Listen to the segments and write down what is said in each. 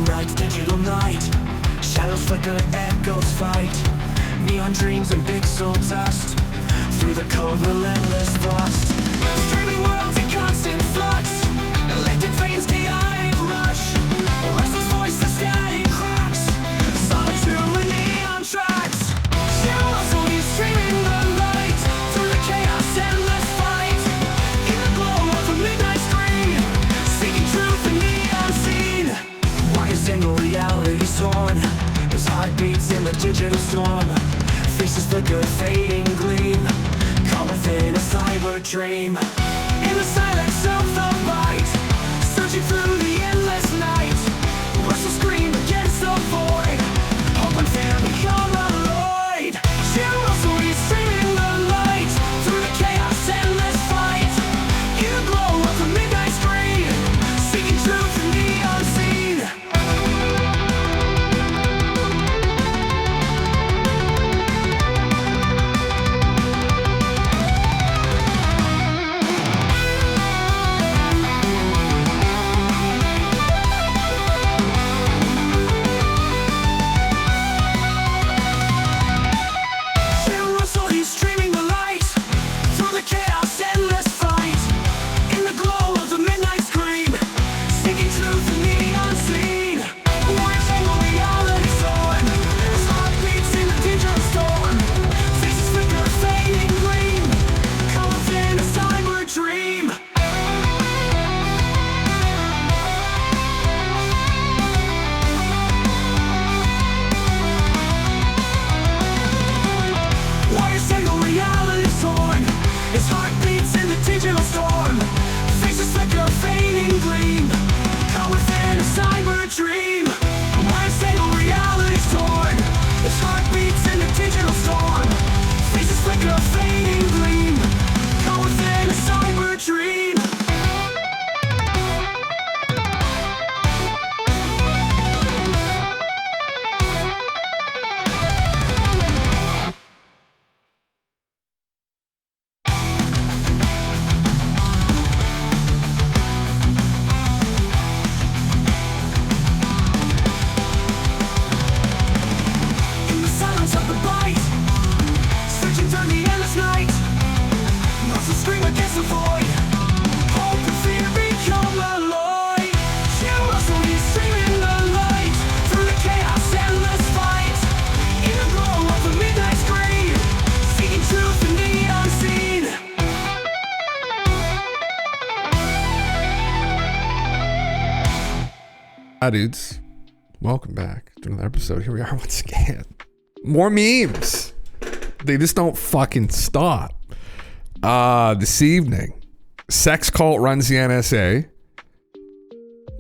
night, digital night. Shadows flicker, echoes fight. Neon dreams and pixel dust. Through the cold, relentless thrust. Streaming worlds in constant flux. Electric veins, chaotic rush. A restless voice, the static cracks. Solitude with neon tracks. Shadows only streaming the light. Through the chaos, endless fight. In the glow of a midnight screen. Seeking truth in the unseen. Wires in reality torn. There's heartbeats in the digital storm. Faces flicker, fading gleam. Caught within a cyber dream. In the silence of the light. Searching through the endless night. Rustle scream against the void. Hope and fear become alloyed. Shadows only streaming the light. Through the chaos, endless fight. In the glow of a midnight screen. Seeking truth in the unseen. Hi dudes, welcome back to another episode. Here we are once again. More memes. They just don't fucking stop. This evening, sex cult runs the NSA.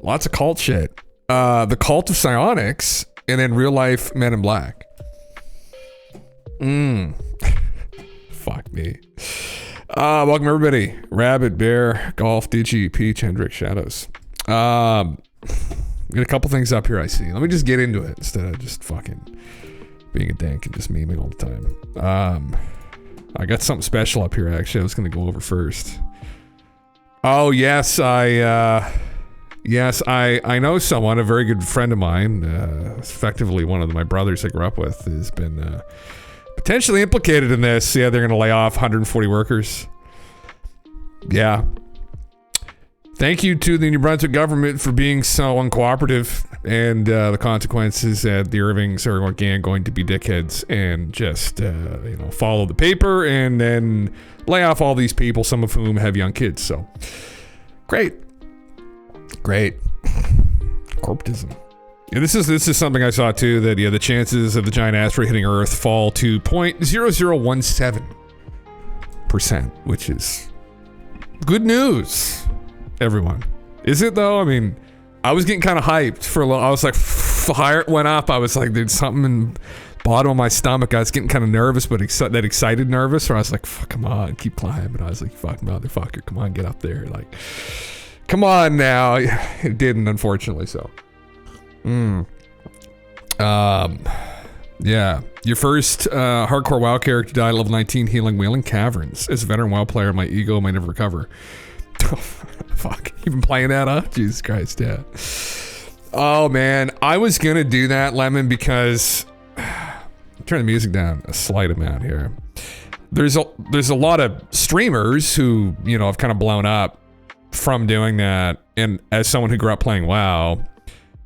Lots of cult shit. The Cult of Psionics, and then real life Men in Black. Fuck me. Welcome everybody. Rabbit, Bear, Golf, Digi, Peach, Hendrick, Shadows. Got a couple things up here I see. Let me just get into it instead of just fucking being a dank and just memeing all the time. I got something special up here actually I was going to go over first. Oh yes, I know someone, a very good friend of mine, effectively one of my brothers I grew up with, has been potentially implicated in this. Yeah, they're going to lay off 140 workers. Yeah. Thank you to the New Brunswick government for being so uncooperative, and the consequences that the Irvings are again going to be dickheads and just follow the paper and then lay off all these people, some of whom have young kids. So great corporatism. Yeah, this is something I saw too, that the chances of the giant asteroid hitting Earth fall to 0.0017%, which is good news. Everyone. Is it though? I mean, I was getting kind of hyped for a little. I was like, fire went up. I was like, there's something in the bottom of my stomach. I was getting kind of nervous, but that excited nervous, where I was like, come on, keep climbing. I was like, fuck motherfucker, come on, get up there. Like, come on now. It didn't, unfortunately, so. Yeah. Your first hardcore WoW character died at level 19 healing Wailing Caverns. As a veteran WoW player, my ego may never recover. Fuck, you been playing that, huh? Jesus Christ, yeah. Oh man, I was gonna do that, Lemon, because turn the music down a slight amount here. There's a lot of streamers who, you know, have kind of blown up from doing that, and as someone who grew up playing WoW,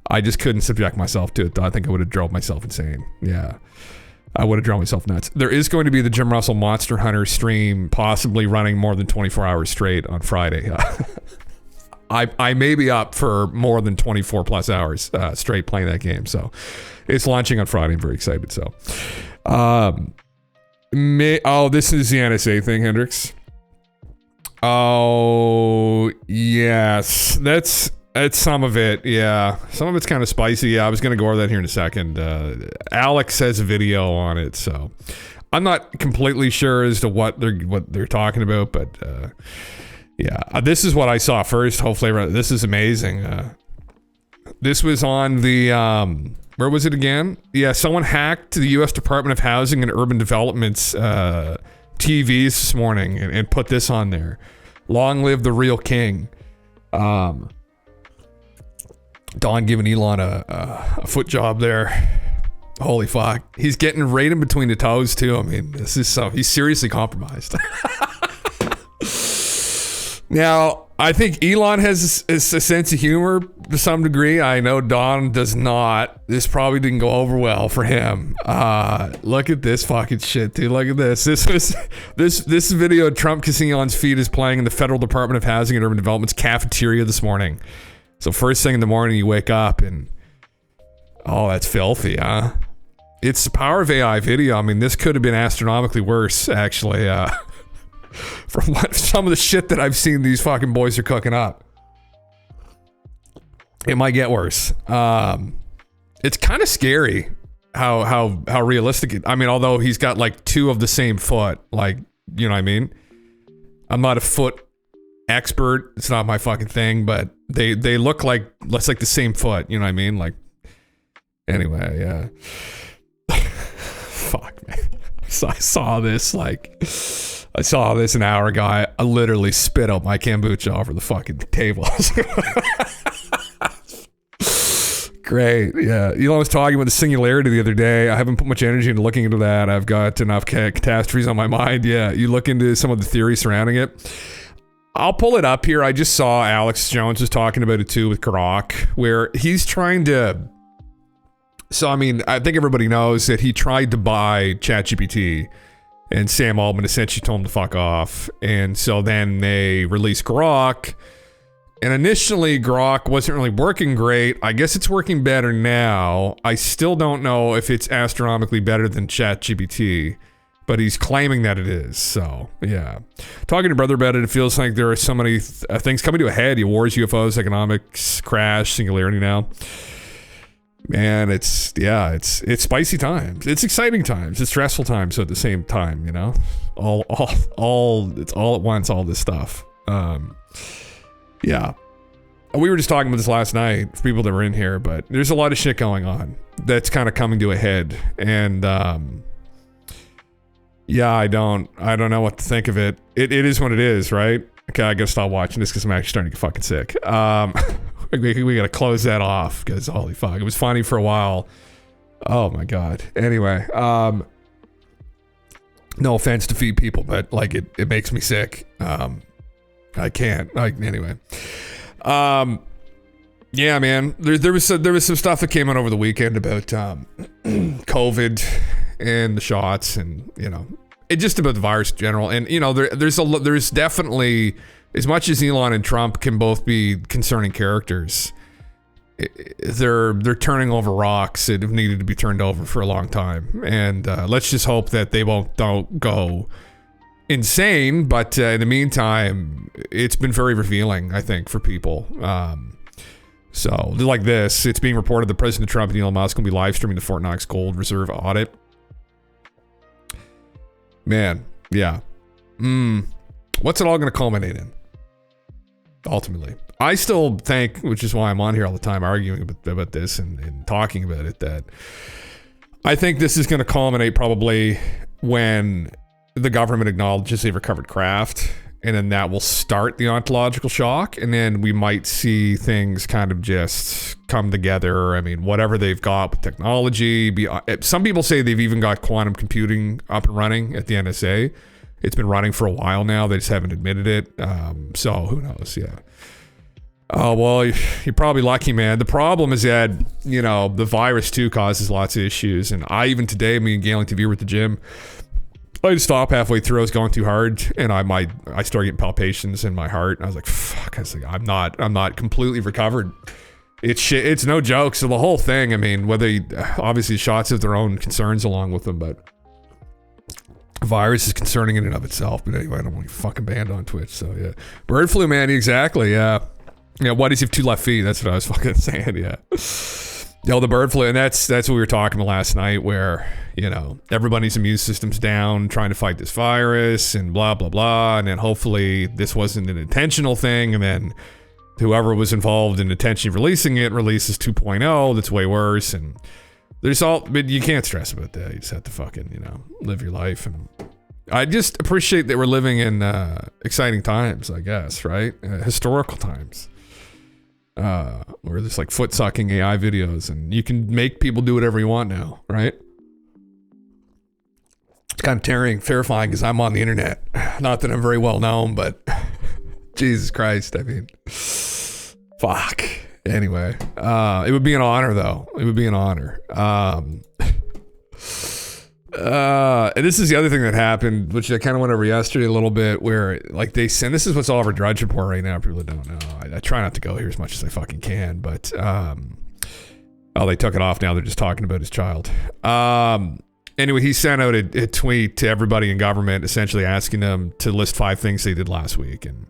I just couldn't subject myself to it. I think I would have drove myself insane. Yeah, I would have drove myself nuts. There is going to be the Jim Russell Monster Hunter stream, possibly running more than 24 hours straight on Friday. I may be up for more than 24 plus hours straight playing that game. So it's launching on Friday. I'm very excited. So, this is the NSA thing, Hendrix. Oh, yes. That's some of it. Yeah. Some of it's kind of spicy. Yeah, I was going to go over that here in a second. Alex has a video on it. So I'm not completely sure as to what they're talking about, but, yeah, this is what I saw first. Hopefully, this is amazing. This was on the, where was it again? Yeah, someone hacked the U.S. Department of Housing and Urban Development's TVs this morning and put this on there. Long live the real king. Don giving Elon a foot job there. Holy fuck. He's getting right in between the toes, too. I mean, he's seriously compromised. Now, I think Elon has a sense of humor to some degree. I know Don does not. This probably didn't go over well for him. Look at this fucking shit, dude. Look at this. This video of Trump kissing Elon's feet is playing in the Federal Department of Housing and Urban Development's cafeteria this morning. So first thing in the morning, you wake up and, oh, that's filthy, huh? It's the power of AI video. I mean, this could have been astronomically worse, actually. From some of the shit that I've seen these fucking boys are cooking up. It might get worse. It's kind of scary how realistic it, I mean, although he's got like two of the same foot, like, you know what I mean? I'm not a foot expert. It's not my fucking thing, but they look like, less like the same foot, you know what I mean? Like, anyway, yeah. Fuck, man. So I saw this an hour ago. I literally spit out my kombucha over the fucking table. Great. Yeah. Elon was talking about the singularity the other day. I haven't put much energy into looking into that. I've got enough catastrophes on my mind. Yeah. You look into some of the theories surrounding it. I'll pull it up here. I just saw Alex Jones was talking about it too with Grok, where he's trying to. So, I mean, I think everybody knows that he tried to buy ChatGPT. And Sam Altman essentially told him to fuck off. And so then they released Grok. And initially, Grok wasn't really working great. I guess it's working better now. I still don't know if it's astronomically better than ChatGPT. But he's claiming that it is. So, yeah. Talking to Brother about it, it feels like there are so many things coming to a head. Wars, UFOs, economics, crash, singularity now. Man, it's spicy times. It's exciting times. It's stressful times at the same time, you know? It's all at once, all this stuff. Yeah. We were just talking about this last night for people that were in here, but there's a lot of shit going on that's kind of coming to a head. And, yeah, I don't know what to think of it. It is what it is, right? Okay, I gotta stop watching this because I'm actually starting to get fucking sick. We gotta close that off because holy fuck, it was funny for a while. Oh my god. Anyway, no offense to feed people, but like it makes me sick. I can't. Anyway. Yeah, man. There was some stuff that came out over the weekend about COVID and the shots, and you know, it just about the virus in general. And you know, there's definitely, as much as Elon and Trump can both be concerning characters, they're turning over rocks that have needed to be turned over for a long time. And let's just hope that they don't go insane. But in the meantime, it's been very revealing, I think, for people. So like this, it's being reported that President Trump and Elon Musk will be live streaming the Fort Knox Gold Reserve audit. Man, yeah. What's it all going to culminate in? Ultimately, I still think, which is why I'm on here all the time arguing about this and talking about it, that I think this is going to culminate probably when the government acknowledges they've recovered craft and then that will start the ontological shock, and then we might see things kind of just come together. I mean, whatever they've got with technology. Some people say they've even got quantum computing up and running at the NSA. It's been running for a while now. They just haven't admitted it. So who knows? Yeah. Oh, well, you're probably lucky, man. The problem is that, you know, the virus too causes lots of issues. And even today, me and Galen TV were at the gym. I'd stop halfway through. I was going too hard, and I started getting palpitations in my heart. And I was like, fuck. I was like, I'm not completely recovered. It's shit. It's no joke. So the whole thing, I mean, obviously shots have their own concerns along with them, but virus is concerning in and of itself. But anyway, I don't want to get fucking banned on Twitch. So yeah. Bird flu, man. Exactly. Yeah. Yeah, why does he have 2 left feet? That's what I was fucking saying, yeah. Yo, the bird flu, and that's what we were talking about last night, where, you know, everybody's immune system's down trying to fight this virus and blah, blah, blah, and then hopefully this wasn't an intentional thing, and then whoever was involved in intentionally releasing it releases 2.0, that's way worse, and but you can't stress about that. You just have to fucking, you know, live your life, and I just appreciate that we're living in exciting times, I guess, right? Historical times. Where there's like foot sucking AI videos and you can make people do whatever you want now, right? It's kind of terrifying because I'm on the internet. Not that I'm very well known, but Jesus Christ, I mean, fuck. Anyway, it would be an honor though. It would be an honor. And this is the other thing that happened, which I kind of went over yesterday a little bit, where like they send, this is what's all over Drudge Report right now. People that don't know, I try not to go here as much as I fucking can, but they took it off now. They're just talking about his child. Anyway, he sent out a tweet to everybody in government, essentially asking them to list 5 things they did last week, and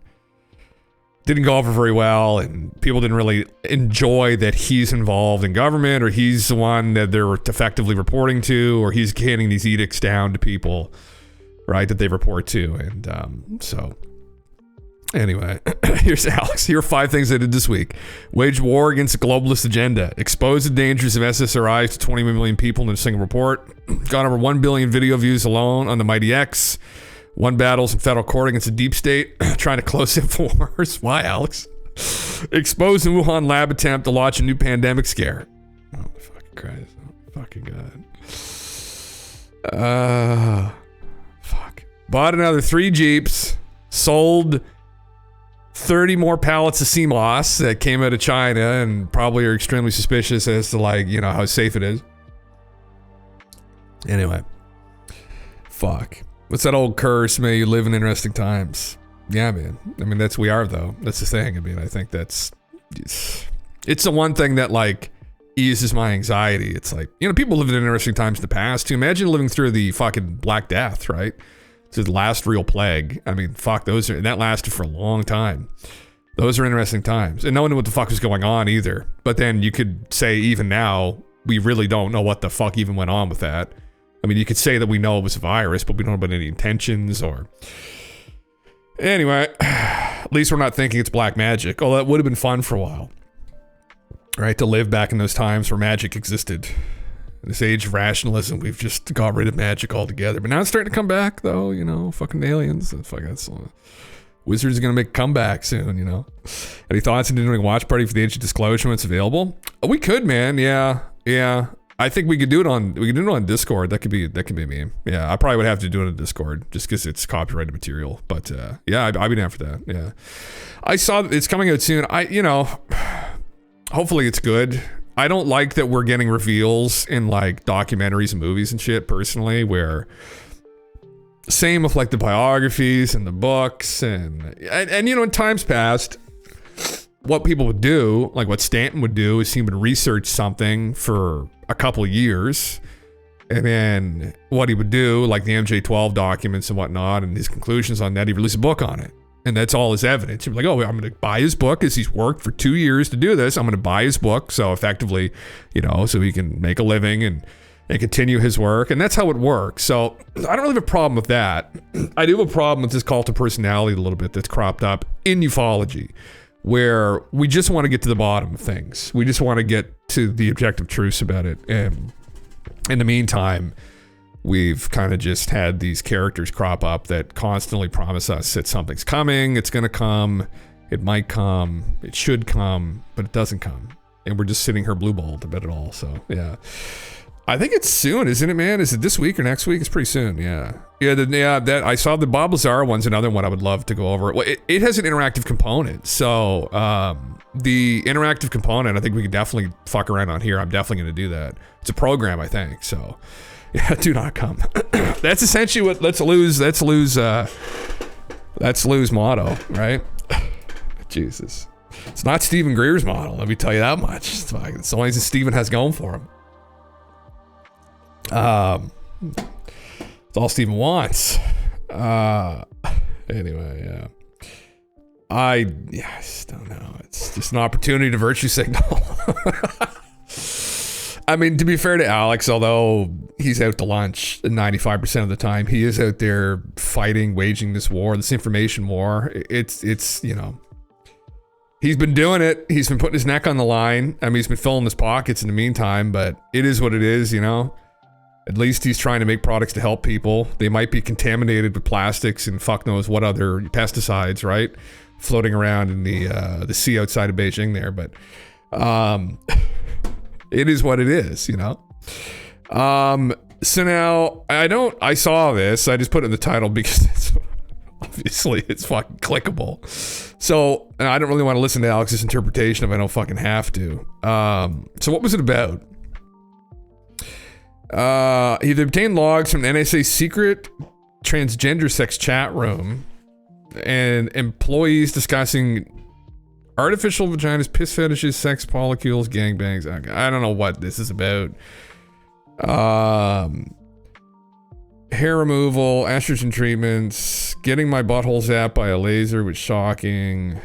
didn't go over very well, and people didn't really enjoy that he's involved in government, or he's the one that they're effectively reporting to, or he's handing these edicts down to people, right, that they report to. And so anyway, here's Alex. Here are 5 things I did this week. Wage war against the globalist agenda. Expose the dangers of SSRIs to 20 million people in a single report. Got over 1 billion video views alone on the Mighty X. Won battles in federal court against the deep state, trying to close InfoWars. Why, Alex? Exposed the Wuhan lab attempt to launch a new pandemic scare. Oh, fucking Christ. Oh, fucking God. Fuck. Bought another 3 Jeeps. Sold 30 more pallets of CMOS that came out of China and probably are extremely suspicious as to, like, you know, how safe it is. Anyway. Fuck. What's that old curse? May you live in interesting times. Yeah, man. I mean, we are though. That's the thing. I mean, I think it's the one thing that like eases my anxiety. It's like, you know, people lived in interesting times in the past too. Imagine living through the fucking Black Death, right? It's the last real plague. I mean, fuck, that lasted for a long time. Those are interesting times. And no one knew what the fuck was going on either. But then you could say even now, we really don't know what the fuck even went on with that. I mean, you could say that we know it was a virus, but we don't know about any intentions or... Anyway, at least we're not thinking it's black magic. Oh, that would have been fun for a while. Right? To live back in those times where magic existed. In this age of rationalism, we've just got rid of magic altogether. But now it's starting to come back, though, you know, fucking aliens. Wizards are going to make a comeback soon, you know. Any thoughts into doing a watch party for the Age of Disclosure when it's available? Oh, we could, man. Yeah. I think we could do it on Discord. That could be a meme. Yeah, I probably would have to do it on Discord just because it's copyrighted material. But yeah, I'd be down for that. Yeah, I saw it's coming out soon. Hopefully it's good. I don't like that we're getting reveals in like documentaries and movies and shit personally, where same with like the biographies and the books and you know, in times past, what people would do, like what Stanton would do, is he would research something for a couple of years, and then what he would do, like the MJ12 documents and whatnot, and his conclusions on that, he'd release a book on it. And that's all his evidence. He'd be like, oh, I'm going to buy his book as he's worked for 2 years to do this. I'm going to buy his book. So effectively, you know, so he can make a living and continue his work. And that's how it works. So I don't really have a problem with that. I do have a problem with this cult of personality a little bit that's cropped up in ufology, where we just want to get to the bottom of things. We just want to get to the objective truths about it. And in the meantime, we've kind of just had these characters crop up that constantly promise us that something's coming, it's going to come, it might come, it should come, but it doesn't come. And we're just sitting here blue-balled about it all. So, yeah. I think it's soon, isn't it, man? Is it this week or next week? It's pretty soon, yeah. That I saw the Bob Lazar one's another one I would love to go over. Well, it has an interactive component. So, the interactive component, I think we could definitely fuck around on here. I'm definitely going to do that. It's a program, I think, so... Yeah, do not come. That's essentially what let's lose motto, right? Jesus. It's not Stephen Greer's model, let me tell you that much. It's the only thing Stephen has going for him. It's all Stephen wants. Anyway, yeah. I just don't know. It's just an opportunity to virtue signal. I mean, to be fair to Alex, although he's out to lunch 95% of the time, he is out there fighting, waging this war, this information war. It's you know, he's been doing it. He's been putting his neck on the line. I mean, he's been filling his pockets in the meantime, but it is what it is, you know. At least he's trying to make products to help people. They might be contaminated with plastics and fuck knows what other pesticides, right? Floating around in the sea outside of Beijing there, but it is what it is, you know? So now, I saw this, I just put it in the title because obviously it's fucking clickable. So, and I don't really want to listen to Alex's interpretation if I don't fucking have to. So what was it about? He'd obtained logs from the NSA secret transgender sex chat room and employees discussing artificial vaginas, piss fetishes, sex polycules, gangbangs. I don't know what this is about. Hair removal, estrogen treatments, getting my butthole zapped by a laser was shocking.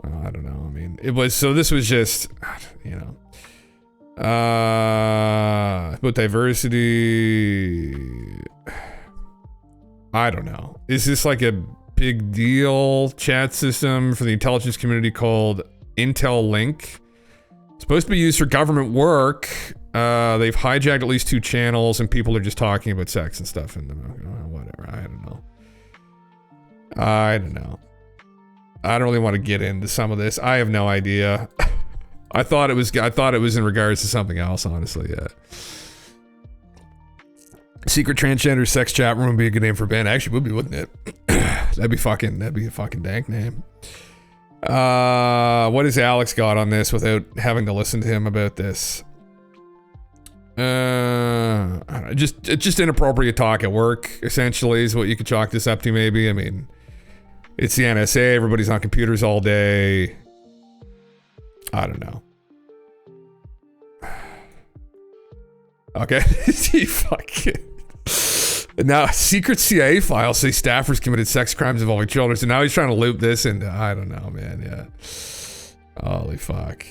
Well, I don't know. I mean, this was just, you know. About diversity. I don't know. Is this like a big deal chat system for the intelligence community called Intel Link? Supposed to be used for government work. They've hijacked at least 2 channels and people are just talking about sex and stuff in them. Whatever. I don't know. I don't really want to get into some of this. I have no idea. I thought it was in regards to something else, honestly, yeah. Secret transgender sex chat room would be a good name for a band. Actually, would be, wouldn't it? That'd be a fucking dank name. What has Alex got on this without having to listen to him about this? I don't know, just inappropriate talk at work, essentially, is what you could chalk this up to, maybe. I mean, it's the NSA, everybody's on computers all day. I don't know. Okay. Now, secret CIA files say staffers committed sex crimes involving children. So now he's trying to loop this into, I don't know, man. Yeah. Holy fuck.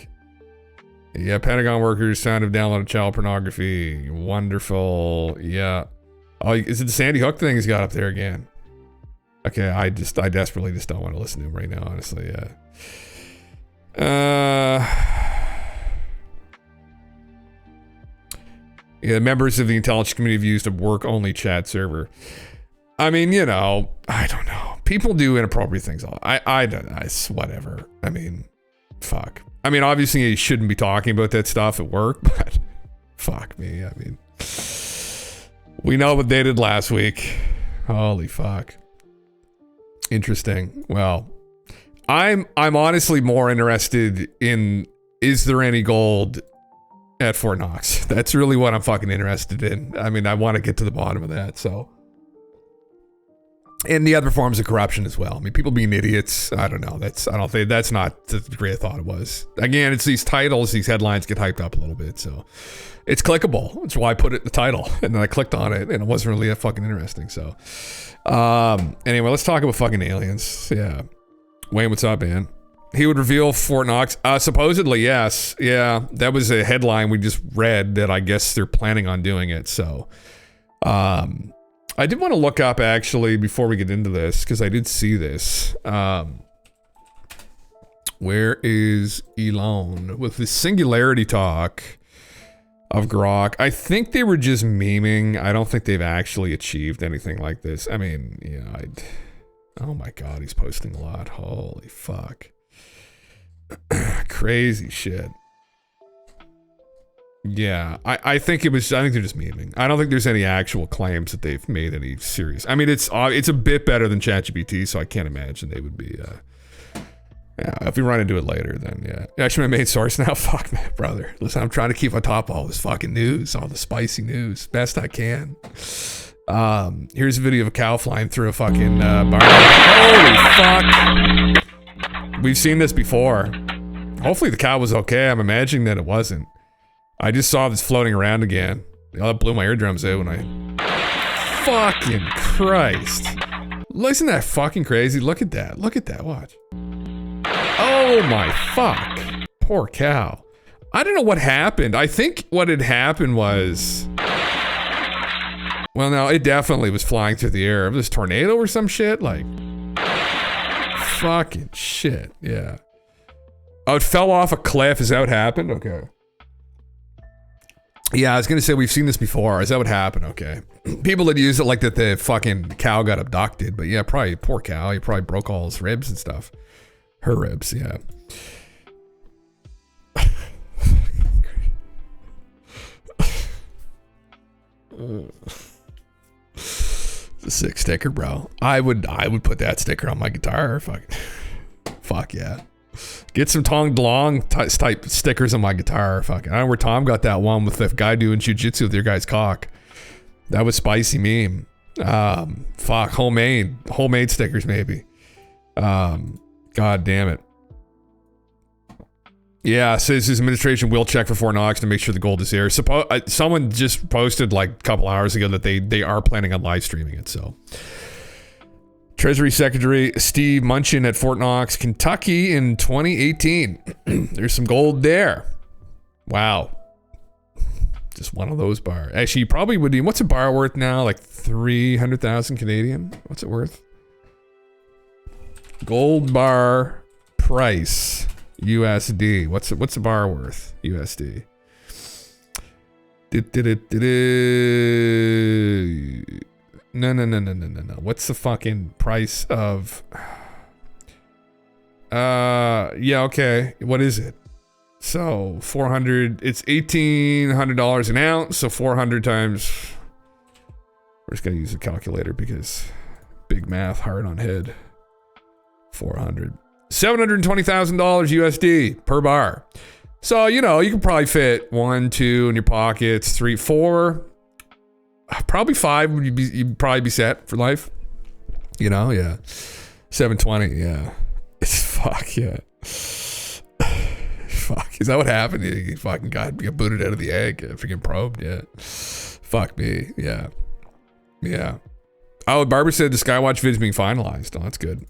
Yeah, Pentagon workers found have downloaded child pornography. Wonderful. Yeah. Oh, is it the Sandy Hook thing he's got up there again? Okay, I desperately just don't want to listen to him right now, honestly, yeah. Yeah, members of the intelligence community have used a work-only chat server. I mean, you know, I don't know. People do inappropriate things. It's whatever. I mean, fuck. I mean, obviously you shouldn't be talking about that stuff at work, but fuck me. I mean, we know what they did last week. Holy fuck. Interesting. Well, I'm honestly more interested in, is there any gold at Fort Knox? That's really what I'm fucking interested in. I mean, I want to get to the bottom of that, so. And the other forms of corruption as well. I mean, people being idiots, I don't know. I don't think that's not the degree I thought it was. Again, it's these titles, these headlines get hyped up a little bit, so. It's clickable. That's why I put it in the title. And then I clicked on it, and it wasn't really that fucking interesting, so. Anyway, let's talk about fucking aliens. Yeah. Wayne, what's up, man? He would reveal Fort Knox. Supposedly, yes. Yeah, that was a headline we just read that I guess they're planning on doing it, so. I did want to look up, actually, before we get into this, because I did see this. Where is Elon? With the singularity talk, of Grok. I think they were just memeing. I don't think they've actually achieved anything like this. I mean, you know, oh my God, he's posting a lot. Holy fuck. Crazy shit. Yeah, I think they're just memeing. I don't think there's any actual claims that they've made any serious. I mean, it's a bit better than ChatGPT, so I can't imagine they would be, yeah, if we run into it later, then yeah. Actually, my main source now, fuck man, brother. Listen, I'm trying to keep on top of all this fucking news, all the spicy news, best I can. Here's a video of a cow flying through a fucking bar. Holy fuck! We've seen this before. Hopefully the cow was okay. I'm imagining that it wasn't. I just saw this floating around again. Oh, that blew my eardrums out when I... Fucking Christ. Isn't that fucking crazy? Look at that. Look at that. Watch. Oh my fuck. Poor cow. I don't know what happened. I think what had happened was... Well, no, it definitely was flying through the air. This tornado or some shit? Like... Fucking shit. Yeah. Oh, it fell off a cliff. Is that what happened? Okay. Yeah, I was gonna say we've seen this before. Is that what happened? Okay. People that use it like that the fucking cow got abducted, but yeah, probably poor cow. He probably broke all his ribs and stuff. Her ribs, yeah. It's a sick sticker, bro. I would put that sticker on my guitar. Fuck yeah. Get some Tong Dlong type stickers on my guitar. Fucking, I don't know where Tom got that one with the guy doing jujitsu with your guy's cock. That was spicy meme. Fuck, homemade stickers maybe. God damn it. Yeah, says his administration will check for Fort Knox to make sure the gold is there. Someone just posted like a couple hours ago that they are planning on live streaming it. So. Treasury Secretary Steve Mnuchin at Fort Knox, Kentucky in 2018. There's some gold there. Wow. Just one of those bars. Actually, you probably would need, what's a bar worth now? Like 300,000 Canadian? What's it worth? Gold bar price USD. What's the bar worth USD? No. What's the fucking price of... yeah, okay. What is it? So, 400... It's $1,800 an ounce, so 400 times... We're just gonna use a calculator because... Big math, hard on head. 400. $720,000 USD per bar. So, you know, you can probably fit 1, 2 in your pockets, 3, 4... Probably 5 you'd probably be set for life. You know, yeah. 720, yeah. It's fuck, yeah. Fuck, is that what happened? You fucking got booted out of the egg, freaking probed, yeah. Fuck me, yeah. Yeah. Oh, Barbara said the Skywatch vid's being finalized. Oh, that's good.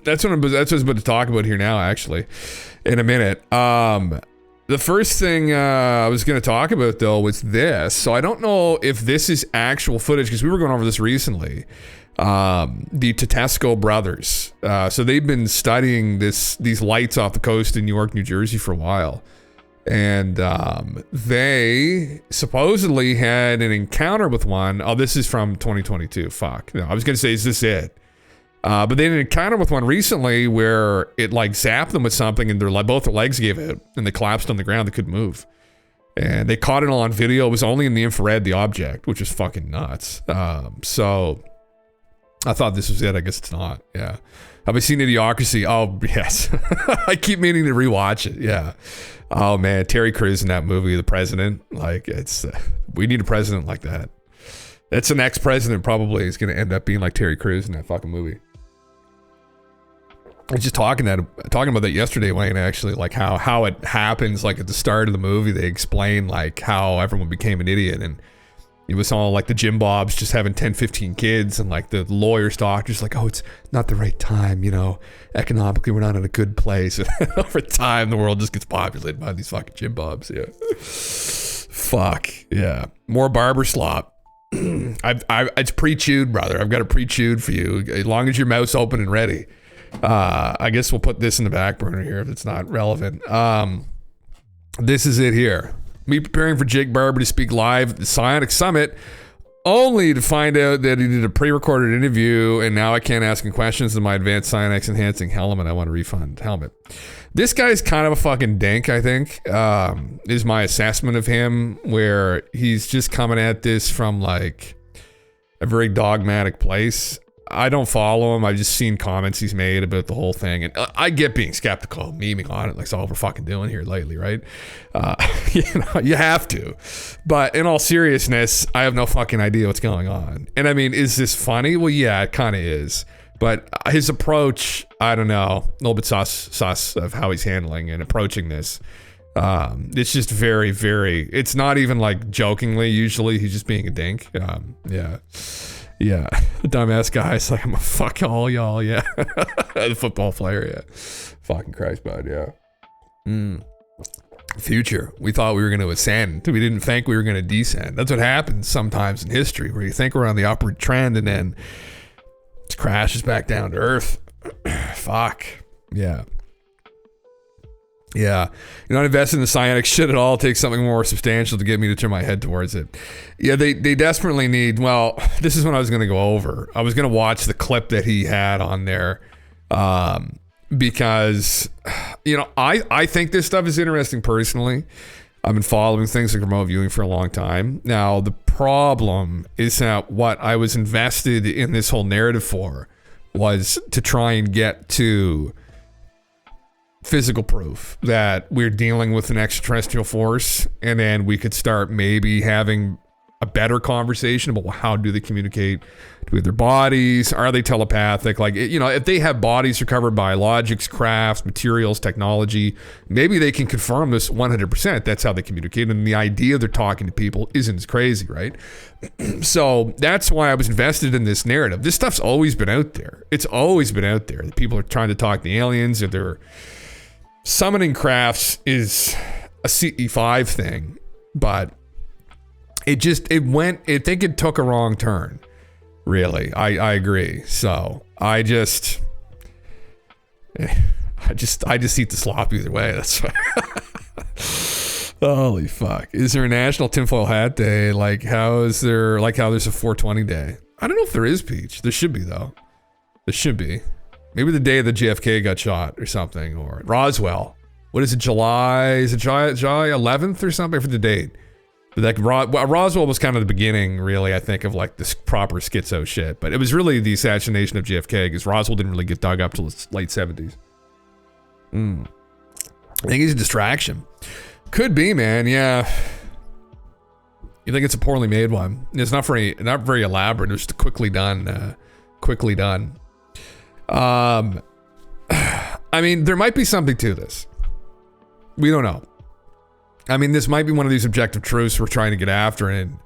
That's what I was about to talk about here now, actually, in a minute. The first thing I was going to talk about, though, was this. So I don't know if this is actual footage, because we were going over this recently. The Tedesco brothers. So they've been studying these lights off the coast in New York, New Jersey for a while. And they supposedly had an encounter with one. Oh, this is from 2022. Fuck. No, I was going to say, is this it? But they had an encounter with one recently where it like zapped them with something and both their legs gave out and they collapsed on the ground. They couldn't move. And they caught it all on video. It was only in the infrared, the object, which is fucking nuts. So I thought this was it. I guess it's not. Yeah. Have I seen Idiocracy? Oh, yes. I keep meaning to rewatch it. Yeah. Oh, man. Terry Crews in that movie, The President. Like, it's, we need a president like that. That's the next president probably is going to end up being like Terry Crews in that fucking movie. I was just talking about that yesterday, Wayne, actually, like how it happens, like at the start of the movie, they explain like how everyone became an idiot and it was all like the Jim Bobs just having 10, 15 kids and like the lawyers, doctors like, oh, it's not the right time, you know, economically we're not in a good place. And over time, the world just gets populated by these fucking Jim Bobs, yeah. Fuck, yeah. More barber slop. It's pre-chewed, brother. I've got it pre-chewed for you, as long as your mouth's open and ready. I guess we'll put this in the back burner here if it's not relevant. This is it here. Me preparing for Jake Barber to speak live at the Psionics Summit, only to find out that he did a pre-recorded interview, and now I can't ask him questions in my advanced Psionics enhancing helmet. I want a refund helmet. This guy's kind of a fucking dink, I think, is my assessment of him, where he's just coming at this from like a very dogmatic place. I don't follow him. I've just seen comments he's made about the whole thing. And I get being skeptical, memeing on it, like it's all we're fucking doing here lately, right? You know, you have to. But in all seriousness, I have no fucking idea what's going on. And I mean, is this funny? Well, yeah, it kind of is. But his approach, I don't know, a little bit sus of how he's handling and approaching this. It's just very, very, it's not even like jokingly, usually he's just being a dink. Yeah, the dumbass guy's like, I'm gonna fuck all y'all, yeah. The football player, yeah. Fucking Christ, bud, yeah. Future, we thought we were gonna ascend. We didn't think we were gonna descend. That's what happens sometimes in history, where you think we're on the upward trend and then it crashes back down to earth. Fuck, yeah. Yeah, you're not invested in the psionic shit at all. Take something more substantial to get me to turn my head towards it. Yeah, they desperately need, well, this is what I was going to go over. I was going to watch the clip that he had on there because, you know, I think this stuff is interesting personally. I've been following things like remote viewing for a long time. Now, the problem is that what I was invested in this whole narrative for was to try and get to physical proof that we're dealing with an extraterrestrial force, and then we could start maybe having a better conversation about how do they communicate with their bodies. Are they telepathic? Like, you know, if they have bodies recovered by logics, crafts, materials, technology, maybe they can confirm this 100%. That's how they communicate. And the idea they're talking to people isn't as crazy, right? So that's why I was invested in this narrative. This stuff's always been out there. It's always been out there. People are trying to talk to aliens, or they're summoning crafts is a CE5 thing, but I think it took a wrong turn, really. I agree. So I just eat the slop either way. That's why. Holy fuck. Is there a national tinfoil hat day? Like how there's a 420 day? I don't know if there is, Peach. There should be though. There should be. Maybe the day that JFK got shot or something, or Roswell. What is it, July? Is it July 11th or something for the date? But like Roswell was kind of the beginning, really, I think, of like this proper schizo shit. But it was really the assassination of JFK, because Roswell didn't really get dug up till the late 70s. I think he's a distraction. Could be, man, yeah. You think it's a poorly made one. It's not very elaborate. It's just quickly done. I mean, there might be something to this. We don't know. I mean, this might be one of these objective truths we're trying to get after, and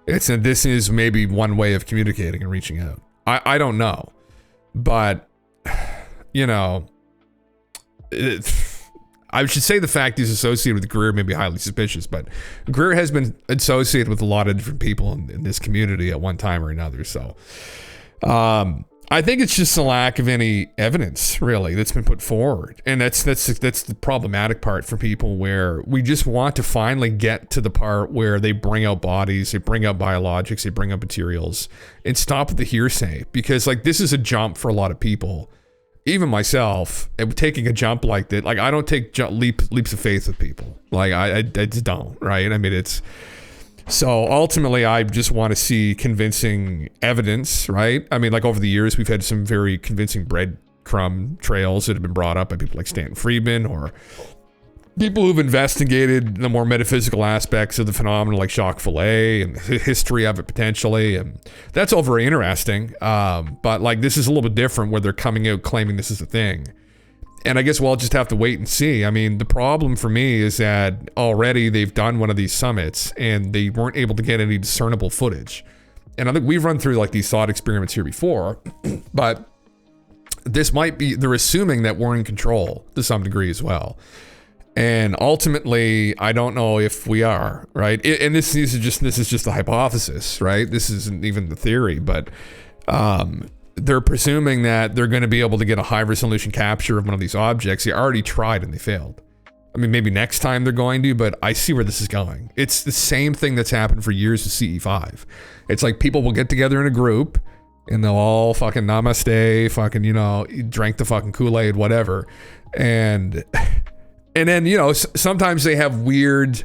this is maybe one way of communicating and reaching out. I don't know, but you know, I should say the fact he's associated with Greer may be highly suspicious, but Greer has been associated with a lot of different people in this community at one time or another. So, I think it's just a lack of any evidence, really, that's been put forward. And that's the problematic part for people, where we just want to finally get to the part where they bring out bodies, they bring out biologics, they bring out materials, and stop with the hearsay. Because, like, this is a jump for a lot of people. Even myself, taking a jump like that, like, I don't take leaps of faith with people. Like, I just don't, right? I mean, so ultimately, I just want to see convincing evidence, right? I mean, like over the years, we've had some very convincing breadcrumb trails that have been brought up by people like Stanton Friedman, or people who've investigated the more metaphysical aspects of the phenomenon, like Jacques Vallée, and the history of it potentially. And that's all very interesting. But like, this is a little bit different, where they're coming out claiming this is a thing. And I guess we'll just have to wait and see. I mean, the problem for me is that already they've done one of these summits and they weren't able to get any discernible footage. And I think we've run through like these thought experiments here before, but this might be, they're assuming that we're in control to some degree as well. And ultimately, I don't know if we are, right? And this is just the hypothesis, right? This isn't even the theory, but they're presuming that they're going to be able to get a high resolution capture of one of these objects. They already tried and they failed. I mean, maybe next time they're going to, but I see where this is going. It's the same thing that's happened for years with CE5. It's like people will get together in a group and they'll all fucking namaste, fucking, you know, drank the fucking Kool-Aid, whatever. And then, you know, sometimes they have weird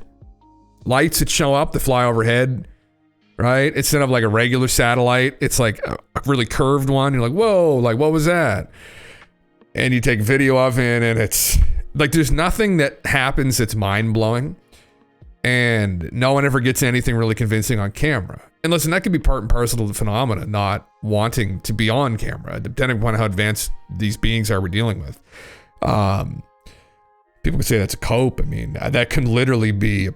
lights that show up that fly overhead, right? Instead of like a regular satellite, it's like a really curved one. You're like, whoa, like what was that? And you take video of it and it's like there's nothing that happens that's mind-blowing, and no one ever gets anything really convincing on camera. And listen, that could be part and parcel of the phenomena, not wanting to be on camera, depending upon how advanced these beings are we're dealing with. People could say that's a cope. I mean, that can literally be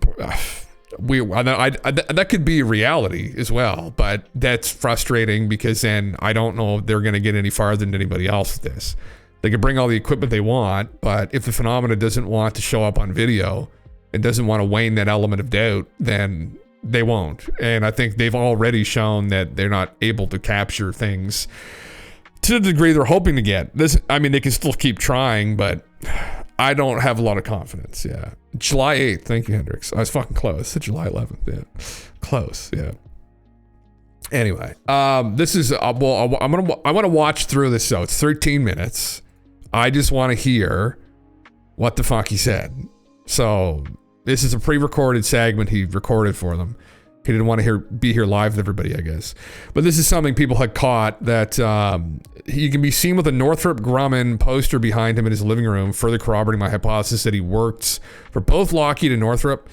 that could be a reality as well, but that's frustrating because then I don't know if they're going to get any farther than anybody else with this. They can bring all the equipment they want, but if the phenomena doesn't want to show up on video and doesn't want to wane that element of doubt, then they won't. And I think they've already shown that they're not able to capture things to the degree they're hoping to get. This, I mean, they can still keep trying, but I don't have a lot of confidence. Yeah. July 8th. Thank you, Hendrix. I was fucking close. July 11th. Yeah. Close. Yeah. Anyway, this is, I want to watch through this. So it's 13 minutes. I just want to hear what the fuck he said. So this is a pre-recorded segment he recorded for them. He didn't want to be here live with everybody, I guess. But this is something people had caught, that he can be seen with a Northrop Grumman poster behind him in his living room, further corroborating my hypothesis that he works for both Lockheed and Northrop.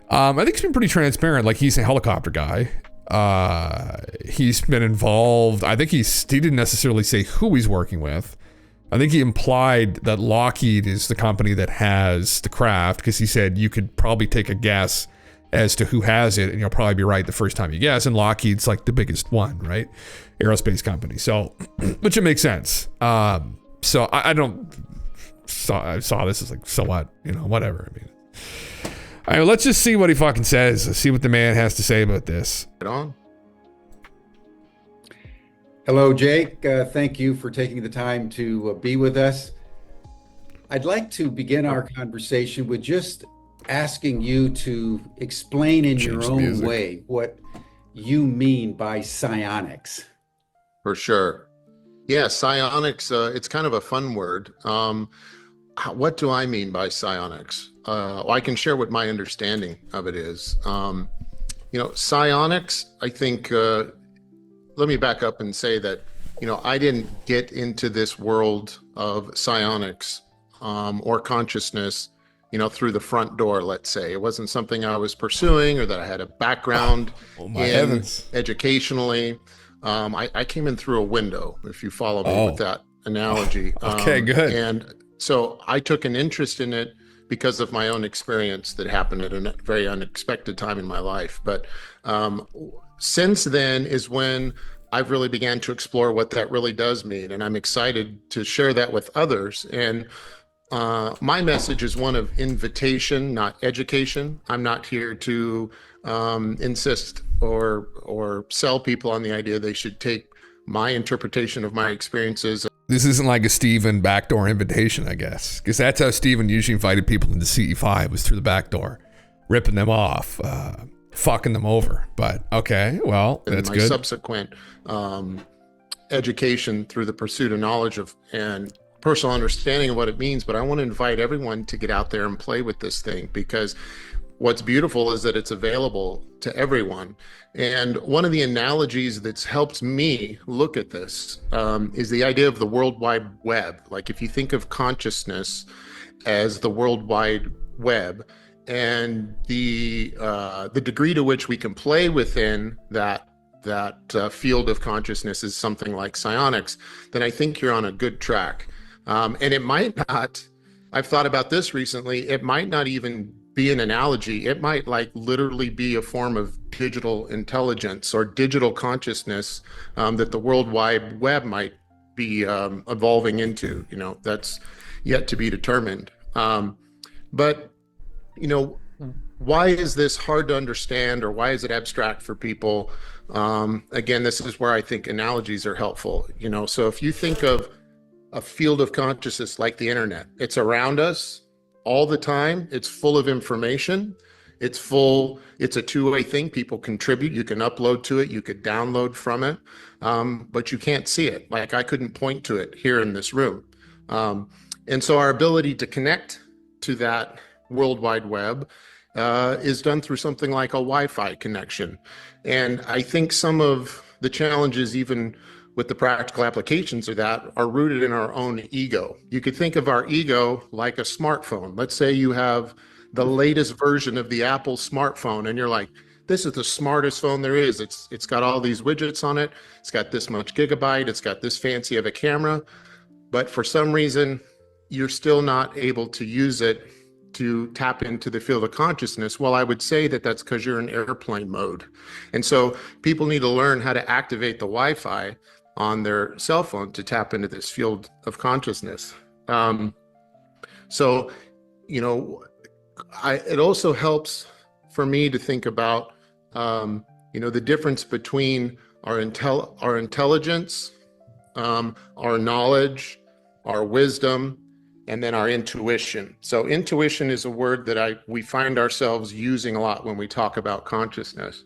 I think he's been pretty transparent. Like, he's a helicopter guy. He's been involved. I think he didn't necessarily say who he's working with. I think he implied that Lockheed is the company that has the craft, because he said you could probably take a guess as to who has it, and you'll probably be right the first time you guess. And Lockheed's like the biggest one, right? Aerospace company. So, which it makes sense. So I saw this as like, so what? You know, whatever. I mean, all right, let's just see what he fucking says. Let's see what the man has to say about this. Get on. Hello, Jake. Thank you for taking the time to be with us. I'd like to begin our conversation with just asking you to explain in your own way what you mean by psionics. For sure. Yeah, psionics, it's kind of a fun word. What do I mean by psionics? Well, I can share what my understanding of it is. Psionics, I think, let me back up and say that, I didn't get into this world of psionics or consciousness, through the front door, let's say. It wasn't something I was pursuing or that I had a background in educationally. I came in through a window, if you follow me with that analogy. Okay, good. And so I took an interest in it because of my own experience that happened at a very unexpected time in my life. But since then is when I've really began to explore what that really does mean. And I'm excited to share that with others. And my message is one of invitation, not education. I'm not here to insist or sell people on the idea they should take my interpretation of my experiences. This isn't like a Steven backdoor invitation, I guess, because that's how Steven usually invited people into CE5, was through the back door, ripping them off, fucking them over. But okay, well, that's good. My subsequent education through the pursuit of knowledge and personal understanding of what it means. But I want to invite everyone to get out there and play with this thing, because what's beautiful is that it's available to everyone. And one of the analogies that's helped me look at this is the idea of the World Wide Web. Like, if you think of consciousness as the World Wide Web, and the degree to which we can play within that field of consciousness is something like psionics, then I think you're on a good track. And it might not, I've thought about this recently, it might not even be an analogy. It might like literally be a form of digital intelligence or digital consciousness that the World Wide Web might be evolving into. That's yet to be determined. But why is this hard to understand, or why is it abstract for people? Again, this is where I think analogies are helpful. So if you think of a field of consciousness like the internet, it's around us, all the time. It's full of information. It's a two-way thing. People contribute. You can upload to it. You could download from it, but you can't see it. Like I couldn't point to it here in this room. And so our ability to connect to that World Wide Web is done through something like a Wi-Fi connection. And I think some of the challenges, even with the practical applications of that, are rooted in our own ego. You could think of our ego like a smartphone. Let's say you have the latest version of the Apple smartphone and you're like, this is the smartest phone there is. It's got all these widgets on it. It's got this much gigabyte. It's got this fancy of a camera. But for some reason, you're still not able to use it to tap into the field of consciousness. Well, I would say that that's because you're in airplane mode. And so people need to learn how to activate the Wi-Fi on their cell phone to tap into this field of consciousness. So, it also helps for me to think about, the difference between our intelligence, our knowledge, our wisdom, and then our intuition. So intuition is a word that we find ourselves using a lot when we talk about consciousness.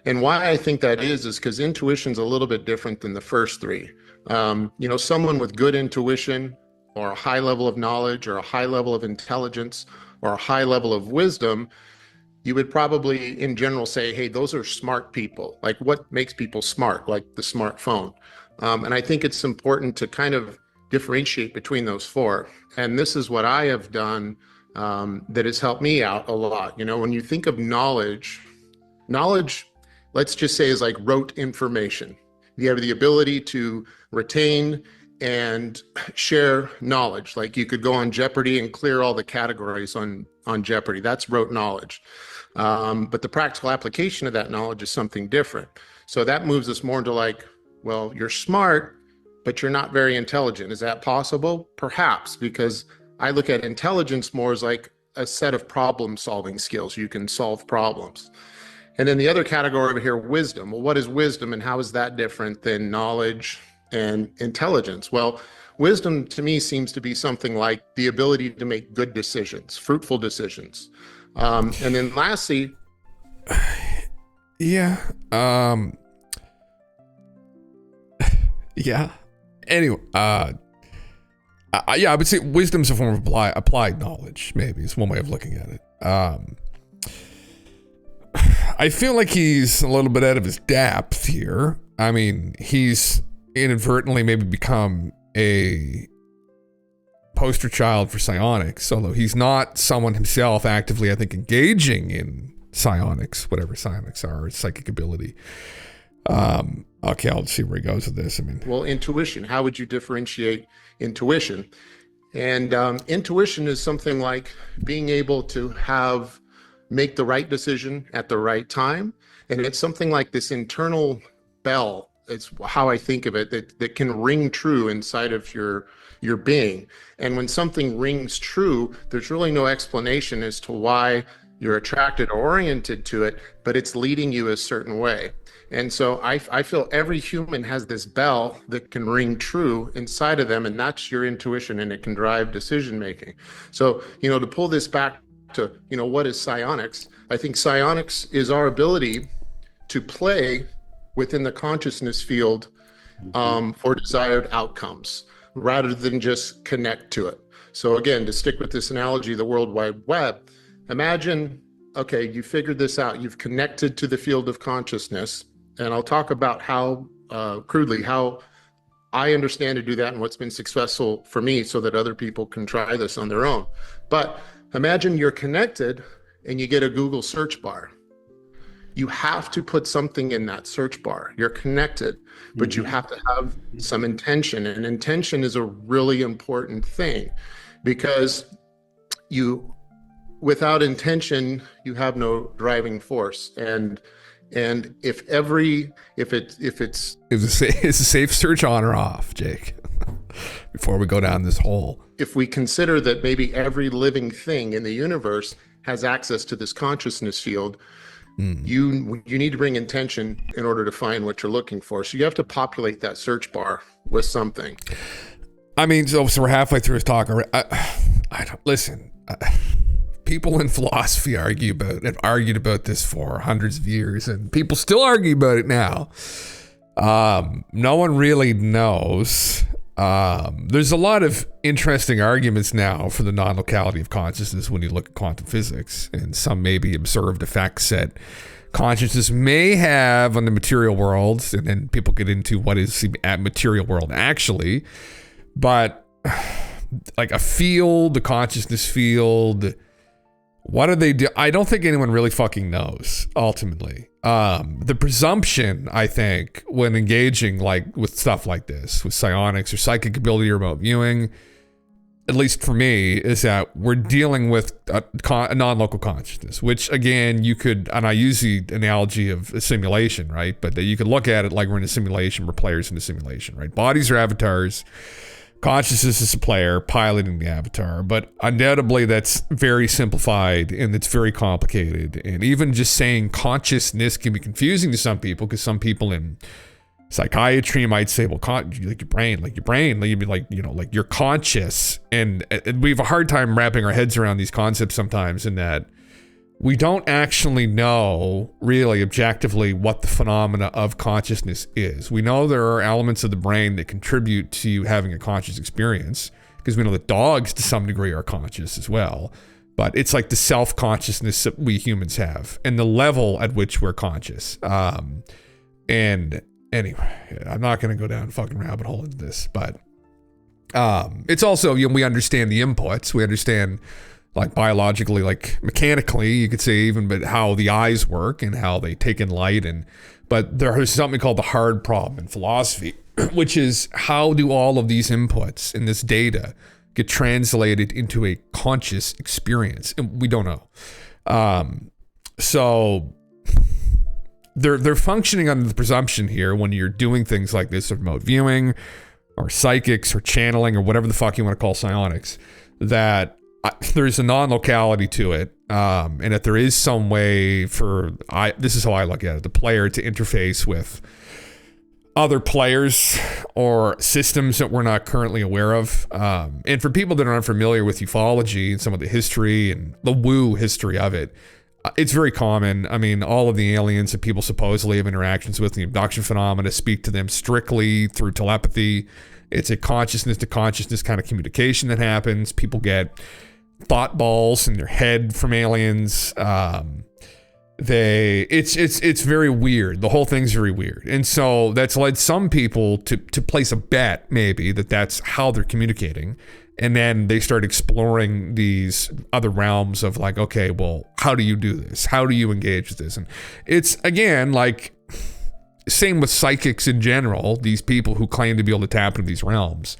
And why I think that is because intuition's a little bit different than the first three. Someone with good intuition or a high level of knowledge or a high level of intelligence or a high level of wisdom, you would probably in general say, hey, those are smart people. Like what makes people smart, like the smartphone. And I think it's important to kind of differentiate between those four. And this is what I have done that has helped me out a lot. When you think of knowledge, let's just say is like rote information. You have the ability to retain and share knowledge. Like you could go on Jeopardy and clear all the categories on Jeopardy. That's rote knowledge. But the practical application of that knowledge is something different. So that moves us more into like, well, you're smart, but you're not very intelligent. Is that possible? Perhaps, because I look at intelligence more as like a set of problem solving skills. You can solve problems. And then the other category over here, wisdom. Well, what is wisdom and how is that different than knowledge and intelligence? Well, wisdom to me seems to be something like the ability to make good decisions, fruitful decisions. And then lastly, yeah. Yeah. Anyway, I would say wisdom's a form of applied knowledge, maybe is one way of looking at it. I feel like he's a little bit out of his depth here. I mean, he's inadvertently maybe become a poster child for psionics, although he's not someone himself actively, I think, engaging in psionics, whatever psionics are, psychic ability. Okay, I'll see where he goes with this. Well, intuition. How would you differentiate intuition? And intuition is something like being able to make the right decision at the right time. And it's something like this internal bell. It's how I think of it, that can ring true inside of your being. And when something rings true, there's really no explanation as to why you're attracted or oriented to it, but it's leading you a certain way. And so I feel every human has this bell that can ring true inside of them, and that's your intuition, and it can drive decision making. So, to pull this back to, what is psionics? I think psionics is our ability to play within the consciousness field for desired outcomes, rather than just connect to it. So again, to stick with this analogy, the World Wide Web, imagine, okay, you figured this out, you've connected to the field of consciousness. And I'll talk about how, crudely, how I understand to do that and what's been successful for me so that other people can try this on their own. But imagine you're connected and you get a Google search bar. You have to put something in that search bar. You're connected, but you have to have some intention. And intention is a really important thing because without intention, you have no driving force. And if it's a safe search on or off, Jake, before we go down this hole. If we consider that maybe every living thing in the universe has access to this consciousness field, you need to bring intention in order to find what you're looking for. So you have to populate that search bar with something. I mean, so we're halfway through his talk already. I don't listen. People in philosophy have argued about this for hundreds of years, and people still argue about it now. No one really knows. There's a lot of interesting arguments now for the non-locality of consciousness when you look at quantum physics, and some maybe observed effects that consciousness may have on the material world, and then people get into what is the material world actually. But like a field, the consciousness field, what do they do? I don't think anyone really fucking knows, ultimately. The presumption, I think, when engaging like with stuff like this, with psionics or psychic ability or remote viewing, at least for me, is that we're dealing with a non-local consciousness, which again, you could, and I use the analogy of a simulation, right? But that you could look at it like we're in a simulation, we're players in a simulation, right? Bodies are avatars. Consciousness is a player piloting the avatar, but undoubtedly that's very simplified and it's very complicated. And even just saying consciousness can be confusing to some people, because some people in psychiatry might say, well, like your brain, like you'd be like, you know, like you're conscious. And we have a hard time wrapping our heads around these concepts sometimes, in that we don't actually know really objectively what the phenomena of consciousness is. We know there are elements of the brain that contribute to you having a conscious experience, because we know that dogs to some degree are conscious as well. But it's like the self-consciousness that we humans have and the level at which we're conscious. And anyway, I'm not going to go down a fucking rabbit hole into this, but it's also, you know, we understand the inputs. We understand, like biologically, like mechanically, you could say even, but how the eyes work and how they take in light. But there's something called the hard problem in philosophy, which is how do all of these inputs in this data get translated into a conscious experience? And we don't know. So they're functioning under the presumption here when you're doing things like this, remote viewing or psychics or channeling or whatever the fuck you want to call psionics, that there's a non-locality to it, and that there is some way this is how I look at it, the player to interface with other players or systems that we're not currently aware of. And for people that are unfamiliar with ufology and some of the history and the woo history of it, it's very common. I mean, all of the aliens that people supposedly have interactions with, the abduction phenomena, speak to them strictly through telepathy. It's a consciousness to consciousness kind of communication that happens. People get thought balls in their head from aliens. It's very weird. The whole thing's very weird. And so that's led some people to place a bet, maybe, that's how they're communicating. And then they start exploring these other realms of like, okay, well, how do you do this? How do you engage with this? And it's, again, like, same with psychics in general, these people who claim to be able to tap into these realms,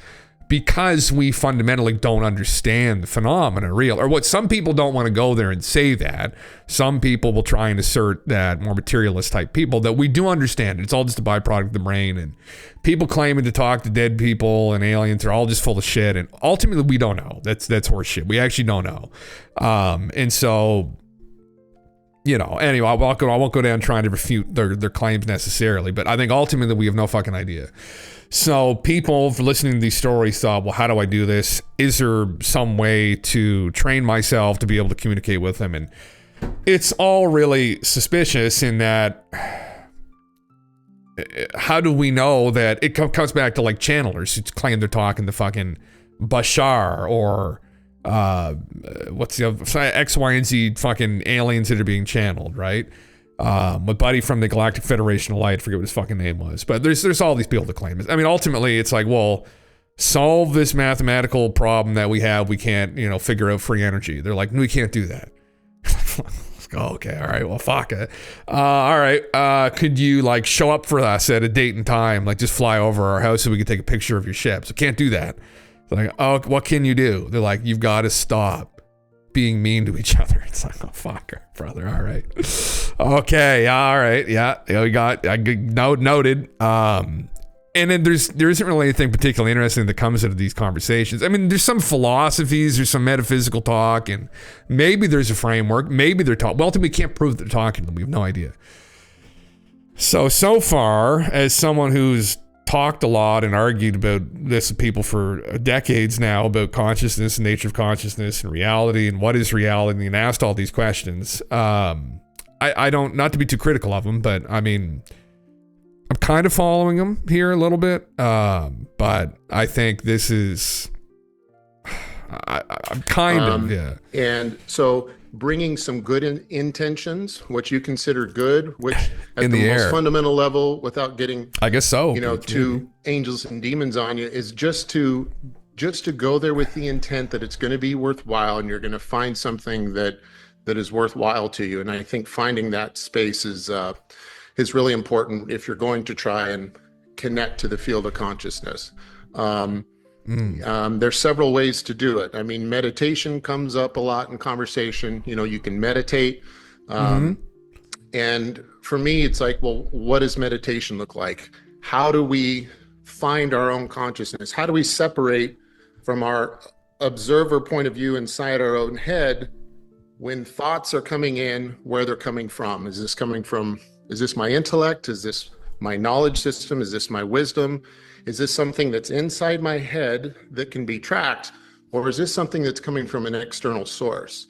because we fundamentally don't understand the phenomena real, or what some people don't want to go there and say that. Some people will try and assert that, more materialist type people, that we do understand it. It's all just a byproduct of the brain, and people claiming to talk to dead people and aliens are all just full of shit. And ultimately we don't know. That's horse shit. We actually don't know. And so, you know, anyway, I won't go down trying to refute their claims necessarily, but I think ultimately we have no fucking idea. So people, for listening to these stories, thought, well, how do I do this? Is there some way to train myself to be able to communicate with them? And it's all really suspicious in that, how do we know that? It comes back to like channelers who claim they're talking to fucking Bashar or what's the other, X, Y, and Z fucking aliens that are being channeled, right? My buddy from the Galactic Federation of Light, I forget what his fucking name was, but there's all these people to claim it. I mean, ultimately, it's like, well, solve this mathematical problem that we have. We can't, figure out free energy. They're like, no, we can't do that. Let's go. Okay, all right, well, fuck it. All right, could you like show up for us at a date and time, like just fly over our house so we can take a picture of your ship? So can't do that. They're like, oh, what can you do? They're like, you've got to stop being mean to each other. It's like, oh, fuck, brother. All right. Okay. All right. Yeah. We got noted. And then there isn't really anything particularly interesting that comes out of these conversations. I mean, there's some philosophies, there's some metaphysical talk, and maybe there's a framework. Maybe they're talking. Well, ultimately, we can't prove that they're talking to them. We have no idea. So far, as someone who's talked a lot and argued about this with people for decades now about consciousness and nature of consciousness and reality and what is reality, and asked all these questions. I don't, not to be too critical of them, but I mean, I'm kind of following them here a little bit. But I think this is, I'm kind of, yeah. And so bringing some good intentions, what you consider good, which at In the the most air. fundamental level, without getting, I guess so. to angels and demons on you, is just to go there with the intent that it's going to be worthwhile and you're going to find something that is worthwhile to you. And I think finding that space is really important if you're going to try and connect to the field of consciousness. There's several ways to do it. I mean, meditation comes up a lot in conversation. You can meditate. And for me, it's like, well, what does meditation look like? How do we find our own consciousness? How do we separate from our observer point of view inside our own head when thoughts are coming in, where they're coming from? Is this my intellect? Is this my knowledge system? Is this my wisdom? Is this something that's inside my head that can be tracked? Or is this something that's coming from an external source?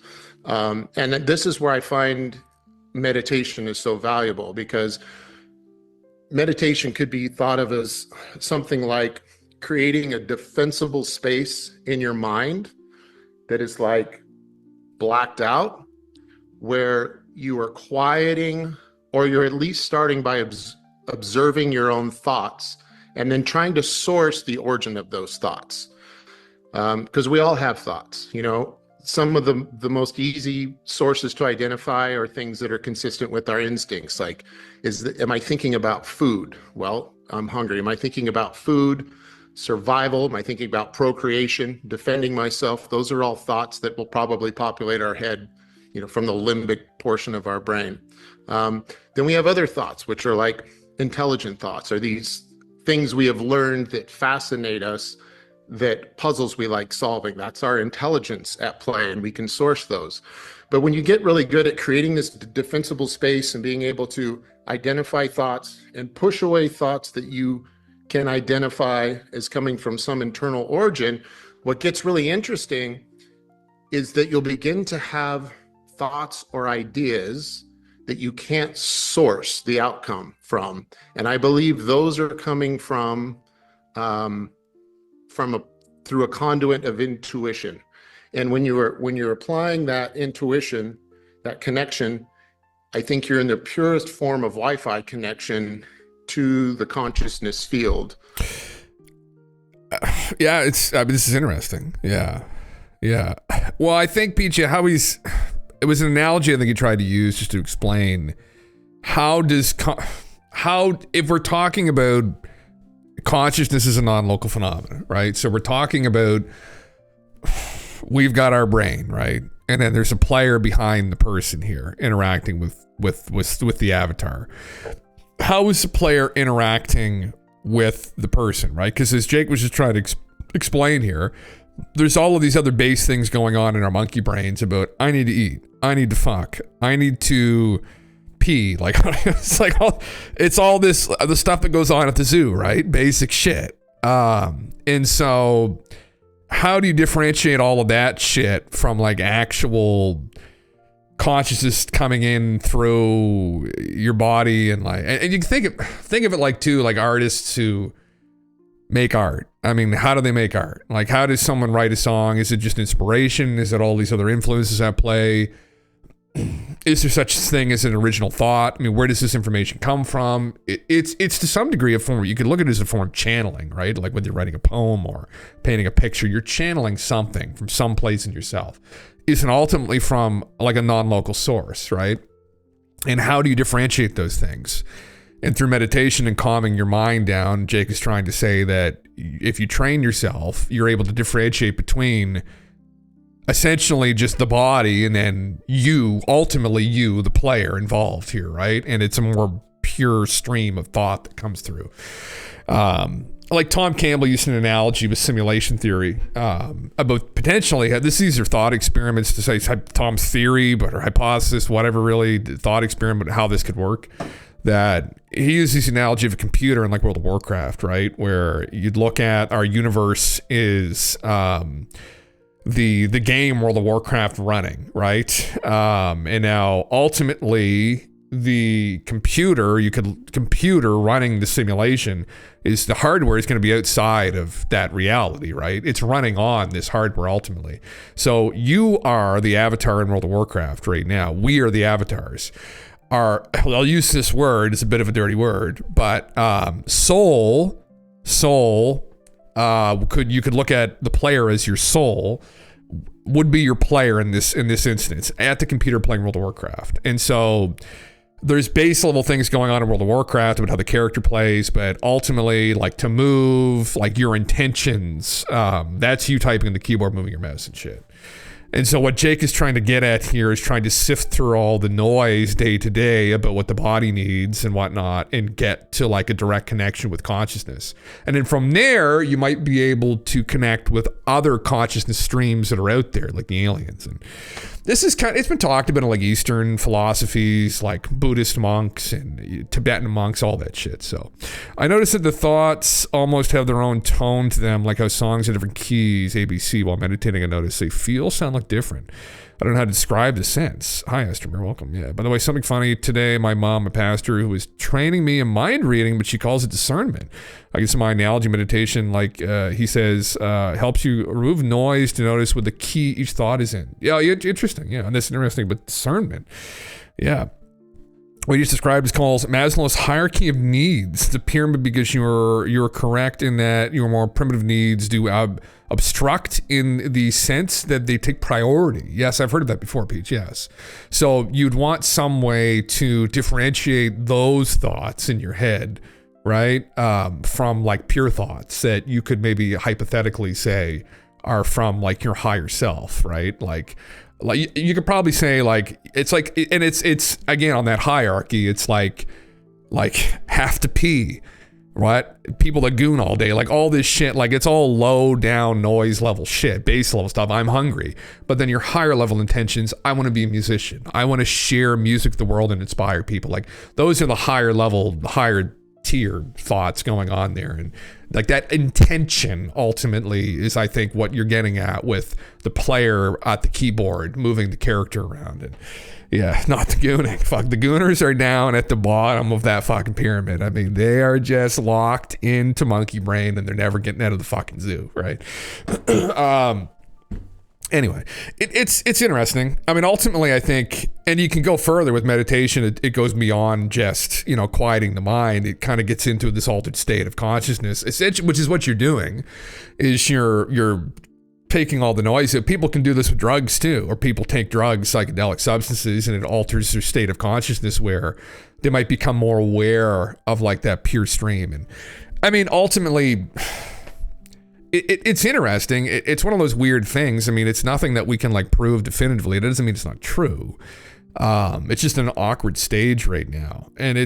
And this is where I find meditation is so valuable, because meditation could be thought of as something like creating a defensible space in your mind that is like blacked out, where you are quieting, or you're at least starting by observing your own thoughts and then trying to source the origin of those thoughts. Because we all have thoughts. Some of the most easy sources to identify are things that are consistent with our instincts. Like, am I thinking about food? Well, I'm hungry. Am I thinking about food, survival? Am I thinking about procreation, defending myself? Those are all thoughts that will probably populate our head, from the limbic portion of our brain. Then we have other thoughts, which are like intelligent thoughts, or these things we have learned that fascinate us, that puzzles we like solving. That's our intelligence at play, and we can source those. But when you get really good at creating this defensible space and being able to identify thoughts and push away thoughts that you can identify as coming from some internal origin, what gets really interesting is that you'll begin to have thoughts or ideas that you can't source the outcome from. And I believe those are coming from through a conduit of intuition. And when you're applying that intuition, that connection, I think you're in the purest form of Wi-Fi connection to the consciousness field. Yeah, this is interesting. Yeah. Well, I think, PJ, it was an analogy I think he tried to use just to explain how if we're talking about consciousness is a non-local phenomenon, right? So we're talking about, we've got our brain, right? And then there's a player behind the person here interacting with the avatar. How is the player interacting with the person, right? Because as Jake was just trying to explain here, there's all of these other base things going on in our monkey brains about, I need to eat, I need to fuck, I need to pee. Like, it's all this, the stuff that goes on at the zoo, right? Basic shit. And so how do you differentiate all of that shit from like actual consciousness coming in through your body? And like, and you can think of it like too, like artists who make art. I mean, how do they make art? Like, how does someone write a song? Is it just inspiration? Is it all these other influences at play? Is there such a thing as an original thought? I mean, where does this information come from? It's to some degree a form, you could look at it as a form of channeling, right? Like when you're writing a poem or painting a picture, you're channeling something from some place in yourself. It's ultimately from like a non-local source, right? And how do you differentiate those things? And through meditation and calming your mind down, Jake is trying to say that if you train yourself, you're able to differentiate between essentially just the body and then ultimately you, the player involved here, right? And it's a more pure stream of thought that comes through. Like Tom Campbell used an analogy with simulation theory about potentially, these are thought experiments to say Tom's theory, but or hypothesis, whatever really, thought experiment, how this could work. that he uses this analogy of a computer in like World of Warcraft, right? Where you'd look at our universe is the game World of Warcraft running, right? And now ultimately the computer running the simulation is the hardware is going to be outside of that reality, right? It's running on this hardware ultimately. So you are the avatar in World of Warcraft right now. We are the avatars. I'll use this word, it's a bit of a dirty word, but soul, you could look at the player as your soul, would be your player in this instance at the computer playing World of Warcraft. And so there's base level things going on in World of Warcraft about how the character plays, but ultimately, like to move, like your intentions, that's you typing in the keyboard, moving your mouse and shit. And so what Jake is trying to get at here is trying to sift through all the noise day to day about what the body needs and whatnot and get to like a direct connection with consciousness. And then from there, you might be able to connect with other consciousness streams that are out there, like the aliens. And this is it's been talked about in like Eastern philosophies, like Buddhist monks and Tibetan monks, all that shit. So I noticed that the thoughts almost have their own tone to them, like how songs have different keys, ABC, while meditating. I notice they sound like different. I don't know how to describe the sense. Hi, Esther, welcome. Yeah. By the way, something funny today, my mom, a pastor who was training me in mind reading, but she calls it discernment. I guess my analogy meditation, like he says, helps you remove noise to notice what the key each thought is in. Yeah, interesting. Yeah, and that's interesting, but discernment. Yeah. What you just described is called Maslow's hierarchy of needs. It's a pyramid because you're correct in that your more primitive needs do obstruct in the sense that they take priority. Yes, I've heard of that before, Peach. Yes. So you'd want some way to differentiate those thoughts in your head, right? From like pure thoughts that you could maybe hypothetically say are from like your higher self, right? Like you could probably say like it's like, and it's again on that hierarchy, it's like have to pee, right? People that goon all day, like all this shit, like it's all low down noise level shit, base level stuff. I'm hungry, but then your higher level intentions, I want to be a musician, I want to share music with the world and inspire people. Like those are the higher level, higher tier thoughts going on there. And like that intention ultimately is, I think, what you're getting at with the player at the keyboard moving the character around. And yeah, not the gooning. Fuck, the gooners are down at the bottom of that fucking pyramid. I mean, they are just locked into monkey brain and they're never getting out of the fucking zoo, right? Anyway, it's interesting. I mean, ultimately, I think, and you can go further with meditation. It goes beyond just, quieting the mind. It kind of gets into this altered state of consciousness, which is what you're doing, is you're taking all the noise. People can do this with drugs too, or people take drugs, psychedelic substances, and it alters their state of consciousness where they might become more aware of like that pure stream. And I mean, ultimately, it's interesting. It's one of those weird things. I mean, it's nothing that we can like prove definitively. It doesn't mean it's not true. It's just an awkward stage right now. And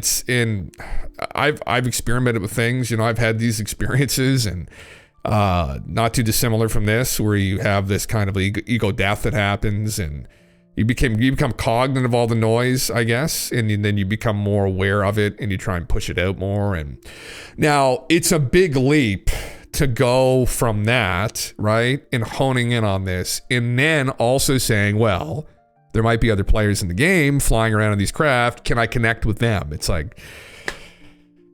I've experimented with things, I've had these experiences, and not too dissimilar from this, where you have this kind of ego death that happens, and you become cognizant of all the noise, I guess, and then you become more aware of it, and you try and push it out more. And now it's a big leap to go from that, right, and honing in on this, and then also saying, well, there might be other players in the game flying around in these craft. Can I connect with them? It's like,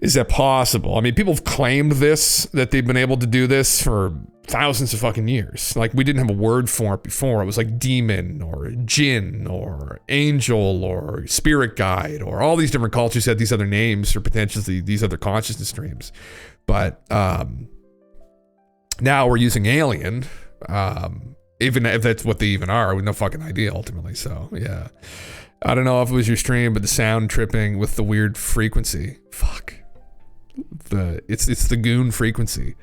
is that possible? I mean, people have claimed that they've been able to do this for thousands of fucking years. Like, we didn't have a word for it before. It was like demon or jinn or angel or spirit guide, or all these different cultures had these other names for potentially these other consciousness streams. But now we're using alien, even if that's what they even are. We have no fucking idea ultimately. So yeah, I don't know if it was your stream, but the sound tripping with the weird frequency. Fuck. It's the goon frequency.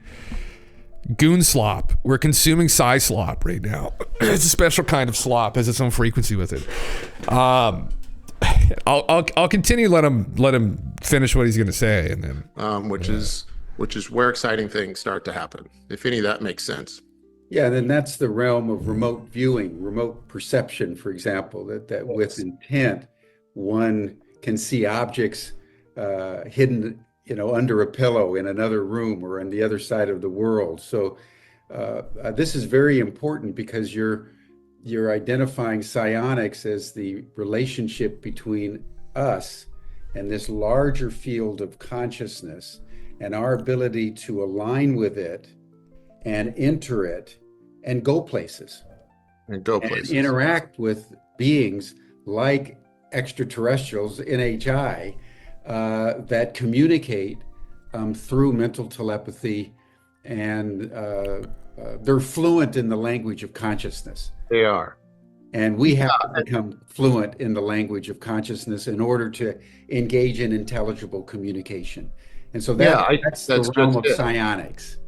Goon slop. We're consuming psi slop right now. It's a special kind of slop, has its own frequency with it. I'll continue. Let him finish what he's going to say, and then which is where exciting things start to happen, if any of that makes sense. Yeah, then that's the realm of remote viewing, remote perception, for example, that with intent, one can see objects hidden, under a pillow in another room or on the other side of the world. So this is very important because you're identifying psionics as the relationship between us and this larger field of consciousness, and our ability to align with it and enter it and go places. And Interact with beings like extraterrestrials, NHI, that communicate through mental telepathy, and they're fluent in the language of consciousness. They are. And we have to become fluent in the language of consciousness in order to engage in intelligible communication. And so that's the realm of psionics.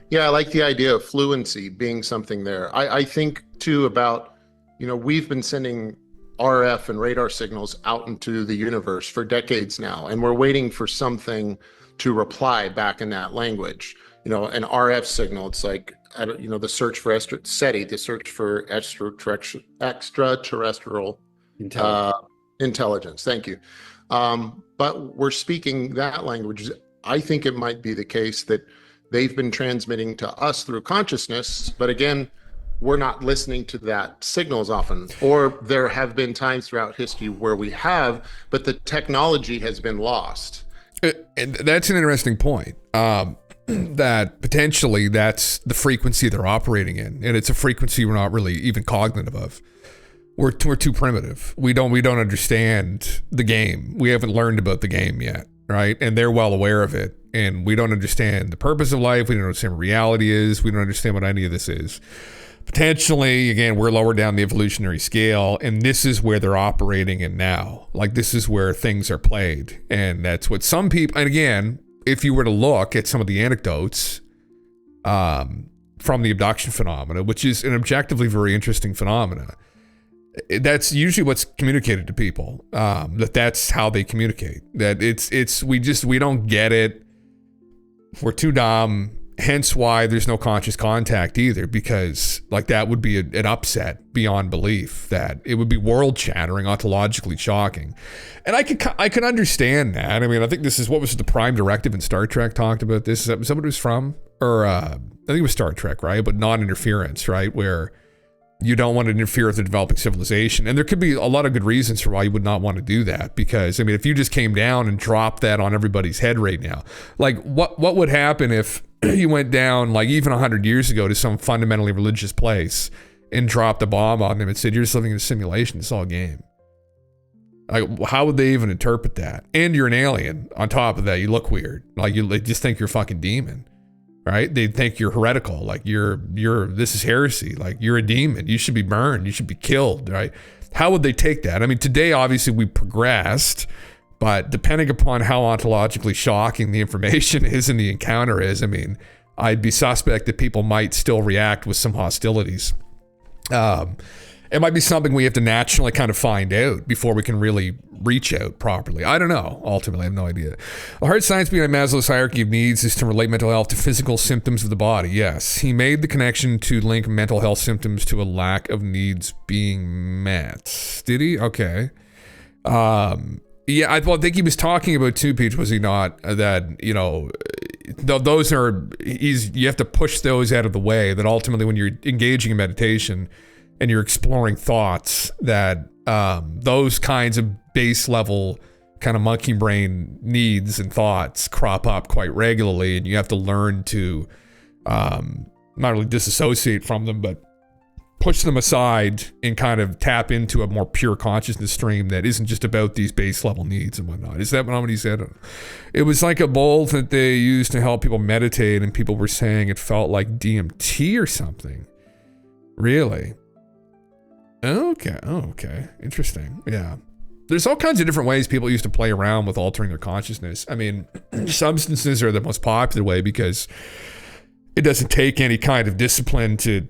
Yeah, I like the idea of fluency being something there. I think too about, we've been sending RF and radar signals out into the universe for decades now, and we're waiting for something to reply back in that language. An RF signal, it's like, the search for SETI, the search for extraterrestrial intelligence. Thank you. But we're speaking that language. I think it might be the case that they've been transmitting to us through consciousness, but again, we're not listening to that signal as often. Or there have been times throughout history where we have, but the technology has been lost. And that's an interesting point. That potentially that's the frequency they're operating in, and it's a frequency we're not really even cognitive of. We're too primitive. We don't understand the game. We haven't learned about the game yet, right? And they're well aware of it, and we don't understand the purpose of life. We don't understand what reality is. We don't understand what any of this is. Potentially, again, we're lower down the evolutionary scale, and this is where they're operating in now. Like, this is where things are played, and that's what some people. And again, if you were to look at some of the anecdotes from the abduction phenomena, which is an objectively very interesting phenomena, that's usually what's communicated to people. That's how they communicate. That we don't get it. We're too dumb. Hence why there's no conscious contact either, because like that would be an upset beyond belief. That it would be world shattering, ontologically shocking. And I could understand that. I mean, I think this is what was the prime directive in Star Trek talked about this. Is that somebody was from? Or I think it was Star Trek, right? But non-interference, right? Where you don't want to interfere with the developing civilization. And there could be a lot of good reasons for why you would not want to do that. Because, I mean, if you just came down and dropped that on everybody's head right now, like what would happen if you went down like even 100 years ago to some fundamentally religious place and dropped a bomb on them and said, you're just living in a simulation, it's all a game? Like, how would they even interpret that? And you're an alien. On top of that, you look weird. Like, they just think you're a fucking demon, right? They think you're heretical. Like, this is heresy. Like, you're a demon. You should be burned. You should be killed, right? How would they take that? I mean, today, obviously, we progressed, but depending upon how ontologically shocking the information is and the encounter is, I mean, I'd be suspect that people might still react with some hostilities. It might be something we have to naturally kind of find out before we can really reach out properly. I don't know. Ultimately, I have no idea. The hard science behind Maslow's hierarchy of needs is to relate mental health to physical symptoms of the body. Yes, he made the connection to link mental health symptoms to a lack of needs being met. Did he? Okay. Yeah, I think he was talking about too, Peach, was he not? That, those are, you have to push those out of the way, that ultimately when you're engaging in meditation and you're exploring thoughts, that those kinds of base level kind of monkey brain needs and thoughts crop up quite regularly, and you have to learn to not really disassociate from them, but push them aside and kind of tap into a more pure consciousness stream that isn't just about these base level needs and whatnot. Is that what he said? It was like a bowl that they used to help people meditate, and people were saying it felt like DMT or something. Really? Okay. Interesting. Yeah. There's all kinds of different ways people used to play around with altering their consciousness. I mean, substances are the most popular way because it doesn't take any kind of discipline to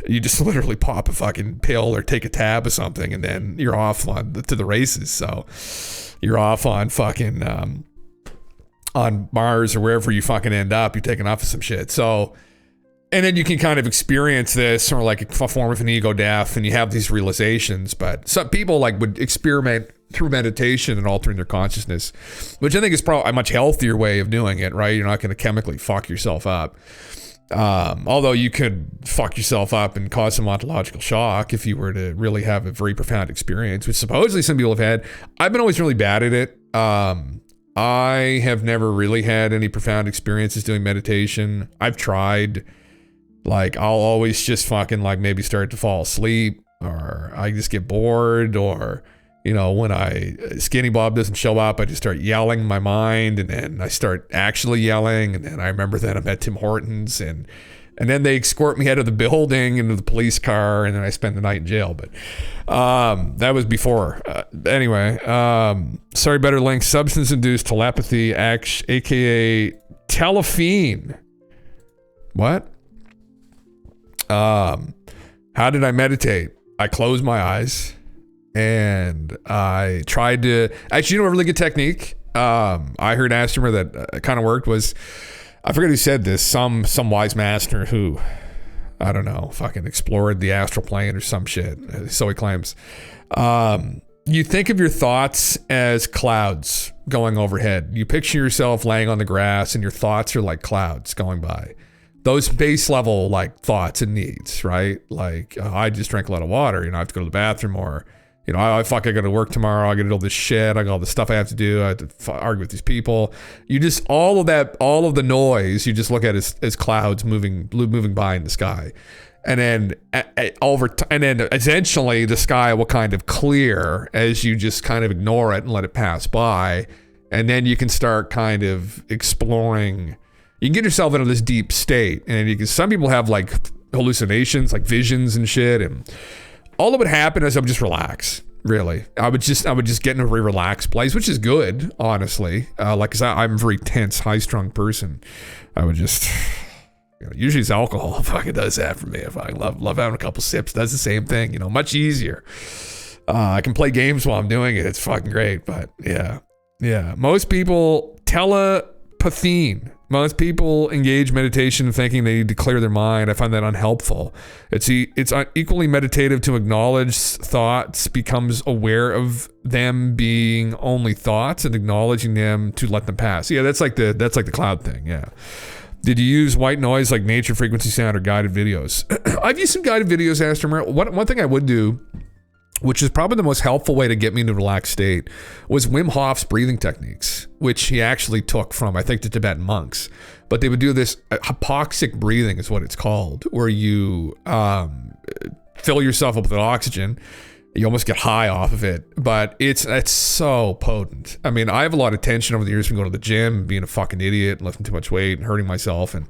you just literally pop a fucking pill or take a tab of something, and then you're off to the races. So you're off on fucking on Mars or wherever you fucking end up. You're taking off of some shit. So, and then you can kind of experience this or like a form of an ego death, and you have these realizations. But some people like would experiment through meditation and altering their consciousness, which I think is probably a much healthier way of doing it, right? You're not going to chemically fuck yourself up. Although you could fuck yourself up and cause some ontological shock if you were to really have a very profound experience, which supposedly some people have had. I've been always really bad at it. I have never really had any profound experiences doing meditation. I've tried. Like, I'll always just fucking like maybe start to fall asleep, or I just get bored, or, you know, when Skinny Bob doesn't show up, I just start yelling in my mind, and then I start actually yelling, and then I remember that I'm at Tim Hortons, and then they escort me out of the building into the police car, and then I spend the night in jail. But that was before. Anyway, sorry, better link, substance-induced telepathy, aka telephene. What? How did I meditate? I closed my eyes and I tried to, actually, you know, a really good technique. I heard Astromer that kind of worked was, I forget who said this, some wise master who, I don't know, fucking explored the astral plane or some shit. So he claims. You think of your thoughts as clouds going overhead. You picture yourself laying on the grass and your thoughts are like clouds going by. Those base level like thoughts and needs, right? Like, I just drank a lot of water, you know, I have to go to the bathroom, or, you know, I got to work tomorrow, I got to do all this shit, I got all the stuff I have to do, I have to argue with these people. You just, all of the noise, you just look at as clouds moving by in the sky. And then and then essentially the sky will kind of clear as you just kind of ignore it and let it pass by. And then you can start kind of exploring. You can get yourself into this deep state, and some people have like hallucinations, like visions and shit, and all that would happen is I would just relax. Really, I would just get in a very relaxed place, which is good, honestly. Like, 'cause I'm a very tense, high-strung person. I would just, you know, usually it's alcohol. Fucking does that for me. If I love having a couple sips, does the same thing. You know, much easier. I can play games while I'm doing it. It's fucking great. But yeah. Most people telepathine. Most people engage meditation thinking they need to clear their mind. I find that unhelpful. It's equally meditative to acknowledge thoughts, becomes aware of them being only thoughts, and acknowledging them to let them pass. Yeah, that's like the cloud thing. Yeah. Did you use white noise like nature, frequency, sound, or guided videos? I've used some guided videos, Astromer. One thing I would do, which is probably the most helpful way to get me in a relaxed state, was Wim Hof's breathing techniques, which he actually took from, I think, the Tibetan monks. But they would do this hypoxic breathing is what it's called, where you fill yourself up with oxygen. You almost get high off of it, but it's so potent. I mean, I have a lot of tension over the years from going to the gym, being a fucking idiot, and lifting too much weight and hurting myself, and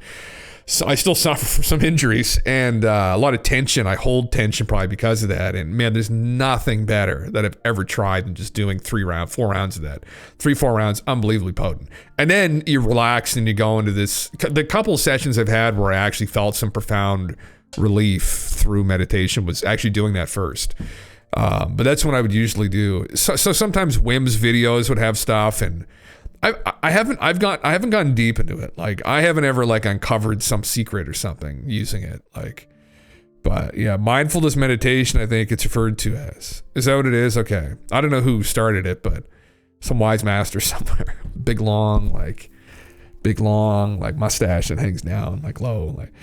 so I still suffer from some injuries and a lot of tension. I hold tension probably because of that. And man, there's nothing better that I've ever tried than just doing 4 rounds of that. 3-4 rounds, unbelievably potent. And then you relax and you go into this. The couple of sessions I've had where I actually felt some profound relief through meditation was actually doing that first. But that's what I would usually do. So sometimes Wim's videos would have stuff, and I haven't gotten deep into it. Like, I haven't ever like uncovered some secret or something using it. Like, but yeah, mindfulness meditation, I think it's referred to as. Is that what it is? Okay. I don't know who started it, but some wise master somewhere. Big long like mustache that hangs down like low. Like,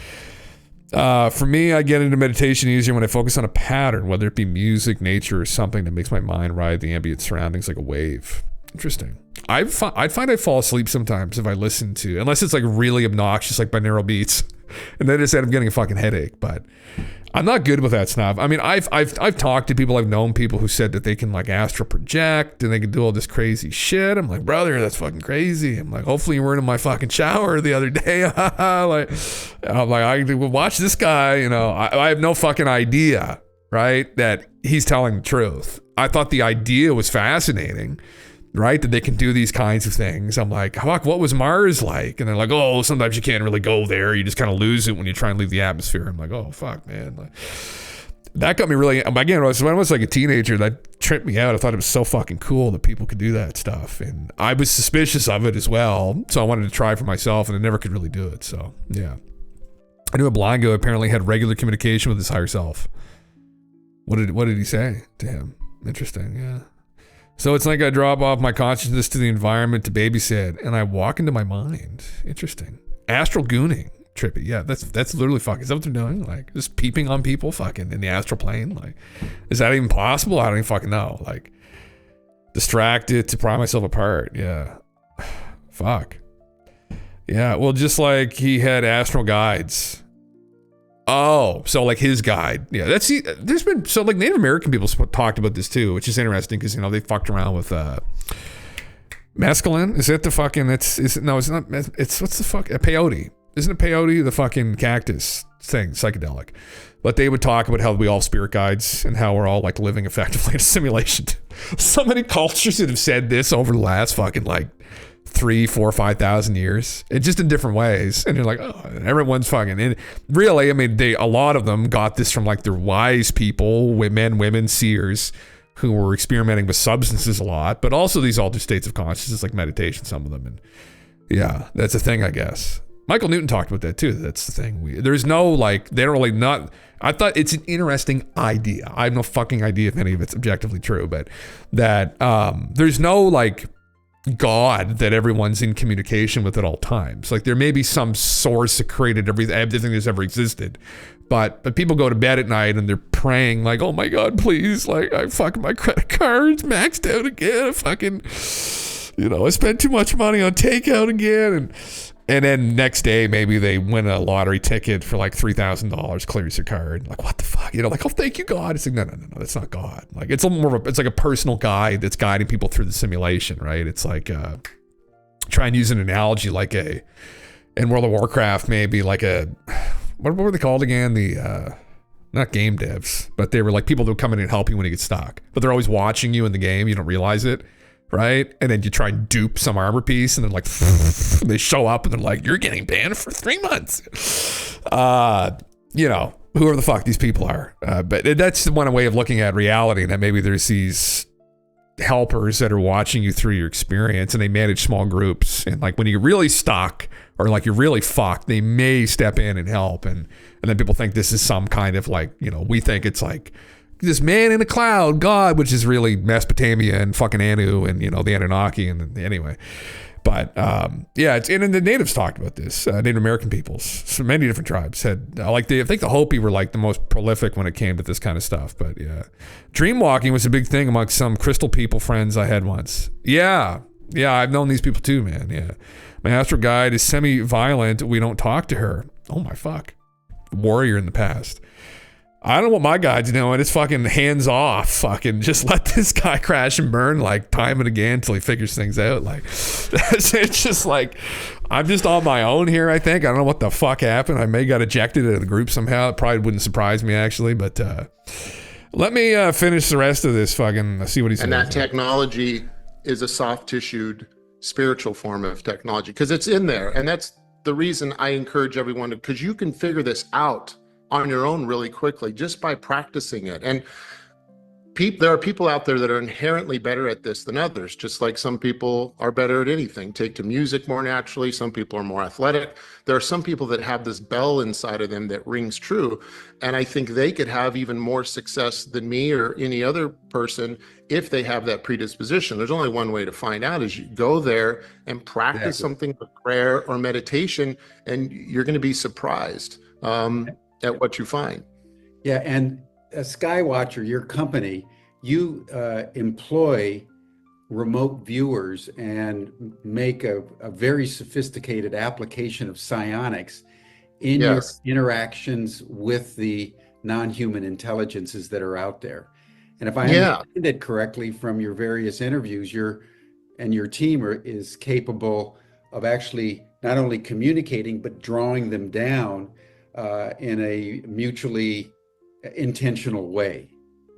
for me, I get into meditation easier when I focus on a pattern, whether it be music, nature, or something that makes my mind ride the ambient surroundings like a wave. Interesting. I find I fall asleep sometimes if I listen to, unless it's like really obnoxious, like binaural beats, and then I just end up getting a fucking headache. But I'm not good with that stuff. I mean, I've talked to people, I've known people who said that they can like astral project and they can do all this crazy shit. I'm like, brother, that's fucking crazy. I'm like, hopefully you weren't in my fucking shower the other day. I'm like, I watch this guy. You know, I have no fucking idea, right, that he's telling the truth. I thought the idea was fascinating. Right, that they can do these kinds of things. I'm like, fuck, what was Mars like? And they're like, oh, sometimes you can't really go there. You just kind of lose it when you try and leave the atmosphere. I'm like, oh, fuck, man. Like, that got me really, again, when I was like a teenager, that tripped me out. I thought it was so fucking cool that people could do that stuff. And I was suspicious of it as well. So I wanted to try for myself, and I never could really do it. So, yeah. I knew a blind guy apparently had regular communication with his higher self. What did he say to him? Interesting, yeah. So it's like I drop off my consciousness to the environment to babysit, and I walk into my mind. Interesting. Astral gooning. Trippy. Yeah, that's literally fucking. Is that what they're doing? Like, just peeping on people fucking in the astral plane? Like, is that even possible? I don't even fucking know. Like, distracted to pry myself apart. Yeah. Fuck. Yeah, well, just like he had astral guides. Oh, so like his guide. Yeah, there's been, so like Native American people talked about this too, which is interesting because, they fucked around with mescaline. Is it the fucking, it's not, it's, what's the fuck? Peyote. Isn't it peyote, the fucking cactus thing, psychedelic? But they would talk about how we all spirit guides and how we're all like living effectively in a simulation. So many cultures that have said this over the last fucking like 3, 4, 5,000 years, and just in different ways. And you're like, oh, everyone's fucking. And really, I mean, a lot of them got this from like their wise people, women, seers, who were experimenting with substances a lot, but also these altered states of consciousness, like meditation, some of them. And yeah, that's a thing, I guess. Michael Newton talked about that too. That's the thing. There's no like, they don't really not. I thought it's an interesting idea. I have no fucking idea if any of it's objectively true, but that there's no like God that everyone's in communication with at all times. Like there may be some source that created everything that's ever existed, but people go to bed at night and they're praying like, oh my God, please, like I fucking, my credit card's maxed out again. I fucking, I spent too much money on takeout again. And then next day, maybe they win a lottery ticket for like $3,000, clears your card. Like, what the fuck? Like, oh, thank you, God. It's like, no, that's not God. Like, it's a little more of it's like a personal guide that's guiding people through the simulation, right? It's like, try and use an analogy like in World of Warcraft, maybe like what were they called again? The, not game devs, but they were like people that would come in and help you when you get stuck. But they're always watching you in the game. You don't realize it. Right? And then you try and dupe some armor piece and then like they show up and they're like, you're getting banned for 3 months. Whoever the fuck these people are. But that's one way of looking at reality, that maybe there's these helpers that are watching you through your experience and they manage small groups. And like when you're really stuck or like you're really fucked, they may step in and help. And then people think this is some kind of like, we think it's like, this man in a cloud, God, which is really Mesopotamia and fucking Anu and, the Anunnaki and anyway. But yeah, and the natives talked about this. Native American peoples, so many different tribes had, I think the Hopi were like the most prolific when it came to this kind of stuff. But yeah, dream walking was a big thing amongst some crystal people friends I had once. Yeah, I've known these people too, man. Yeah. My astral guide is semi-violent. We don't talk to her. Oh my fuck. Warrior in the past. I don't know what my guide's doing. It's fucking hands off. Fucking just let this guy crash and burn like time and again until he figures things out. Like, it's just like, I'm just on my own here, I think. I don't know what the fuck happened. I may got ejected out of the group somehow. It probably wouldn't surprise me, actually. But let me finish the rest of this fucking, see what he says. And that technology is a soft-tissued spiritual form of technology because it's in there. And that's the reason I encourage everyone to, because you can figure this out on your own really quickly just by practicing it. And there are people out there that are inherently better at this than others, just like some people are better at anything. Take to music more naturally. Some people are more athletic. There are some people that have this bell inside of them that rings true. And I think they could have even more success than me or any other person if they have that predisposition. There's only one way to find out, is you go there and practice something with prayer or meditation, and you're going to be surprised at what you find. Yeah, and Skywatcher, your company, you employ remote viewers and make a very sophisticated application of psionics in your interactions with the non-human intelligences that are out there. And if I understand it correctly from your various interviews, your team is capable of actually not only communicating, but drawing them down in a mutually intentional way.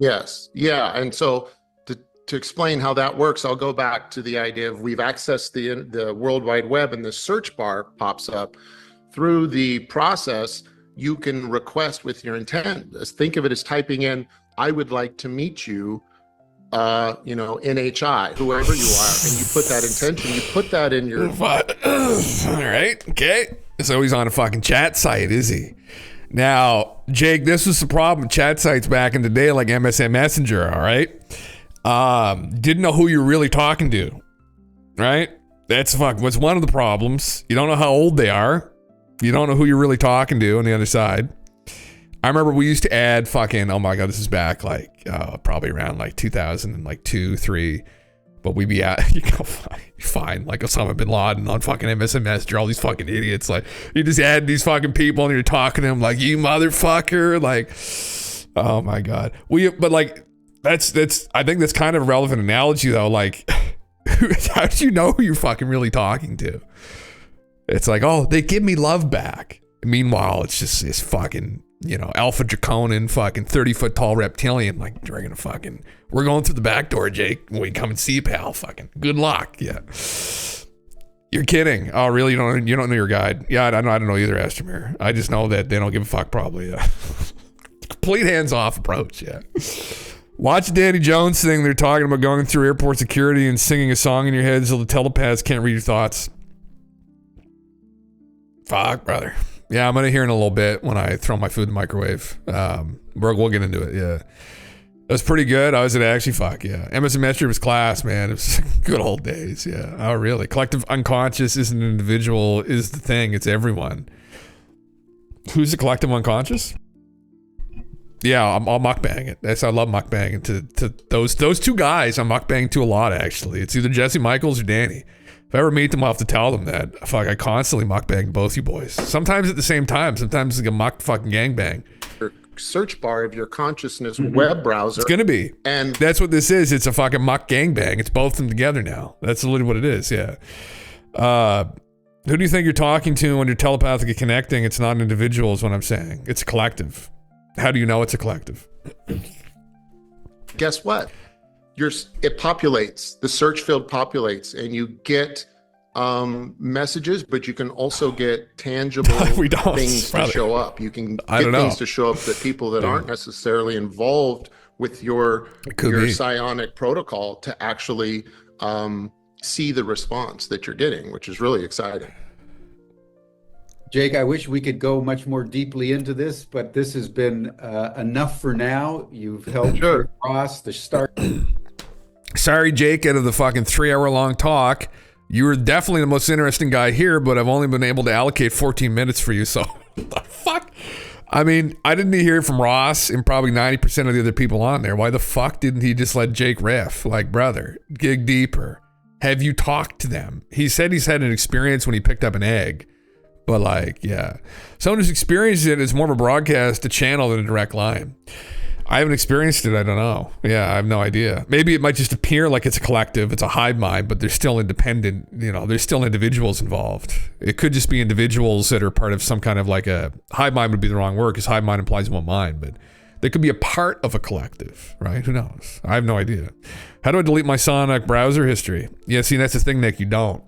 Yes. Yeah. And so to explain how that works, I'll go back to the idea of we've accessed the World Wide Web, and the search bar pops up. Through the process, you can request with your intent. Think of it as typing in, I would like to meet you, NHI, whoever you are, and you put that intention, you put that in your... All right. Okay. So he's on a fucking chat site, is he? Now, Jake, this was the problem with chat sites back in the day, like MSN Messenger, all right? Didn't know who you were really talking to, right? That's what's one of the problems. You don't know how old they are. You don't know who you're really talking to on the other side. I remember we used to add fucking, oh my God, this is back like probably around like 2002, 3. But we'd be at, you go, fine, like Osama bin Laden on fucking MSN Messenger, all these fucking idiots. Like, you just add these fucking people and you're talking to them like, you motherfucker. Like, oh my God. But like, that's, I think that's kind of a relevant analogy though. Like, how do you know who you're fucking really talking to? It's like, oh, they give me love back. Meanwhile, it's just this fucking, alpha draconian fucking 30-foot tall reptilian. Like, we're going through the back door, Jake. When we come and see you, pal. Fucking good luck. Yeah. You're kidding. Oh, really? You don't know your guide? Yeah, I don't know either, Astromer. I just know that they don't give a fuck probably. Yeah. Complete hands-off approach. Yeah. Watch Danny Jones thing. They're talking about going through airport security and singing a song in your head so the telepaths can't read your thoughts. Fuck, brother. Yeah, I'm gonna hear in a little bit when I throw my food in the microwave. We'll get into it. Yeah, it was pretty good. I was at actually fuck yeah. MSN Messenger was class, man. It was good old days. Yeah. Oh, really? Collective unconscious isn't an individual. Is the thing. It's everyone. Who's the collective unconscious? Yeah, I'll mukbang it. I love mukbanging to those two guys. I'm mukbanging to a lot actually. It's either Jesse Michaels or Danny. If I ever meet them, I'll have to tell them that. Fuck, I constantly mukbang both you boys. Sometimes at the same time. Sometimes it's like a muck fucking gangbang. Your search bar of your consciousness web browser. It's gonna be, and that's what this is. It's a fucking muck gangbang. It's both of them together now. That's literally what it is. Yeah. Who do you think you're talking to when you're telepathically connecting? It's not an individual, is what I'm saying. It's a collective. How do you know it's a collective? Guess what? It populates. The search field populates, and you get messages, but you can also get tangible things to show up. You can get things to show up that people that aren't necessarily involved with your psionic protocol to actually see the response that you're getting, which is really exciting. Jake, I wish we could go much more deeply into this, but this has been enough for now. You've helped across the start. Sorry, Jake, out of the fucking 3-hour-long talk, you were definitely the most interesting guy here, but I've only been able to allocate 14 minutes for you, so what the fuck? I mean, I didn't hear from Ross and probably 90% of the other people on there. Why the fuck didn't he just let Jake riff? Like, brother, dig deeper. Have you talked to them? He said he's had an experience when he picked up an egg. But like, yeah. Someone who's experienced it is more of a broadcast, a channel than a direct line. I haven't experienced it. I don't know. Yeah, I have no idea. Maybe it might just appear like it's a collective. It's a hive mind, but they're still independent. There's still individuals involved. It could just be individuals that are part of some kind of like a hive mind would be the wrong word because hive mind implies one mind, but they could be a part of a collective, right? Who knows? I have no idea. How do I delete my Sonic browser history? Yeah, see, that's the thing, Nick. You don't.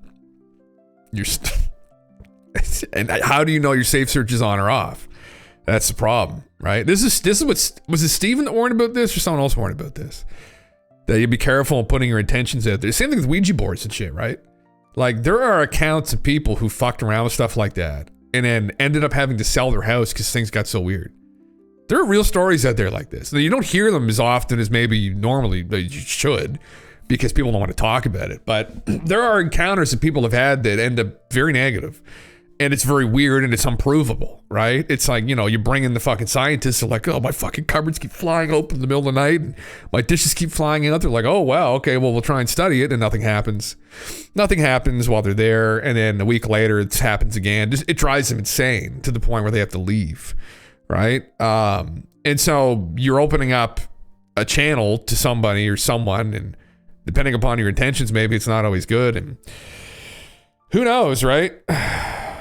And how do you know your safe search is on or off? That's the problem, right? This is what was it Steven that warned about this or someone else warned about this? That you be careful in putting your intentions out there. Same thing with Ouija boards and shit, right? Like there are accounts of people who fucked around with stuff like that and then ended up having to sell their house because things got so weird. There are real stories out there like this. You don't hear them as often as maybe you should because people don't want to talk about it. But there are encounters that people have had that end up very negative. And it's very weird and it's unprovable, right? It's like, you bring in the fucking scientists are like, oh, my fucking cupboards keep flying open in the middle of the night and my dishes keep flying out. They're like, oh, wow, okay, well, we'll try and study it. And nothing happens. Nothing happens while they're there. And then a week later, it happens again. It drives them insane to the point where they have to leave, right? And so you're opening up a channel to somebody or someone, and depending upon your intentions, maybe it's not always good. And who knows, right?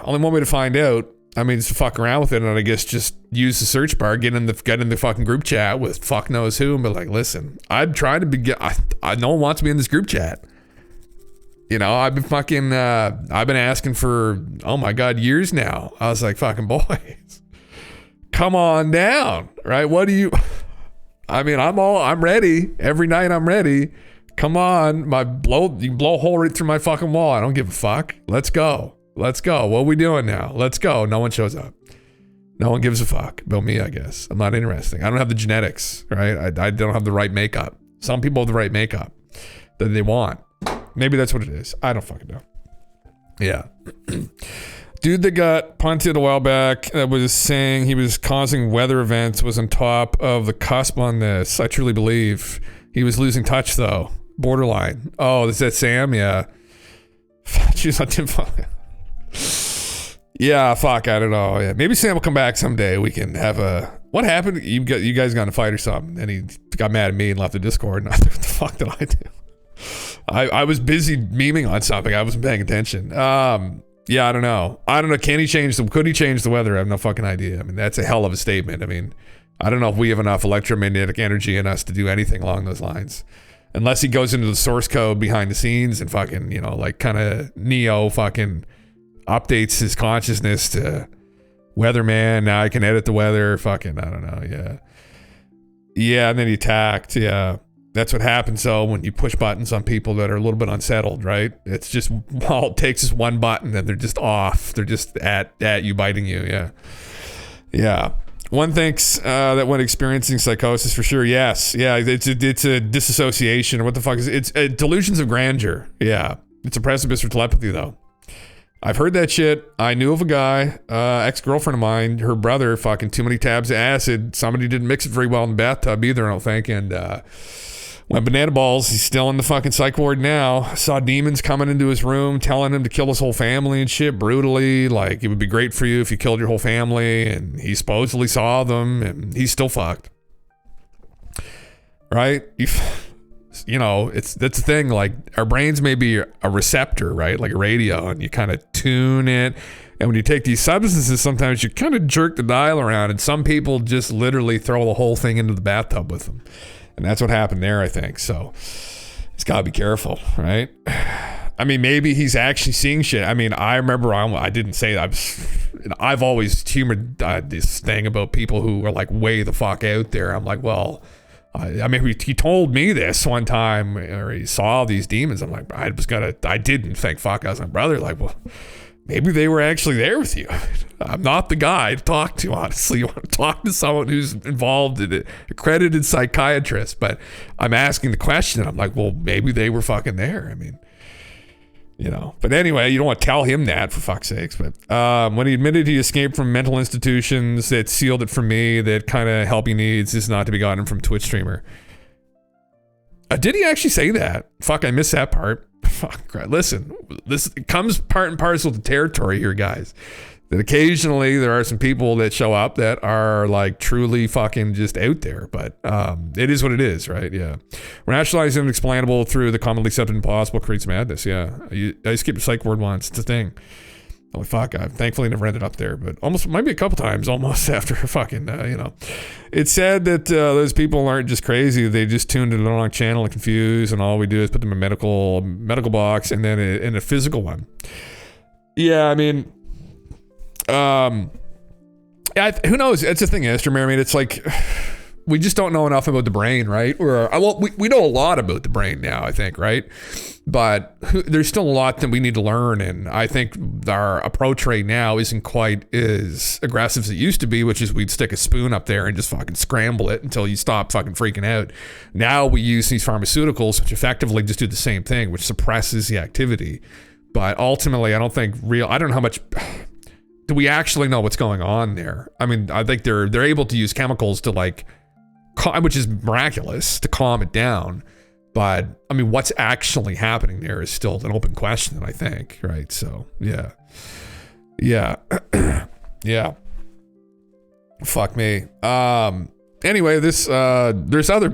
Only one way to find out, I mean, is to fuck around with it, and I guess just use the search bar, get in the fucking group chat with fuck knows who, and be like, listen, I'm trying to no one wants me in this group chat. I've been asking for, oh my God, years now. I was like, fucking boys, come on down, right? I'm ready. Every night I'm ready. Come on, you can blow a hole right through my fucking wall. I don't give a fuck. Let's go. What are we doing now? Let's go. No one shows up. No one gives a fuck about me, I guess. I'm not interesting. I don't have the genetics, right? I don't have the right makeup. Some people have the right makeup that they want. Maybe that's what it is. I don't fucking know. Yeah. Dude that got punted a while back that was saying he was causing weather events was on top of the cusp on this. I truly believe. He was losing touch though. Borderline. Oh, is that Sam? Yeah. She's on Tim. Yeah, fuck, I don't know. Yeah, maybe Sam will come back someday. We can have a. What happened? You guys got in a fight or something, and he got mad at me and left the Discord. And I thought, what the fuck did I do? I was busy memeing on something. I wasn't paying attention. Yeah, I don't know. Can he change could he change the weather? I have no fucking idea. I mean, that's a hell of a statement. I mean, I don't know if we have enough electromagnetic energy in us to do anything along those lines. Unless he goes into the source code behind the scenes and fucking, you know, like kind of Neo fucking updates his consciousness to weatherman. Now I can edit the weather. Fucking, I don't know. Yeah. Yeah, and then he attacked. Yeah. That's what happens, though, when you push buttons on people that are a little bit unsettled, right? It's just, all it takes is one button and they're just off. They're just at you, biting you. Yeah. Yeah. One thinks that when experiencing psychosis, for sure, yes. Yeah, it's a disassociation, or what the fuck is it? It's delusions of grandeur. Yeah. It's a precipice for telepathy, though. I've heard that shit. I knew of a guy, ex-girlfriend of mine, her brother, fucking too many tabs of acid. Somebody didn't mix it very well in the bathtub either, I don't think, and went banana balls. He's still in the fucking psych ward now. Saw demons coming into his room, telling him to kill his whole family and shit brutally. Like, it would be great for you if you killed your whole family. And he supposedly saw them, and he's still fucked. Right? You know, that's the thing. Like, our brains may be a receptor, right? Like a radio, and you kind of tune it. And when you take these substances, sometimes you kind of jerk the dial around, and some people just literally throw the whole thing into the bathtub with them. And that's what happened there, I think. So he's got to be careful, right? I mean, maybe he's actually seeing shit. I mean, I remember I didn't say that. I've always humored this thing about people who are like way the fuck out there. I'm like, well, I mean, he told me this one time, or he saw these demons. I'm like, I didn't think, fuck, I was my brother. Like, well, maybe they were actually there with you. I'm not the guy to talk to, honestly. You want to talk to someone who's involved in it, accredited psychiatrist, but I'm asking the question. I'm like, well, maybe they were fucking there. I mean, you know. But anyway, you don't want to tell him that, for fuck's sakes. But when he admitted he escaped from mental institutions, that sealed it for me that kind of help he needs is not to be gotten from Twitch streamer. Did he actually say that? Fuck, I missed that part. Fuck, listen, this comes part and parcel to territory here, guys. That occasionally there are some people that show up that are like truly fucking just out there, but it is what it is, right? Yeah. Rationalizing unexplainable through the commonly accepted impossible creates madness. Yeah. I skipped a psych ward once. It's a thing. Oh, fuck. I thankfully never ended up there, but almost, maybe a couple times almost after fucking, you know. It's sad that those people aren't just crazy. They just tuned into the wrong channel and confused, and all we do is put them in a medical box and then in a physical one. Yeah, I mean, who knows? It's the thing, Esther. I mean, it's like, we just don't know enough about the brain, right? We know a lot about the brain now, I think, right? But there's still a lot that we need to learn, and I think our approach right now isn't quite as aggressive as it used to be, which is we'd stick a spoon up there and just fucking scramble it until you stop fucking freaking out. Now we use these pharmaceuticals, which effectively just do the same thing, which suppresses the activity. But ultimately, I don't know how much... Do we actually know what's going on there? I mean, I think they're able to use chemicals to like, which is miraculous, to calm it down. But I mean, what's actually happening there is still an open question, I think, right? So yeah, yeah. Fuck me. Anyway, there's other.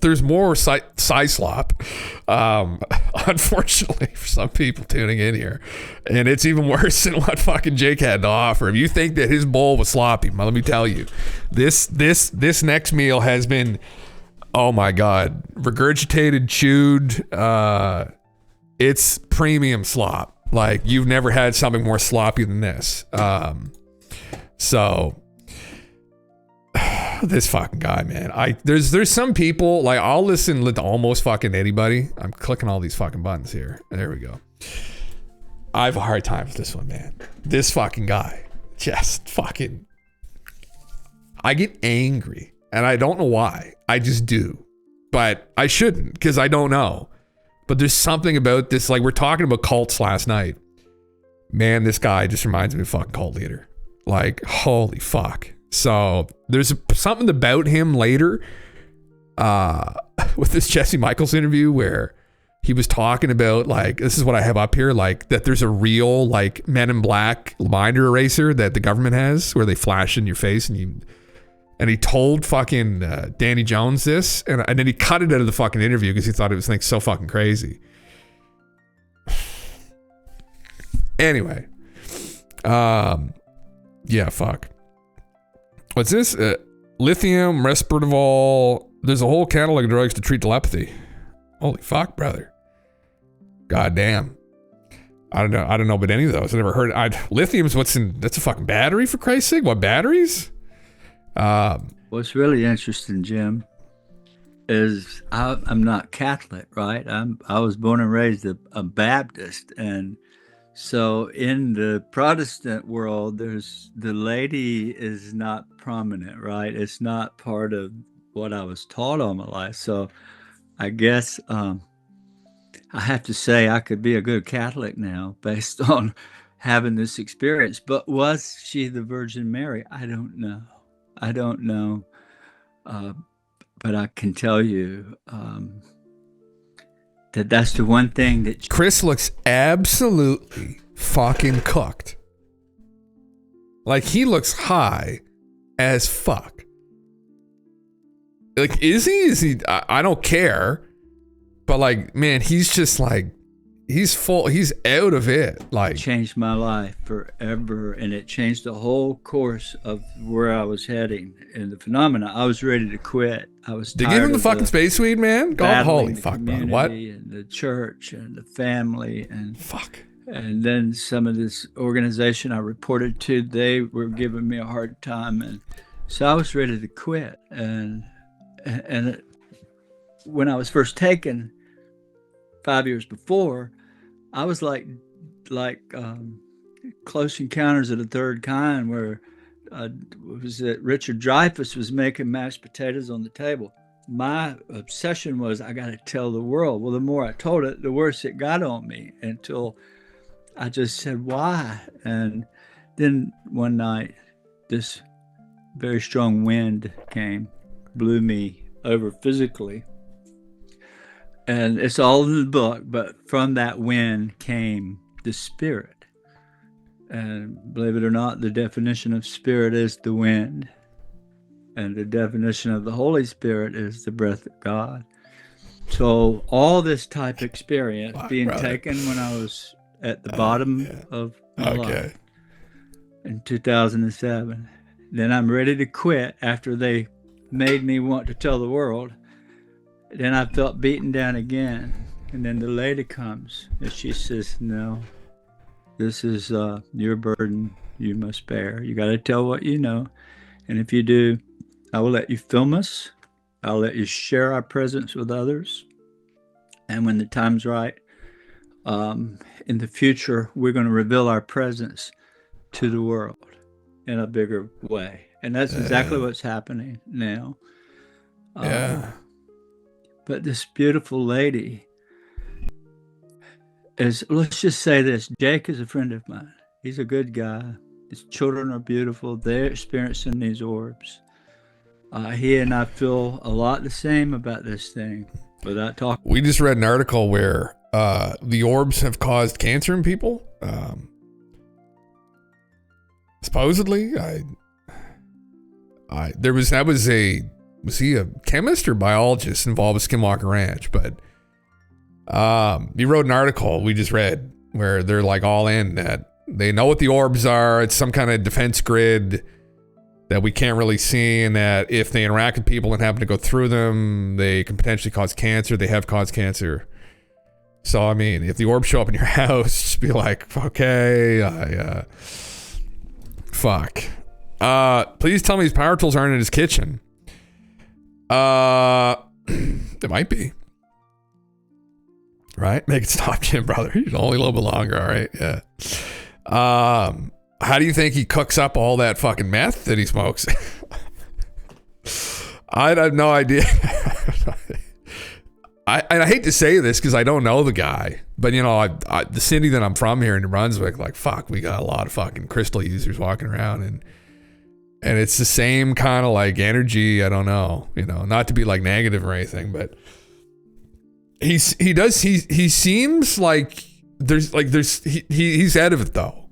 There's more slop, unfortunately for some people tuning in here, and it's even worse than what fucking Jake had to offer. If you think that his bowl was sloppy, let me tell you, this next meal has been, oh my god, regurgitated, chewed. It's premium slop. Like, you've never had something more sloppy than this. So. This fucking guy, man. There's some people, like, I'll listen to almost fucking anybody. I'm clicking all these fucking buttons here. There we go. I have a hard time with this one, man. This fucking guy. Just fucking... I get angry. And I don't know why. I just do. but I shouldn't because I don't know. But there's something about this, like we're talking about cults last night. Man, this guy just reminds me of a fucking cult leader. Like, holy fuck. So there's something about him later with this Jesse Michaels interview where he was talking about, like, this is what I have up here, like that there's a real like Men in Black binder eraser that the government has where they flash in your face and he told fucking Danny Jones this and then he cut it out of the fucking interview because he thought it was like so fucking crazy. Anyway, yeah, fuck. What's this? Lithium, Risperdal. There's a whole catalog of drugs to treat telepathy. Holy fuck, brother. God damn. I don't know about any of those. I never heard. Lithium's that's a fucking battery, for Christ's sake. What batteries? What's really interesting, Jim, is I'm not Catholic, right? I was born and raised a Baptist, and so in the Protestant world, the lady is not prominent, right? It's not part of what I was taught all my life. So I guess I have to say I could be a good Catholic now based on having this experience. But was she the Virgin Mary? I don't know. But I can tell you that's the one thing that Chris looks absolutely fucking cooked. Like he looks high as fuck. Like, is he? I don't care. But like, man, he's just like, he's out of it. Like, changed my life forever, and it changed the whole course of where I was heading and the phenomena. I was ready to quit. I was they tired give him the of fucking space weed, man. God, holy fuck, man. What? And the church and the family and fuck. And then some of this organization I reported to, they were giving me a hard time, and so I was ready to quit. And when I was first taken 5 years before, I was like Close Encounters of the Third Kind, where was it Richard Dreyfuss was making mashed potatoes on the table. My obsession was I got to tell the world. Well, the more I told it, the worse it got on me, until I just said, why? And then one night, this very strong wind came, blew me over physically. And it's all in the book, but from that wind came the Spirit. And believe it or not, the definition of Spirit is the wind. And the definition of the Holy Spirit is the breath of God. So all this type of experience being taken when I was at the bottom of my life in 2007. Then I'm ready to quit after they made me want to tell the world. Then I felt beaten down again. And then the lady comes and she says, no, this is your burden you must bear. You got to tell what you know. And if you do, I will let you film us. I'll let you share our presence with others. And when the time's right, in the future, we're going to reveal our presence to the world in a bigger way. And that's exactly what's happening now. But this beautiful lady is, let's just say this, Jake is a friend of mine. He's a good guy. His children are beautiful. They're experiencing these orbs. He and I feel a lot the same about this thing without talking. We just read an article where the orbs have caused cancer in people. Supposedly, was he a chemist or biologist involved with Skinwalker Ranch? But he wrote an article we just read where they're like all in that they know what the orbs are. It's some kind of defense grid that we can't really see, and that if they interact with people and happen to go through them, they can potentially cause cancer. They have caused cancer. So, I mean, if the orbs show up in your house, just be like, okay, fuck. Please tell me his power tools aren't in his kitchen. It might be. Right? Make it stop, Jim, brother. He's only a little bit longer, all right? Yeah. How do you think he cooks up all that fucking meth that he smokes? I have no idea. I hate to say this because I don't know the guy, but you know, the city that I'm from here in New Brunswick, like, fuck, we got a lot of fucking crystal users walking around, and it's the same kind of like energy. I don't know, you know, not to be like negative or anything, but he seems like he's out of it though.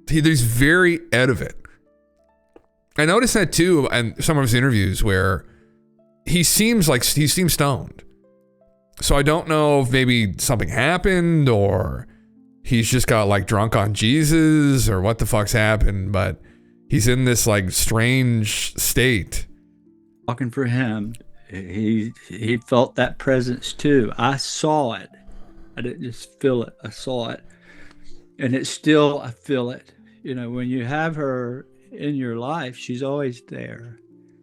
He's very out of it. I noticed that too in some of his interviews where he seems stoned. So I don't know if maybe something happened or he's just got like drunk on Jesus or what the fuck's happened, but he's in this like strange state. Talking for him, he felt that presence too. I saw it. I didn't just feel it. I saw it. And it's still, I feel it. You know, when you have her in your life, she's always there.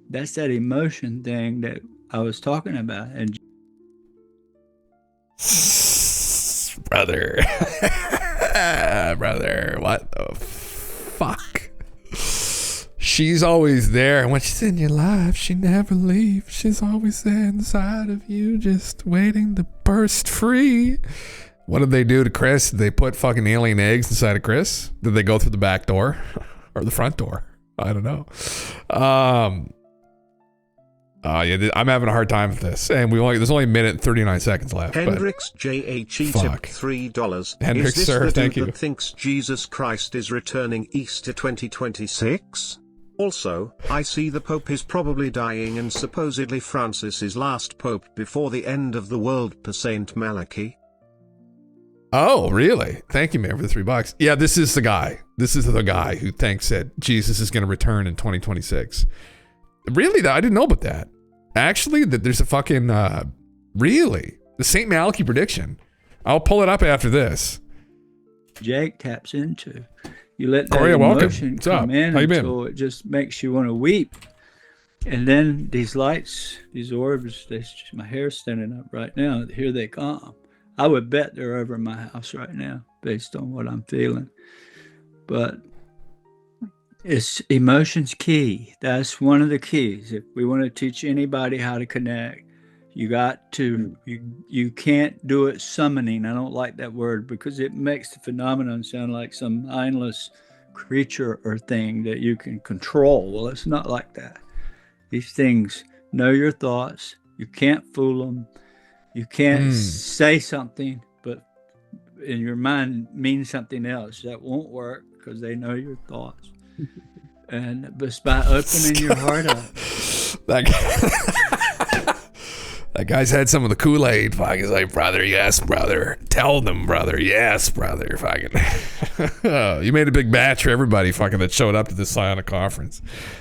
That's that emotion thing that I was talking about. And brother, what the fuck? She's always there, and when she's in your life, she never leaves. She's always there inside of you, just waiting to burst free. What did they do to Chris? Did they put fucking alien eggs inside of Chris? Did they go through the back door or the front door? I don't know. Yeah, I'm having a hard time with this, and there's only a minute and 39 seconds left. Hendrix JHE tipped $3. Hendrix, is this sir, the thank dude you. that thinks Jesus Christ is returning Easter 2026? Also, I see the Pope is probably dying and supposedly Francis is last Pope before the end of the world per Saint Malachi. Oh, really? Thank you, man, for the $3. Yeah, this is the guy. This is the guy who thinks that Jesus is going to return in 2026. Really? I didn't know about that. Actually, that there's a fucking, really? The St. Malachi prediction. I'll pull it up after this. Jake taps into. You let that Corey, emotion welcome. come in How you been? until it just makes you want to weep. And then these lights, these orbs, my hair's standing up right now. Here they come. I would bet they're over my house right now based on what I'm feeling. But it's emotion's key. That's one of the keys. If we want to teach anybody how to connect, you got to, you can't do it summoning. I don't like that word because it makes the phenomenon sound like some mindless creature or thing that you can control. Well, it's not like that. These things know your thoughts. You can't fool them. You can't say something, but in your mind mean something else. That won't work because they know your thoughts. And just by opening your heart up. That guy's had some of the Kool-Aid. Fucking like, brother, yes, brother. Tell them, brother, yes, brother. Fucking, you made a big batch for everybody fucking that showed up to this Psionic conference.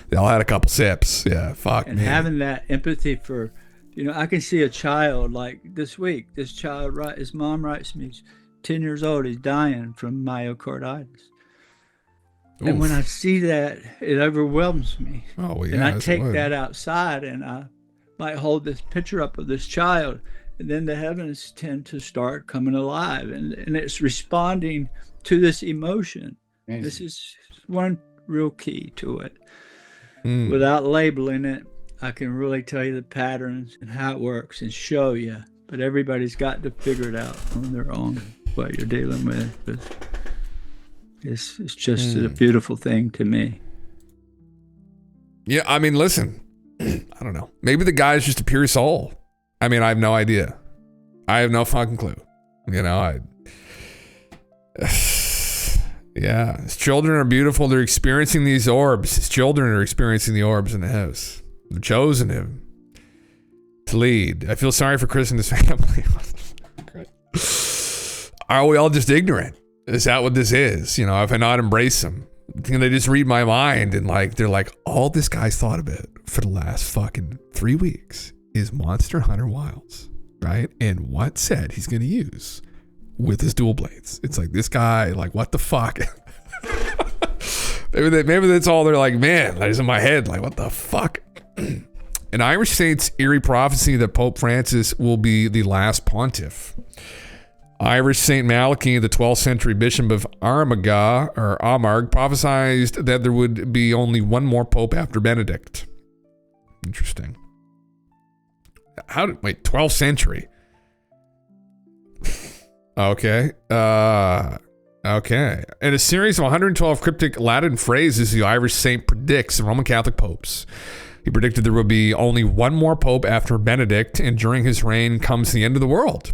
They all had a couple sips. Yeah, fuck. And having that empathy for, you know, I can see a child like this week. This child, his mom writes me, he's 10 years old. He's dying from myocarditis. Oof. And when I see that, it overwhelms me. Oh, well, yeah, and I yes, take it would. that outside and I might hold this picture up of this child. And then the heavens tend to start coming alive. And it's responding to this emotion. Amazing. This is one real key to it. Without labeling it, I can really tell you the patterns and how it works and show you. But everybody's got to figure it out on their own, what you're dealing with. It's just a beautiful thing to me. Yeah, I mean, listen, I don't know. Maybe the guy's just a pure soul. I mean, I have no idea. I have no fucking clue. You know, yeah, his children are beautiful. They're experiencing these orbs. His children are experiencing the orbs in the house. They've chosen him to lead. I feel sorry for Chris and his family. Are we all just ignorant? Is that what this is? You know, if I not embrace them, can they just read my mind and like, they're like, all this guy's thought about for the last fucking 3 weeks is Monster Hunter Wilds, right? And what set he's going to use with his dual blades. It's like, this guy, like, what the fuck? maybe that's all they're like, man, that is in my head. Like, what the fuck? An Irish saint's eerie prophecy that Pope Francis will be the last pontiff. Irish Saint Malachi, the 12th century bishop of Armagh, prophesied that there would be only one more pope after Benedict. Interesting. 12th century? Okay. Okay. In a series of 112 cryptic Latin phrases, the Irish saint predicts the Roman Catholic popes. He predicted there would be only one more pope after Benedict, and during his reign comes the end of the world.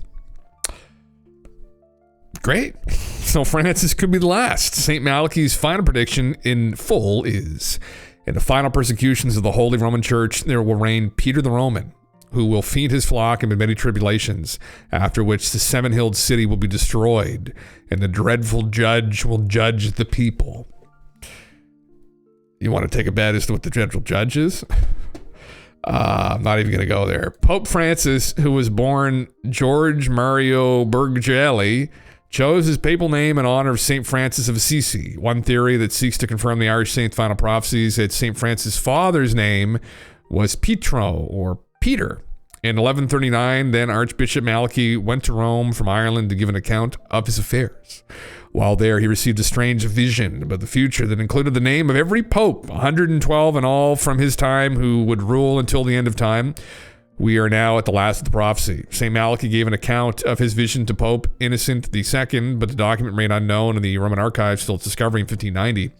Great. So Francis could be the last. St. Malachi's final prediction in full is, in the final persecutions of the Holy Roman Church, there will reign Peter the Roman, who will feed his flock amid many tribulations, after which the seven-hilled city will be destroyed, and the dreadful judge will judge the people. You want to take a bet as to what the dreadful judge is? I'm not even going to go there. Pope Francis, who was born George Mario Bergelli, chose his papal name in honor of St. Francis of Assisi. One theory that seeks to confirm the Irish saint's final prophecies that St. Francis' father's name was Pietro, or Peter. In 1139, then Archbishop Malachy went to Rome from Ireland to give an account of his affairs. While there, he received a strange vision about the future that included the name of every pope, 112 in all from his time, who would rule until the end of time. We are now at the last of the prophecy. St. Malachy gave an account of his vision to Pope Innocent II, but the document remained unknown in the Roman archives till its discovery in 1590.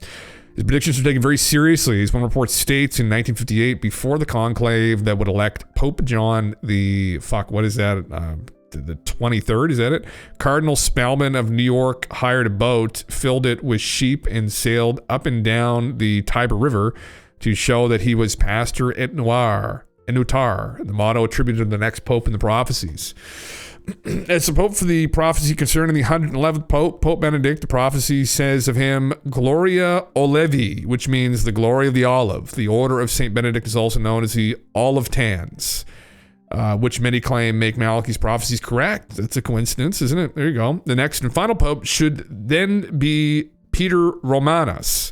His predictions were taken very seriously, as one report states in 1958, before the conclave that would elect Pope John the 23rd, is that it? Cardinal Spellman of New York hired a boat, filled it with sheep, and sailed up and down the Tiber River to show that he was Pastor et Nutar, the motto attributed to the next pope in the prophecies. As the pope for the prophecy concerning the 111th pope, Pope Benedict, the prophecy says of him, Gloria Olevi, which means the glory of the olive. The order of St. Benedict is also known as the Olive Tans, which many claim make Malachy's prophecies correct. That's a coincidence, isn't it? There you go. The next and final pope should then be Peter Romanus.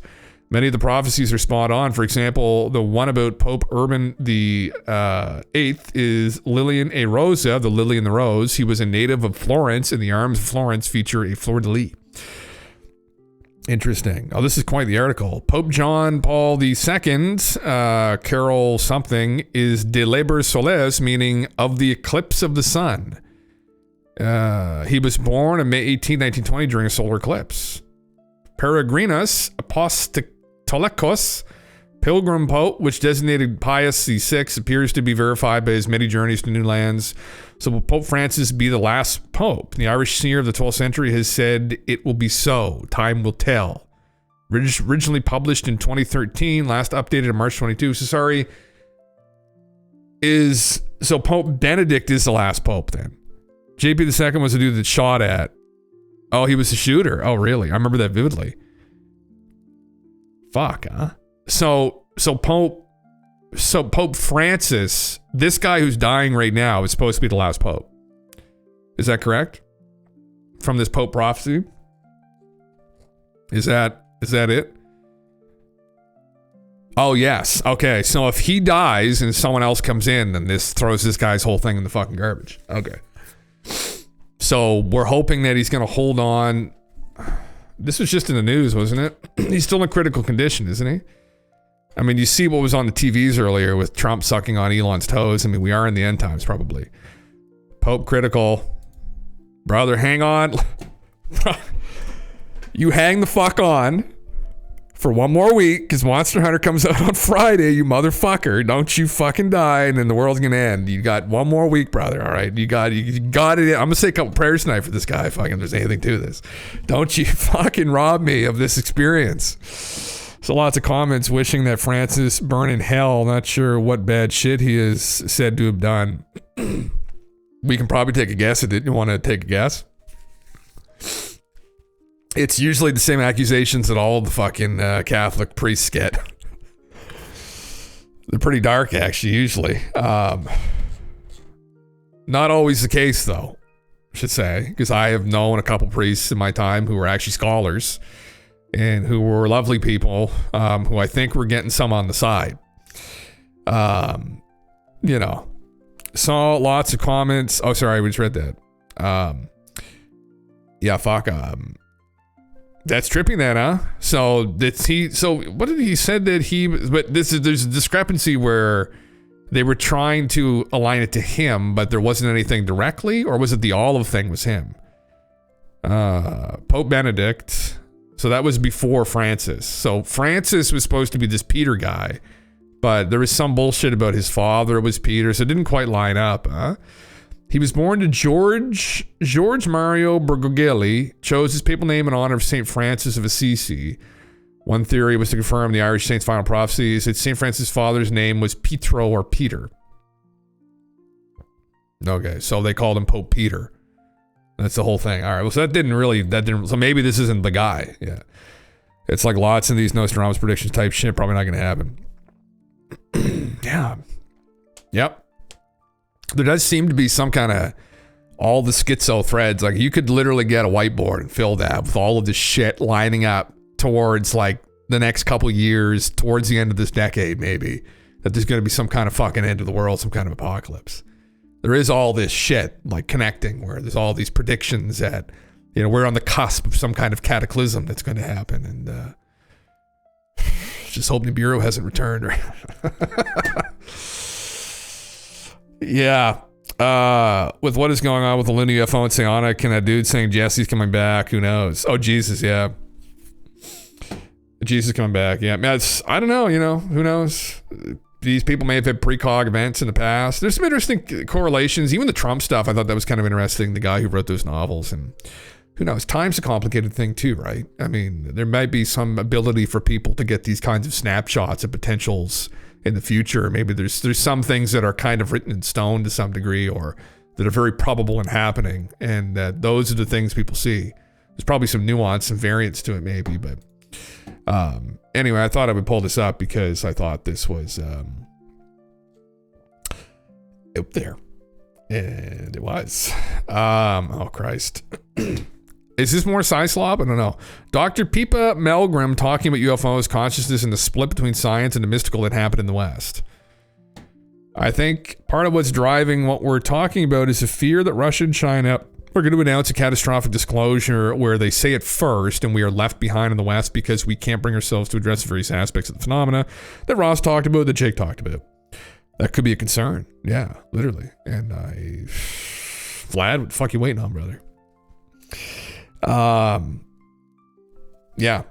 Many of the prophecies are spot on. For example, the one about Pope Urban the Eighth is Lilian a Rosa, the lily and the rose. He was a native of Florence, and the arms of Florence feature a fleur-de-lis. Interesting. Oh, this is quite the article. Pope John Paul II, Carol something, is de Liber Solis, meaning of the eclipse of the sun. He was born on May 18, 1920 during a solar eclipse. Peregrinus Apostolicos, pilgrim pope, which designated Pius VI, appears to be verified by his many journeys to new lands. So will Pope Francis be the last pope? The Irish seer of the 12th century has said, it will be so. Time will tell. Originally published in 2013, last updated on March 22. So Pope Benedict is the last pope then. JP II was the dude that shot at. Oh, he was a shooter. Oh, really? I remember that vividly. Fuck, huh? So Pope Francis, this guy who's dying right now, is supposed to be the last pope. Is that correct? From this pope prophecy? Is that it? Oh, yes. Okay, so if he dies and someone else comes in, then this throws this guy's whole thing in the fucking garbage. Okay. So we're hoping that he's going to hold on. This was just in the news, wasn't it? He's still in critical condition, isn't he? I mean, you see what was on the TVs earlier with Trump sucking on Elon's toes. I mean, we are in the end times, probably. Pope critical. Brother, hang on. You hang the fuck on for one more week, because Monster Hunter comes out on Friday, you motherfucker. Don't you fucking die, and then the world's gonna end. You got one more week, brother, all right? You got it. I'm gonna say a couple prayers tonight for this guy, fucking, if there's anything to this. Don't you fucking rob me of this experience. So lots of comments wishing that Francis burn in hell. Not sure what bad shit he is said to have done. We can probably take a guess at it. You want to take a guess? It's usually the same accusations that all the fucking Catholic priests get. They're pretty dark, actually, usually. Not always the case, though, I should say, because I have known a couple priests in my time who were actually scholars and who were lovely people, who I think were getting some on the side. Saw lots of comments. Oh, sorry, we just read that. Yeah, fuck. That's tripping, then, huh? So what did he said that he? But there's a discrepancy where they were trying to align it to him, but there wasn't anything directly, or was it the olive thing was him? Pope Benedict. So that was before Francis. So Francis was supposed to be this Peter guy, but there was some bullshit about his father was Peter, so it didn't quite line up. Huh? He was born to George Mario Bergoglio, chose his papal name in honor of St. Francis of Assisi. One theory was to confirm the Irish saint's final prophecies that St. Francis' father's name was Pietro or Peter. Okay, so they called him Pope Peter. That's the whole thing. All right, well, so so maybe this isn't the guy. Yeah. It's like lots of these Nostradamus predictions type shit, probably not going to happen. Yeah. Yep. There does seem to be some kind of all the schizo threads. Like you could literally get a whiteboard and fill that with all of this shit lining up towards like the next couple years, towards the end of this decade, maybe, that there's going to be some kind of fucking end of the world, some kind of apocalypse. There is all this shit like connecting where there's all these predictions that, you know, we're on the cusp of some kind of cataclysm that's going to happen. And just hoping the Bureau hasn't returned. Yeah. With what is going on with the lunar UFO and psionic and that dude saying Jesse's coming back, who knows? Oh, Jesus, yeah. Jesus coming back, yeah. Man, I don't know, you know, who knows? These people may have had precog events in the past. There's some interesting correlations. Even the Trump stuff, I thought that was kind of interesting, the guy who wrote those novels. And who knows? Time's a complicated thing too, right? I mean, there might be some ability for people to get these kinds of snapshots of potentials in the future. Maybe there's some things that are kind of written in stone to some degree, or that are very probable in happening, and that those are the things people see. There's probably some nuance and variance to it maybe, but anyway, I thought I would pull this up because I thought this was up there, and it was. Oh Christ. Is this more sci-slop? I don't know. Dr. Pippa Melgrim talking about UFOs, consciousness, and the split between science and the mystical that happened in the West. I think part of what's driving what we're talking about is a fear that Russia and China are going to announce a catastrophic disclosure where they say it first and we are left behind in the West because we can't bring ourselves to address the various aspects of the phenomena that Ross talked about, that Jake talked about. That could be a concern. Yeah, literally. And Vlad, what the fuck you waiting on, brother? Yeah,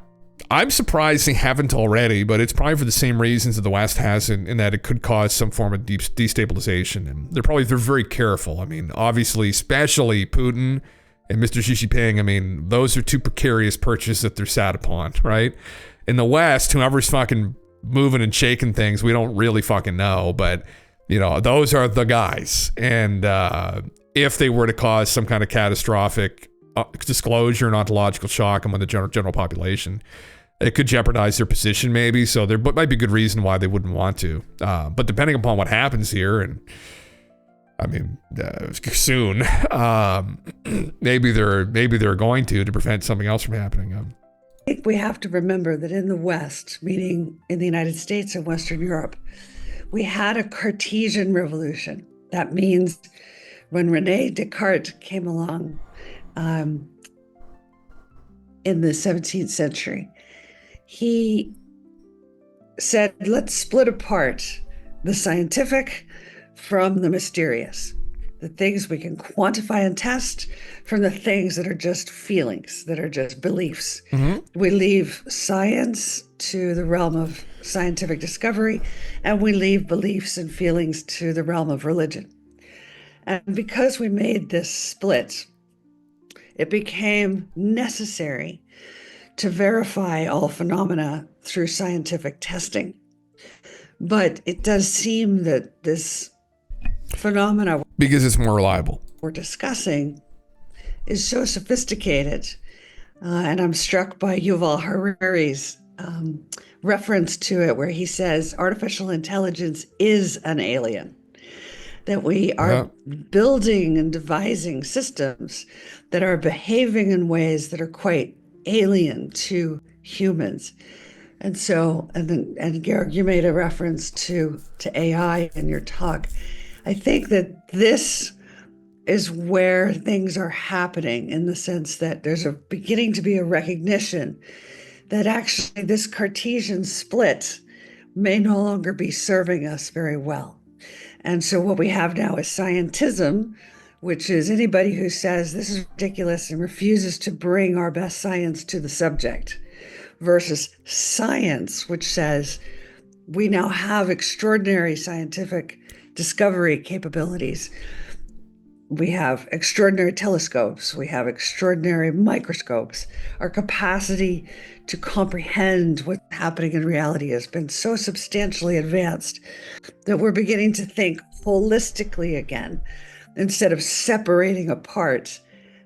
I'm surprised they haven't already, but it's probably for the same reasons that the West hasn't, in that it could cause some form of deep destabilization. And they're very careful. I mean, obviously, especially Putin and Mr. Xi Jinping. I mean, those are two precarious perches that they're sat upon, right? In the West, whoever's fucking moving and shaking things, we don't really fucking know, but you know, those are the guys. And if they were to cause some kind of catastrophic disclosure and ontological shock among the general population, it could jeopardize their position maybe. So there might be a good reason why they wouldn't want to. But depending upon what happens here, and I mean, soon, maybe they're going to prevent something else from happening. I think we have to remember that in the West, meaning in the United States and Western Europe, we had a Cartesian revolution. That means when Rene Descartes came along, in the 17th century, he said, let's split apart the scientific from the mysterious, the things we can quantify and test from the things that are just feelings, that are just beliefs. Mm-hmm. We leave science to the realm of scientific discovery, and we leave beliefs and feelings to the realm of religion. And because we made this split, it became necessary to verify all phenomena through scientific testing. But it does seem that this phenomena, because it's more reliable, we're discussing is so sophisticated. And I'm struck by Yuval Harari's reference to it, where he says artificial intelligence is an alien. That we are building and devising systems that are behaving in ways that are quite alien to humans. And so, and Georg, you made a reference to AI in your talk. I think that this is where things are happening, in the sense that there's beginning to be a recognition that actually this Cartesian split may no longer be serving us very well. And so what we have now is scientism, which is anybody who says this is ridiculous and refuses to bring our best science to the subject, versus science, which says we now have extraordinary scientific discovery capabilities. We have extraordinary telescopes, we have extraordinary microscopes. Our capacity to comprehend what's happening in reality has been so substantially advanced that we're beginning to think holistically again, instead of separating apart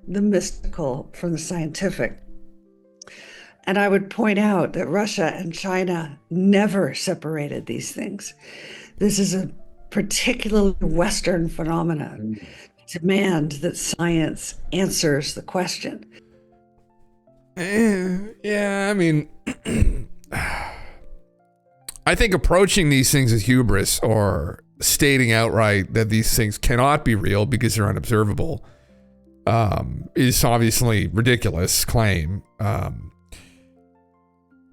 the mystical from the scientific. And I would point out that Russia and China never separated these things. This is a particularly Western phenomenon. Demand that science answers the question. Yeah, I mean, I think approaching these things as hubris or stating outright that these things cannot be real because they're unobservable is obviously ridiculous claim.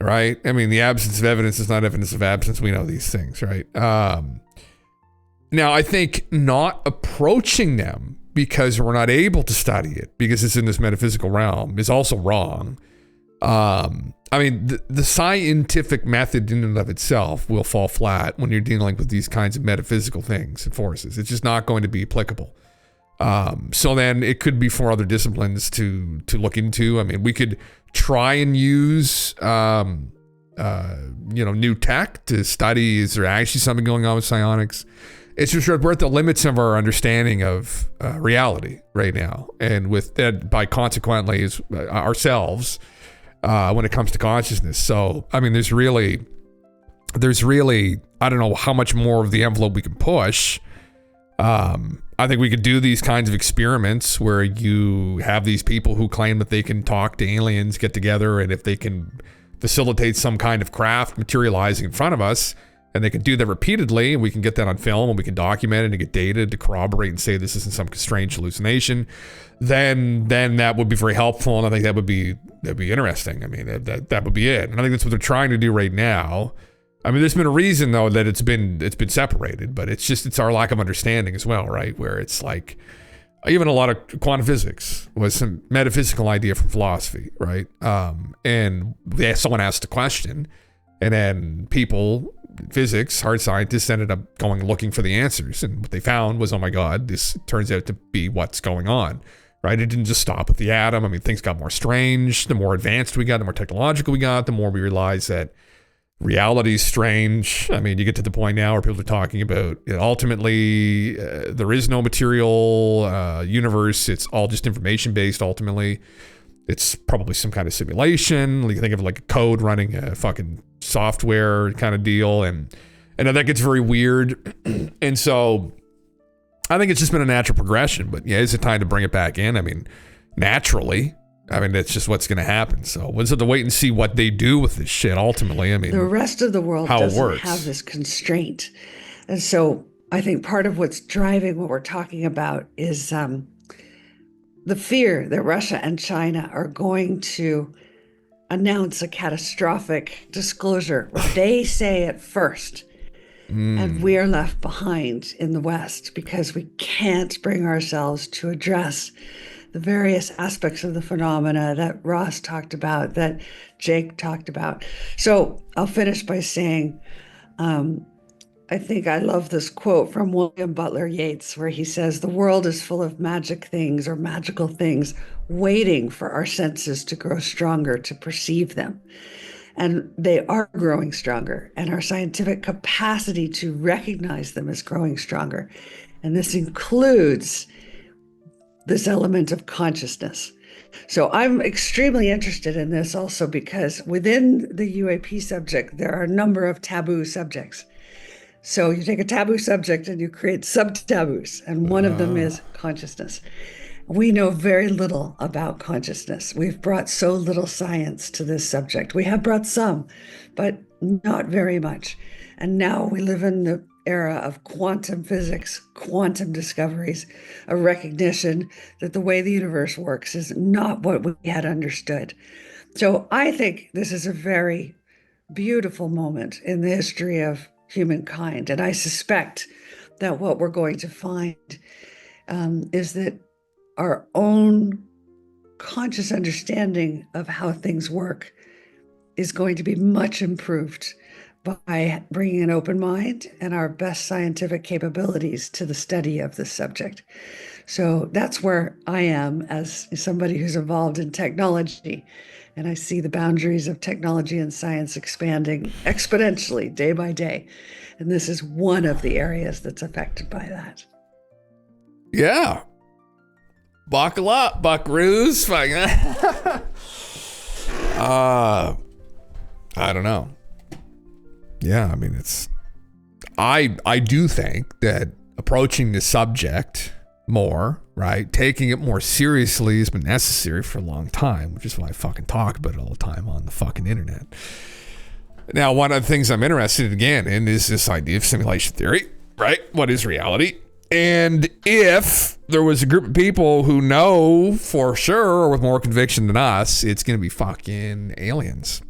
Right? I mean, the absence of evidence is not evidence of absence. We know these things, right? Now, I think not approaching them because we're not able to study it because it's in this metaphysical realm is also wrong. I mean, the scientific method in and of itself will fall flat when you're dealing with these kinds of metaphysical things and forces. It's just not going to be applicable. So then it could be for other disciplines to look into. I mean, we could try and use, new tech to study, is there actually something going on with psionics? It's just we're at the limits of our understanding of reality right now. And with that, by consequently, is ourselves when it comes to consciousness. So, I mean, there's really, I don't know how much more of the envelope we can push. I think we could do these kinds of experiments where you have these people who claim that they can talk to aliens, get together, and if they can facilitate some kind of craft materializing in front of us, and they can do that repeatedly, and we can get that on film, and we can document it and get data to corroborate and say this isn't some strange hallucination, then that would be very helpful, and I think that'd be interesting. I mean, that would be it. And I think that's what they're trying to do right now. I mean, there's been a reason though that it's been separated, but it's our lack of understanding as well, right? Where it's like even a lot of quantum physics was some metaphysical idea from philosophy, right? And someone asked a question, and then people, physics, hard scientists, ended up going looking for the answers, and what they found was, oh my God, this turns out to be what's going on, right? It didn't just stop with the atom. I mean, things got more strange. The more advanced we got, the more technological we got, the more we realized that reality is strange. I mean, you get to the point now where people are talking about ultimately there is no material universe. It's all just information based. Ultimately, it's probably some kind of simulation. You think of like a code running a fucking software kind of deal, and that gets very weird. And so, I think it's just been a natural progression. But yeah, is it time to bring it back in? I mean, naturally. I mean, that's just what's going to happen. So we'll have to wait and see what they do with this shit ultimately. I mean, the rest of the world doesn't have this constraint. And so I think part of what's driving what we're talking about is the fear that Russia and China are going to announce a catastrophic disclosure. They say it first. And we are left behind in the West because we can't bring ourselves to address the various aspects of the phenomena that Ross talked about, that Jake talked about. So I'll finish by saying, I think I love this quote from William Butler Yeats, where he says, "The world is full of magic things or magical things waiting for our senses to grow stronger to perceive them." And they are growing stronger, and our scientific capacity to recognize them is growing stronger. And this includes this element of consciousness. So I'm extremely interested in this also because within the UAP subject, there are a number of taboo subjects. So you take a taboo subject and you create sub-taboos, and one of them is consciousness. We know very little about consciousness. We've brought so little science to this subject. We have brought some, but not very much. And now we live in the era of quantum physics, quantum discoveries, a recognition that the way the universe works is not what we had understood. So I think this is a very beautiful moment in the history of humankind. And I suspect that what we're going to find is that our own conscious understanding of how things work is going to be much improved by bringing an open mind and our best scientific capabilities to the study of this subject. So that's where I am as somebody who's involved in technology. And I see the boundaries of technology and science expanding exponentially day by day. And this is one of the areas that's affected by that. Yeah. Buckle up, buckaroos. I don't know. Yeah, I mean, I do think that approaching the subject more, right, taking it more seriously has been necessary for a long time, which is why I fucking talk about it all the time on the fucking internet. Now, one of the things I'm interested again in is this idea of simulation theory, right? What is reality? And if there was a group of people who know for sure, or with more conviction than us, it's going to be fucking aliens.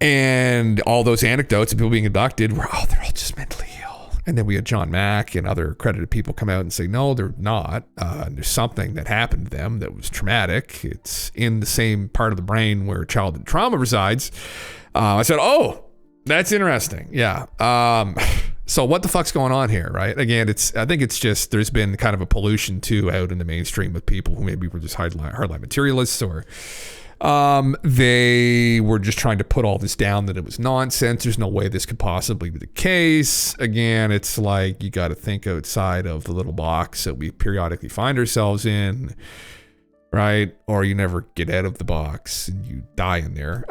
And all those anecdotes of people being abducted were, oh, they're all just mentally ill. And then we had John Mack and other accredited people come out and say, no, they're not. There's something that happened to them that was traumatic. It's in the same part of the brain where childhood trauma resides. I said, oh, that's interesting. Yeah. So what the fuck's going on here, right? Again, I think it's just there's been kind of a pollution too out in the mainstream with people who maybe were just hardline materialists, or they were just trying to put all this down that it was nonsense. There's no way this could possibly be the case. Again, it's like you got to think outside of the little box that we periodically find ourselves in, right? Or you never get out of the box and you die in there.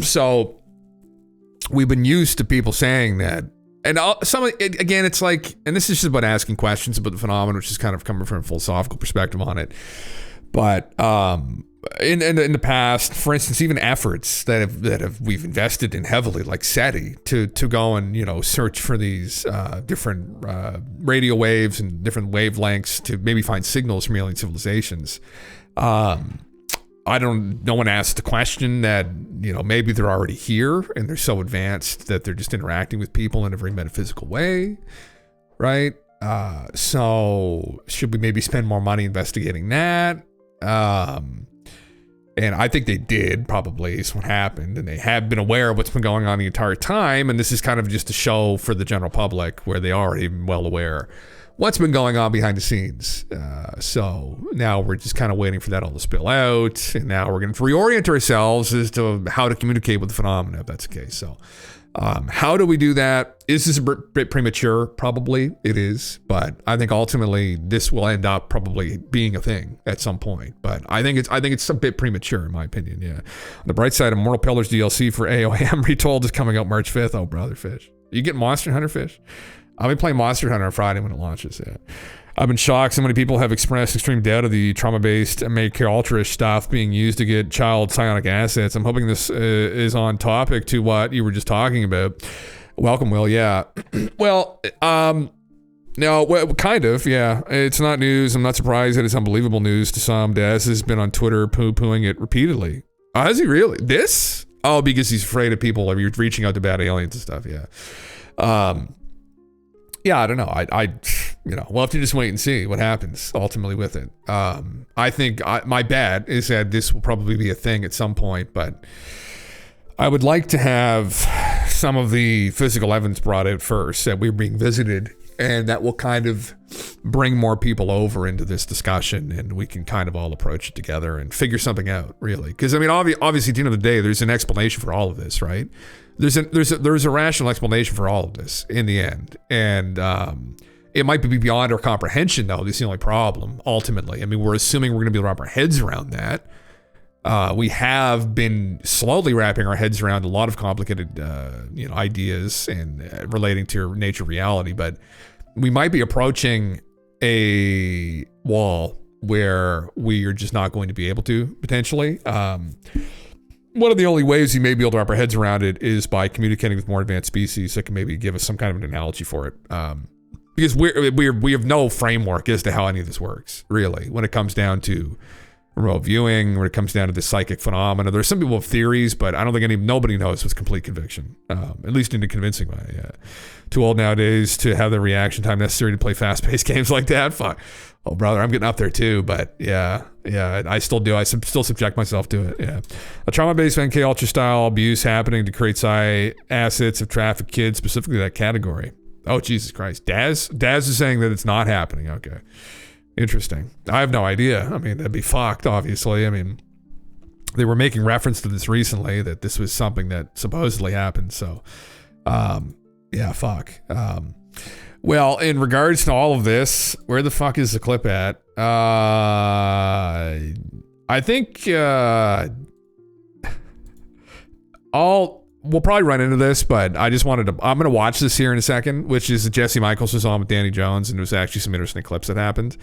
So we've been used to people saying that. And again, it's like, and this is just about asking questions about the phenomenon, which is kind of coming from a philosophical perspective on it. But in the past, for instance, even efforts that we've invested in heavily, like SETI, to go and search for these different radio waves and different wavelengths to maybe find signals from alien civilizations. No one asked the question that, maybe they're already here and they're so advanced that they're just interacting with people in a very metaphysical way, right? So should we maybe spend more money investigating that? And I think they did, probably, is what happened. And they have been aware of what's been going on the entire time. And this is kind of just a show for the general public where they are already well aware what's been going on behind the scenes. So now we're just kind of waiting for that all to spill out. And now we're going to reorient ourselves as to how to communicate with the phenomena, if that's the case. So how do we do that? Is this a bit premature? Probably it is. But I think ultimately this will end up probably being a thing at some point. But I think it's a bit premature, in my opinion. Yeah. On the bright side, Immortal Pillars DLC for AOM Retold is coming out March 5th. Oh, brother, fish. You get Monster Hunter, fish? I'll be playing Monster Hunter on Friday when it launches. Yeah. I've been shocked. So many people have expressed extreme doubt of the trauma-based Medicare Ultra stuff being used to get child psionic assets. I'm hoping this is on topic to what you were just talking about. Welcome, Will. Yeah. Well, kind of. Yeah. It's not news. I'm not surprised that it's unbelievable news to some. Daz has been on Twitter poo-pooing it repeatedly. Oh, has he really? This? Oh, because he's afraid of people reaching out to bad aliens and stuff. Yeah. Yeah, I don't know. We'll have to just wait and see what happens ultimately with it. I think my bet is that this will probably be a thing at some point, but I would like to have some of the physical evidence brought out first, that we're being visited, and that will kind of bring more people over into this discussion, and we can kind of all approach it together and figure something out, really. Because, I mean, obviously, at the end of the day, there's an explanation for all of this, right? There's a rational explanation for all of this in the end, and it might be beyond our comprehension, though. This is the only problem. Ultimately, I mean, we're assuming we're going to be able to wrap our heads around that. We have been slowly wrapping our heads around a lot of complicated, ideas and relating to nature of reality, but we might be approaching a wall where we are just not going to be able to potentially. One of the only ways you may be able to wrap our heads around it is by communicating with more advanced species that can maybe give us some kind of an analogy for it. Because we have no framework as to how any of this works, really, when it comes down to remote viewing, when it comes down to the psychic phenomena. There's some people with theories, but I don't think nobody knows with complete conviction, at least in a convincing way. Yeah. Too old nowadays to have the reaction time necessary to play fast-paced games like that. Fuck. Oh, brother, I'm getting up there too, but yeah, I still do. I still subject myself to it. Yeah. A trauma-based MK Ultra style abuse happening to create psi assets of trafficked kids, specifically that category. Oh, Jesus Christ. Daz is saying that it's not happening. Okay. Interesting. I have no idea. I mean, that'd be fucked, obviously. I mean, they were making reference to this recently, that this was something that supposedly happened. So, yeah, fuck. Well, in regards to all of this, where the fuck is the clip at? I think we'll probably run into this, but I just I'm going to watch this here in a second, which is Jesse Michaels was on with Danny Jones, and there was actually some interesting clips that happened.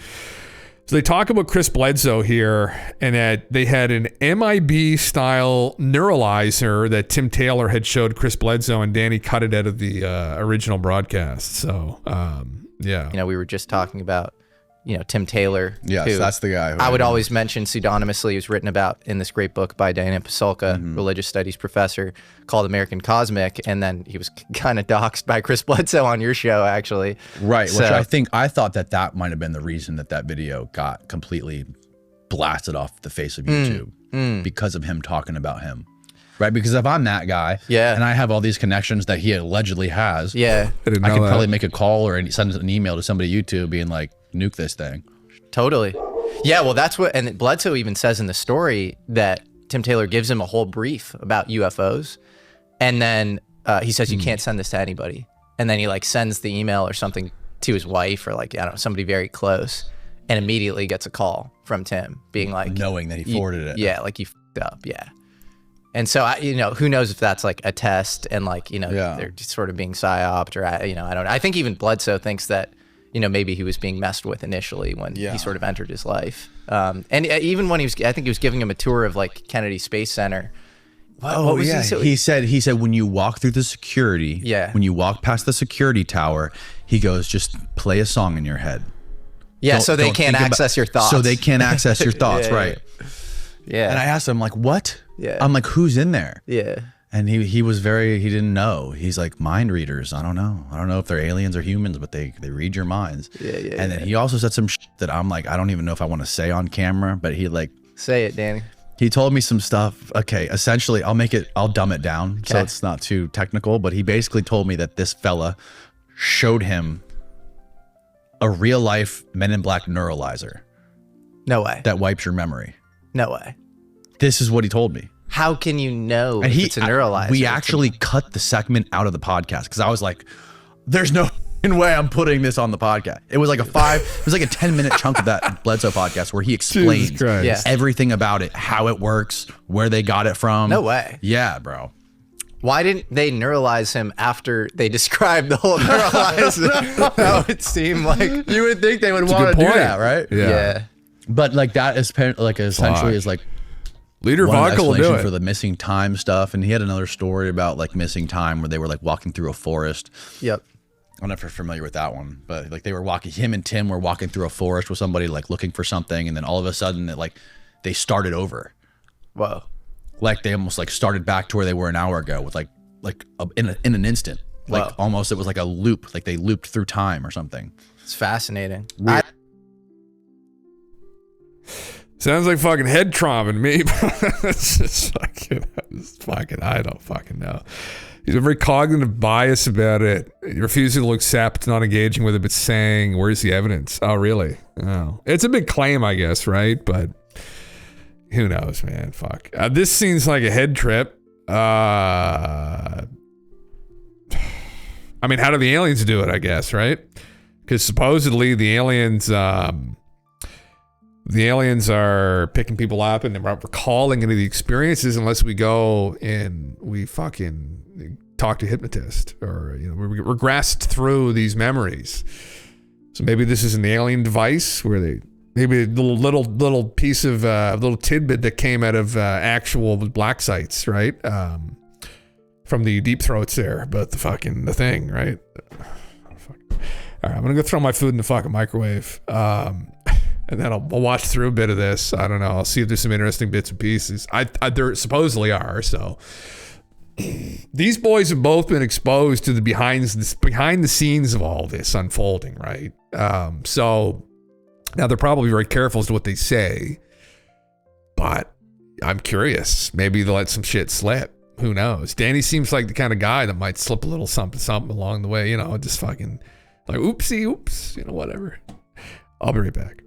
So they talk about Chris Bledsoe here, and that they had an MIB style neuralizer that Tim Taylor had showed Chris Bledsoe, and Danny cut it out of the original broadcast. So, yeah. You know, we were just talking about, you know, Tim Taylor. Yes, who that's the guy. I would always mention pseudonymously. He was written about in this great book by Diana Pasulka, religious studies professor, called American Cosmic, and then he was kind of doxxed by Chris Bledsoe on your show, actually. Right, which I thought that might have been the reason that video got completely blasted off the face of YouTube because of him talking about him. Right, because if I'm that guy, and I have all these connections that he allegedly has, I could probably make a call or send an email to somebody at YouTube being like, nuke this thing. Totally. Yeah, well, that's what, and Bledsoe even says in the story that Tim Taylor gives him a whole brief about UFOs, and then he says, you can't send this to anybody. And then he like sends the email or something to his wife or like, I don't know, somebody very close, and immediately gets a call from Tim being like, knowing that he forwarded it. Yeah, like you fucked up, yeah. And so, you know, who knows if that's like a test and like, you know, they're just sort of being psyoped or, you know, I don't know. I think even Bledsoe thinks that, you know, maybe he was being messed with initially when he sort of entered his life. And even when I think he was giving him a tour of like Kennedy Space Center. What was he said when you walk through the security, when you walk past the security tower, he goes, just play a song in your head. Yeah, so they can't access your thoughts. So they can't access your thoughts, right? Yeah. And I asked him, like, what? Yeah. I'm like, who's in there? Yeah. And he didn't know. He's like, mind readers. I don't know if they're aliens or humans, but they read your minds. Yeah. And then he also said some shit that I'm like, I don't even know if I want to say on camera, but he like. Say it, Danny. He told me some stuff. Okay, essentially, I'll dumb it down so it's not too technical, but he basically told me that this fella showed him a real life Men in Black neuralizer. No way. That wipes your memory. No way. This is what he told me. How can you know if it's a neuralizer? We actually cut the segment out of the podcast because I was like, there's no way I'm putting this on the podcast. It was like a 10-minute chunk of that Bledsoe podcast where he explains everything about it, how it works, where they got it from. No way. Yeah, bro. Why didn't they neuralize him after they described the whole neuralizer? That would seem like you would think they would want to do that, right? Yeah. But like that is like essentially is like Leader Vodka will do it for the missing time stuff. And he had another story about like missing time where they were like walking through a forest. Yep. I don't know if you're familiar with that one, but like they were him and Tim were walking through a forest with somebody like looking for something, and then all of a sudden they started over. Whoa. Like they almost like started back to where they were an hour ago with in an instant. Like almost it was like a loop, like they looped through time or something. It's fascinating. Sounds like fucking head trauma to me. It's just fucking, I don't fucking know. He's a very cognitive bias about it. Refusing to accept, not engaging with it, but saying, where's the evidence? Oh, really? Oh. It's a big claim, I guess, right? But who knows, man? Fuck. This seems like a head trip. I mean, how do the aliens do it, I guess, right? Because supposedly the aliens are picking people up and they're recalling any of the experiences unless we go and we fucking talk to a hypnotist or, you know, we regressed through these memories. So maybe this is an alien device where maybe a little piece of little tidbit that came out of actual black sites, right? From the deep throats there, but the thing, right? All right, I'm gonna go throw my food in the fucking microwave. and then I'll watch through a bit of this. I don't know. I'll see if there's some interesting bits and pieces. There supposedly are. So these boys have both been exposed to the behind the scenes of all this unfolding, right? So now they're probably very careful as to what they say, but I'm curious. Maybe they'll let some shit slip. Who knows? Danny seems like the kind of guy that might slip a little something along the way, just fucking like oopsie, oops, whatever. I'll be right back.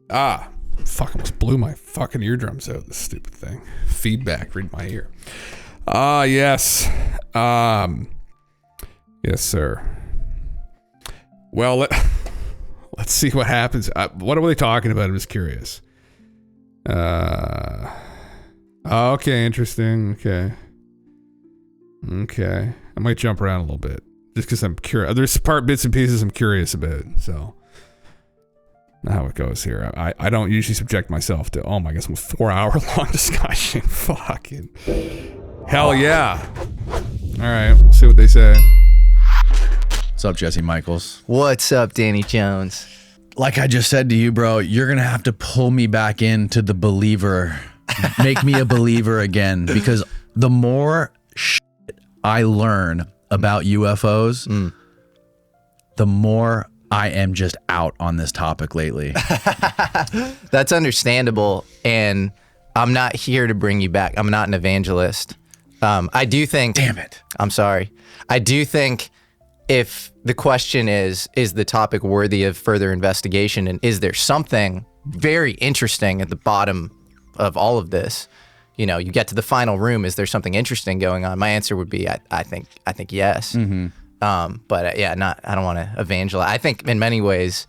Fuck, almost blew my fucking eardrums out, this stupid thing. Feedback, read my ear. Yes. Yes, sir. Well, let's see what happens. What are they talking about? I'm just curious. Okay, interesting. Okay. I might jump around a little bit just because I'm curious. There's bits and pieces I'm curious about, so not how it goes here. I don't usually subject myself to, oh my God, some 4-hour-long discussion. Fucking hell yeah. All right, we'll see what they say. What's up, Jesse Michaels? What's up, Danny Jones? Like I just said to you, bro, you're going to have to pull me back into the believer. Make me a believer again, because the more shit I learn about UFOs, the more I am just out on this topic lately. That's understandable, and I'm not here to bring you back. I'm not an evangelist. I do think... Damn it. I'm sorry. I do think if the question is the topic worthy of further investigation, and is there something very interesting at the bottom of all of this? You know, you get to the final room, is there something interesting going on? My answer would be, I think yes. But yeah, I don't want to evangelize. I think in many ways,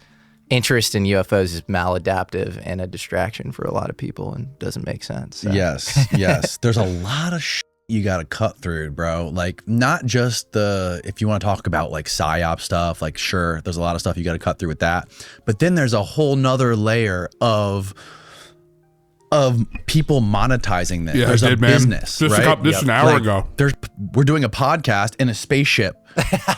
interest in UFOs is maladaptive and a distraction for a lot of people and doesn't make sense. So. Yes. There's a lot of shit you got to cut through, bro. Like, not just if you want to talk about like PSYOP stuff, like sure, there's a lot of stuff you got to cut through with that. But then there's a whole nother layer of people monetizing this. Yeah, there's a business, just right? Just an hour ago. We're doing a podcast in a spaceship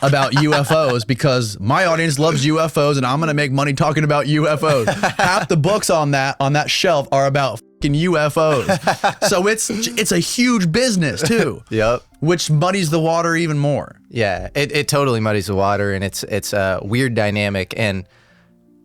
about UFOs because my audience loves UFOs and I'm gonna make money talking about UFOs. Half the books on that shelf are about fucking UFOs. So it's a huge business too. Yep. Which muddies the water even more. Yeah, it totally muddies the water, and it's a weird dynamic. And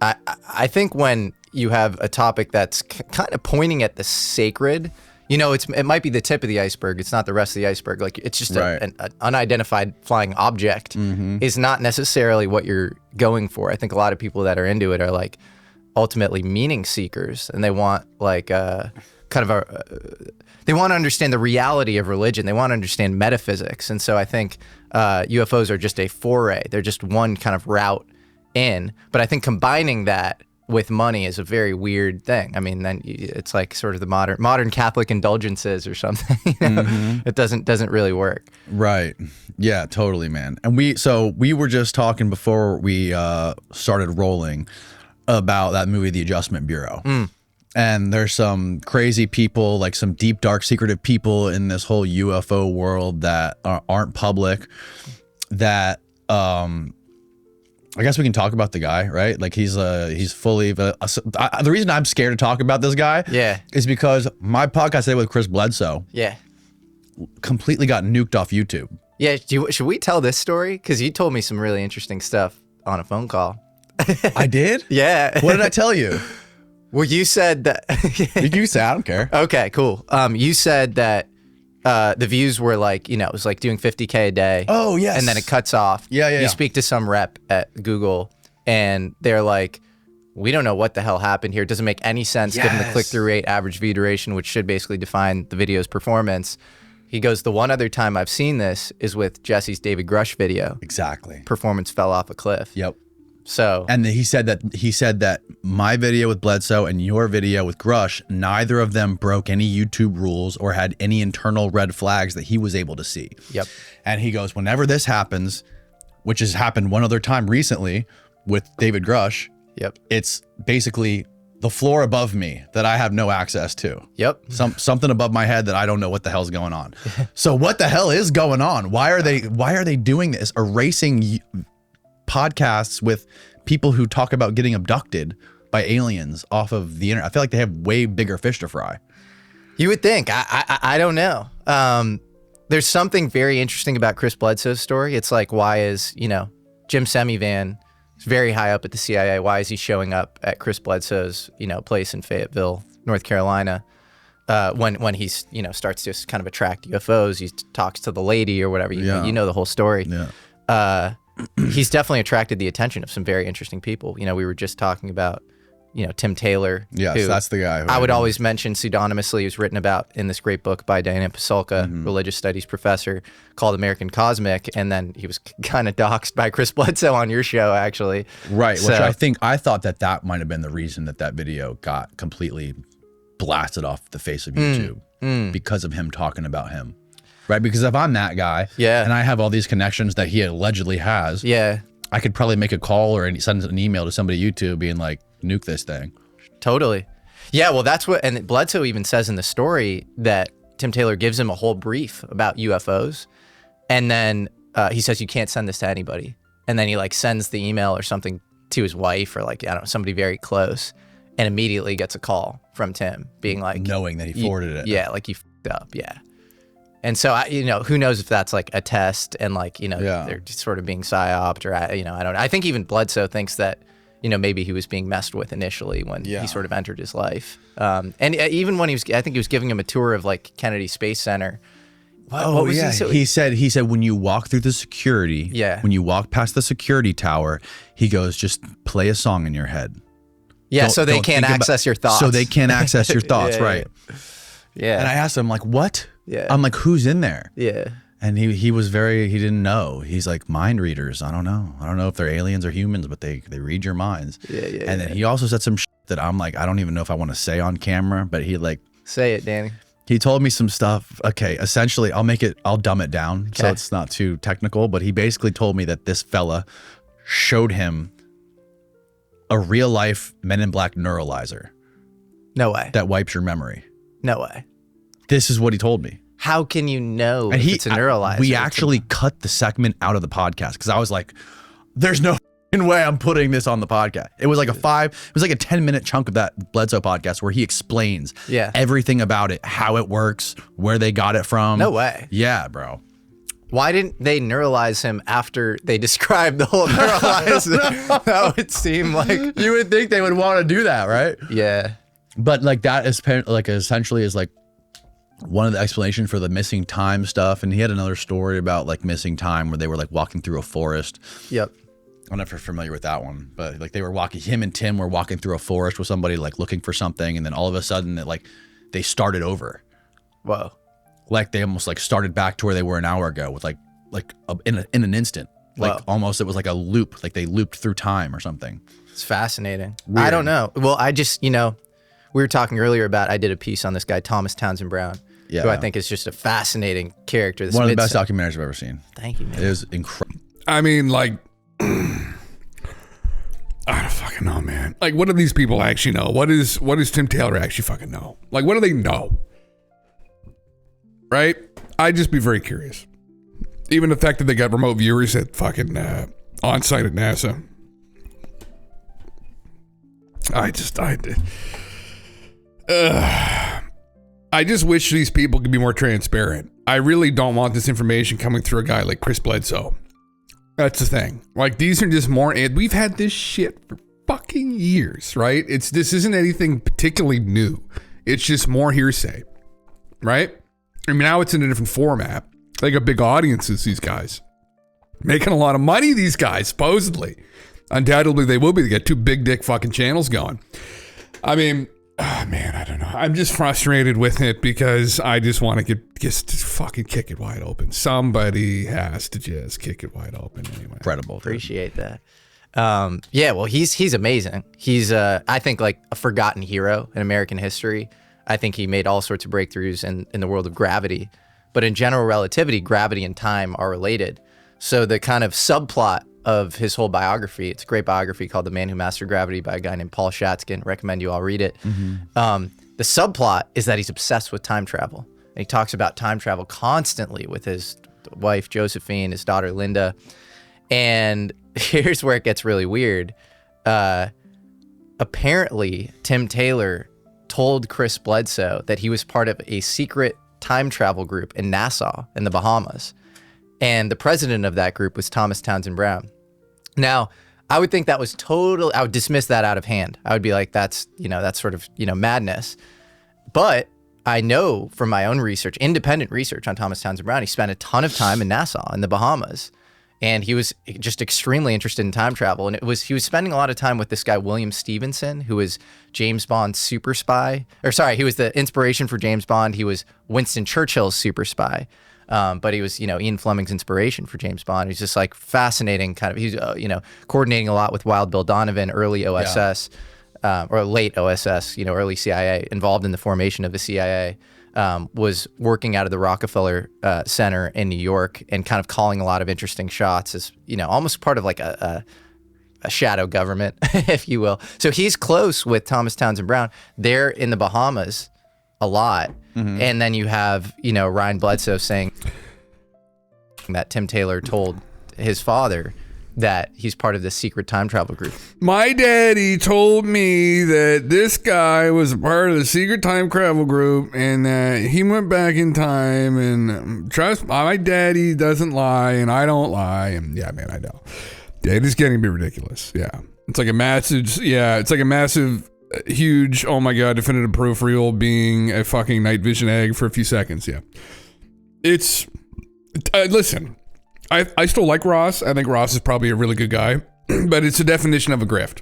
I think when you have a topic that's kind of pointing at the sacred, you know, it might be the tip of the iceberg. It's not the rest of the iceberg. Like, it's just an unidentified flying object is not necessarily what you're going for. I think a lot of people that are into it are like ultimately meaning seekers, and they want like they want to understand the reality of religion. They want to understand metaphysics. And so I think UFOs are just a foray. They're just one kind of route in. But I think combining that with money is a very weird thing. I mean, then it's like sort of the modern Catholic indulgences or something. You know? It doesn't really work. Right. Yeah, totally, man. And we were just talking before we started rolling about that movie, The Adjustment Bureau. And there's some crazy people, like some deep, dark, secretive people in this whole UFO world that aren't public, that I guess we can talk about the guy, right? Like he's fully the reason I'm scared to talk about this guy, is because my podcast today with Chris Bledsoe, completely got nuked off YouTube. Yeah, should we tell this story? Because you told me some really interesting stuff on a phone call. I did? Yeah. What did I tell you? Well, you said that. You say I don't care. Okay, cool. You said that the views were like, you know, it was like doing 50K a day. Oh, yes. And then it cuts off. Yeah. You speak to some rep at Google, and they're like, we don't know what the hell happened here. It doesn't make any sense given the click-through rate, average view duration, which should basically define the video's performance. He goes, the one other time I've seen this is with Jesse's David Grush video. Exactly. Performance fell off a cliff. Yep. So, and he said that my video with Bledsoe and your video with Grush, neither of them broke any YouTube rules or had any internal red flags that he was able to see. Yep. And he goes, whenever this happens, which has happened one other time recently with David Grush, it's basically the floor above me that I have no access to. Yep. Something above my head that I don't know what the hell's going on. So what the hell is going on? Why are they doing this? Erasing podcasts with people who talk about getting abducted by aliens off of the internet. I feel like they have way bigger fish to fry. You would think. I don't know. There's something very interesting about Chris Bledsoe's story. It's like, why is, you know, Jim Semivan is very high up at the CIA. Why is he showing up at Chris Bledsoe's, you know, place in Fayetteville, North Carolina, when he's, you know, starts to kind of attract UFOs? He talks to the lady or whatever. You know the whole story. Yeah. He's definitely attracted the attention of some very interesting people. You know, we were just talking about, Tim Taylor. Yes, that's the guy. I would always mention pseudonymously. He was written about in this great book by Diana Pasulka, religious studies professor, called American Cosmic. And then he was kind of doxxed by Chris Bledsoe on your show, actually. Right, which I thought that might have been the reason that video got completely blasted off the face of YouTube because of him talking about him. Right, because if I'm that guy and I have all these connections that he allegedly has, I could probably make a call or send an email to somebody at YouTube being like, nuke this thing. Totally. Yeah, well, that's what, and Bledsoe even says in the story that Tim Taylor gives him a whole brief about UFOs. And then he says, you can't send this to anybody. And then he like sends the email or something to his wife or like, I don't know, somebody very close, and immediately gets a call from Tim being like, knowing that he forwarded it. Yeah, like you f***ed up. Yeah. And so, who knows if that's like a test and like, they're just sort of being psyoped or, I don't know. I think even Bledsoe thinks that, maybe he was being messed with initially when he sort of entered his life. And even when I think he was giving him a tour of like Kennedy Space Center. What was he said when you walk through the security, when you walk past the security tower, he goes, just play a song in your head. Yeah, so they can't access your thoughts. So they can't access your thoughts, right? Yeah. And I asked him, like, what? Yeah. I'm like, who's in there? Yeah. And he didn't know. He's like, mind readers. I don't know if they're aliens or humans, but they read your minds. Yeah. And then he also said some shit that I'm like, I don't even know if I want to say on camera, but he like. Say it, Danny. He told me some stuff. Okay, essentially, I'll dumb it down so it's not too technical, but he basically told me that this fella showed him a real life Men in Black neuralizer. No way. That wipes your memory. No way. This is what he told me. How can you know if it's a neuralizer? We actually cut the segment out of the podcast because I was like, there's no way I'm putting this on the podcast. It was like a 10-minute chunk of that Bledsoe podcast where he explains everything about it, how it works, where they got it from. No way. Yeah, bro. Why didn't they neuralize him after they described the whole neuralizer? That would seem like... You would think they would want to do that, right? Yeah. But like that is like essentially is like one of the explanations for the missing time stuff. And he had another story about like missing time where they were like walking through a forest. Yep. I don't know if you're familiar with that one, but like him and Tim were walking through a forest with somebody like looking for something. And then all of a sudden they started over. Whoa. Like they almost like started back to where they were an hour ago with in an instant. Like almost it was like a loop, like they looped through time or something. It's fascinating. Weird. I don't know. Well, I just, we were talking earlier about, I did a piece on this guy, Thomas Townsend Brown, who I think is just a fascinating character. One of the best documentaries I've ever seen. Thank you, man. It is incredible. I mean, like, I don't fucking know, man. Like, what do these people actually know? What does Tim Taylor actually fucking know? Like, what do they know? Right? I'd just be very curious. Even the fact that they got remote viewers at fucking on site at NASA. I just wish these people could be more transparent. I really don't want this information coming through a guy like Chris Bledsoe. That's the thing. Like, these are just more, and we've had this shit for fucking years, right? This isn't anything particularly new. It's just more hearsay, right? I mean, now it's in a different format. They got big audiences, these guys. Making a lot of money, these guys, supposedly. Undoubtedly, they will be. They got two big dick fucking channels going. I mean, man, I don't know. I'm just frustrated with it because I just want to just fucking kick it wide open. Somebody has to just kick it wide open anyway. Incredible. Appreciate that. Yeah, well, he's amazing. He's, I think, like a forgotten hero in American history. I think he made all sorts of breakthroughs in the world of gravity. But in general relativity, gravity and time are related. So the kind of subplot of his whole biography, it's a great biography called The Man Who Mastered Gravity by a guy named Paul Shatskin. Recommend you all read it. The subplot is that he's obsessed with time travel. And he talks about time travel constantly with his wife, Josephine, his daughter, Linda. And here's where it gets really weird. Apparently, Tim Taylor told Chris Bledsoe that he was part of a secret time travel group in Nassau in the Bahamas. And the president of that group was Thomas Townsend Brown. Now, I would think that was I would dismiss that out of hand. I would be like, that's sort of, madness. But I know from my own research, independent research on Thomas Townsend Brown, he spent a ton of time in Nassau in the Bahamas. and he was just extremely interested in time travel. And he was spending a lot of time with this guy William Stevenson, who was James Bond's super spy. Or sorry, he was the inspiration for James Bond. He was Winston Churchill's super spy. But he was, Ian Fleming's inspiration for James Bond. He's just like fascinating kind of, he's, coordinating a lot with Wild Bill Donovan, early OSS, or late OSS, early CIA, involved in the formation of the CIA, was working out of the Rockefeller Center in New York and kind of calling a lot of interesting shots as, almost part of like a shadow government, if you will. So he's close with Thomas Townsend Brown. They're in the Bahamas a lot. Mm-hmm. And then you have, Ryan Bledsoe saying that Tim Taylor told his father that he's part of this secret time travel group. My daddy told me that this guy was a part of the secret time travel group and that he went back in time, and trust my daddy doesn't lie and I don't lie. And yeah, man, I know. Daddy's getting to be ridiculous. Yeah. It's like a massive, huge, oh my God, definitive proof reel being a fucking night vision egg for a few seconds. Yeah. It's, listen, I still like Ross. I think Ross is probably a really good guy, but it's a definition of a grift,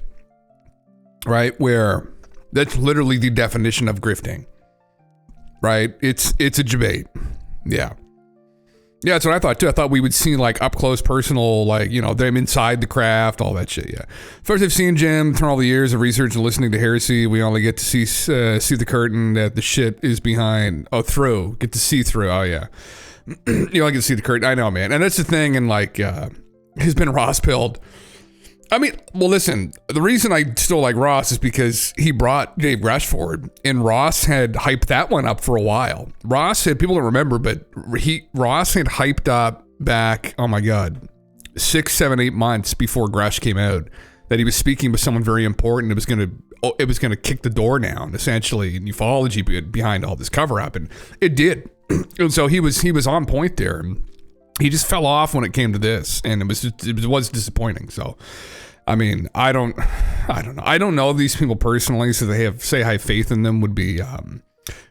right? Where that's literally the definition of grifting, right? It's a debate. Yeah. Yeah, that's what I thought too. I thought we would see like up close personal, like, them inside the craft, all that shit. Yeah. First, I've seen Jim through all the years of research and listening to heresy. We only get to see the curtain that the shit is behind. Oh, through. Get to see through. Oh, yeah. You only get to see the curtain. I know, man. And that's the thing. And like, he's been Ross pilled. I mean, well, listen, the reason I still like Ross is because he brought Dave Grush forward, and Ross had hyped that one up for a while. Ross had, people don't remember, but Ross had hyped up back, oh my God, 6, 7, 8 months before Grush came out, that he was speaking with someone very important. It was going to kick the door down, essentially, in ufology behind all this cover up, and it did. And so he was on point there. He just fell off when it came to this, and it was disappointing. So, I mean, I don't know. I don't know these people personally, so they say I have faith in them would be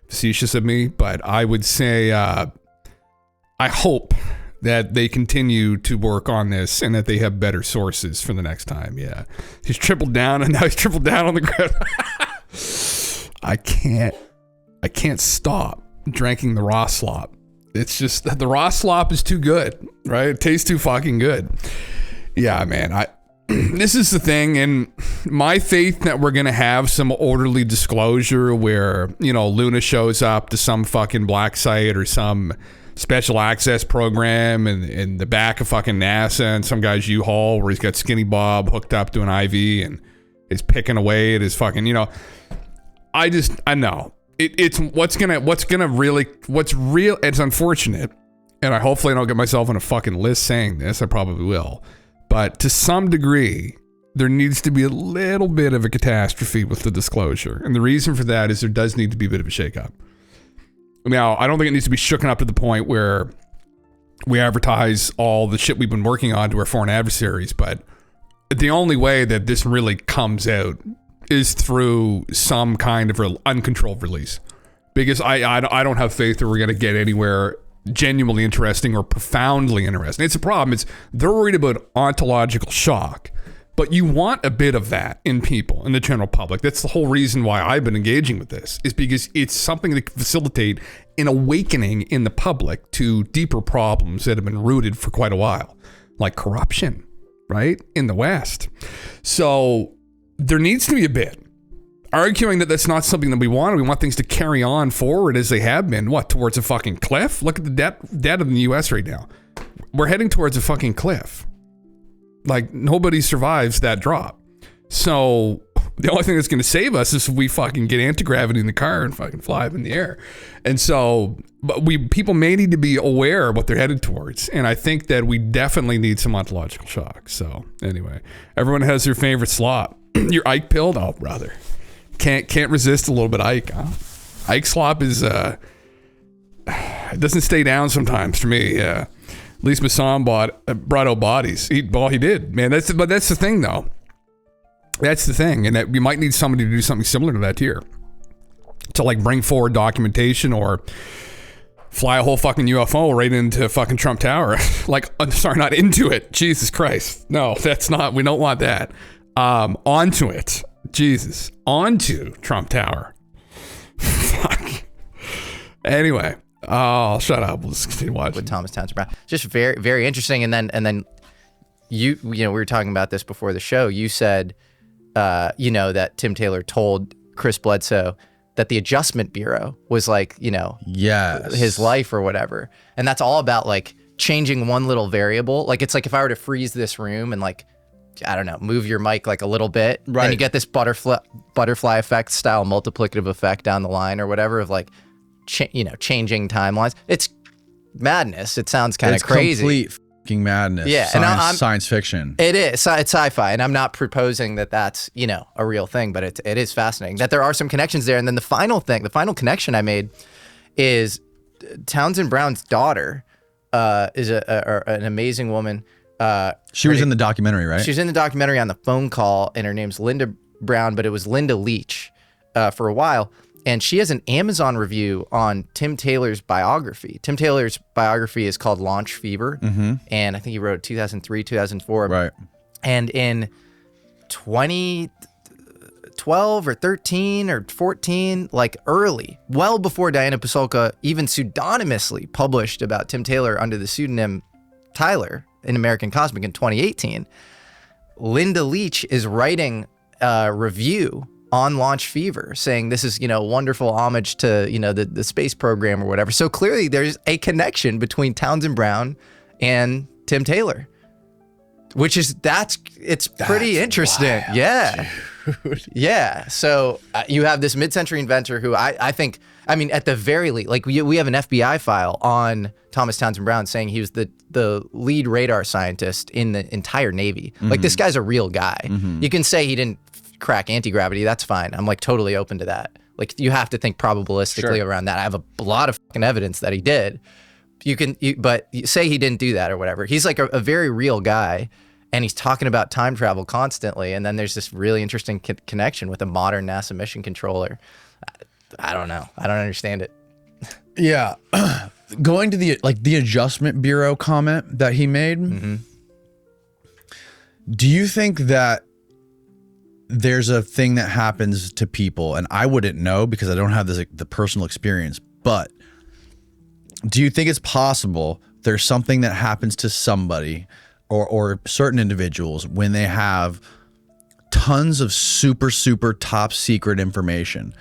facetious of me, but I would say I hope that they continue to work on this and that they have better sources for the next time. Yeah, he's tripled down, and now he's tripled down on the ground. I can't stop drinking the raw slop. It's just that the raw slop is too good, right? It tastes too fucking good. Yeah, man. This is the thing, and my faith that we're going to have some orderly disclosure where, Luna shows up to some fucking black site or some special access program in the back of fucking NASA and some guy's U-Haul where he's got Skinny Bob hooked up to an IV and is picking away at his fucking, I know. It's what's real. It's unfortunate, and I hopefully don't get myself on a fucking list saying this. I probably will, but to some degree, there needs to be a little bit of a catastrophe with the disclosure, and the reason for that is there does need to be a bit of a shakeup. Now, I don't think it needs to be shooken up to the point where we advertise all the shit we've been working on to our foreign adversaries, but the only way that this really comes out is through some kind of uncontrolled release, because I don't have faith that we're going to get anywhere genuinely interesting or profoundly interesting. It's a problem. They're worried about ontological shock, but you want a bit of that in people, in the general public. That's the whole reason why I've been engaging with this, is because it's something that can facilitate an awakening in the public to deeper problems that have been rooted for quite a while, like corruption, right, in the West. So there needs to be a bit arguing that that's not something that we want. We want things to carry on forward as they have been. What, towards a fucking cliff? Look at the debt of the U.S. right now. We're heading towards a fucking cliff. Like, nobody survives that drop. So the only thing that's going to save us is if we fucking get anti-gravity in the car and fucking fly up in the air. And so, but people may need to be aware of what they're headed towards. And I think that we definitely need some ontological shock. So anyway, everyone has their favorite slop. Your Ike pilled? Oh, brother. Can't resist a little bit of Ike, huh? Ike slop is, it doesn't stay down sometimes for me. At least Masson brought out bodies. He did, man. But that's the thing, though. That's the thing. And that we might need somebody to do something similar to that here. To like bring forward documentation or fly a whole fucking UFO right into fucking Trump Tower. Like, sorry, not into it. Jesus Christ. No, that's not, we don't want that. Onto it. Jesus. Onto Trump Tower. Fuck. Anyway, I'll shut up. We'll just continue watching. With Thomas Townsend Brown. Just very, very interesting. And then you know, we were talking about this before the show. You said, you know, that Tim Taylor told Chris Bledsoe that the Adjustment Bureau was like, you know, his life or whatever. And that's all about like changing one little variable. Like, it's like if I were to freeze this room and like, I don't know, move your mic like a little bit, and you get this butterfly effect style multiplicative effect down the line or whatever of like, you know, changing timelines. It's madness. It sounds kind of crazy. Complete fucking madness. Yeah, and science fiction. It is. It's sci-fi, and I'm not proposing that that's, you know, a real thing, but it is fascinating that there are some connections there. And then the final connection I made is Townsend Brown's daughter is an amazing woman. She was in the documentary, right? She was in the documentary on the phone call, and her name's Linda Brown, but it was Linda Leach for a while. And she has an Amazon review on Tim Taylor's biography. Tim Taylor's biography is called Launch Fever. And I think he wrote it 2003, 2004. Right. And in 2012 or 13 or 14, like early, well before Diana Pasulka even pseudonymously published about Tim Taylor under the pseudonym Tyler in American Cosmic in 2018, Linda Leach is writing a review on Launch Fever saying this is, you know, wonderful homage to, you know, the space program or whatever. So clearly there's a connection between Townsend Brown and Tim Taylor, which is, it's pretty interesting. Wild, yeah. Dude. Yeah. So you have this mid-century inventor who I think, I mean, at the very least, like we have an FBI file on Thomas Townsend Brown saying he was the lead radar scientist in the entire Navy. Like, this guy's a real guy. You can say he didn't crack anti-gravity, that's fine. I'm like totally open to that. Like, you have to think probabilistically around that. I have a lot of fucking evidence that he did. But you say he didn't do that or whatever. He's like a very real guy, and he's talking about time travel constantly. And then there's this really interesting connection with a modern NASA mission controller. I don't know. I don't understand it. Yeah. Going to the Adjustment Bureau comment that he made. Do you think that there's a thing that happens to people, and I wouldn't know because I don't have the personal experience, but do you think it's possible there's something that happens to somebody or certain individuals when they have tons of super top secret information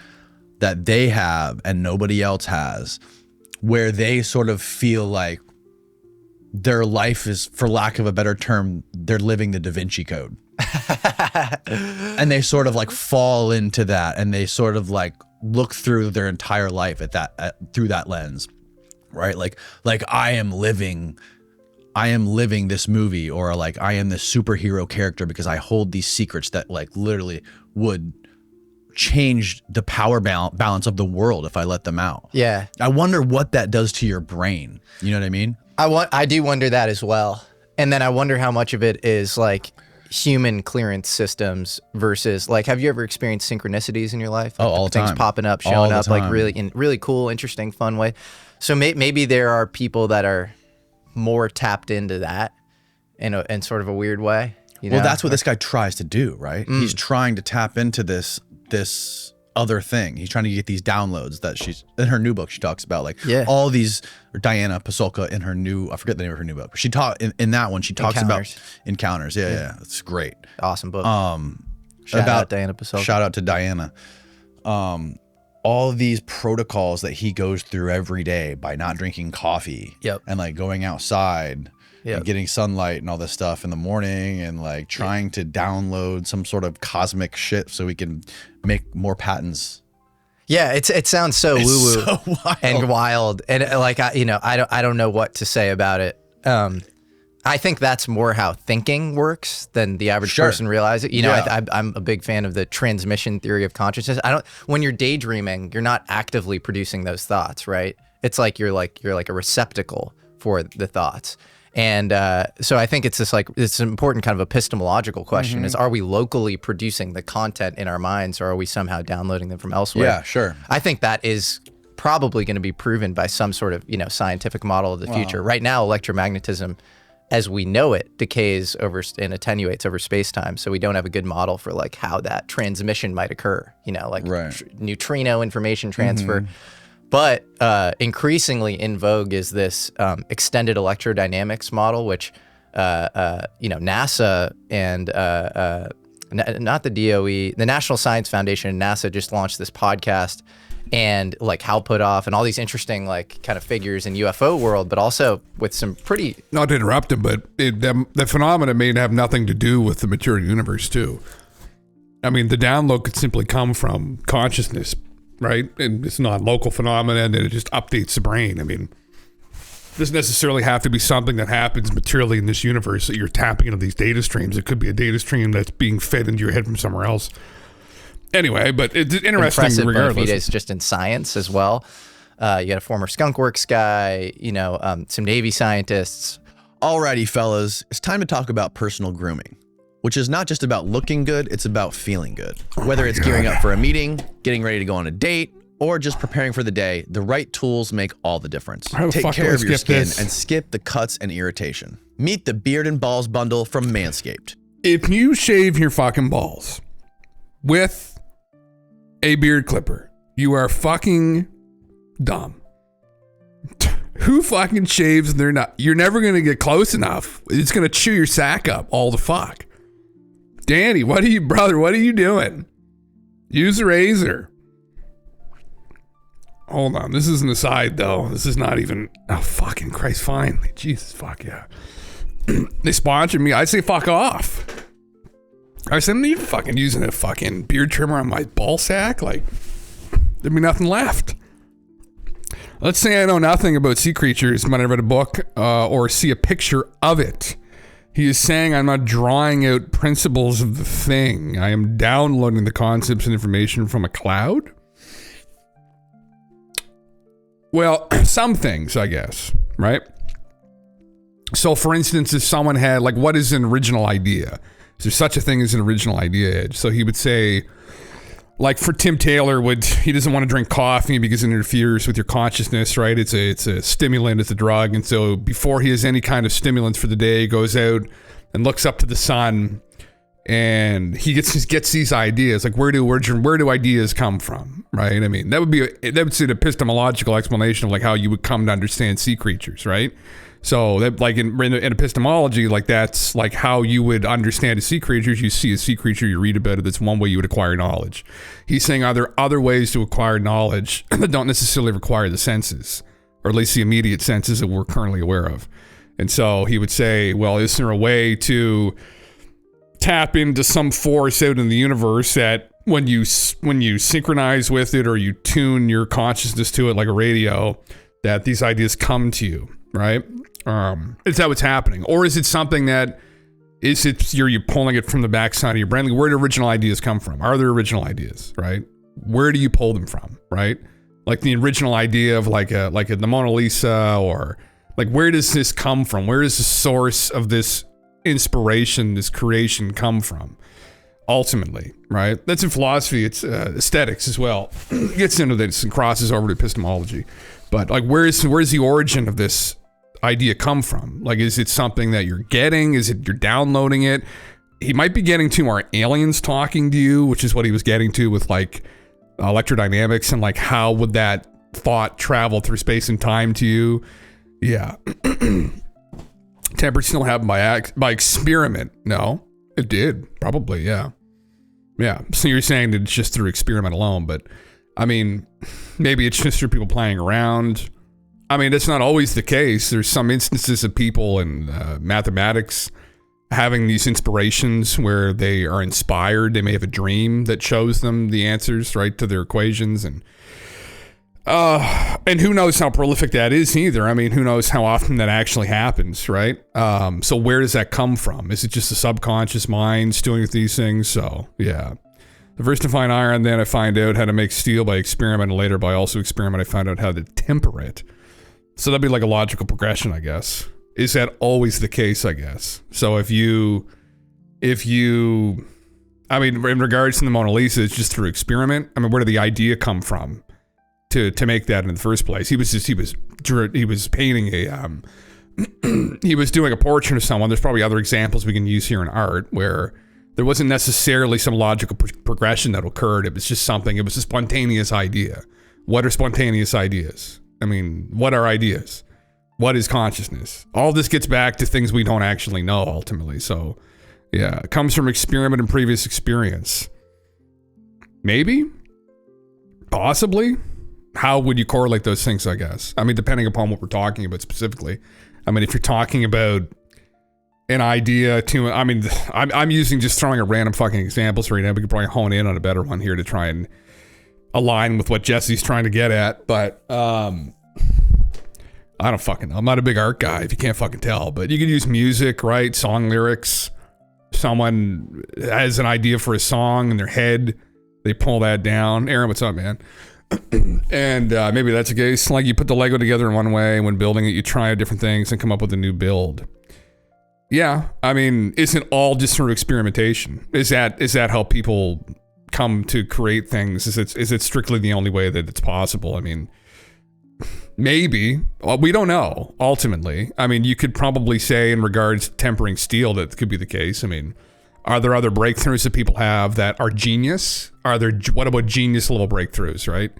that they have and nobody else has, where they sort of feel like their life is, for lack of a better term, they're living the Da Vinci Code? And they sort of like fall into that, and they sort of like look through their entire life through that lens, right? Like I am living this movie, or like I am this superhero character because I hold these secrets that like literally would change the power balance of the world if I let them out. Yeah. I wonder what that does to your brain. You know what I mean? I do wonder that as well. And then I wonder how much of it is like human clearance systems versus like, have you ever experienced synchronicities in your life? Like, all the time. Things popping up, showing up, like really in really cool, interesting, fun way. So maybe there are people that are more tapped into that in sort of a weird way. You know? Well, that's what this guy tries to do, right? He's trying to tap into this other thing. He's trying to get these downloads that she's in her new book. She talks about like all these, or Diana Pasulka in her new, I forget the name of her new book, but she taught in that one, she talks about encounters. Yeah. It's great. Awesome book. Shout out Diana Pasulka. Shout out to Diana. All of these protocols that he goes through every day by not drinking coffee and like going outside and getting sunlight and all this stuff in the morning, and like trying to download some sort of cosmic shit so we can make more patents. Yeah, it sounds so woo-woo so wild, and like I don't know what to say about it. I think that's more how thinking works than the average person realizes. You know, I'm a big fan of the transmission theory of consciousness. When you're daydreaming, you're not actively producing those thoughts, right? It's like you're like a receptacle for the thoughts. And so I think it's it's an important kind of epistemological question: is, are we locally producing the content in our minds, or are we somehow downloading them from elsewhere? Yeah, sure. I think that is probably going to be proven by some sort of, scientific model of the future. Right now, electromagnetism, as we know it, decays over and attenuates over space-time. So we don't have a good model for like how that transmission might occur, neutrino information transfer. But increasingly in vogue is this extended electrodynamics model, which NASA and not the DOE, the National Science Foundation and NASA just launched this podcast, and like Hal Puthoff and all these interesting like kind of figures in UFO world, but also with some pretty... Not to interrupt him, but the phenomena may have nothing to do with the material universe too. I mean, the download could simply come from consciousness, right? And it's not a local phenomenon, and it just updates the brain. I mean, it doesn't necessarily have to be something that happens materially in this universe that you're tapping into these data streams. It could be a data stream that's being fed into your head from somewhere else. Anyway, but it's interesting. Impressive regardless. It's just in science as well. You got a former skunkworks guy, some Navy scientists. Alrighty, fellas, it's time to talk about personal grooming, which is not just about looking good, it's about feeling good. Whether it's gearing up for a meeting, getting ready to go on a date, or just preparing for the day, the right tools make all the difference. Take care of your skin and skip the cuts and irritation. Meet the Beard and Balls bundle from Manscaped. If you shave your fucking balls with a beard clipper, you are fucking dumb. Who fucking shaves? You're never going to get close enough. It's going to chew your sack up all the fuck. Danny, what are you doing? Use a razor. Hold on. This is an aside, though. This is not even... Oh, fucking Christ, finally. Jesus, fuck yeah. They sponsored me. I say fuck off. I said, I'm not even fucking using a fucking beard trimmer on my ball sack. Like, there'd be nothing left. Let's say I know nothing about sea creatures, but I read a book or see a picture of it. He is saying I'm not drawing out principles of the thing. I am downloading the concepts and information from a cloud. Well, some things, I guess, right? So, for instance, if someone had, like, what is an original idea? Is there such a thing as an original idea, Edge? So he would say, like, for Tim Taylor, he doesn't want to drink coffee because it interferes with your consciousness, right? It's a stimulant, it's a drug. And so before he has any kind of stimulants for the day, he goes out and looks up to the sun, and he gets these ideas. Like, where do ideas come from, right? I mean, that would be an epistemological explanation of like how you would come to understand sea creatures, right? So that, like in epistemology, like that's like how you would understand a sea creature. You see a sea creature, you read about it. That's one way you would acquire knowledge. He's saying, are there other ways to acquire knowledge that don't necessarily require the senses, or at least the immediate senses that we're currently aware of? And so he would say, well, is there a way to tap into some force out in the universe that when you synchronize with it or you tune your consciousness to it like a radio, that these ideas come to you, right? Is that what's happening? Or is it something that you're pulling it from the backside of your brain? Like, where do original ideas come from? Are there original ideas, right? Where do you pull them from, right? Like the original idea of like the Mona Lisa, or like, where does this come from? Where does the source of this inspiration, this creation come from? Ultimately, right? That's in philosophy. It's aesthetics as well. It gets into this and crosses over to epistemology. But like, where's the origin of this idea come from? Like, is it something that you're getting? Is it you're downloading it? He might be getting to are aliens talking to you, which is what he was getting to with like electrodynamics, and like how would that thought travel through space and time to you? Yeah. Tempered still happened by experiment. No, it did. Probably, yeah. Yeah. So you're saying that it's just through experiment alone, but I mean, maybe it's just through people playing around. I mean, that's not always the case. There's some instances of people in mathematics having these inspirations where they are inspired. They may have a dream that shows them the answers, right, to their equations. And who knows how prolific that is either. I mean, who knows how often that actually happens, right? So where does that come from? Is it just the subconscious minds doing these things? So, yeah. The first to find iron, then I find out how to make steel by experiment, and later by also experiment, I found out how to temper it. So that'd be like a logical progression, I guess. Is that always the case, I guess? So if you, I mean, in regards to the Mona Lisa, it's just through experiment. I mean, where did the idea come from to make that in the first place. He was painting a he was doing a portrait of someone. There's probably other examples we can use here in art where there wasn't necessarily some logical progression that occurred. It was just something. It was a spontaneous idea. What are spontaneous ideas? I mean, what are ideas? What is consciousness? All this gets back to things we don't actually know ultimately. So, yeah, it comes from experiment and previous experience. Maybe? Possibly? How would you correlate those things, I guess? I mean, depending upon what we're talking about specifically. I mean, if you're talking about an idea to, I mean, I'm using just throwing a random fucking examples right now. We could probably hone in on a better one here to try and align with what Jesse's trying to get at. But I don't fucking know. I'm not a big art guy, if you can't fucking tell. But you could use music, right? Song lyrics. Someone has an idea for a song in their head. They pull that down. Aaron, what's up, man? And maybe that's a case. Like you put the Lego together in one way. When building it, you try different things and come up with a new build. Yeah, I mean, isn't all just sort of experimentation? Is that how people come to create things? Is it strictly the only way that it's possible? I mean, maybe. Well, we don't know, ultimately. I mean, you could probably say in regards to tempering steel that could be the case. I mean, are there other breakthroughs that people have that are genius? What about genius level breakthroughs, right?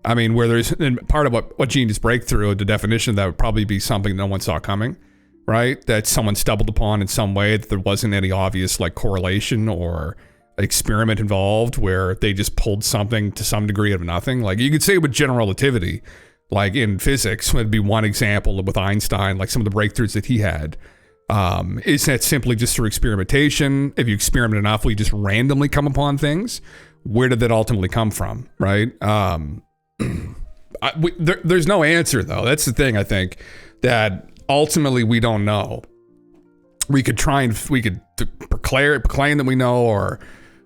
I mean, where there's part of what genius breakthrough, the definition of that would probably be something no one saw coming, right? That someone stumbled upon in some way that there wasn't any obvious like correlation or experiment involved where they just pulled something to some degree out of nothing. Like you could say with general relativity, like in physics, would be one example with Einstein, like some of the breakthroughs that he had. Is that simply just through experimentation? If you experiment enough, will you just randomly come upon things? Where did that ultimately come from, right? There's no answer, though. That's the thing, I think, that ultimately we don't know. We could proclaim that we know, or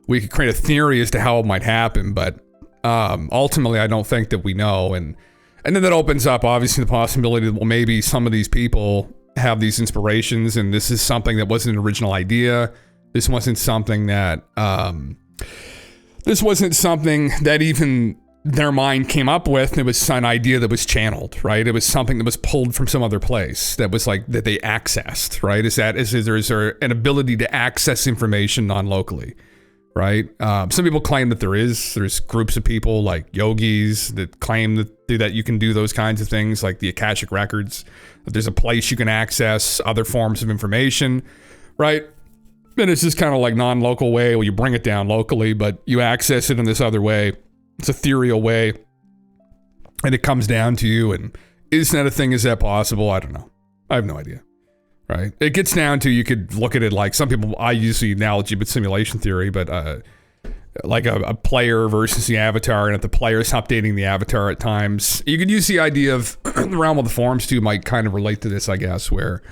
we could create a theory as to how it might happen, but ultimately I don't think that we know. And then that opens up, obviously, the possibility that, well, maybe some of these people have these inspirations, and this is something that wasn't an original idea. This wasn't something that even their mind came up with. It was an idea that was channeled, right? It was something that was pulled from some other place that was like that they accessed, right? Is there an ability to access information non-locally, right? Some people claim that there's groups of people like yogis that claim that you can do those kinds of things, like the Akashic records, that there's a place you can access other forms of information, right? And it's just kind of like non-local way where you bring it down locally, but you access it in this other way. It's ethereal way, and it comes down to you. And is that a thing? Is that possible? I don't know. I have no idea. Right? It gets down to, you could look at it like some people, I use the analogy with simulation theory, but like a player versus the avatar, and if the player is updating the avatar at times, you could use the idea of the realm of the forms too, might kind of relate to this, I guess, where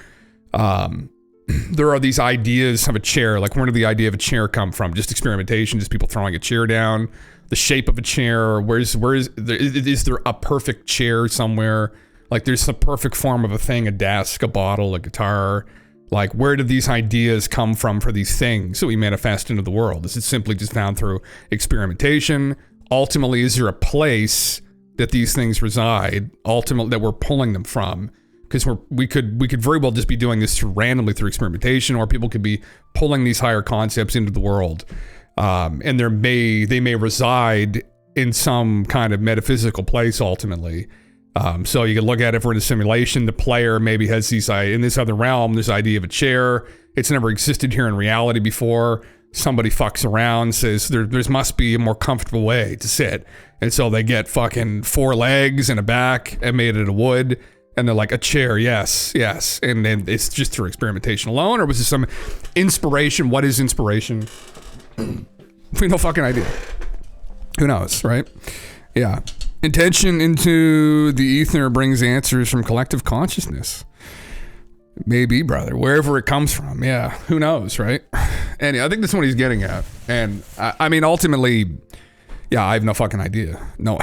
there are these ideas of a chair. Like, where did the idea of a chair come from? Just experimentation, just people throwing a chair down. The shape of a chair, is there a perfect chair somewhere? Like, there's the perfect form of a thing, a desk, a bottle, a guitar. Like, where did these ideas come from for these things that we manifest into the world? Is it simply just found through experimentation? Ultimately, is there a place that these things reside, ultimately, that we're pulling them from? Because we could very well just be doing this randomly through experimentation, or people could be pulling these higher concepts into the world. And they may reside in some kind of metaphysical place ultimately. So you can look at it, if we're in a simulation, the player maybe has these, in this other realm, this idea of a chair. It's never existed here in reality before. Somebody fucks around, says there must be a more comfortable way to sit. And so they get fucking 4 legs and a back and made it of wood. And they're like, a chair, yes. And then it's just through experimentation alone, or was it some inspiration? What is inspiration? We no fucking idea. Who knows, right? Yeah. Intention into the ether brings answers from collective consciousness. Maybe, brother. Wherever it comes from. Yeah. Who knows, right? And I think that's what he's getting at. And I mean, ultimately, yeah, I have no fucking idea. No.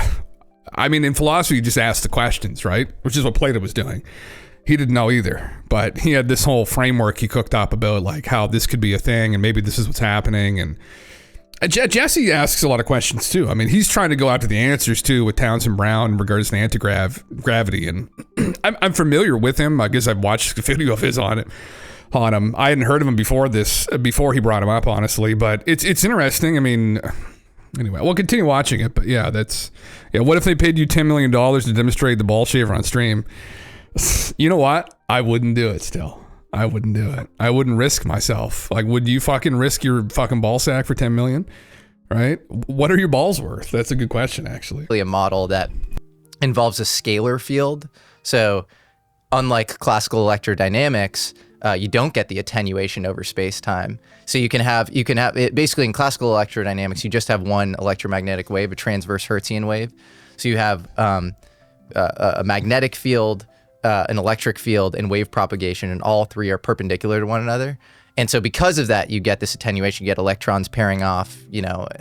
I mean, in philosophy, you just ask the questions, right? Which is what Plato was doing. He didn't know either, but he had this whole framework he cooked up about like how this could be a thing, and maybe this is what's happening. And Jesse asks a lot of questions too. I mean, he's trying to go out to the answers too with Townsend Brown in regards to the anti-gravity. And I'm familiar with him. I guess I've watched a video of his on him. I hadn't heard of him before he brought him up, honestly, but it's interesting. I mean, anyway, we'll continue watching it, but yeah, what if they paid you $10 million to demonstrate the ball shaver on stream? You know what? I wouldn't do it still. I wouldn't do it. I wouldn't risk myself. Like, would you fucking risk your fucking ball sack for 10 million? Right? What are your balls worth? That's a good question, actually. A model that involves a scalar field. So unlike classical electrodynamics, you don't get the attenuation over space-time. So you can have it basically in classical electrodynamics, you just have one electromagnetic wave, a transverse Hertzian wave. So you have a magnetic field, an electric field, and wave propagation, and all three are perpendicular to one another. And so because of that, you get this attenuation, you get electrons pairing off,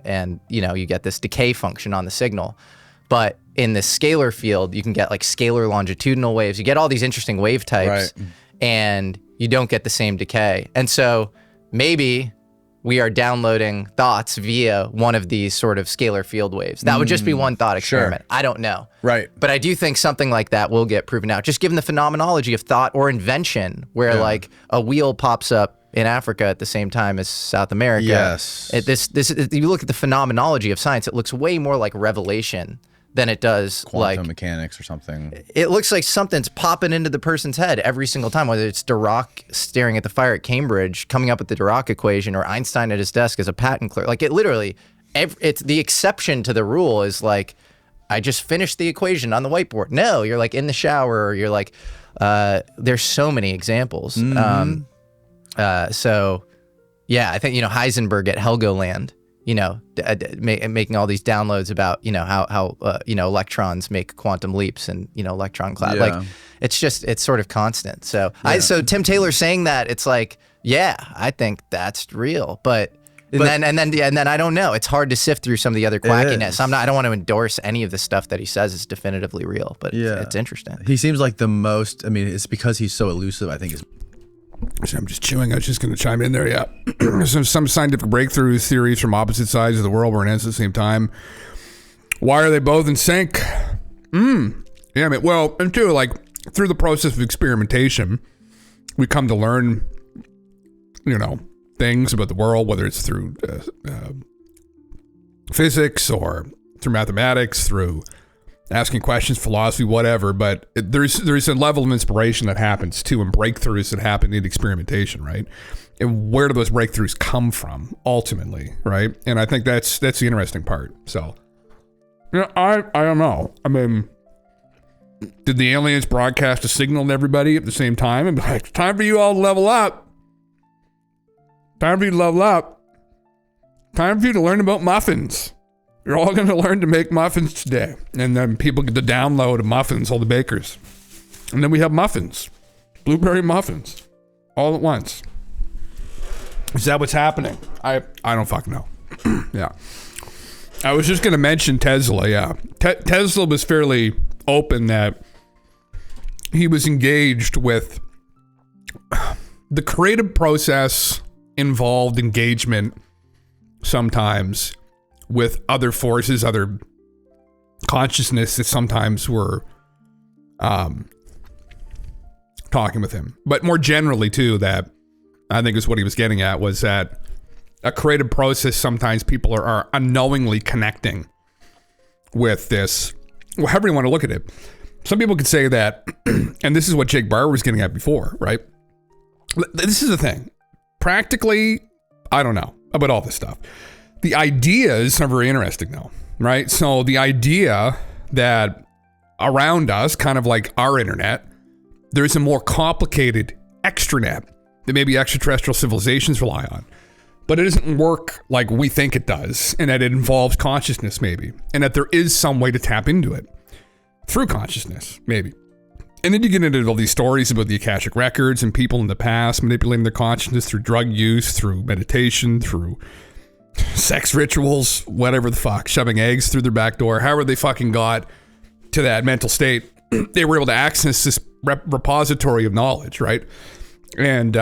and you get this decay function on the signal. But in the scalar field, you can get like scalar longitudinal waves. You get all these interesting wave types, and you don't get the same decay. And so maybe we are downloading thoughts via one of these sort of scalar field waves. That would just be one thought experiment. Sure. I don't know. Right. But I do think something like that will get proven out, just given the phenomenology of thought or invention, where like a wheel pops up in Africa at the same time as South America. Yes. You look at the phenomenology of science, it looks way more like revelation than it does quantum mechanics or something. It looks like something's popping into the person's head every single time, whether it's Dirac staring at the fire at Cambridge, coming up with the Dirac equation, or Einstein at his desk as a patent clerk. Like, it literally, it's the exception to the rule is like, I just finished the equation on the whiteboard. No, you're like in the shower, or you're like, there's so many examples. So yeah, I think, Heisenberg at Helgoland, making all these downloads about, how electrons make quantum leaps and, electron cloud. Yeah. Like, it's sort of constant. So so Tim Taylor saying that, it's like, yeah, I think that's real. But then I don't know. It's hard to sift through some of the other quackiness. I don't want to endorse any of the stuff that he says is definitively real, but it's interesting. He seems like the most, it's because he's so elusive, I think I'm just chewing. I was just going to chime in there. Yeah. some scientific breakthrough theories from opposite sides of the world were announced at the same time. Why are they both in sync? Yeah, well, and two, like, through the process of experimentation, we come to learn, things about the world, whether it's through physics or through mathematics, through asking questions, philosophy, whatever. But there's a level of inspiration that happens too, and breakthroughs that happen in experimentation, right? And where do those breakthroughs come from ultimately, right? And I think that's the interesting part. So, I don't know. I mean, did the aliens broadcast a signal to everybody at the same time and be like, time for you all to level up? Time for you to level up. Time for you to learn about muffins. You're all going to learn to make muffins today. And then people get the download of muffins, all the bakers. And then we have muffins. Blueberry muffins. All at once. Is that what's happening? I don't fucking know. Yeah. I was just going to mention Tesla, yeah. Tesla was fairly open that he was engaged with the creative process involved engagement sometimes with other forces, other consciousness that sometimes were talking with him. But more generally too, that I think is what he was getting at, was that a creative process, sometimes people are unknowingly connecting with this, however you want to look at it. Some people could say that, and this is what Jake Barber was getting at before, right? This is the thing. Practically, I don't know about all this stuff. The ideas are very interesting though, right? So the idea that around us, kind of like our internet, there's a more complicated extranet that maybe extraterrestrial civilizations rely on, but it doesn't work like we think it does, and that it involves consciousness maybe, and that there is some way to tap into it through consciousness, maybe. And then you get into all these stories about the Akashic records and people in the past manipulating their consciousness through drug use, through meditation, through sex rituals, whatever the fuck, shoving eggs through their back door, however they fucking got to that mental state. They were able to access this repository of knowledge, right? And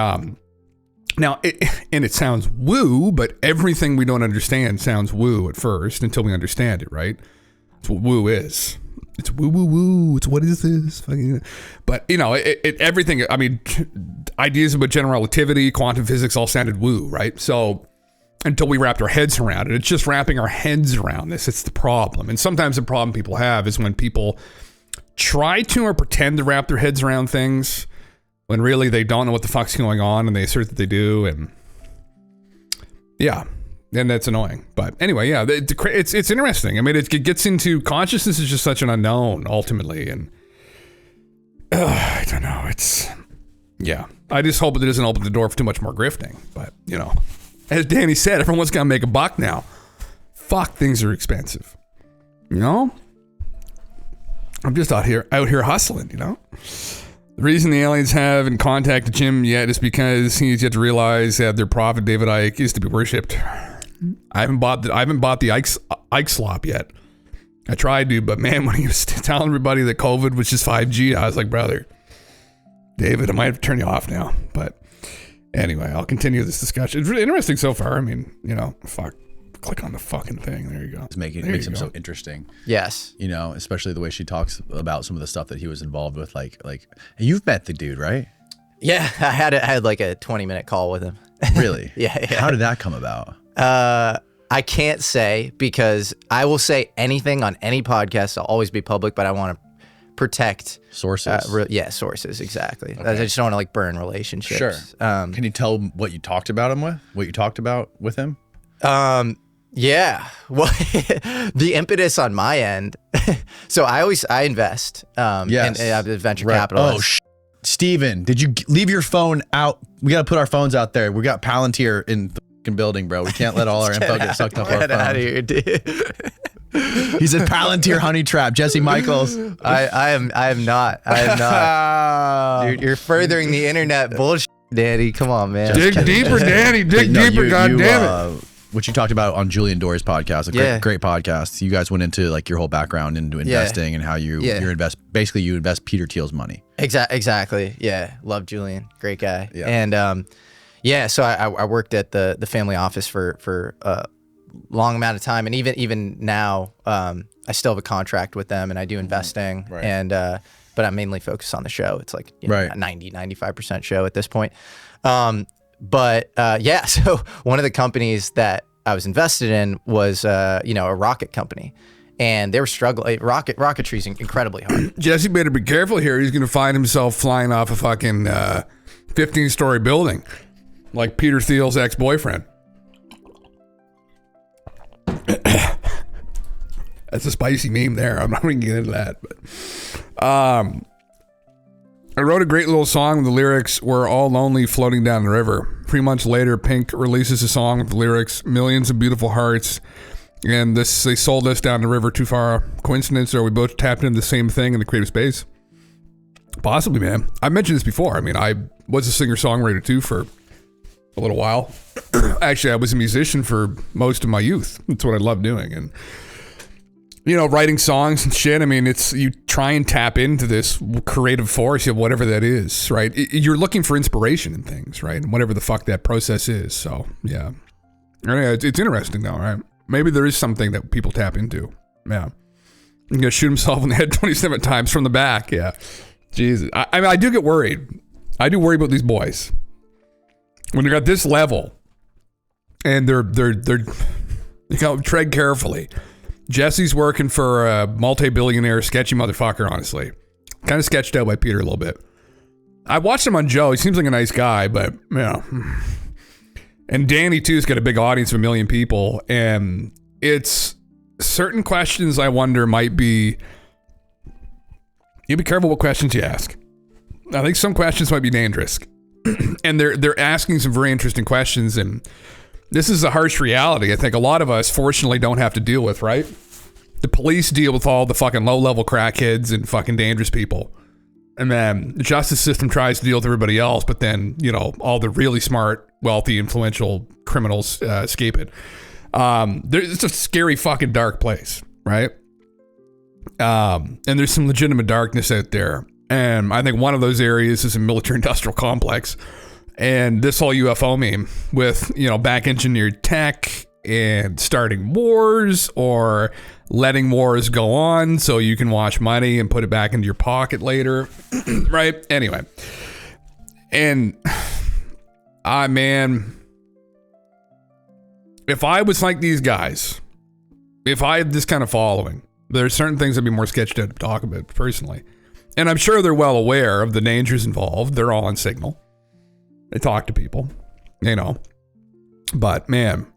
Now, it sounds woo, but everything we don't understand sounds woo at first until we understand it, right? That's what woo is. It's woo, woo, woo. It's what is this? But, everything, I mean, ideas about general relativity, quantum physics all sounded woo, right? So until we wrapped our heads around it, it's just wrapping our heads around this. It's the problem. And sometimes the problem people have is when people try to or pretend to wrap their heads around things when really they don't know what the fuck's going on and they assert that they do. And yeah. And that's annoying. But anyway, yeah, it's interesting. I mean, it gets into consciousness is just such an unknown ultimately. And I don't know. I just hope it doesn't open the door for too much more grifting. But, as Danny said, everyone's got to make a buck now. Fuck, things are expensive. I'm just out here hustling, The reason the aliens haven't contacted Jim yet is because he's yet to realize that their prophet David Icke is to be worshipped. I haven't bought the Ike slop yet. I tried to, but man, when he was telling everybody that COVID was just 5G, I was like, brother, David, I might have to turn you off now. But anyway, I'll continue this discussion. It's really interesting so far. I mean, fuck. Click on the fucking thing. There you go. It makes him so interesting. Yes. Especially the way she talks about some of the stuff that he was involved with. Like you've met the dude, right? Yeah, I had like a 20-minute call with him. Really? Yeah. How did that come about? I can't say, because I will say anything on any podcast. I'll always be public, but I want to protect sources. Sources, exactly. Okay. I just don't want to burn relationships. Sure. Can you tell what you talked about him with? What you talked about with him? Yeah. Well, the impetus on my end. So I invest in venture capital. Oh, Steven, did you leave your phone out? We got to put our phones out there. We got Palantir in the fucking building, bro. We can't let all our info get sucked off our phone. Get out of here, dude. He's a Palantir honey trap. Jesse Michaels. I am not. Dude, you're furthering the internet bullshit, Danny. Come on, man. Dig deeper, Danny. Dig deeper, goddammit. What you talked about on Julian Dory's podcast, great podcast. You guys went into like your whole background into investing and how you invest. Basically, you invest Peter Thiel's money. Exactly. Yeah. Love Julian. Great guy. Yeah. And so I worked at the family office for a long amount of time, and even now I still have a contract with them, and I do investing. Right. And but I'm mainly focused on the show. It's like a 95% show at this point. So one of the companies that I was invested in was, a rocket company, and they were struggling. Rocketry is incredibly hard. Jesse better be careful here. He's going to find himself flying off a fucking 15-story building like Peter Thiel's ex-boyfriend. That's a spicy meme there. I'm not going to get into that. But I wrote a great little song with the lyrics, "We're all lonely floating down the river." 3 months later, Pink releases a song with the lyrics, "Millions of beautiful hearts." And they sold us down the river too far. Coincidence, or we both tapped into the same thing in the creative space? Possibly, man. I mentioned this before. I mean, I was a singer-songwriter too for a little while. Actually, I was a musician for most of my youth. That's what I loved doing. And writing songs and shit. I mean, you try and tap into this creative force of whatever that is, right? You're looking for inspiration in things, right? And whatever the fuck that process is. So, yeah. It's interesting though, right? Maybe there is something that people tap into. Yeah. You're gonna shoot himself in the head 27 times from the back. Yeah. Jesus. I mean, I do get worried. I do worry about these boys. When they're at this level and they're tread carefully. Jesse's working for a multi-billionaire sketchy motherfucker, honestly. Kind of sketched out by Peter a little bit. I watched him on Joe. He seems like a nice guy, but, And Danny, too, has got a big audience of 1 million people. And it's certain questions I wonder might be... You be careful what questions you ask. I think some questions might be dangerous. And they're asking some very interesting questions, and... This is a harsh reality I think a lot of us fortunately don't have to deal with, right? The police deal with all the fucking low-level crackheads and fucking dangerous people. And then the justice system tries to deal with everybody else, but then, all the really smart, wealthy, influential criminals escape it. It's a scary fucking dark place, right? And there's some legitimate darkness out there. And I think one of those areas is a military-industrial complex. And this whole UFO meme with, back engineered tech and starting wars or letting wars go on so you can wash money and put it back into your pocket later. Right? Anyway. And man, if I was like these guys, if I had this kind of following, there's certain things I'd be more sketched out to talk about personally. And I'm sure they're well aware of the dangers involved. They're all on Signal. They talk to people, But man,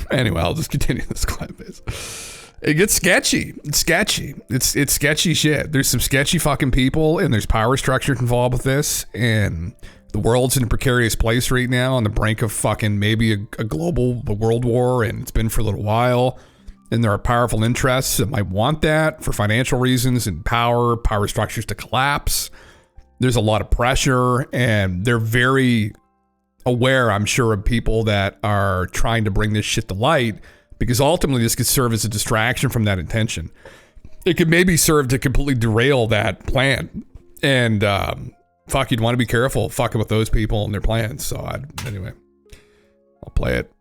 anyway, I'll just continue this clip. It gets sketchy. It's sketchy. It's sketchy shit. There's some sketchy fucking people, and there's power structure involved with this, and the world's in a precarious place right now on the brink of fucking maybe a global world war, and it's been for a little while. And there are powerful interests that might want that for financial reasons and power structures to collapse. There's a lot of pressure, and they're very aware, I'm sure, of people that are trying to bring this shit to light, because ultimately this could serve as a distraction from that intention. It could maybe serve to completely derail that plan. And you'd want to be careful fucking with those people and their plans. So anyway, I'll play it.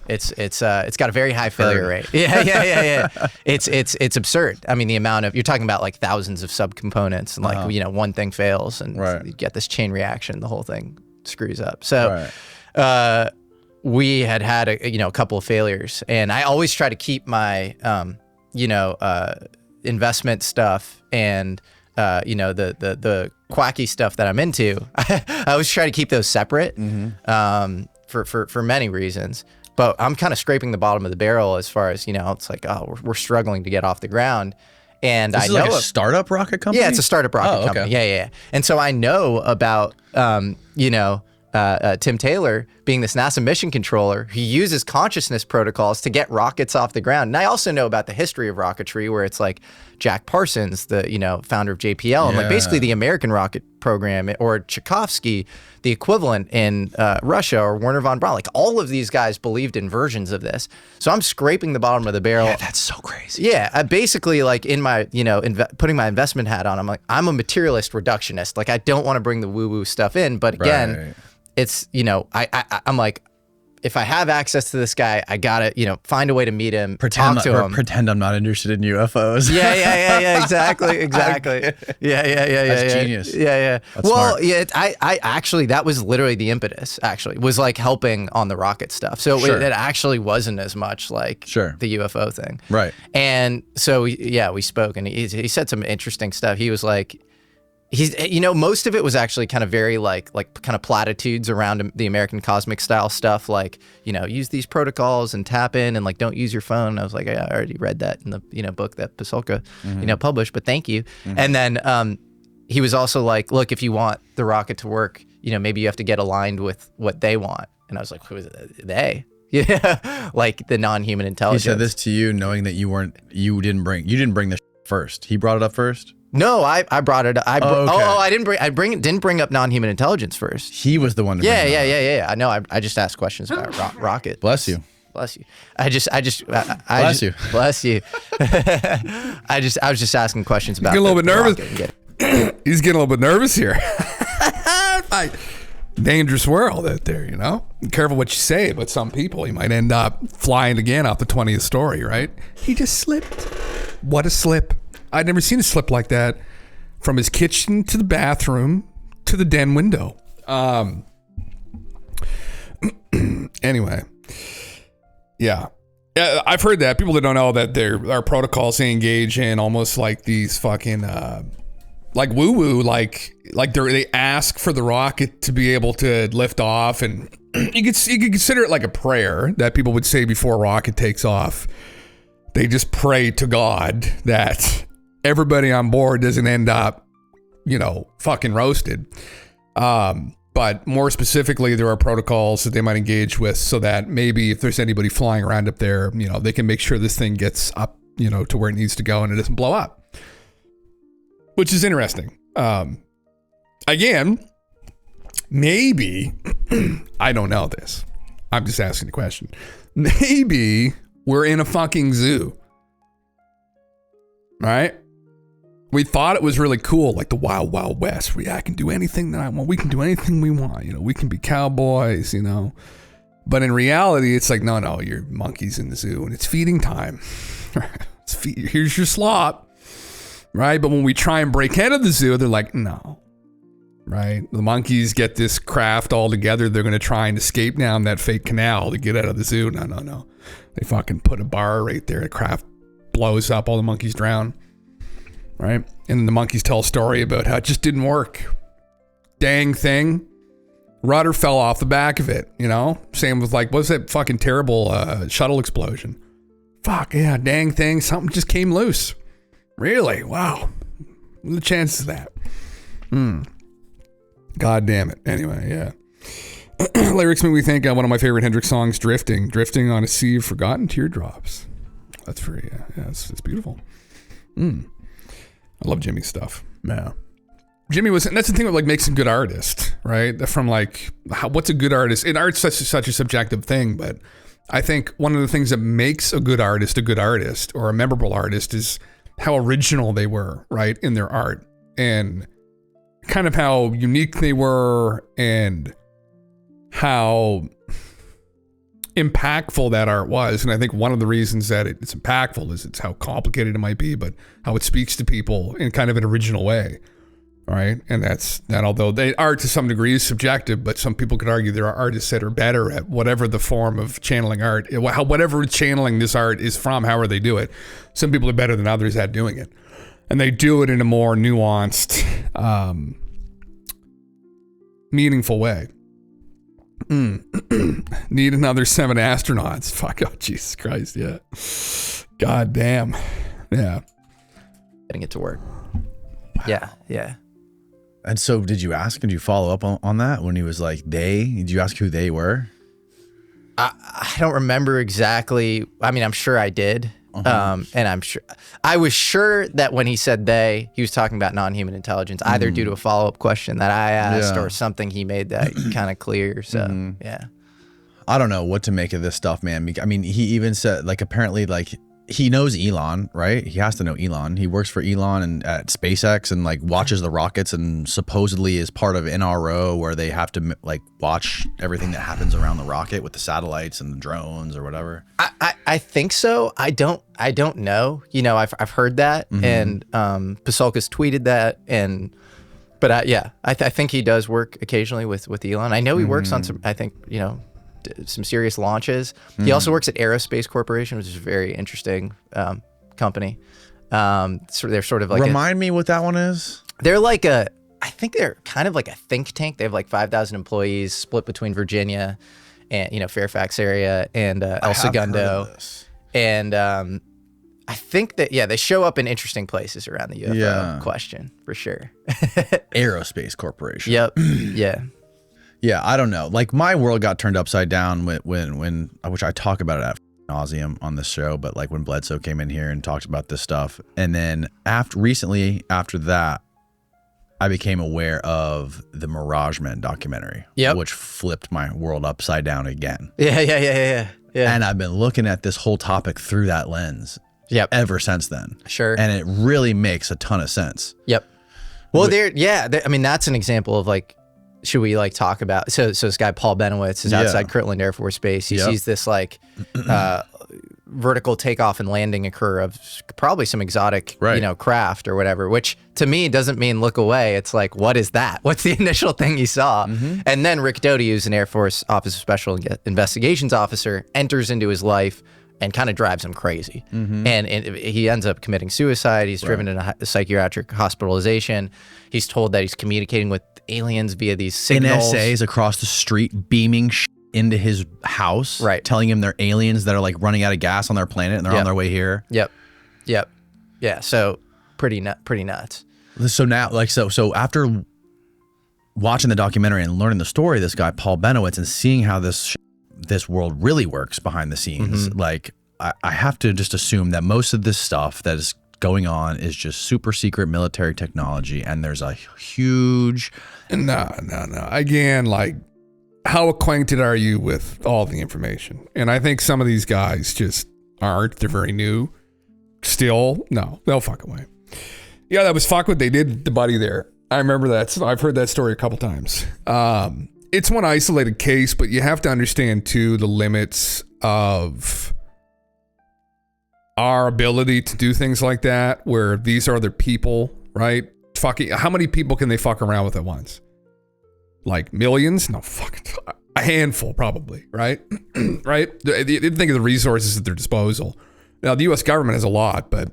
It's got a very high failure rate. Yeah. It's absurd. I mean, the amount of, you're talking about like thousands of subcomponents, and like, one thing fails and you get this chain reaction, the whole thing screws up. So, we had a couple of failures, and I always try to keep my, investment stuff and, the quacky stuff that I'm into. I always try to keep those separate, for many reasons. But I'm kind of scraping the bottom of the barrel as far as, it's like, we're struggling to get off the ground. And this is like a startup rocket company? Yeah, it's a startup rocket company. Yeah. And so I know about, Tim Taylor being this NASA mission controller. He uses consciousness protocols to get rockets off the ground. And I also know about the history of rocketry, where it's like Jack Parsons, the founder of JPL, and like basically the American rocket program, or Tchaikovsky, the equivalent in Russia, or Werner von Braun. Like all of these guys believed in versions of this. So I'm scraping the bottom of the barrel. Yeah, that's so crazy. Yeah, I basically, like, in my putting my investment hat on, I'm like, I'm a materialist reductionist. Like I don't want to bring the woo-woo stuff in, but again. It's, I'm like, if I have access to this guy, I gotta, find a way to meet him, talk to him. Pretend I'm not interested in UFOs. Yeah, exactly. Yeah. That's genius. Yeah. That's smart. I actually, that was literally the impetus, was like helping on the rocket stuff. So it actually wasn't as much like the UFO thing. Right. And so, we spoke, and he said some interesting stuff. He was like, most of it was actually kind of very like kind of platitudes around the American cosmic style stuff, like, use these protocols and tap in, and like, don't use your phone. I was like, I already read that in the, book that Pasulka, published, but thank you. And then he was also like, look, if you want the rocket to work, maybe you have to get aligned with what they want. And I was like, who is it? They? Yeah, like the non-human intelligence. He said this to you knowing that you didn't bring the first. He brought it up first? No, I brought it up. I didn't bring up non-human intelligence first. He was the one to bring it up. Yeah. I know. I just asked questions about rocket. Bless you. Bless you. Bless you. I was just asking questions about. He's getting a little bit nervous. He's getting a little bit nervous here. Dangerous world out there, Be careful what you say about some people. You might end up flying again off the 20th story, right? He just slipped. What a slip. I'd never seen a slip like that, from his kitchen to the bathroom to the den window. Anyway, yeah, I've heard that. People that don't know that there are protocols they engage in, almost like these fucking like woo-woo, like they ask for the rocket to be able to lift off, and you could consider it like a prayer that people would say before a rocket takes off. They just pray to God that everybody on board doesn't end up, fucking roasted. But more specifically, there are protocols that they might engage with so that maybe if there's anybody flying around up there, they can make sure this thing gets up, to where it needs to go and it doesn't blow up, which is interesting. Again, maybe, I don't know this. I'm just asking the question. Maybe we're in a fucking zoo, right? we thought it was really cool, like the Wild Wild West, where I can do anything that I want. We can do anything we want. We can be cowboys, But in reality, it's like, no, you're monkeys in the zoo and it's feeding time. Here's your slop, right? But when we try and break out of the zoo, they're like, no, right? The monkeys get this craft all together. They're going to try and escape down that fake canal to get out of the zoo. No. They fucking put a bar right there. The craft blows up. All the monkeys drown, right? And then the monkeys tell a story about how it just didn't work. Dang thing. Rudder fell off the back of it, Same with what's that fucking terrible shuttle explosion? Fuck, yeah, dang thing. Something just came loose. Really? Wow. What are the chances of that? God damn it. Anyway, yeah. Lyrics make me think one of my favorite Hendrix songs, Drifting. Drifting on a sea of forgotten teardrops. That's free. Yeah, it's beautiful. I love Jimmy's stuff. Yeah. Jimmy that's the thing that makes a good artist, right? From what's a good artist? And art's such a subjective thing, but I think one of the things that makes a good artist or a memorable artist is how original they were, right, in their art, and kind of how unique they were and how impactful that art was. And I think one of the reasons that it's impactful is it's how complicated it might be, but how it speaks to people in kind of an original way. Right. And that although art to some degree is subjective, but some people could argue there are artists that are better at whatever the form of channeling art, whatever channeling this art is from, however they do it. Some people are better than others at doing it. And they do it in a more nuanced, meaningful way. Need another 7 astronauts. Fuck, oh, Jesus Christ. Yeah. God damn. Yeah. Getting it to work. Yeah. And so did you follow up on that when he was like, did you ask who they were? I don't remember exactly. I mean, I'm sure I did. And I was sure that when he said he was talking about non-human intelligence, either due to a follow-up question that I asked or something he made that kind of clear. So, yeah. I don't know what to make of this stuff, man. I mean, he even said, apparently, he knows Elon, right? He has to know Elon. He works for Elon and at SpaceX and watches the rockets and supposedly is part of NRO where they have to watch everything that happens around the rocket with the satellites and the drones or whatever. I think so. I don't know. I've heard that and Pasulka's tweeted that but I think he does work occasionally with Elon. I know he works on some, I think, some serious launches. He also works at Aerospace Corporation, which is a very interesting company. So they're sort of remind me what that one is. They're I think they're kind of like a think tank. They have 5,000 employees split between Virginia and Fairfax area and El Segundo. And I think that they show up in interesting places around the UFO question for sure. Aerospace Corporation. Yep. Yeah. Yeah, I don't know. My world got turned upside down when which I talk about it at nauseum on this show, but when Bledsoe came in here and talked about this stuff, and then after that, I became aware of the Mirage Men documentary, which flipped my world upside down again. Yeah. And I've been looking at this whole topic through that lens. Ever since then. Sure. And it really makes a ton of sense. Yep. Well, I mean, that's an example of should we talk about so this guy Paul Benowitz is outside Kirtland Air Force Base. He sees this vertical takeoff and landing occur of probably some exotic craft or whatever, which to me doesn't mean look away. It's what is that? What's the initial thing he saw? And then Rick Doty, who's an Air Force Office of Special Investigations officer, enters into his life and kind of drives him crazy. And he ends up committing suicide. He's driven into a psychiatric hospitalization. He's told that he's communicating with aliens via these signals. NSA is across the street beaming into his house, telling him they're aliens that are running out of gas on their planet and they're on their way here. Yep. Yeah, so pretty nuts. So now, so after watching the documentary and learning the story of this guy, Paul Benowitz, and seeing how this world really works behind the scenes, I have to just assume that most of this stuff that is going on is just super secret military technology, and there's a huge... No. Again, how acquainted are you with all the information? And I think some of these guys just aren't. They're very new. Still, no, they'll fuck away. Yeah, that was fuck what they did to the buddy there. I remember that. I've heard that story a couple times. It's one isolated case, but you have to understand too the limits of our ability to do things like that, where these are other people, right? Fucking, how many people can they fuck around with at once? Like millions? No, fucking a handful, probably, right? Right? You think of the resources at their disposal. Now, the U.S. government has a lot, but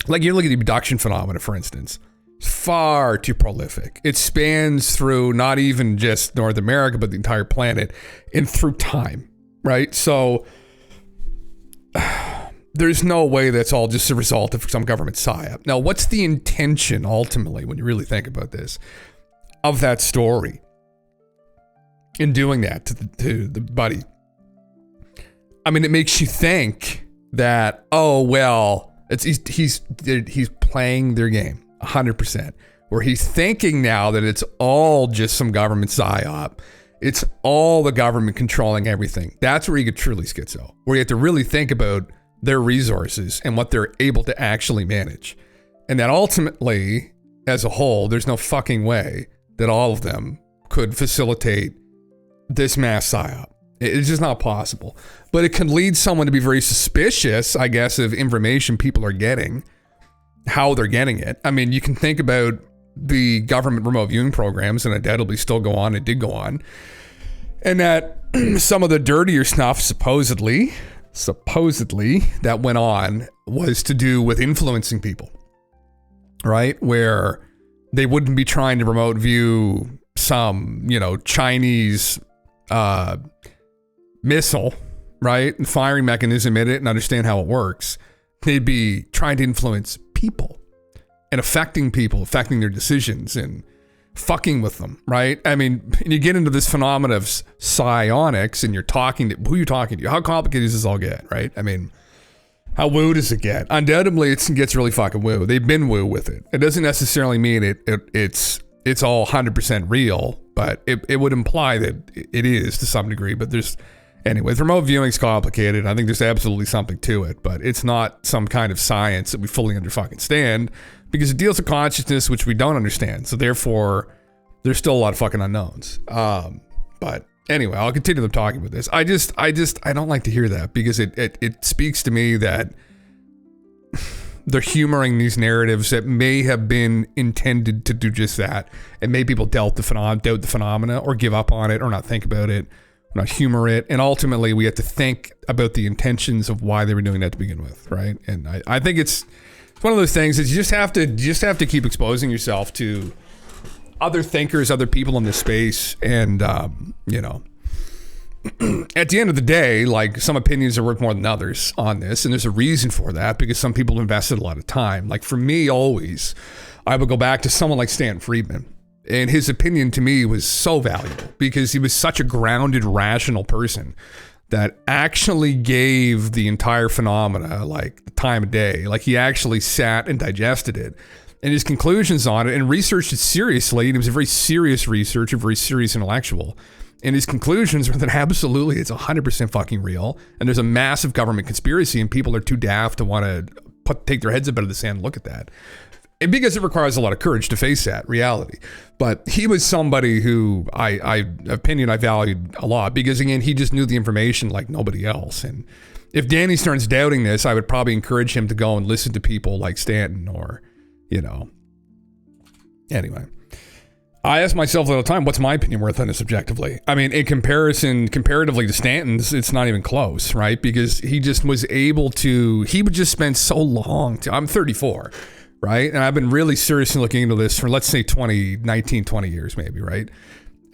like you look at the abduction phenomena, for instance, it's far too prolific. It spans through not even just North America, but the entire planet and through time, right? So there's no way that's all just a result of some government psyop. Now, what's the intention ultimately, when you really think about this, of that story in doing that to the buddy? I mean, it makes you think that, oh, well, he's playing their game 100%, where he's thinking now that it's all just some government psyop. It's all the government controlling everything. That's where you get truly schizo, where you have to really think about their resources and what they're able to actually manage. And that ultimately, as a whole, there's no fucking way that all of them could facilitate this mass psyop. It's just not possible. But it can lead someone to be very suspicious, I guess, of information people are getting, how they're getting it. I mean, you can think about the government remote viewing programs, and undoubtedly still go on, it did go on, and that some of the dirtier stuff supposedly that went on was to do with influencing people, right? Where they wouldn't be trying to remote view some, Chinese missile, right? And firing mechanism in it and understand how it works. They'd be trying to influence people and affecting people, affecting their decisions and fucking with them, right? I mean, you get into this phenomenon of psionics and you're talking to, who you're talking to, how complicated does this all get, right? I mean, how woo does it get? Undoubtedly, it gets really fucking woo. They've been woo with it. It doesn't necessarily mean it's all 100% real, but it would imply that it is to some degree. But anyway, remote viewing's complicated. I think there's absolutely something to it, but it's not some kind of science that we fully understand, because it deals with consciousness, which we don't understand. So therefore, there's still a lot of fucking unknowns. But anyway, I'll continue them talking about this. I don't like to hear that, because it speaks to me that they're humoring these narratives that may have been intended to do just that, and make people doubt the phenomena, or give up on it, or not think about it, or not humor it. And ultimately, we have to think about the intentions of why they were doing that to begin with, right? And I think it's one of those things that you just have to keep exposing yourself to other thinkers, other people in this space, and at the end of the day, like, some opinions are worth more than others on this, and there's a reason for that, because some people invested a lot of time. Like, for me, always, I would go back to someone like Stan Friedman, and his opinion to me was so valuable, because he was such a grounded, rational person that actually gave the entire phenomena, like, the time of day. Like, he actually sat and digested it, and his conclusions on it, and researched it seriously, and it was a very serious research, a very serious intellectual. And his conclusions were that absolutely it's 100% fucking real, and there's a massive government conspiracy, and people are too daft to want to take their heads up out of the sand and look at that. And because it requires a lot of courage to face that reality. But he was somebody who I valued a lot, because again, he just knew the information like nobody else. And if Danny starts doubting this, I would probably encourage him to go and listen to people like Stanton, or, anyway. I ask myself all the time, what's my opinion worth on this objectively? I mean, comparatively to Stanton's, it's not even close, right? Because he just was able to, he would just spend so long. I'm 34, right? And I've been really seriously looking into this for, let's say, 20 years maybe, right?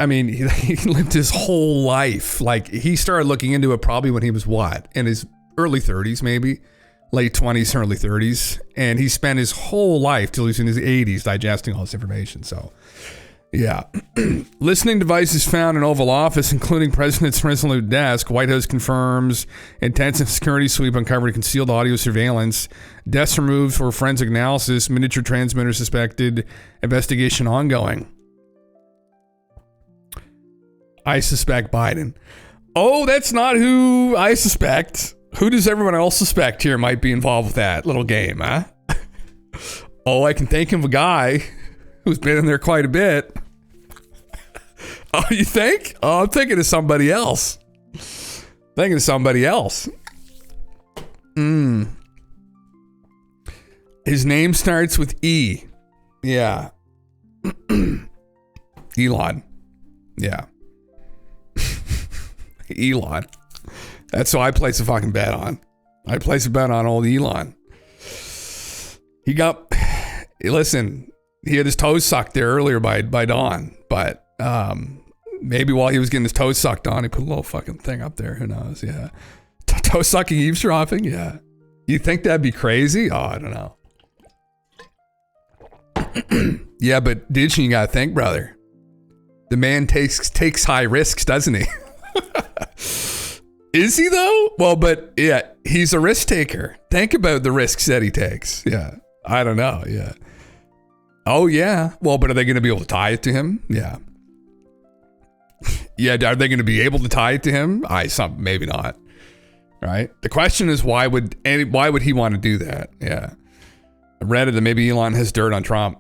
I mean, he lived his whole life. Like, he started looking into it probably when he was in his early 30s maybe, late 20s, early 30s. And he spent his whole life till he was in his 80s digesting all this information, so... Yeah. Listening devices found in Oval Office, including President's Resolute Desk. White House confirms intensive security sweep uncovered concealed audio surveillance. Desks removed for forensic analysis. Miniature transmitter suspected. Investigation ongoing. I suspect Biden. Oh, that's not who I suspect. Who does everyone else suspect here might be involved with that little game, huh? Oh, I can think of a guy who's been in there quite a bit. Oh, you think? Oh, I'm thinking of somebody else. Thinking of somebody else. His name starts with E. Yeah. Elon. Yeah. Elon. That's who I place a fucking bet on. I place a bet on old Elon. He got... Listen, he had his toes sucked there earlier by Don, but maybe while he was getting his toes sucked on, he put a little fucking thing up there. Who knows? Yeah. Toe sucking eavesdropping? Yeah. You think that'd be crazy? Oh, I don't know. Yeah, but Digital, you gotta think, brother. The man takes high risks, doesn't he? Is he though? Well, but yeah, he's a risk taker. Think about the risks that he takes. Yeah. I don't know. Yeah. Oh yeah. Well, but are they going to be able to tie it to him? Yeah. Yeah. Are they going to be able to tie it to him? Maybe not. Right. The question is, why would he want to do that? Yeah. I read it that maybe Elon has dirt on Trump.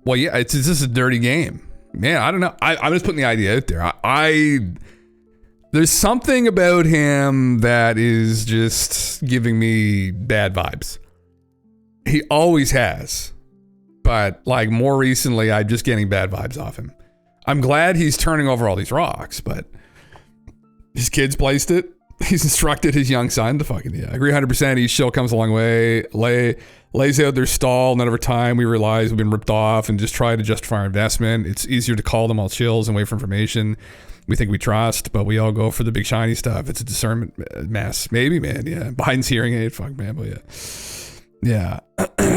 Well, yeah, it's just a dirty game. Man, I don't know. I'm just putting the idea out there. There's something about him that is just giving me bad vibes. He always has. But like more recently, I'm just getting bad vibes off him. I'm glad he's turning over all these rocks, but his kids placed it. He's instructed his young son to fucking, yeah. I agree 100%. Each show comes a long way. Lays out their stall, and then over time we realize we've been ripped off and just try to justify our investment. It's easier to call them all chills and wait for information we think we trust, but we all go for the big shiny stuff. It's a discernment mess. Maybe, man. Yeah. Biden's hearing aid. Fuck, man. But yeah. Yeah.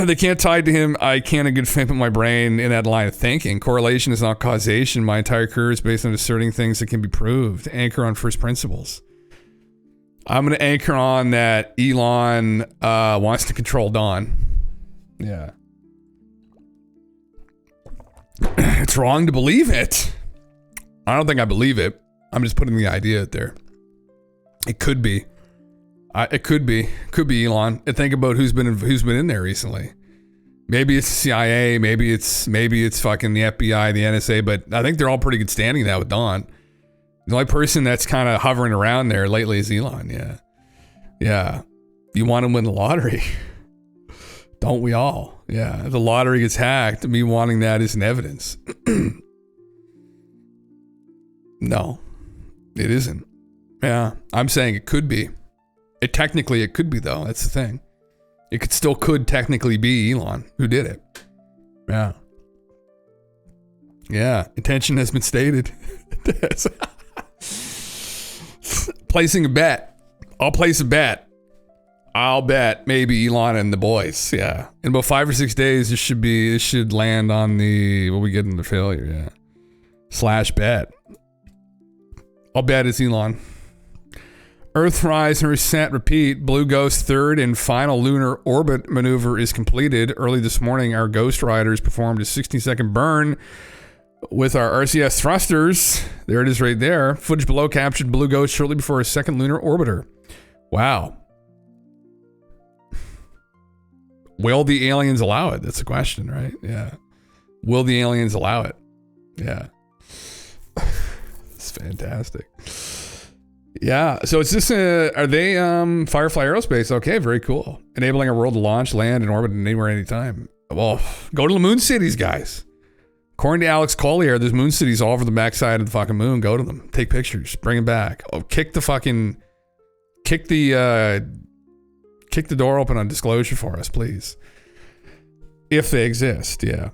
They can't tie to him. I can't in good faith put my brain in that line of thinking. Correlation is not causation. My entire career is based on asserting things that can be proved. Anchor on first principles. I'm going to anchor on that Elon wants to control Don. Yeah. It's wrong to believe it. I don't think I believe it. I'm just putting the idea out there. It could be. It could be. Could be Elon. And think about who's been in there recently. Maybe it's the CIA. Maybe it's fucking the FBI, the NSA. But I think they're all pretty good standing now with Don. The only person that's kind of hovering around there lately is Elon. Yeah. Yeah. You want to win the lottery. Don't we all? Yeah. If the lottery gets hacked, me wanting that is an evidence. No, it isn't. Yeah. I'm saying it could be. It could be though. That's the thing. It could technically be Elon who did it. Yeah. Yeah. Intention has been stated. Placing a bet. I'll place a bet. I'll bet maybe Elon and the boys. Yeah. In about 5 or 6 days, this should land on the, what we get in the failure. Yeah. /bet. I'll bet it's Elon. Earthrise and reset, repeat. Blue Ghost third and final lunar orbit maneuver is completed. Early this morning, our Ghost Riders performed a 16-second burn with our RCS thrusters. There it is right there. Footage below captured Blue Ghost shortly before a second lunar orbiter. Wow. Will the aliens allow it? That's the question, right? Yeah. Will the aliens allow it? Yeah. It's fantastic. Yeah. So it's just are they Firefly Aerospace? Okay, very cool. Enabling our world to launch, land, and orbit anywhere, anytime. Well, go to the moon cities, guys. According to Alex Collier, there's moon cities all over the backside of the fucking moon. Go to them. Take pictures. Bring them back. Oh, kick the door open on disclosure for us, please. If they exist, yeah.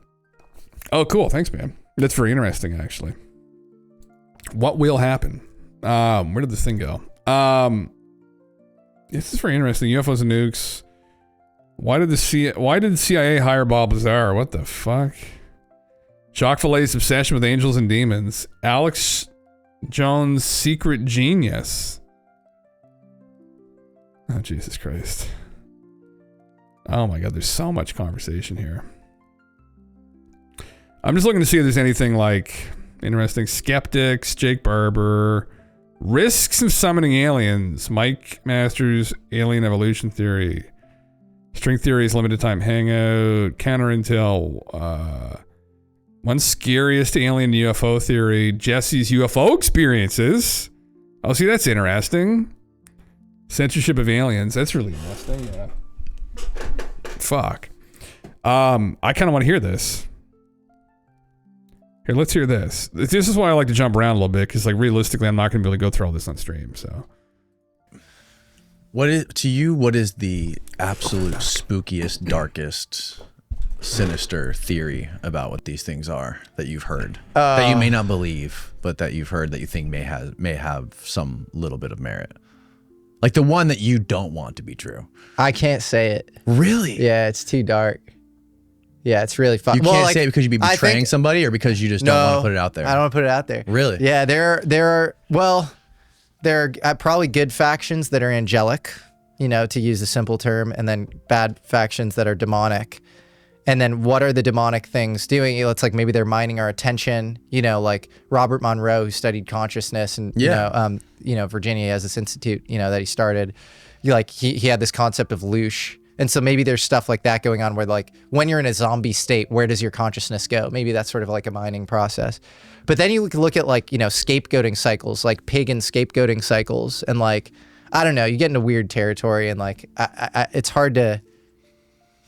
Oh, cool. Thanks, man. That's very interesting, actually. What will happen? Where did this thing go? This is very interesting. UFOs and nukes. Why did the CIA hire Bob Lazar? What the fuck? Jacques Vallée's obsession with angels and demons. Alex Jones' secret genius. Oh, Jesus Christ. Oh my God, there's so much conversation here. I'm just looking to see if there's anything like interesting. Skeptics, Jake Barber, risks of summoning aliens, Mike Masters, alien evolution theory, String theories, limited time hangout, counter intel. One scariest alien UFO theory, Jesse's UFO experiences. Oh, see, that's interesting. Censorship of aliens. That's really interesting. Yeah. Fuck. I kind of want to hear this. Here, let's hear this. This is why I like to jump around a little bit, because like realistically, I'm not going to be able to go through all this on stream. So, what is the absolute spookiest, darkest, sinister theory about what these things are that you've heard that you may not believe, but that you've heard that you think may have some little bit of merit? Like the one that you don't want to be true. I can't say it. Really? Yeah, it's too dark. Yeah, it's really fun. You can't say it because you'd be betraying somebody, or because you just don't want to put it out there? I don't want to put it out there. Really? Yeah, there are probably good factions that are angelic, to use a simple term, and then bad factions that are demonic. And then what are the demonic things doing? It's like maybe they're mining our attention, like Robert Monroe, who studied consciousness, and Virginia has this institute, that he started. He had this concept of loosh. And so maybe there's stuff like that going on where like when you're in a zombie state, where does your consciousness go? Maybe that's sort of like a mining process. But then you look at like, scapegoating cycles, like pagan scapegoating cycles. And like, I don't know, you get into weird territory, and like, it's hard to,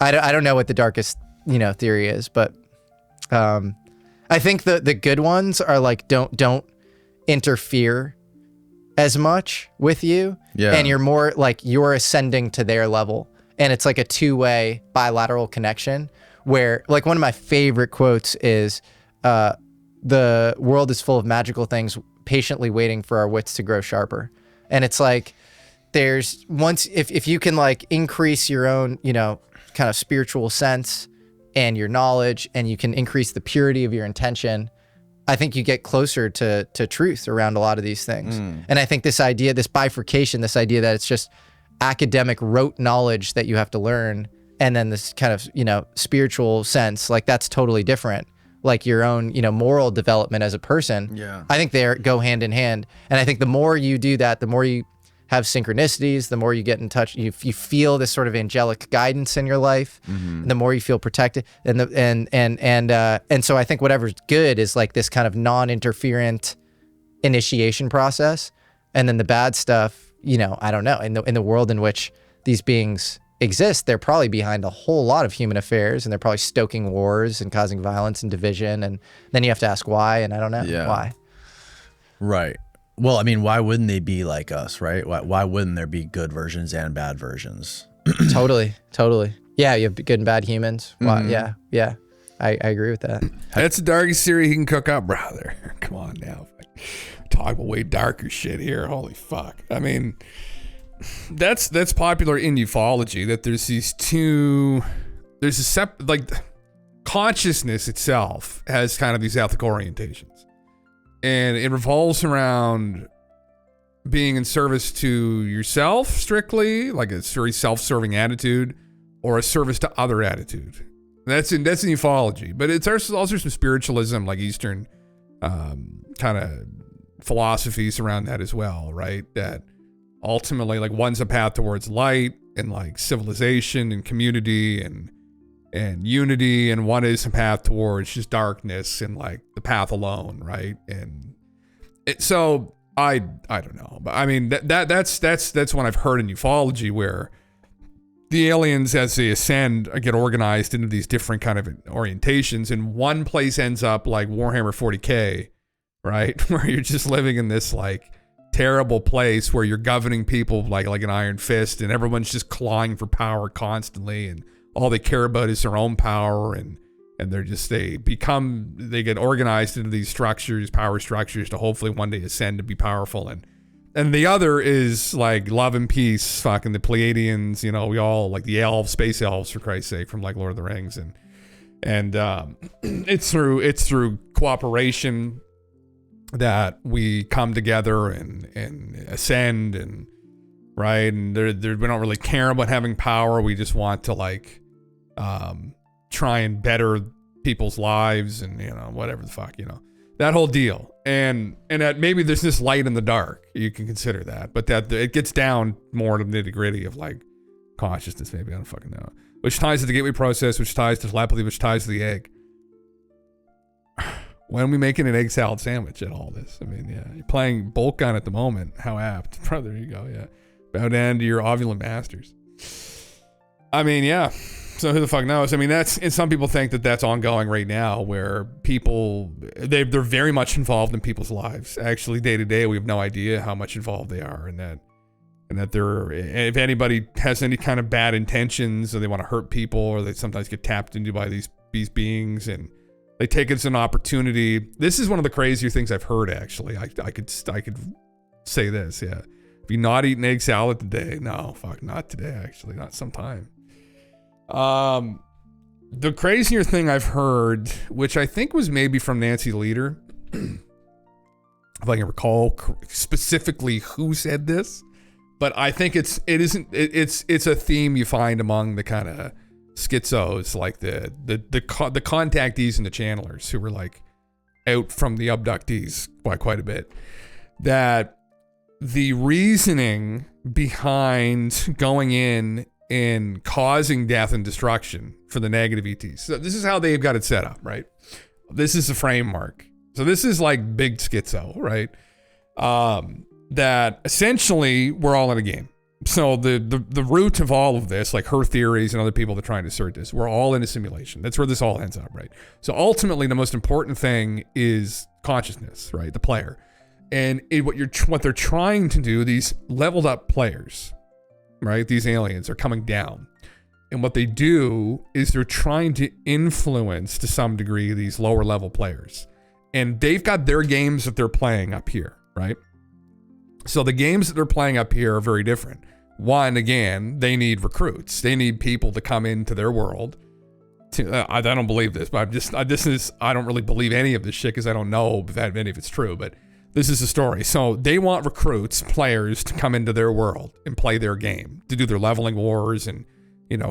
I don't know what the darkest, theory is, but I think the good ones are like, don't interfere as much with you. Yeah. And you're more like you're ascending to their level. And it's like a two-way bilateral connection where, like, one of my favorite quotes is, the world is full of magical things patiently waiting for our wits to grow sharper. And it's like, if you can like increase your own, kind of spiritual sense and your knowledge, and you can increase the purity of your intention, I think you get closer to truth around a lot of these things. And I think this idea, this bifurcation, this idea that it's just academic rote knowledge that you have to learn, and then this kind of spiritual sense, like that's totally different, like your own moral development as a person. I think they go hand in hand. And I think the more you do that, the more you have synchronicities, the more you get in touch, you feel this sort of angelic guidance in your life, the more you feel protected, and so I think whatever's good is like this kind of non-interferent initiation process. And then the bad stuff, I don't know, in the world in which these beings exist, they're probably behind a whole lot of human affairs, and they're probably stoking wars and causing violence and division. And then you have to ask why, and I don't know why. Right. Well, I mean, why wouldn't they be like us, right? Why wouldn't there be good versions and bad versions? Totally. Yeah, you have good and bad humans. Why? Yeah. I agree with that. That's the darkest theory he can cook up, brother. Come on now. Talk about way darker shit here. Holy fuck. I mean, that's popular in ufology, that there's these two, like consciousness itself has kind of these ethical orientations, and it revolves around being in service to yourself strictly, like a very self-serving attitude, or a service to other attitude. That's in ufology, but it's also some spiritualism, like Eastern kind of philosophies around that as well, right? That ultimately, like, one's a path towards light and like civilization and community and unity, and one is a path towards just darkness and like the path alone, right? And so I don't know, but I mean that's what I've heard in ufology, where the aliens, as they ascend, get organized into these different kind of orientations, and one place ends up like Warhammer 40K, right? Where you're just living in this like terrible place where you're governing people like an iron fist, and everyone's just clawing for power constantly, and all they care about is their own power, and they get organized into these structures, power structures, to hopefully one day ascend to be powerful. And the other is like love and peace, fucking the Pleiadians, we all like the elves, space elves, for Christ's sake, from like Lord of the Rings, and it's through cooperation that we come together and ascend, and right, and we don't really care about having power. We just want to like try and better people's lives, and whatever the fuck, that whole deal. And that maybe there's this light in the dark, you can consider that, but that it gets down more to the nitty gritty of like consciousness, maybe, I don't fucking know. Which ties to the gateway process, which ties to telepathy, which ties to the egg. When are we making an egg salad sandwich at all this? I mean, yeah, you're playing bolt gun at the moment. How apt. There you go, yeah. Bow down to your ovulent masters. I mean, yeah. So who the fuck knows? I mean, and some people think that that's ongoing right now, where people, they're very much involved in people's lives. Actually, day to day, we have no idea how much involved they are, and that they're, if anybody has any kind of bad intentions, or they want to hurt people, or they sometimes get tapped into by these beings, and they take it as an opportunity. This is one of the crazier things I've heard, actually. I could say this, yeah. If you're not eating egg salad today, no, fuck, not today, actually, not sometime. The crazier thing I've heard, which I think was maybe from Nancy Leader, if I can recall specifically who said this, but I think it's a theme you find among the kind of schizos, like the contactees and the channelers who were like out from the abductees by quite a bit, that the reasoning behind going in and causing death and destruction for the negative ETs. So this is how they've got it set up, right? This is the framework. So this is like big schizo, right? That essentially we're all in a game. So the root of all of this, like her theories and other people that are trying to assert this, we're all in a simulation. That's where this all ends up, right? So ultimately, the most important thing is consciousness, right? The player, and what they're trying to do. These leveled up players, right? These aliens are coming down, and what they do is they're trying to influence to some degree these lower level players, and they've got their games that they're playing up here, right? So the games that they're playing up here are very different. One, again, they need recruits. They need people to come into their world. I don't believe this, but I don't really believe any of this shit because I don't know if any of it's true, but this is the story. So they want recruits, players, to come into their world and play their game, to do their leveling wars and,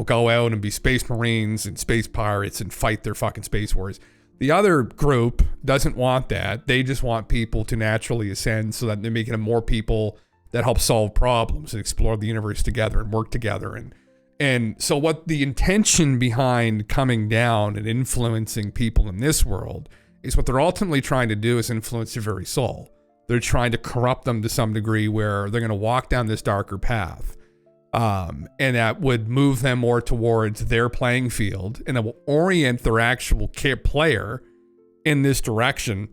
go out and be space marines and space pirates and fight their fucking space wars. The other group doesn't want that. They just want people to naturally ascend so that they're making them more people that help solve problems and explore the universe together and work together. And so what the intention behind coming down and influencing people in this world is, what they're ultimately trying to do is influence their very soul. They're trying to corrupt them to some degree where they're going to walk down this darker path. And that would move them more towards their playing field, and it will orient their actual player in this direction.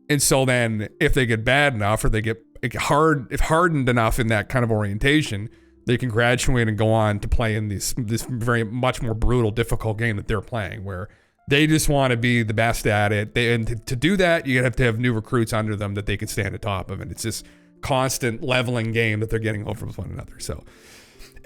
And so then if they get bad enough, or they get hardened enough in that kind of orientation, they can graduate and go on to play in this very much more brutal, difficult game that they're playing, where they just want to be the best at it. And to do that, you have to have new recruits under them that they can stand atop of. And it's this constant leveling game that they're getting over with one another. So,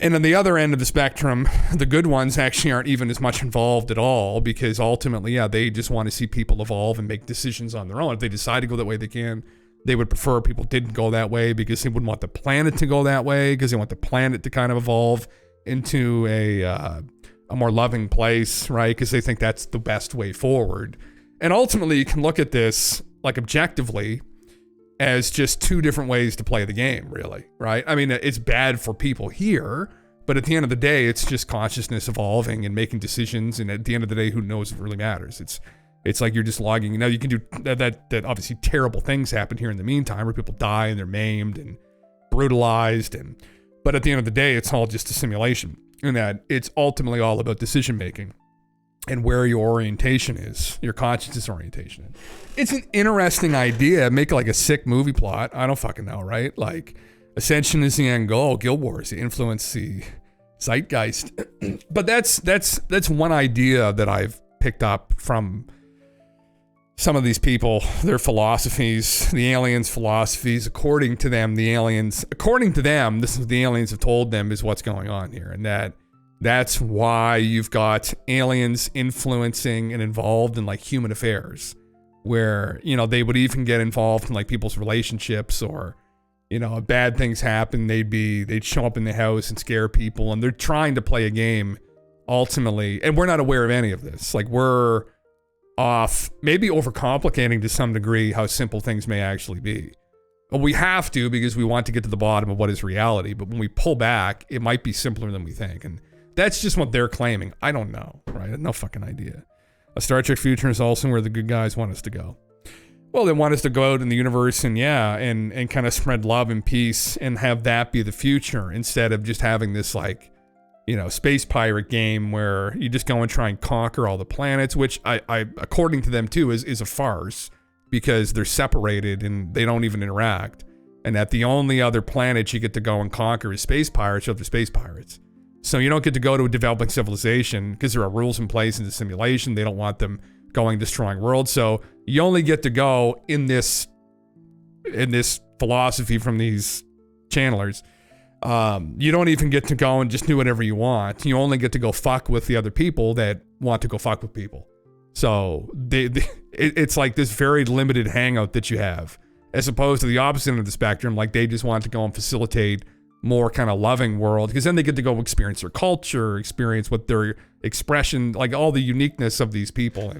and on the other end of the spectrum, the good ones actually aren't even as much involved at all, because ultimately, yeah, they just want to see people evolve and make decisions on their own. If they decide to go that way, they can. They would prefer people didn't go that way, because they wouldn't want the planet to go that way, because they want the planet to kind of evolve into a more loving place, right? Because they think that's the best way forward. And ultimately, you can look at this like objectively as just two different ways to play the game, really, right? I mean, it's bad for people here, but at the end of the day, it's just consciousness evolving and making decisions. And at the end of the day, who knows if it really matters? It's like you're just logging. Now, you can do that obviously terrible things happen here in the meantime, where people die and they're maimed and brutalized. But at the end of the day, it's all just a simulation, and that it's ultimately all about decision making and where your orientation is, your consciousness orientation. It's an interesting idea. Make it like a sick movie plot. I don't fucking know, right? Like, ascension is the end goal. Guild Wars, the influence, the zeitgeist. But that's one idea that I've picked up from some of these people, their philosophies, the aliens' philosophies. According to them, this is what the aliens have told them is what's going on here. And that's why you've got aliens influencing and involved in like human affairs, where, they would even get involved in like people's relationships, or, bad things happen. They'd show up in the house and scare people, and they're trying to play a game ultimately. And we're not aware of any of this. Like, we're off, maybe overcomplicating to some degree how simple things may actually be. Well, we have to because we want to get to the bottom of what is reality. But when we pull back, it might be simpler than we think. And that's just what they're claiming. I don't know, right? I have no fucking idea. A Star Trek future is also where the good guys want us to go. Well, they want us to go out in the universe and and kind of spread love and peace and have that be the future instead of just having this like, space pirate game where you just go and try and conquer all the planets, which I according to them too, is a farce because they're separated and they don't even interact. And that the only other planet you get to go and conquer is space pirates, so they're space pirates. So you don't get to go to a developing civilization because there are rules in place in the simulation. They don't want them going destroying worlds. So you only get to go in this philosophy from these channelers. You don't even get to go and just do whatever you want. You only get to go fuck with the other people that want to go fuck with people. So it's like this very limited hangout that you have, as opposed to the opposite end of the spectrum. Like they just want to go and facilitate more kind of loving world, because then they get to go experience their culture, experience what their expression, like all the uniqueness of these people,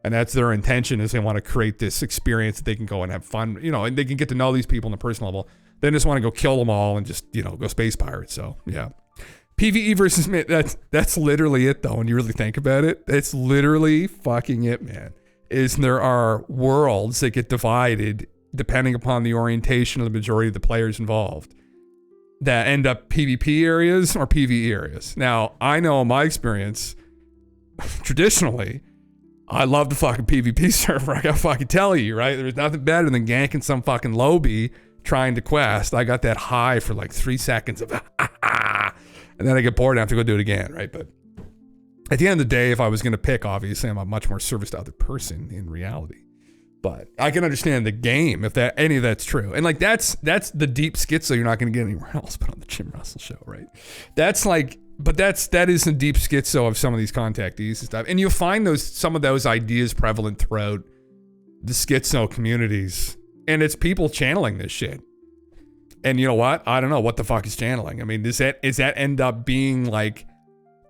and that's their intention, is they want to create this experience that they can go and have fun, and they can get to know these people on a personal level. They just want to go kill them all and just go space pirates. So yeah, PvE versus that's literally it though. When you really think about it, it's literally fucking it, man. Is there are worlds that get divided depending upon the orientation of the majority of the players involved, that end up PvP areas or PvE areas. Now, I know in my experience, traditionally, I love the fucking PvP server. I gotta fucking tell you, right? There's nothing better than ganking some fucking lobby trying to quest. I got that high for like 3 seconds of and then I get bored and I have to go do it again, right? But at the end of the day, if I was gonna pick, obviously, I'm a much more service to other person in reality. But I can understand the game if that any of that's true. And like that's the deep schizo you're not going to get anywhere else but on the Jim Russell Show, right? That's like, but that is the deep schizo of some of these contactees and stuff. And you'll find some of those ideas prevalent throughout the schizo communities. And it's people channeling this shit. And you know what? I don't know what the fuck is channeling. I mean, does that end up being like,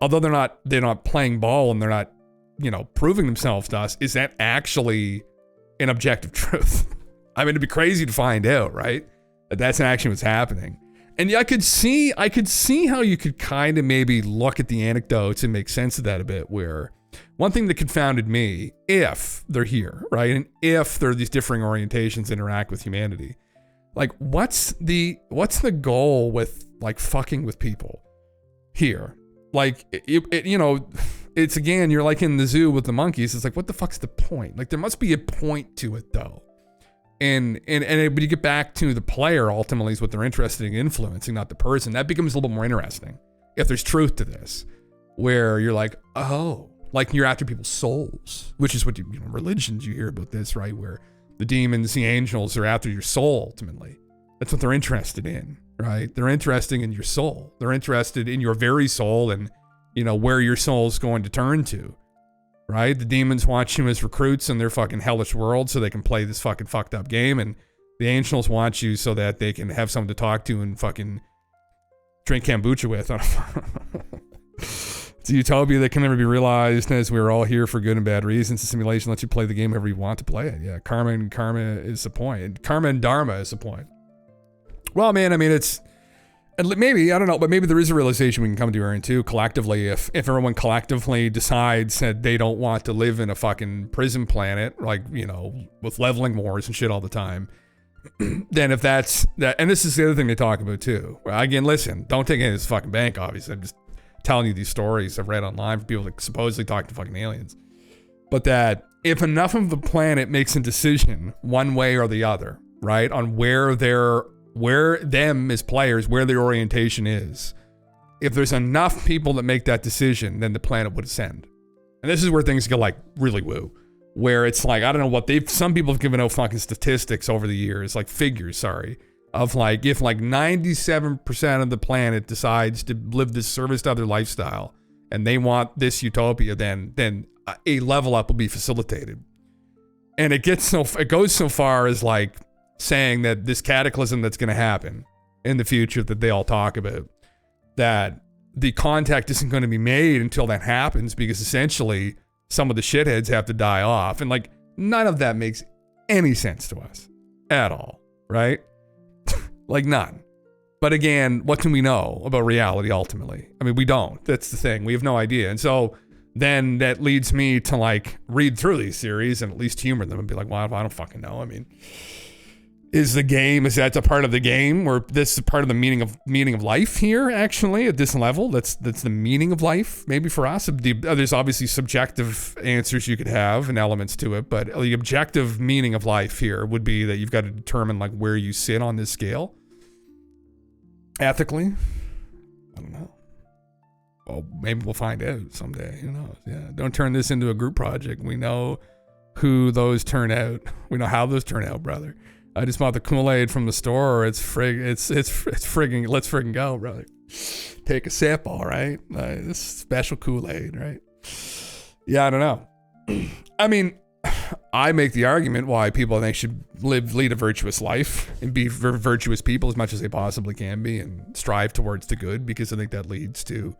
although they're not playing ball and they're not, proving themselves to us, is that actually an objective truth? I mean, it'd be crazy to find out, right? That's actually what's happening. And I could see how you could kind of maybe look at the anecdotes and make sense of that a bit, where one thing that confounded me, if they're here, right? And if there are these differing orientations that interact with humanity, like what's the goal with like fucking with people here? Like, it's again, you're like in the zoo with the monkeys. It's like, what the fuck's the point? Like, there must be a point to it, though. But you get back to the player, ultimately, is what they're interested in influencing, not the person. That becomes a little bit more interesting if there's truth to this, where you're like, oh, like you're after people's souls, which is what religions you hear about this, right? Where the demons, the angels are after your soul, ultimately. That's what they're interested in, right? They're interested in your soul. They're interested in your very soul and, where your soul's going to turn to, right? The demons want you as recruits in their fucking hellish world so they can play this fucking fucked up game. And the angels want you so that they can have someone to talk to and fucking drink kombucha with. It's a utopia that can never be realized, as we're all here for good and bad reasons. The simulation lets you play the game however you want to play it. Yeah, karma is the point. Karma and dharma is the point. Well, man, I mean, it's maybe, I don't know, but maybe there is a realization we can come to here too, collectively, if everyone collectively decides that they don't want to live in a fucking prison planet, like, with leveling wars and shit all the time, then if that's that, and this is the other thing they talk about too. Well, again, listen, don't take any of this fucking bank, obviously. I'm just telling you these stories I've read online from people that supposedly talk to fucking aliens. But that if enough of the planet makes a decision one way or the other, right, on where them as players, where their orientation is, if there's enough people that make that decision, then the planet would ascend. And this is where things get like really woo, where it's like, I don't know what some people have given out fucking statistics over the years, like figures, sorry, of like, if like 97% of the planet decides to live this service to other lifestyle and they want this utopia, then a level up will be facilitated. And it goes so far as like saying that this cataclysm that's going to happen in the future that they all talk about, that the contact isn't going to be made until that happens, because essentially some of the shitheads have to die off. And like, none of that makes any sense to us at all, right? Like none. But again, what can we know about reality ultimately? I mean, we don't. That's the thing. We have no idea. And so then that leads me to like read through these series and at least humor them and be like, well, I don't fucking know. I mean, is that a part of the game where this is part of the meaning of life here actually at this level? That's the meaning of life maybe for us. There's obviously subjective answers you could have and elements to it, but the objective meaning of life here would be that you've got to determine like where you sit on this scale. Ethically, I don't know. Well, maybe we'll find out someday. Who knows? Yeah. Don't turn this into a group project. We know who those turn out. We know how those turn out, brother. I just bought the Kool-Aid from the store. It's frigging. Let's frigging go, brother. Take a sip, all right. This special Kool-Aid, right? Yeah, I don't know. I mean, I make the argument why people I think should lead a virtuous life and be virtuous people as much as they possibly can be and strive towards the good, because I think that leads to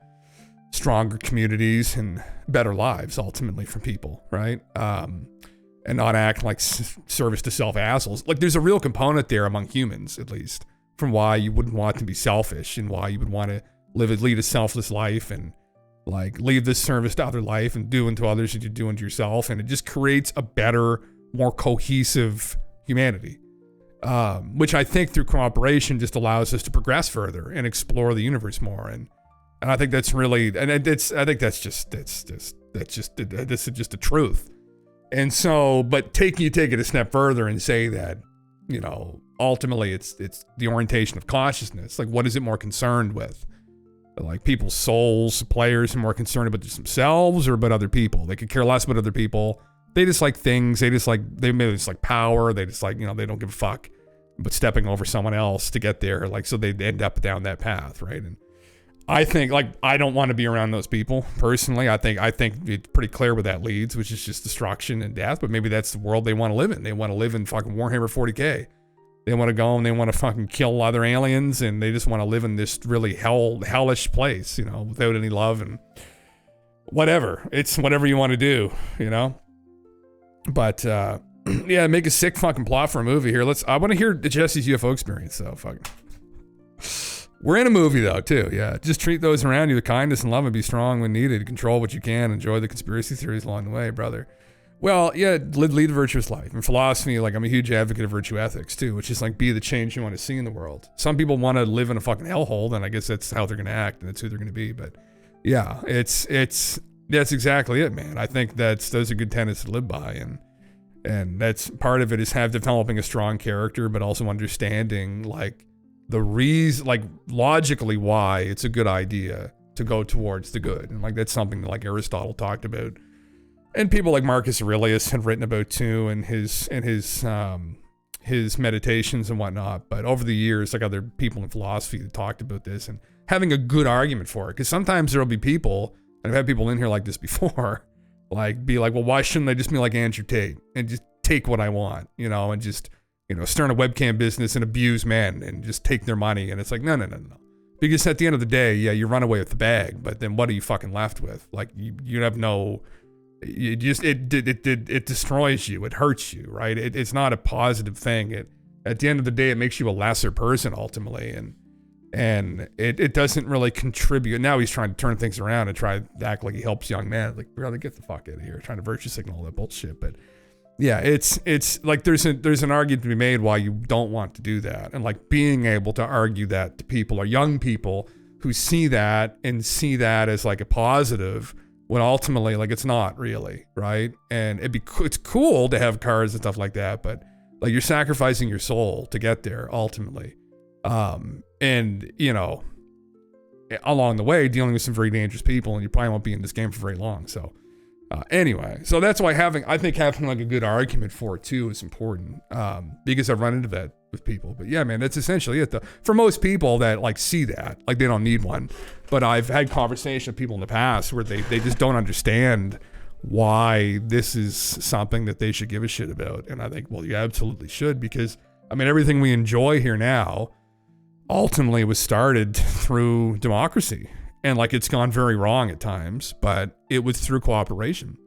stronger communities and better lives ultimately for people, right? And not act like service to self assholes. Like there's a real component there among humans, at least, from why you wouldn't want to be selfish and why you would want to lead a selfless life and like leave this service to other life and do unto others as you do unto yourself. And it just creates a better, more cohesive humanity, which I think through cooperation just allows us to progress further and explore the universe more. And I think that's really, and this is just the truth. And so, but take it a step further and say that, you know, ultimately it's the orientation of consciousness. Like, what is it more concerned with? Like people's souls, players are more concerned about just themselves or about other people. They could care less about other people. They just like things. They maybe just like power. They just like, you know, they don't give a fuck but stepping over someone else to get there. Like, so they end up down that path. Right. And I think like, I don't want to be around those people personally. I think it's pretty clear where that leads, which is just destruction and death, but maybe that's the world they want to live in. They want to live in fucking Warhammer 40K. They want to go and they want to fucking kill other aliens, and they just want to live in this really hellish place, you know, without any love and whatever. It's whatever you want to do, you know? But, yeah, make a sick fucking plot for a movie here. I want to hear Jesse's UFO experience, though. Fucking. We're in a movie, though, too. Yeah. Just treat those around you with kindness and love and be strong when needed. Control what you can. Enjoy the conspiracy theories along the way, brother. Well, yeah, lead a virtuous life. In philosophy, like I'm a huge advocate of virtue ethics too, which is like be the change you want to see in the world. Some people want to live in a fucking hellhole, then I guess that's how they're going to act and that's who they're going to be. But yeah, that's exactly it, man. I think those are good tenets to live by, and that's part of it is developing a strong character, but also understanding like the reason, like logically why it's a good idea to go towards the good, and like that's something that like Aristotle talked about. And people like Marcus Aurelius had written about too, and his meditations and whatnot. But over the years, like other people in philosophy that talked about this and having a good argument for it. Because sometimes there'll be people, and I've had people in here like this before, like be like, well, why shouldn't I just be like Andrew Tate and just take what I want, you know, and just, you know, start a webcam business and abuse men and just take their money. And it's like, no. Because at the end of the day, yeah, you run away with the bag, but then what are you fucking left with? Like you have no... it destroys you. It hurts you, right? It's not a positive thing. At the end of the day, it makes you a lesser person ultimately, and it doesn't really contribute. Now he's trying to turn things around and try to act like he helps young men. Like, brother, get the fuck out of here, trying to virtue signal all that bullshit. But yeah, it's like there's an argument to be made why you don't want to do that, and like being able to argue that to people or young people who see that as like a positive. When ultimately, like, it's not really, right? And it's cool to have cars and stuff like that, but like you're sacrificing your soul to get there ultimately. And you know, along the way, dealing with some very dangerous people, and you probably won't be in this game for very long. So anyway, so that's why I think having like a good argument for it too is important, because I've run into that with people. But yeah, man, that's essentially it. For most people that like see that, like they don't need one. But I've had conversations with people in the past where they just don't understand why this is something that they should give a shit about. And I think, well, you absolutely should, because I mean, everything we enjoy here now ultimately was started through democracy. And like, it's gone very wrong at times, but it was through cooperation.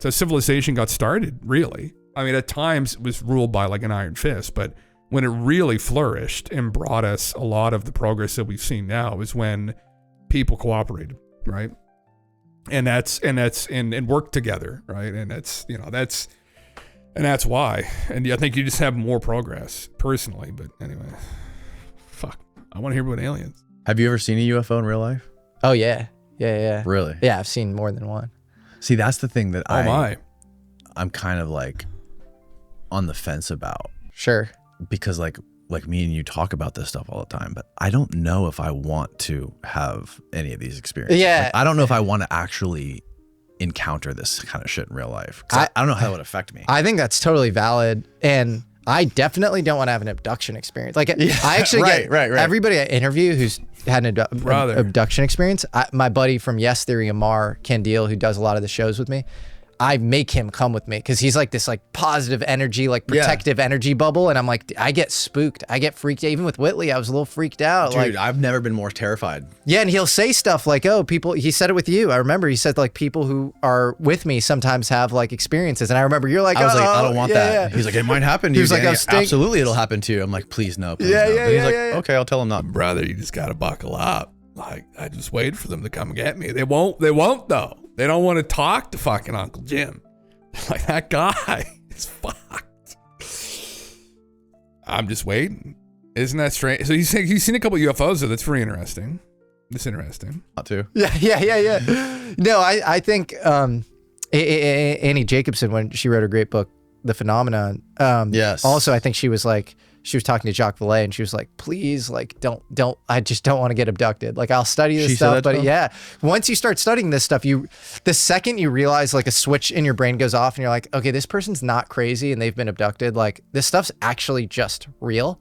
So civilization got started, really. I mean, at times it was ruled by like an iron fist, but when it really flourished and brought us a lot of the progress that we've seen now is when people cooperated, right? And that's work together, right? And that's why. And I think you just have more progress personally. But anyway, fuck. I want to hear about aliens. Have you ever seen a UFO in real life? Oh yeah. Really? Yeah, I've seen more than one. See, that's the thing that I'm kind of like on the fence about. Sure. Because like me and you talk about this stuff all the time, but I don't know if I want to have any of these experiences. Yeah. Like, I don't know if I want to actually encounter this kind of shit in real life. I don't know how that would affect me. I think that's totally valid. And I definitely don't want to have an abduction experience. Like I actually get everybody I interview who's had an abduction experience. My buddy from Yes Theory, Amar Kandil, who does a lot of the shows with me, I make him come with me because he's like this like positive energy, like protective energy bubble. And I'm like, I get spooked. I get freaked out. Even with Whitley, I was a little freaked out. Dude, I've never been more terrified. Yeah. And he'll say stuff like, oh, people, he said it with you. I remember he said like people who are with me sometimes have like experiences. And I remember you're like, I was like, I don't want that. Yeah. He's like, it might happen to you. He was like, absolutely it'll happen to you. I'm like, please no. Please no. He's like, okay, I'll tell him not. Brother, you just got to buckle up. Like, I just wait for them to come get me. They won't though. They don't want to talk to fucking Uncle Jim. Like, that guy is fucked. I'm just waiting. Isn't that strange? So you've seen a couple of UFOs, though. That's very interesting. That's interesting. Not too. Yeah. No, I think Annie Jacobson, when she wrote a great book, The Phenomenon. Yes. Also, I think she was talking to Jacques Vallée and she was like, please, like, don't, I just don't want to get abducted. Like, I'll study this stuff, but once you start studying this stuff, the second you realize like a switch in your brain goes off and you're like, okay, this person's not crazy and they've been abducted. Like, this stuff's actually just real.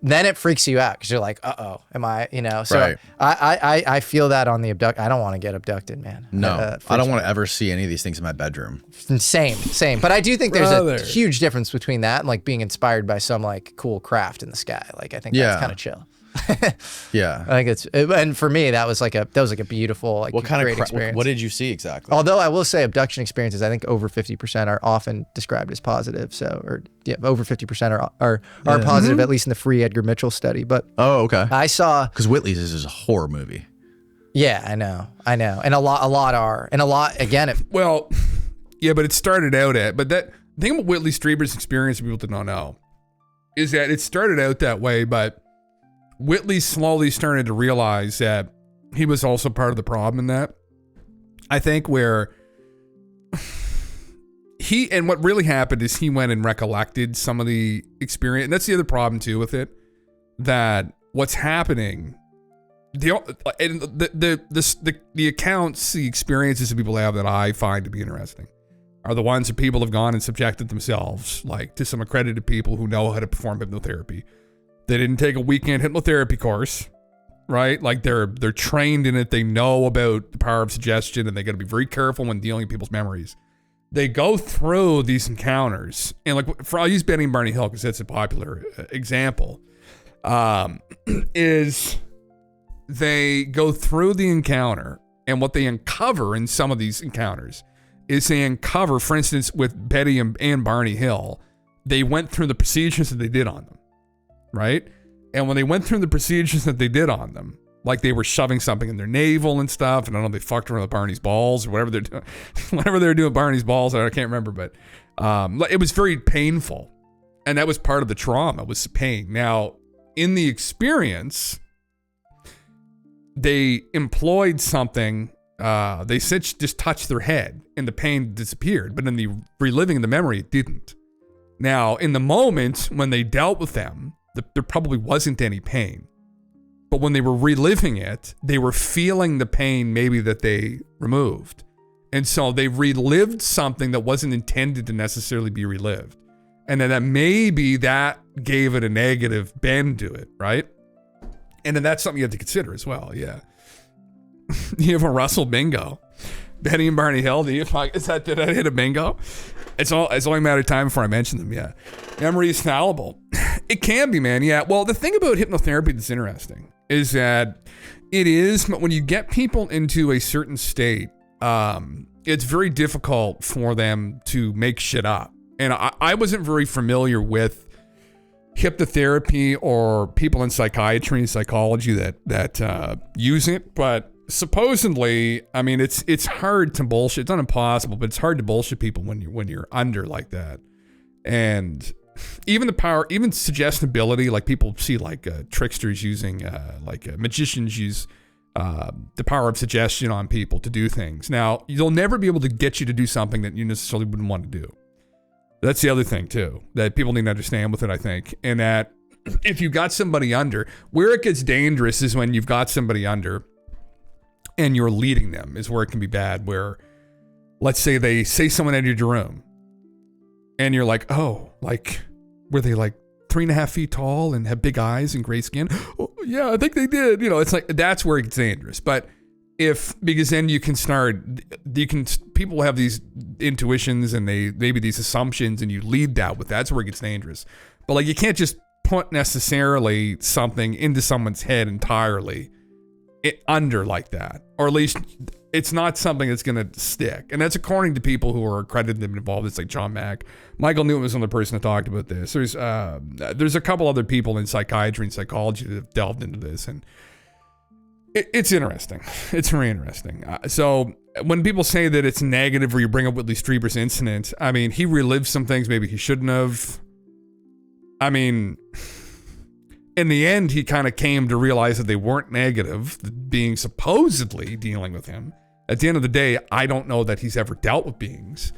Then it freaks you out because you're like, uh-oh, am I, so right. I feel that on the I don't want to get abducted, man. No, I don't want to ever see any of these things in my bedroom. Same. But I do think there's a huge difference between that and like being inspired by some like cool craft in the sky. Like, I think that's kind of chill. Yeah. I think and for me, that was like a beautiful, like, what kind great of experience. What did you see exactly? Although I will say abduction experiences, I think over 50% are often described as positive. So, over 50% are positive, at least in the free Edgar Mitchell study. But okay. I saw, because Whitley's is a horror movie. Yeah, I know. And a lot are. And a lot, again, but it started out but the thing about Whitley Strieber's experience, people did not know, is that it started out that way, but Whitley slowly started to realize that he was also part of the problem in that. I think where what really happened is he went and recollected some of the experience. And that's the other problem too with it, that what's happening, the accounts, the experiences that people have that I find to be interesting are the ones that people have gone and subjected themselves, like, to some accredited people who know how to perform hypnotherapy. They didn't take a weekend hypnotherapy course, right? Like, they're trained in it. They know about the power of suggestion, and they got to be very careful when dealing with people's memories. They go through these encounters, and like, I'll use Betty and Barney Hill because that's a popular example. Is they go through the encounter, and what they uncover in some of these encounters is they uncover, for instance, with Betty and Barney Hill, they went through the procedures that they did on them. Right? And when they went through the procedures that they did on them, like they were shoving something in their navel and stuff, and I don't know, they fucked around with Barney's balls or whatever they're doing, whatever they're doing with Barney's balls, I can't remember, but it was very painful. And that was part of the trauma, was pain. Now, in the experience, they employed something, they just touched their head and the pain disappeared, but in the reliving the memory, it didn't. Now, in the moment when they dealt with them, there probably wasn't any pain. But when they were reliving it, they were feeling the pain maybe that they removed. And so they relived something that wasn't intended to necessarily be relived. And then that gave it a negative bend to it, right? And then that's something you have to consider as well, yeah. You have a Russell bingo. Betty and Barney Hill, did I hit a bingo? It's only a matter of time before I mention them, yeah. Memory is fallible. It can be, man, yeah. Well, the thing about hypnotherapy that's interesting is that it is, but when you get people into a certain state, it's very difficult for them to make shit up. And I wasn't very familiar with hypnotherapy or people in psychiatry and psychology that use it, but supposedly, I mean, it's hard to bullshit. It's not impossible, but it's hard to bullshit people when you're under like that. And even the power, even suggestibility, like people see like tricksters using, magicians use the power of suggestion on people to do things. Now, they'll never be able to get you to do something that you necessarily wouldn't want to do. That's the other thing too, that people need to understand with it, I think. And that if you've got somebody under, where it gets dangerous is when you've got somebody under and you're leading them, is where it can be bad. Where, let's say they say someone entered your room and you're like, oh, like, were they like 3.5 feet tall and have big eyes and gray skin? Oh, yeah, I think they did. It's like, that's where it gets dangerous. But because then people have these intuitions and maybe these assumptions and you lead that with, that's where it gets dangerous. But like, you can't just put necessarily something into someone's head entirely under like that, or at least it's not something that's going to stick. And that's according to people who are accredited and involved. It's like John Mack. Michael Newton was another person that talked about this. There's a couple other people in psychiatry and psychology that have delved into this, and it's interesting. It's very interesting. So when people say that it's negative, or you bring up Whitley Strieber's incident, I mean, he relived some things maybe he shouldn't have. I mean, in the end, he kind of came to realize that they weren't negative, being supposedly dealing with him. At the end of the day, I don't know that he's ever dealt with beings.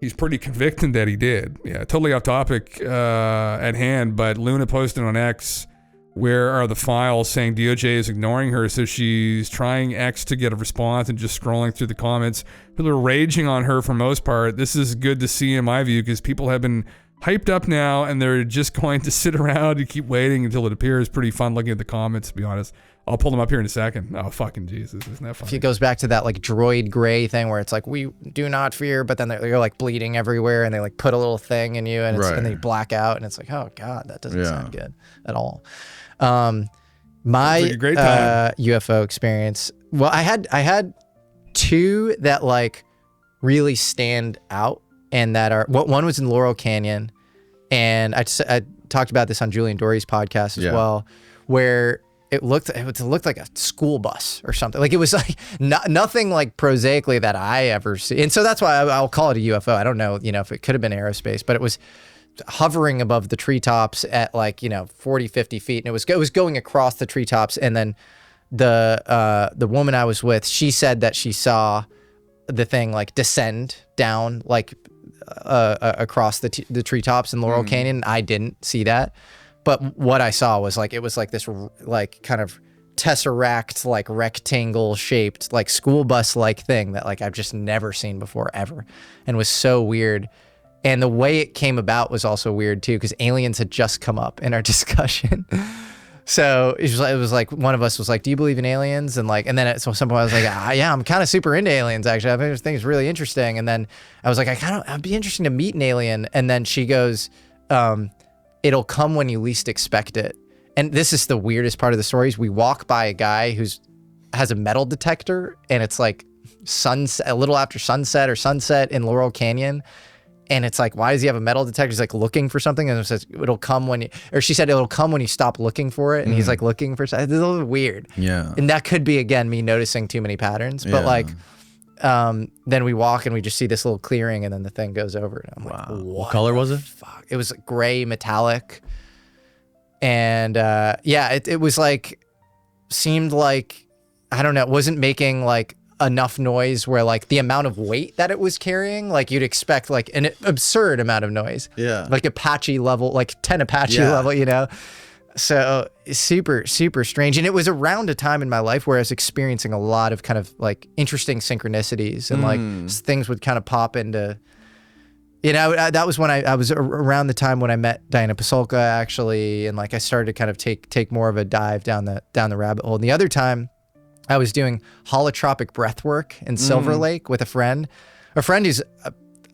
He's pretty convicted that he did. Yeah, totally off topic at hand, but Luna posted on X, where are the files, saying DOJ is ignoring her, so she's trying X to get a response and just scrolling through the comments. People are raging on her for most part. This is good to see in my view, because people have been hyped up now and they're just going to sit around and keep waiting until it appears. Pretty fun looking at the comments, to be honest. I'll pull them up here in a second. Oh, fucking Jesus. Isn't that funny? It goes back to that like droid gray thing where it's like, we do not fear, but then they're like bleeding everywhere and they like put a little thing in you and, and they black out and it's like, oh God, that doesn't sound good at all. My like a great time. UFO experience. Well, I had two that like really stand out, and that are, one was in Laurel Canyon, and I talked about this on Julian Dory's podcast as well, where it looked like a school bus or something. Like it was like nothing like prosaically that I ever see. And so that's why I'll call it a UFO. I don't know, if it could have been aerospace, but it was hovering above the treetops at like, 40, 50 feet. And it was going across the treetops. And then the woman I was with, she said that she saw the thing like descend down like across the treetops in Laurel Canyon. I didn't see that. But what I saw was like, it was like this like kind of tesseract, like rectangle shaped, like school bus like thing that like I've just never seen before ever, and was so weird. And the way it came about was also weird too, because aliens had just come up in our discussion. So it was like one of us was like, do you believe in aliens? And like, and then at some point I was like, yeah, I'm kind of super into aliens actually. I think it's really interesting. And then I was like, I'd be interesting to meet an alien. And then she goes, it'll come when you least expect it. And this is the weirdest part of the story is we walk by a guy has a metal detector, and it's like sunset, a little after sunset or sunset in Laurel Canyon. And it's like, why does he have a metal detector? He's like looking for something, and it says it'll come when she said it'll come when you stop looking for it. And he's like looking for something. It's a little weird. Yeah. And that could be, again, me noticing too many patterns. But like, then we walk and we just see this little clearing, and then the thing goes over. And I'm like, what color was it? Fuck. It was gray metallic. And it was like, seemed like, I don't know, it wasn't making like enough noise where like the amount of weight that it was carrying, like you'd expect like an absurd amount of noise. Yeah. Like Apache level, like 10 Apache level, So super, super strange. And it was around a time in my life where I was experiencing a lot of kind of like interesting synchronicities, and like things would kind of pop into, that was when I was around the time when I met Diana Pasulka actually. And like I started to kind of take more of a dive down the rabbit hole. And the other time I was doing holotropic breath work in Silver Lake with a friend who's,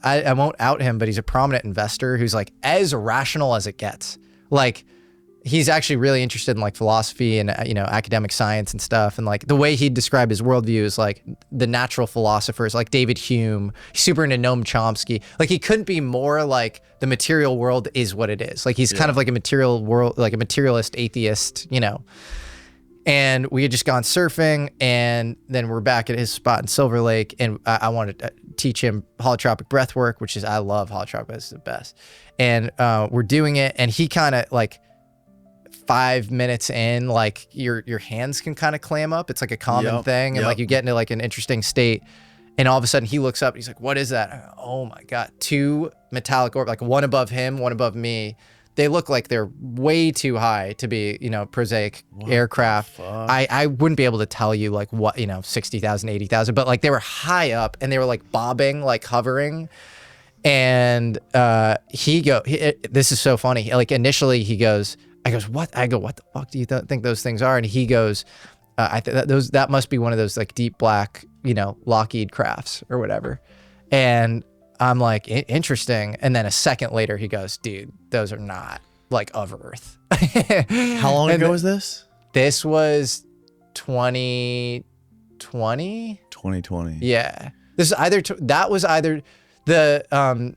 I won't out him, but he's a prominent investor who's like as irrational as it gets. Like, he's actually really interested in like philosophy and academic science and stuff, and like the way he'd describe his worldview is like the natural philosophers like David Hume. He's super into Noam Chomsky. Like he couldn't be more like the material world is what it is. Like he's kind of like a material world, like a materialist atheist, And we had just gone surfing, and then we're back at his spot in Silver Lake, and I wanted to teach him holotropic breath work, which is, I love holotropic, it's the best. And we're doing it, and he kind of like 5 minutes in, like your hands can kind of clam up. It's like a common thing, and like you get into like an interesting state, and all of a sudden he looks up, and he's like, "What is that?" Oh my God, 2 metallic orbs, like one above him, one above me. They look like they're way too high to be, prosaic aircraft. I wouldn't be able to tell you like what, 60,000, 80,000, but like they were high up and they were like bobbing, like hovering. And this is so funny. Like initially he goes, what? I go, what the fuck do you think those things are? And he goes, I think that must be one of those like deep black, Lockheed crafts or whatever. And I'm like, interesting. And then a second later, he goes, dude, those are not like of Earth. How long ago was this? This was 2020. 2020. Yeah. This is that was either the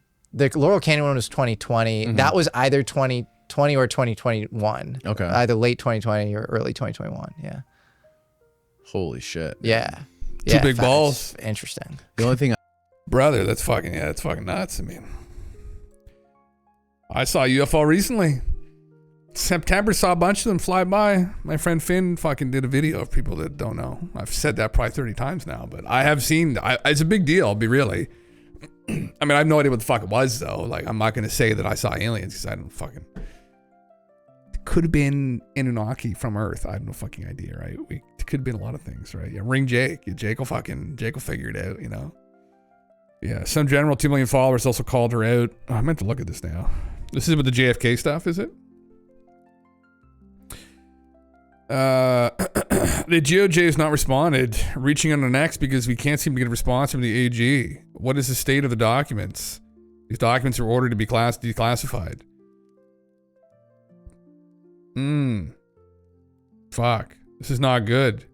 Laurel Canyon one was 2020. Mm-hmm. That was either 2020 or 2021. Okay. Either late 2020 or early 2021. Yeah. Holy shit. Yeah. Two big balls. Interesting. The only thing Brother, that's fucking nuts. I mean, I saw a UFO recently. September, saw a bunch of them fly by. My friend Finn fucking did a video of people that don't know. I've said that probably 30 times now, but I have seen, it's a big deal, really. I mean, I have no idea what the fuck it was, though. Like, I'm not going to say that I saw aliens because I don't fucking... It could have been Anunnaki from Earth. I have no fucking idea, right? It could have been a lot of things, right? Yeah, ring Jake. Jake will figure it out, Yeah, some general, 2 million followers, also called her out. Oh, I meant to look at this now. This is with the JFK stuff, is it? The DOJ has not responded, reaching on the next because we can't seem to get a response from the AG. What is the state of the documents? These documents are ordered to be declassified. Fuck. This is not good.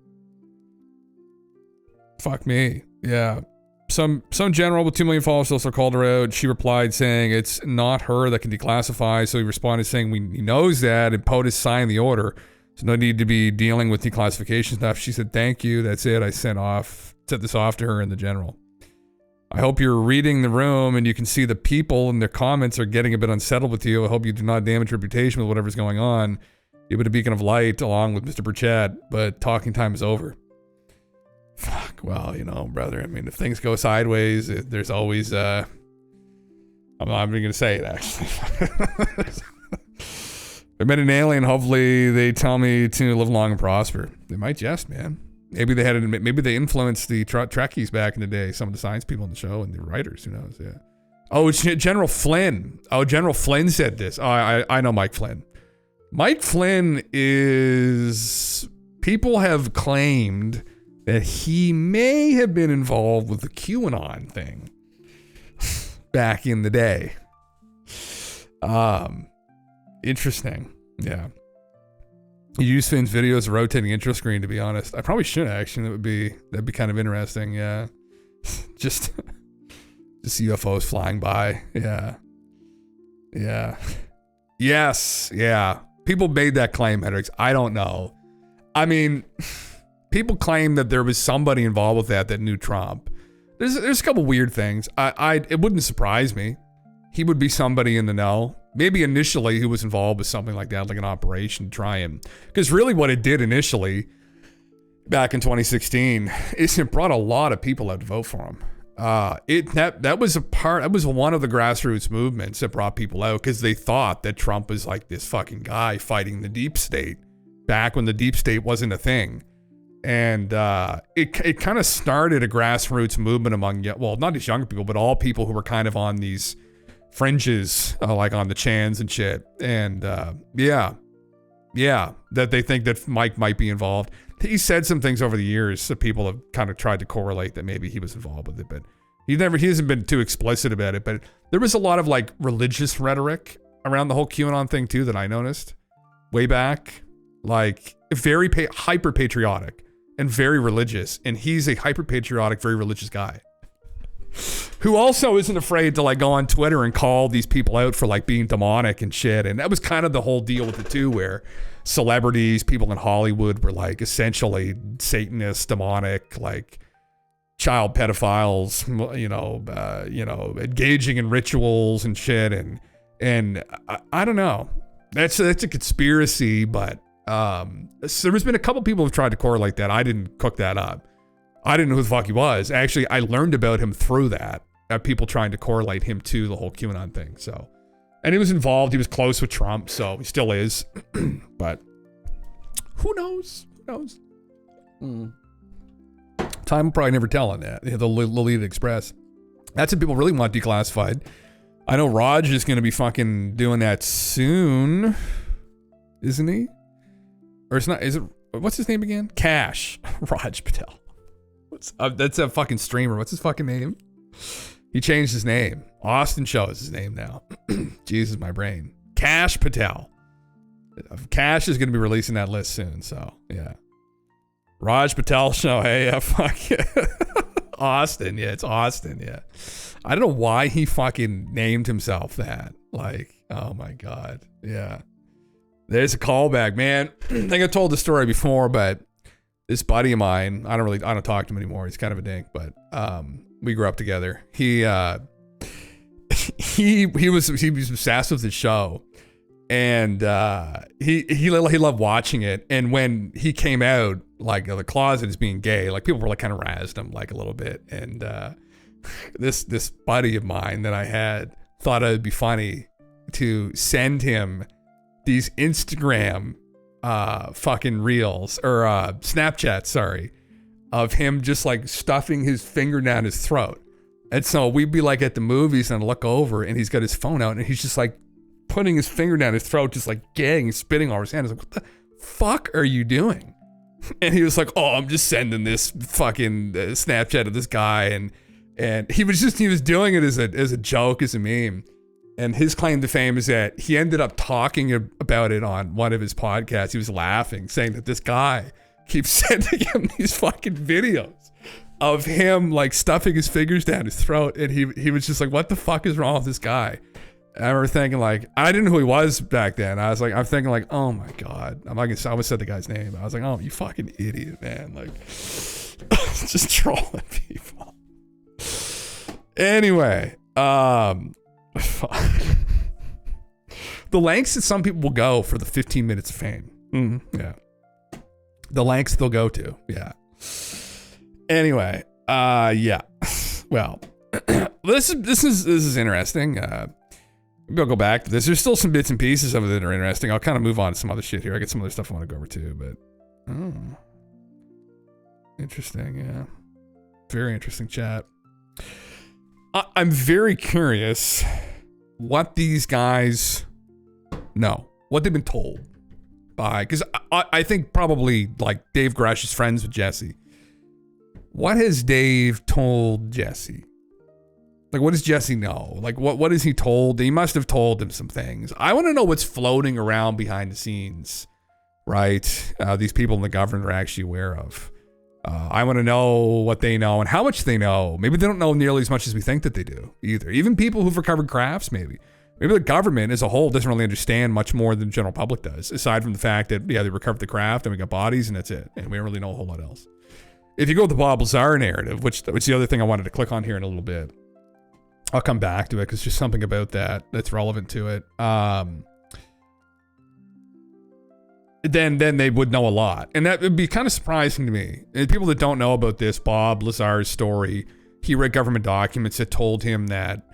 Fuck me. Yeah. Some general with 2 million followers also called her out. She replied saying it's not her that can declassify. So he responded saying he knows that, and POTUS signed the order. So no need to be dealing with declassification stuff. She said, thank you. That's it. I sent this off to her and the general. I hope you're reading the room and you can see the people and their comments are getting a bit unsettled with you. I hope you do not damage reputation with whatever's going on. You've been a beacon of light along with Mr. Burchett, but talking time is over. Fuck, well, brother, I mean, if things go sideways, there's always, I'm not even going to say it, actually. If I met an alien, hopefully they tell me to live long and prosper. They might just, man. Maybe they influenced the Trekkies back in the day, some of the science people on the show and the writers, who knows, yeah. Oh, it's General Flynn. Oh, General Flynn said this. Oh, I know Mike Flynn. Mike Flynn is, people have claimed that he may have been involved with the QAnon thing back in the day. Interesting. Yeah. You use Finn's video as a rotating intro screen, to be honest. I probably should, actually. That'd be kind of interesting. Yeah. just UFOs flying by. Yeah. Yeah. Yes. Yeah. People made that claim, Hendrix. I don't know. I mean, people claim that there was somebody involved with that knew Trump. There's a couple weird things. It wouldn't surprise me. He would be somebody in the know. Maybe initially he was involved with something like that, like an operation to try and... Because really what it did initially, back in 2016, is it brought a lot of people out to vote for him. That was one of the grassroots movements that brought people out because they thought that Trump was like this fucking guy fighting the deep state back when the deep state wasn't a thing. And it kind of started a grassroots movement among, well, not just younger people, but all people who were kind of on these fringes, like on the Chans and shit. And that they think that Mike might be involved. He said some things over the years that people have kind of tried to correlate that maybe he was involved with it, but he hasn't been too explicit about it. But there was a lot of like religious rhetoric around the whole QAnon thing too that I noticed. way back, like very hyper patriotic and very religious, and he's a hyper patriotic, very religious guy who also isn't afraid to like go on Twitter and call these people out for like being demonic and shit. And that was kind of the whole deal with it too, where celebrities, people in Hollywood were like essentially Satanists, demonic, like child pedophiles, engaging in rituals and shit. And I don't know. That's a conspiracy, but so there's been a couple people who've tried to correlate that. I didn't cook that up. I didn't know who the fuck he was. Actually, I learned about him through that. People trying to correlate him to the whole QAnon thing. So, and he was involved. He was close with Trump, so he still is. But who knows? Who knows? Time will probably never tell on that. The Lolita Express. That's what people really want declassified. I know Raj is going to be fucking doing that soon, isn't he? Or it's not? Is it? What's his name again? Cash Raj Patel. That's a fucking streamer. What's his fucking name? He changed his name. Austin Show is his name now. Jesus, my brain. Cash Patel. Cash is going to be releasing that list soon. So yeah. Raj Patel Show. Hey, fuck yeah. Austin. Yeah, it's Austin. Yeah. I don't know why he fucking named himself that. Like, oh my God. Yeah. There's a callback, man. I think I told the story before, but this buddy of mine, I don't talk to him anymore. He's kind of a dink, but we grew up together. He was obsessed with the show, and he loved watching it. And when he came out like of the closet as being gay, like people were like kind of razzed him like a little bit. And this buddy of mine that I had thought it'd be funny to send him these Instagram fucking reels or Snapchat, sorry, of him just like stuffing his finger down his throat. And so we'd be like at the movies and I'd look over and he's got his phone out and he's just like putting his finger down his throat, just like gagging, spitting all over his hand. I was like, what the fuck are you doing? And he was like, oh, I'm just sending this fucking Snapchat of this guy. And he was doing it as a joke, as a meme. And his claim to fame is that he ended up talking about it on one of his podcasts. He was laughing, saying that this guy keeps sending him these fucking videos of him like stuffing his fingers down his throat. And he was just like, what the fuck is wrong with this guy? And I remember thinking like, I didn't know who he was back then. I'm thinking like, oh my God. I always said the guy's name. I was like, oh, you fucking idiot, man. Like, just trolling people. Anyway, the lengths that some people will go for the 15 minutes of fame. Yeah. The lengths they'll go to. Yeah. Anyway, yeah. Well, this is interesting. Maybe I'll go back to this. There's still some bits and pieces of it that are interesting. I'll kind of move on to some other shit here. I got some other stuff I want to go over too, but interesting. Yeah. Very interesting chat. I'm very curious what these guys know, what they've been told by, because I think probably like Dave Grush is friends with Jesse. What has Dave told Jesse? Like, what does Jesse know? Like, what is he told? He must have told him some things. I want to know what's floating around behind the scenes, right? These people in the government are actually aware of. I want to know what they know and how much they know. Maybe they don't know nearly as much as we think that they do either. Even people who've recovered crafts, maybe the government as a whole doesn't really understand much more than the general public does, aside from the fact that, yeah, they recovered the craft and we got bodies and that's it. And we don't really know a whole lot else. If you go with the Bob Lazar narrative, which is the other thing I wanted to click on here in a little bit, I'll come back to it because there's something about that's relevant to it. Then they would know a lot. And that would be kind of surprising to me. And people that don't know about this, Bob Lazar's story, he read government documents that told him that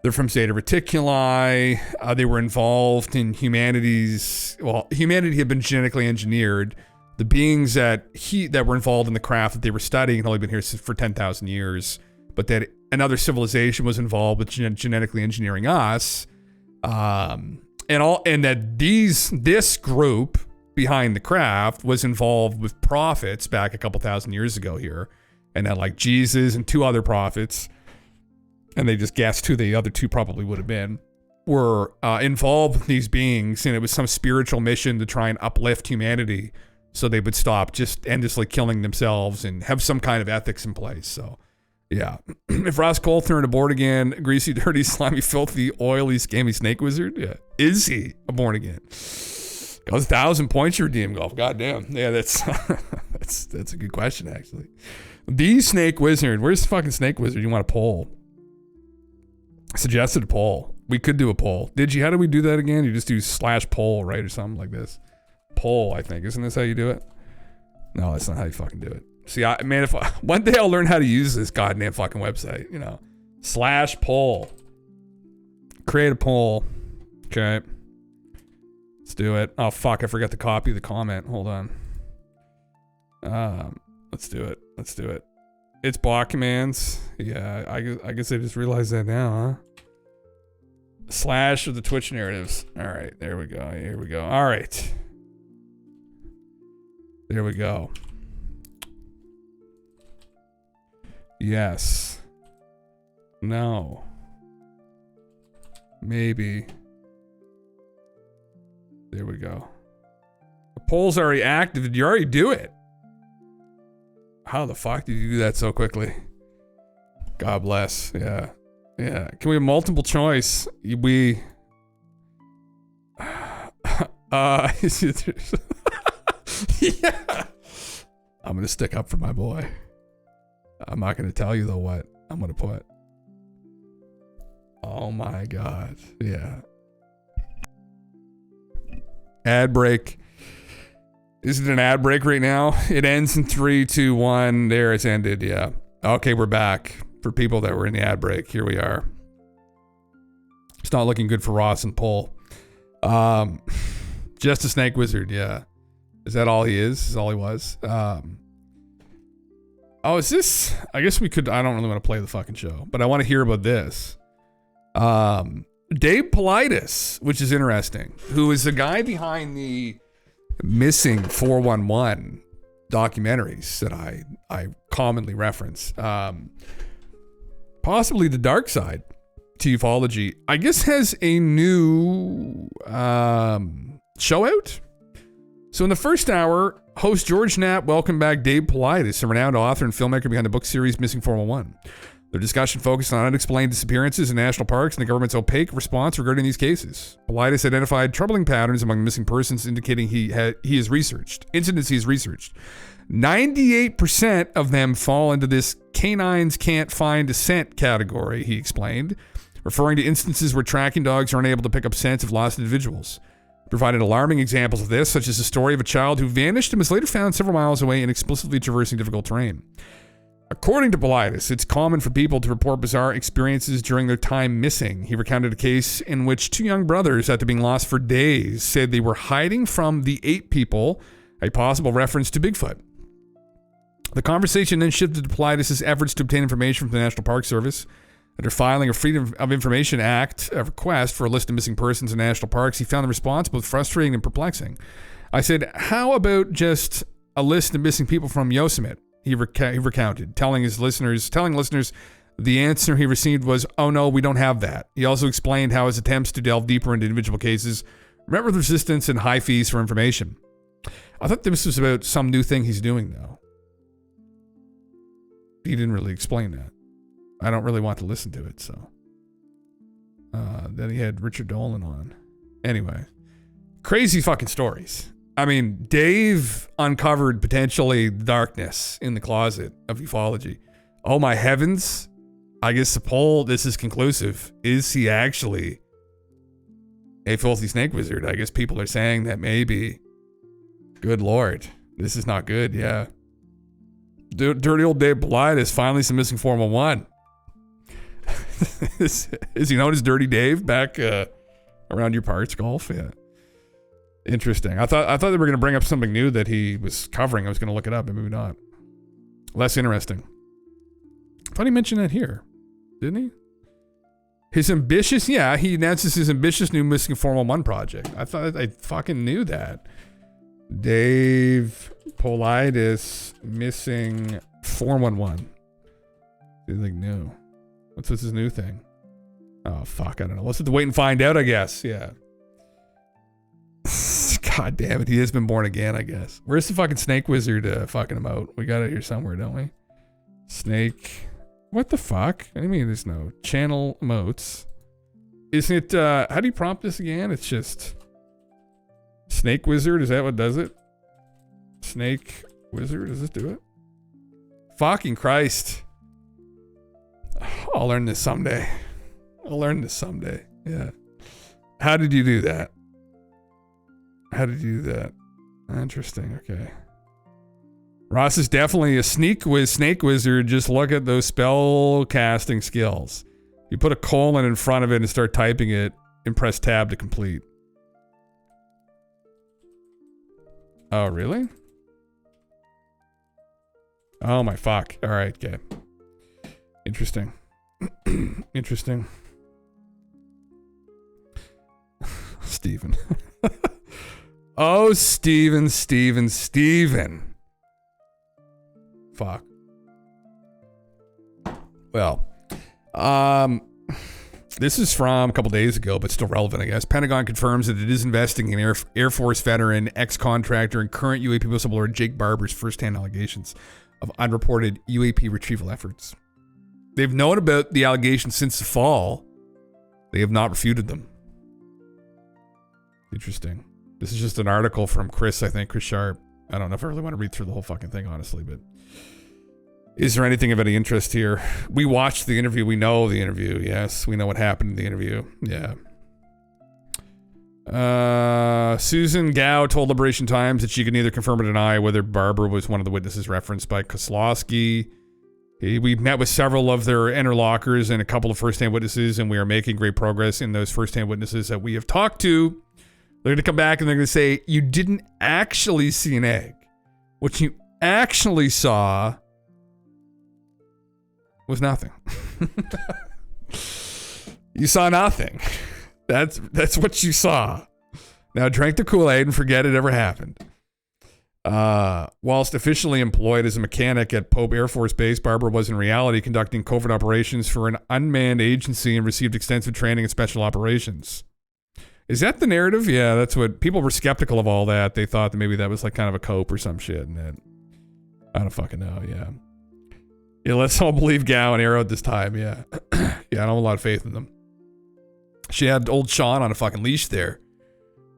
they're from Zeta Reticuli. They were involved in humanity had been genetically engineered. The beings that were involved in the craft that they were studying had only been here for 10,000 years, but that another civilization was involved with genetically engineering us. And that this group behind the craft was involved with prophets back a couple thousand years ago here, and that like Jesus and two other prophets, and they just guessed who the other two probably would have been, were involved with these beings, and it was some spiritual mission to try and uplift humanity so they would stop just endlessly killing themselves and have some kind of ethics in place. So, yeah. If Ross Cole turned aboard again, greasy, dirty, slimy, filthy, oily, scammy snake wizard, yeah. Is he a born again? Got 1,000 points your DM golf. Goddamn. Yeah, that's that's a good question, actually. The snake wizard. Where's the fucking snake wizard? You want a poll? Suggested a poll. We could do a poll. Did you? How do we do that again? You just do /poll, right? Or something like this. Poll, I think. Isn't this how you do it? No, that's not how you fucking do it. See, man, if one day I'll learn how to use this goddamn fucking website, you know. /poll. Create a poll. Okay. Let's do it. Oh, fuck. I forgot to copy the comment. Hold on. Let's do it. Let's do it. It's block commands. Yeah, I guess I just realized that now, huh? / of the Twitch narratives. All right, there we go. Here we go. All right. There we go. Yes. No. Maybe. There we go. The poll's already active. Did you already do it? How the fuck did you do that so quickly? God bless. Yeah. Yeah. Can we have multiple choice? We... yeah. I'm going to stick up for my boy. I'm not going to tell you, though, what I'm going to put. Oh, my God. Yeah. Ad break. Is it an ad break right now? It ends in 3, 2, 1. There, it's ended. Yeah. Okay, we're back. For people that were in the ad break, here we are. It's not looking good for Ross and Paul. Just a snake wizard. Yeah. Is that all he is? Is all he was? Oh, is this? I guess we could. I don't really want to play the fucking show, but I want to hear about this. Dave Politis, which is interesting, who is the guy behind the missing 411 documentaries that I commonly reference. Possibly the dark side to ufology, I guess, has a new show out. So in the first hour, host George Knapp welcomed back Dave Politis, a renowned author and filmmaker behind the book series Missing 411. Their discussion focused on unexplained disappearances in national parks and the government's opaque response regarding these cases. Politis identified troubling patterns among missing persons indicating he has researched. Incidents he has researched. 98% of them fall into this canines can't find a scent category, he explained, referring to instances where tracking dogs are unable to pick up scents of lost individuals. He provided alarming examples of this, such as the story of a child who vanished and was later found several miles away inexplicably traversing difficult terrain. According to Politis, it's common for people to report bizarre experiences during their time missing. He recounted a case in which 2 young brothers, after being lost for days, said they were hiding from the 8 people, a possible reference to Bigfoot. The conversation then shifted to Politis' efforts to obtain information from the National Park Service. After filing a Freedom of Information Act request for a list of missing persons in national parks, he found the response both frustrating and perplexing. I said, how about just a list of missing people from Yosemite? He recounted, telling listeners the answer he received was, oh no, we don't have that. He also explained how his attempts to delve deeper into individual cases met with resistance and high fees for information. I thought this was about some new thing he's doing, though. He didn't really explain that. I don't really want to listen to it, so. Then he had Richard Dolan on. Anyway, crazy fucking stories. I mean, Dave uncovered potentially darkness in the closet of ufology. Oh my heavens. I guess the poll, this is conclusive. Is he actually a filthy snake wizard? I guess people are saying that maybe. Good Lord. This is not good, yeah. Dirty old Dave Politis, finally some missing 411. Is he known as Dirty Dave back around your parts, golf? Yeah. Interesting. I thought they were going to bring up something new that he was covering. I was going to look it up, but maybe not. Less interesting. I thought he mentioned that here. Didn't he? His ambitious, yeah, he announces his ambitious new Missing 411 project. I thought I fucking knew that. Dave Politis Missing 411. Anything new? What's his new thing? Oh, fuck. I don't know. Let's have to wait and find out, I guess. Yeah. God damn it. He has been born again, I guess. Where's the fucking snake wizard fucking emote? We got it here somewhere, don't we? Snake. What the fuck? What do you mean there's no channel emotes? Isn't it, how do you prompt this again? It's just snake wizard. Is that what does it? Snake wizard. Does it do it? Fucking Christ. I'll learn this someday. Yeah. How did you do that? Interesting. Okay. Ross is definitely a snake wizard. Just look at those spell casting skills. You put a colon in front of it and start typing it and press tab to complete. Oh, really? Oh my fuck. All right, okay. Interesting. Interesting. Steven. Oh, Steven. Fuck. Well, this is from a couple days ago, but still relevant, I guess. Pentagon confirms that it is investigating Air Force veteran, ex-contractor, and current UAP whistleblower Jake Barber's first-hand allegations of unreported UAP retrieval efforts. They've known about the allegations since the fall. They have not refuted them. Interesting. This is just an article from Chris Sharp. I don't know if I really want to read through the whole fucking thing, honestly, but is there anything of any interest here? We watched the interview. We know the interview. Yes, we know what happened in the interview. Yeah. Susan Gao told Liberation Times that she could neither confirm or deny whether Barber was one of the witnesses referenced by Kozlowski. We met with several of their interlocutors and a couple of first-hand witnesses, and we are making great progress in those first-hand witnesses that we have talked to. They're going to come back and they're going to say, you didn't actually see an egg. What you actually saw was nothing. You saw nothing. That's what you saw. Now drink the Kool-Aid and forget it ever happened. Whilst officially employed as a mechanic at Pope Air Force Base, Barber was in reality conducting covert operations for an unmanned agency and received extensive training in special operations. Is that the narrative? Yeah, that's what people were skeptical of all that. They thought that maybe that was like kind of a cope or some shit. And that, I don't fucking know. Yeah. Yeah, let's all believe Gao and Arrow at this time. Yeah. Yeah, I don't have a lot of faith in them. She had old Sean on a fucking leash there.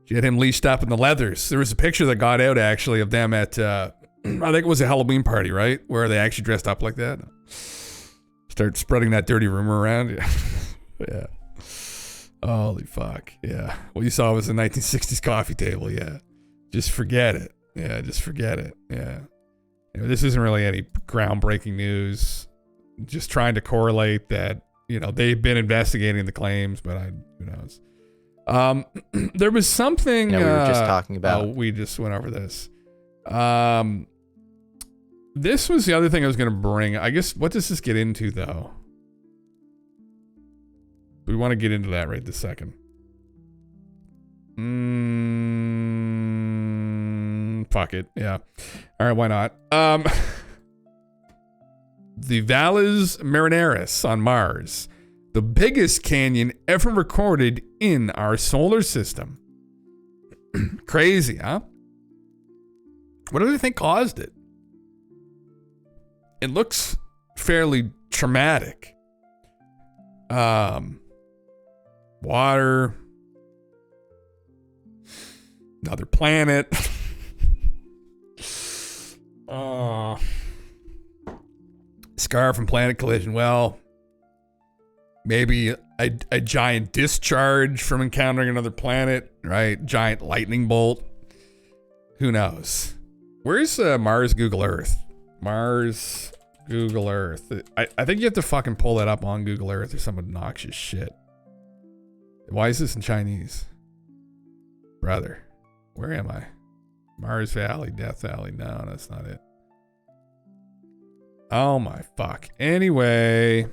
She had him leashed up in the leathers. There was a picture that got out actually of them at, I think it was a Halloween party, right? Where they actually dressed up like that. Start spreading that dirty rumor around. Yeah. Yeah. Holy fuck. Yeah. What you saw was a 1960s coffee table. Yeah. Just forget it. Yeah. Just forget it. Yeah. You know, this isn't really any groundbreaking news. Just trying to correlate that, you know, they've been investigating the claims, but who knows? There was something. We were just talking about. Oh, we just went over this. This was the other thing I was going to bring. I guess, what does this get into, though? We want to get into that right this second. Fuck it. Yeah. All right, why not? The Valles Marineris on Mars. The biggest canyon ever recorded in our solar system. Crazy, huh? What do they think caused it? It looks fairly traumatic. Water. Another planet. Scar from planet collision. Well, maybe a giant discharge from encountering another planet, right? Giant lightning bolt. Who knows? Where's Mars Google Earth? Mars Google Earth. I think you have to fucking pull that up on Google Earth or some obnoxious shit. Why is this in Chinese? Brother, where am I? Mars Valley, Death Valley. No, that's not it. Oh my fuck. Anyway,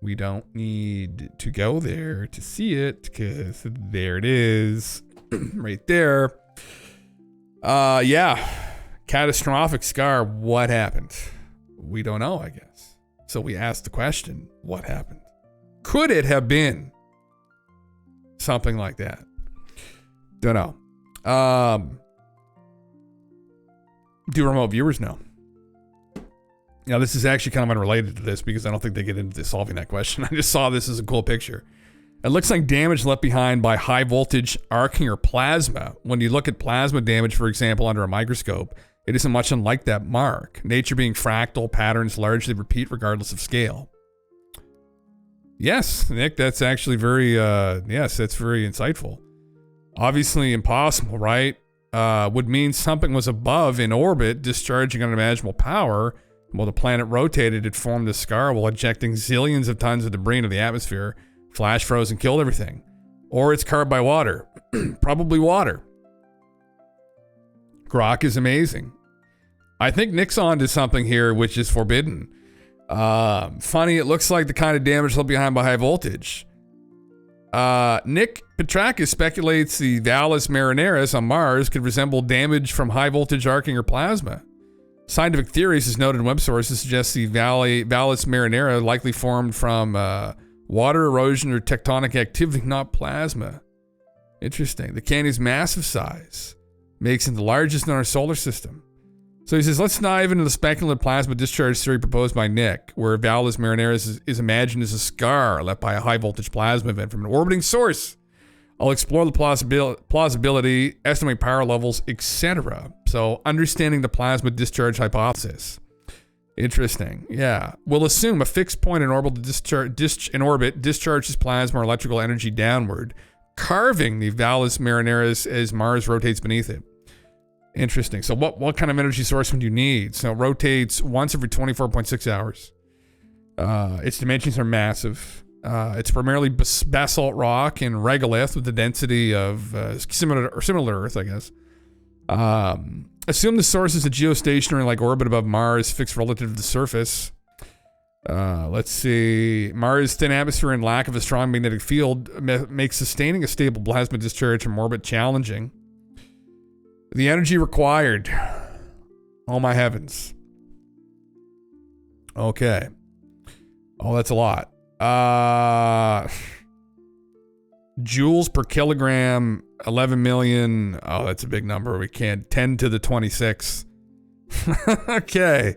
we don't need to go there to see it because there it is. Right there. Yeah. Catastrophic scar. What happened? We don't know, I guess. So we asked the question, what happened? Could it have been something like that? Don't know. Do remote viewers know? Now, this is actually kind of unrelated to this because I don't think they get into solving that question. I just saw this as a cool picture. It looks like damage left behind by high voltage arcing or plasma. When you look at plasma damage, for example, under a microscope, it isn't much unlike that mark. Nature being fractal, patterns largely repeat regardless of scale. Yes, Nick, that's actually very, yes, that's very insightful. Obviously impossible, right? Would mean something was above in orbit, discharging unimaginable power. While the planet rotated, it formed a scar while ejecting zillions of tons of debris into the atmosphere, flash froze and killed everything. Or it's carved by water. Probably water. Grok is amazing. I think Nick's on to something here which is forbidden. Funny, it looks like the kind of damage left behind by high voltage. Nick Petrakis speculates the Valles Marineris on Mars could resemble damage from high voltage arcing or plasma. Scientific theories, as noted in web sources, suggest the Valles Marinera likely formed from water erosion or tectonic activity, not plasma. Interesting. The canyon's massive size makes it the largest in our solar system. So he says, let's dive into the speculative plasma discharge theory proposed by Nick, where Valles Marineris is imagined as a scar left by a high voltage plasma event from an orbiting source. I'll explore the plausibility, estimate power levels, etc. So understanding the plasma discharge hypothesis. Interesting. Yeah. We'll assume a fixed point in orbit discharges plasma or electrical energy downward, carving the Valles Marineris as Mars rotates beneath it. Interesting. So what kind of energy source would you need? So it rotates once every 24.6 hours. Its dimensions are massive. It's primarily basalt rock and regolith with the density of similar to Earth, I guess. Assume the source is a geostationary like orbit above Mars, fixed relative to the surface. Let's see. Mars' thin atmosphere and lack of a strong magnetic field makes sustaining a stable plasma discharge from orbit challenging. The energy required. Oh my heavens. Okay. Oh, that's a lot. Joules per kilogram, 11 million. Oh, that's a big number. We can't. 10 to the 26. Okay.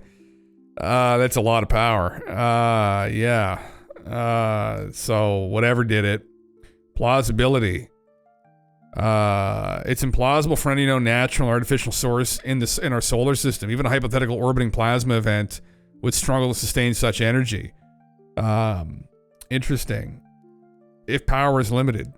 That's a lot of power. Yeah. So whatever did it. Plausibility. It's implausible for any known natural or artificial source in our solar system. Even a hypothetical orbiting plasma event would struggle to sustain such energy. Interesting. If power is limited.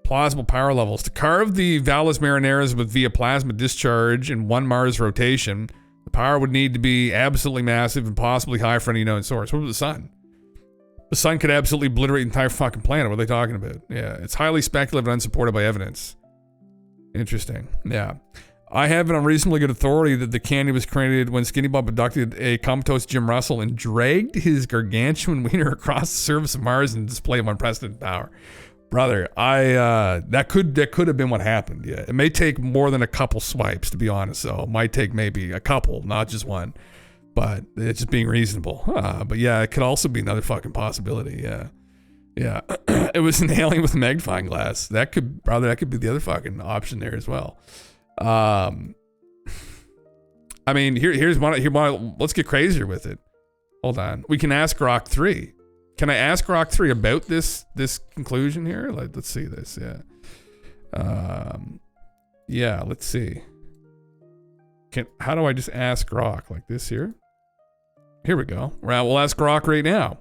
Plausible power levels. To carve the Valles Marineris via plasma discharge in one Mars rotation, the power would need to be absolutely massive and possibly high for any known source. What about the sun? The sun could absolutely obliterate the entire fucking planet. What are they talking about? Yeah, it's highly speculative and unsupported by evidence. Interesting. Yeah. I have it on reasonably good authority that the canyon was created when Skinny Bob abducted a comatose Jim Russell and dragged his gargantuan wiener across the surface of Mars in display of unprecedented power. Brother, that could have been what happened. Yeah, it may take more than a couple swipes, to be honest. So it might take maybe a couple, not just one. But it's just being reasonable. But yeah, it could also be another fucking possibility. Yeah. Yeah. It was an alien with a magnifying glass. That could be the other fucking option there as well. I mean, here's one. Let's get crazier with it. Hold on. We can ask Grok 3. Can I ask Grok 3 about this conclusion here? Let's see this. Yeah. Yeah, let's see. How do I just ask Grok like this here? Here we go. We'll ask Grok right now.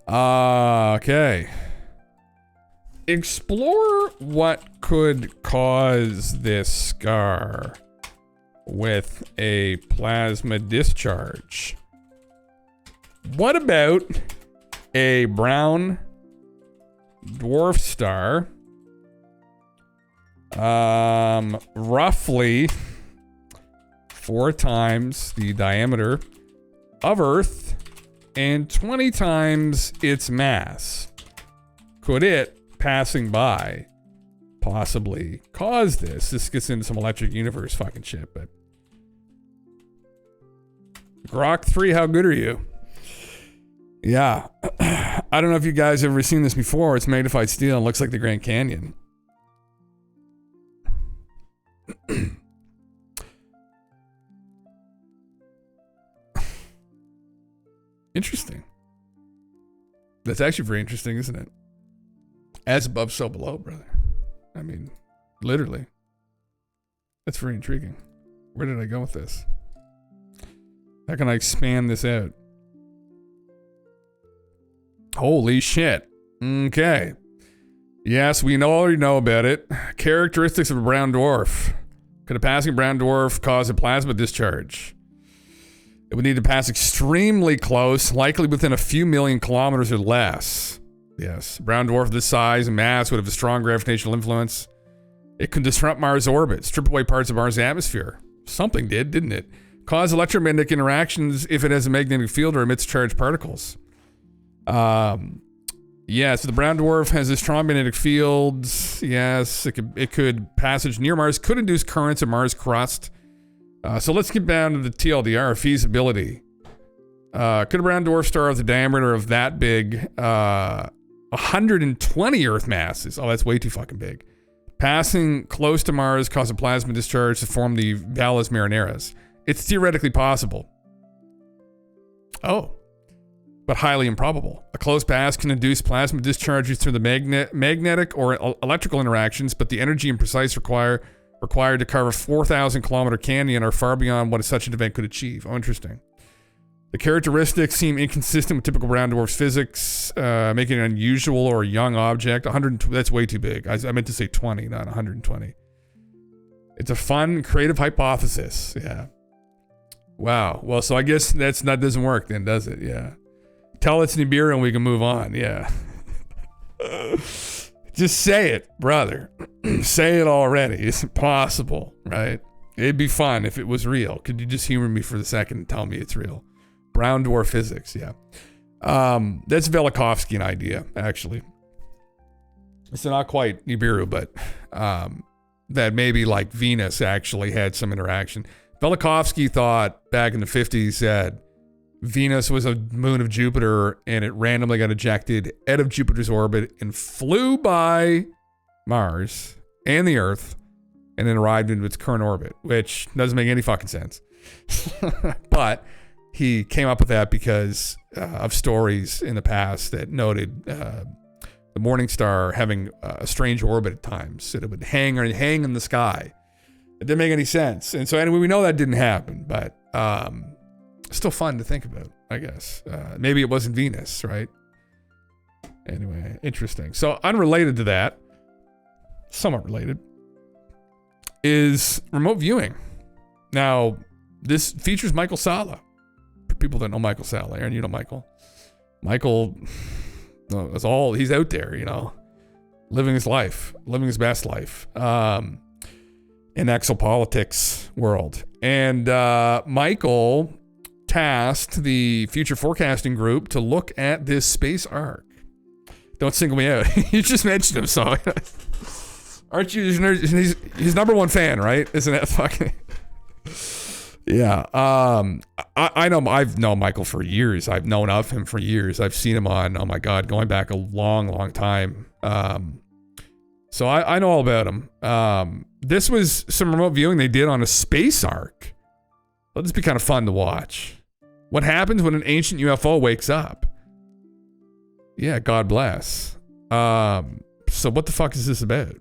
Okay. Explore what could cause this scar with a plasma discharge. What about a brown dwarf star? Roughly 4 times the diameter of Earth and 20 times its mass. Could it, passing by, possibly cause this? This gets into some electric universe fucking shit, but Grok 3, how good are you? Yeah. I don't know if you guys have ever seen this before. It's magnified steel and looks like the Grand Canyon. Interesting. That's actually very interesting, isn't it? As above, so below, brother. I mean, literally. That's very intriguing. Where did I go with this? How can I expand this out? Holy shit. Okay. Yes, we already know about it. Characteristics of a brown dwarf. Could a passing brown dwarf cause a plasma discharge? It would need to pass extremely close, likely within a few million kilometers or less. Yes, a brown dwarf of this size and mass would have a strong gravitational influence. It could disrupt Mars' orbit, strip away parts of Mars' atmosphere. Something did, didn't it? Cause electromagnetic interactions if it has a magnetic field or emits charged particles. Yeah, so the brown dwarf has a strong magnetic field. Yes, it could passage near Mars, could induce currents in Mars crust. So let's get down to the TLDR, feasibility. Could a brown dwarf star with a diameter of that big, 120 Earth masses, oh, that's way too fucking big, passing close to Mars cause a plasma discharge to form the Valles Marineris? It's theoretically possible. Oh. But highly improbable. A close pass can induce plasma discharges through the magnetic or electrical interactions, but the energy and precise required to cover a 4,000 kilometer canyon are far beyond what such an event could achieve. Oh, interesting. The characteristics seem inconsistent with typical brown dwarf's physics, making it an unusual or a young object. 100, that's way too big. I meant to say 20, not 120. It's a fun, creative hypothesis. Yeah. Wow. Well, so I guess that doesn't work then, does it? Yeah. Tell it's Nibiru and we can move on. Yeah. Just say it, brother. Say it already. It's impossible, right? It'd be fun if it was real. Could you just humor me for the second and tell me it's real? Brown dwarf physics, yeah. That's Velikovsky an idea, actually. It's not quite Nibiru, but that maybe like Venus actually had some interaction. Velikovsky thought back in the 50s that Venus was a moon of Jupiter and it randomly got ejected out of Jupiter's orbit and flew by Mars and the Earth and then arrived into its current orbit, which doesn't make any fucking sense. But he came up with that because of stories in the past that noted the morning star having a strange orbit at times. That it would hang in the sky. It didn't make any sense. And so anyway, we know that didn't happen, but still fun to think about, I guess. Maybe it wasn't Venus, right? Anyway, interesting. So unrelated to that, somewhat related, is remote viewing. Now, this features Michael Salla. For people that know Michael Salla, Aaron, you know Michael. Michael, that's all, he's out there, you know, living his life, living his best life in exopolitics world. And Michael tasked the Future Forecasting Group to look at this space arc. Don't single me out. You just mentioned him, so aren't you? He's number one fan, right? Isn't that fucking? Yeah. I know. I've known Michael for years. I've known of him for years. I've seen him on. Oh my God, going back a long, long time. So I know all about him. This was some remote viewing they did on a space arc. Let this be kind of fun to watch. What happens when an ancient UFO wakes up? Yeah, God bless. So what the fuck is this about?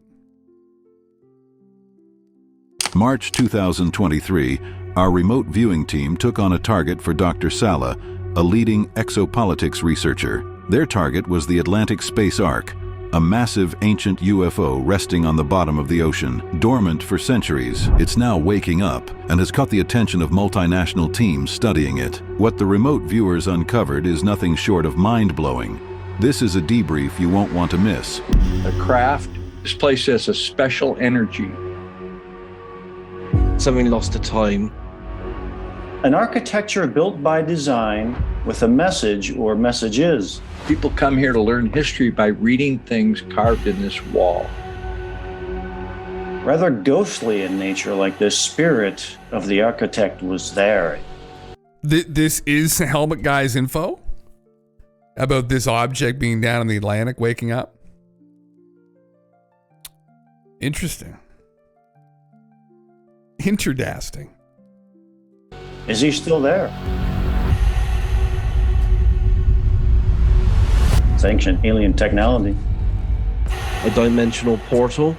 March 2023, our remote viewing team took on a target for Dr. Salla, a leading exopolitics researcher. Their target was the Atlantic Space Arc, a massive ancient UFO resting on the bottom of the ocean. Dormant for centuries, it's now waking up and has caught the attention of multinational teams studying it. What the remote viewers uncovered is nothing short of mind-blowing. This is a debrief you won't want to miss. The craft, this place has a special energy. Something lost to time. An architecture built by design with a message or messages. People come here to learn history by reading things carved in this wall. Rather ghostly in nature, like the spirit of the architect was there. This is Helmet Guy's info? about this object being down in the Atlantic waking up. Interesting. Interdasting. Is he still there? It's ancient alien technology. A dimensional portal.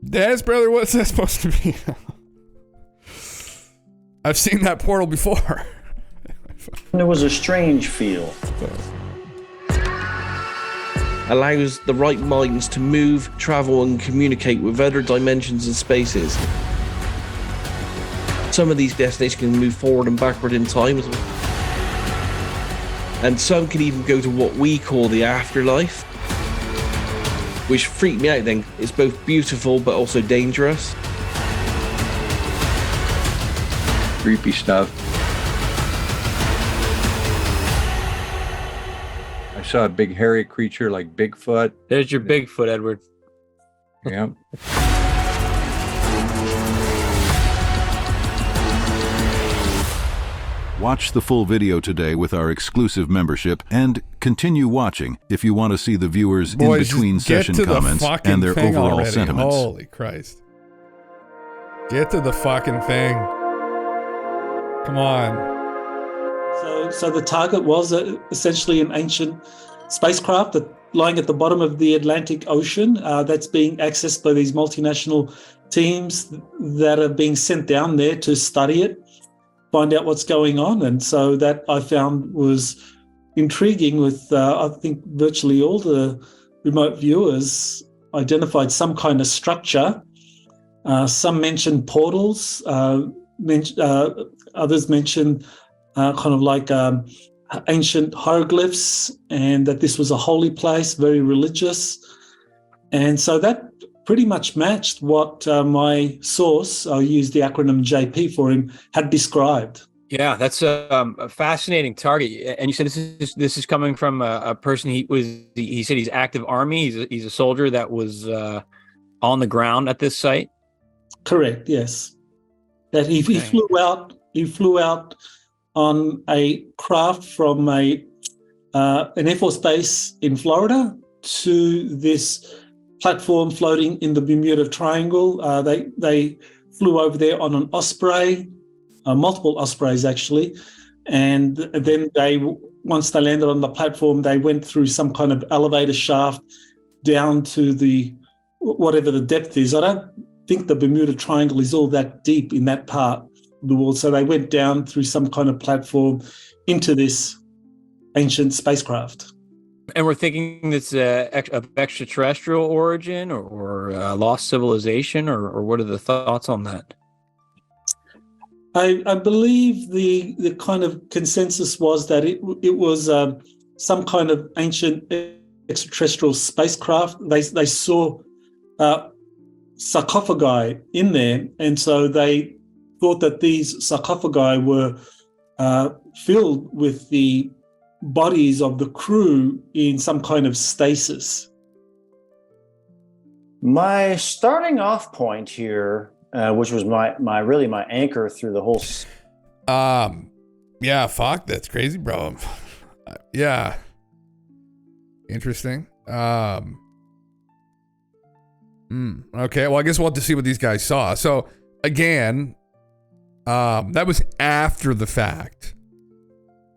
Daz, brother, what's that supposed to be? I've seen that portal before. There was a strange feel. Allows the right minds to move, travel, and communicate with other dimensions and spaces. Some of these destinations can move forward and backward in time as well. And some can even go to what we call the afterlife, which freaked me out then. It's both beautiful but also dangerous. Creepy stuff. I saw a big hairy creature like Bigfoot. There's your Bigfoot, Edward. Yeah. Watch the full video today with our exclusive membership and continue watching if you want to see the viewers' Boys, in-between session comments and their overall already. sentiments. Holy Christ. Get to the fucking thing. Come on. So the target was essentially an ancient spacecraft lying at the bottom of the Atlantic Ocean that's being accessed by these multinational teams that are being sent down there to study it, find out what's going on. And so that I found was intriguing with, I think virtually all the remote viewers identified some kind of structure. Some mentioned portals, others mentioned kind of like ancient hieroglyphs, and that this was a holy place, very religious. And so that pretty much matched what my source, I used the acronym JP for him, had described. Yeah, that's a fascinating target. And you said this is coming from a person. He said he's active Army. He's a soldier that was on the ground at this site. Correct. Yes, that he flew out. He flew out on a craft from an Air Force base in Florida to this platform floating in the Bermuda Triangle. They flew over there on an Osprey, multiple Ospreys actually, and then once they landed on the platform, they went through some kind of elevator shaft down to whatever the depth is. I don't think the Bermuda Triangle is all that deep in that part of the world, so they went down through some kind of platform into this ancient spacecraft. And we're thinking this of extraterrestrial origin or lost civilization, or what are the thoughts on that? I believe the kind of consensus was that it was some kind of ancient extraterrestrial spacecraft. They saw sarcophagi in there, and so they thought that these sarcophagi were filled with the bodies of the crew in some kind of stasis. My starting off point here, which was my anchor through the whole. Yeah, fuck, that's crazy, bro. Yeah, interesting. Okay, well, I guess we'll have to see what these guys saw. So again, that was after the fact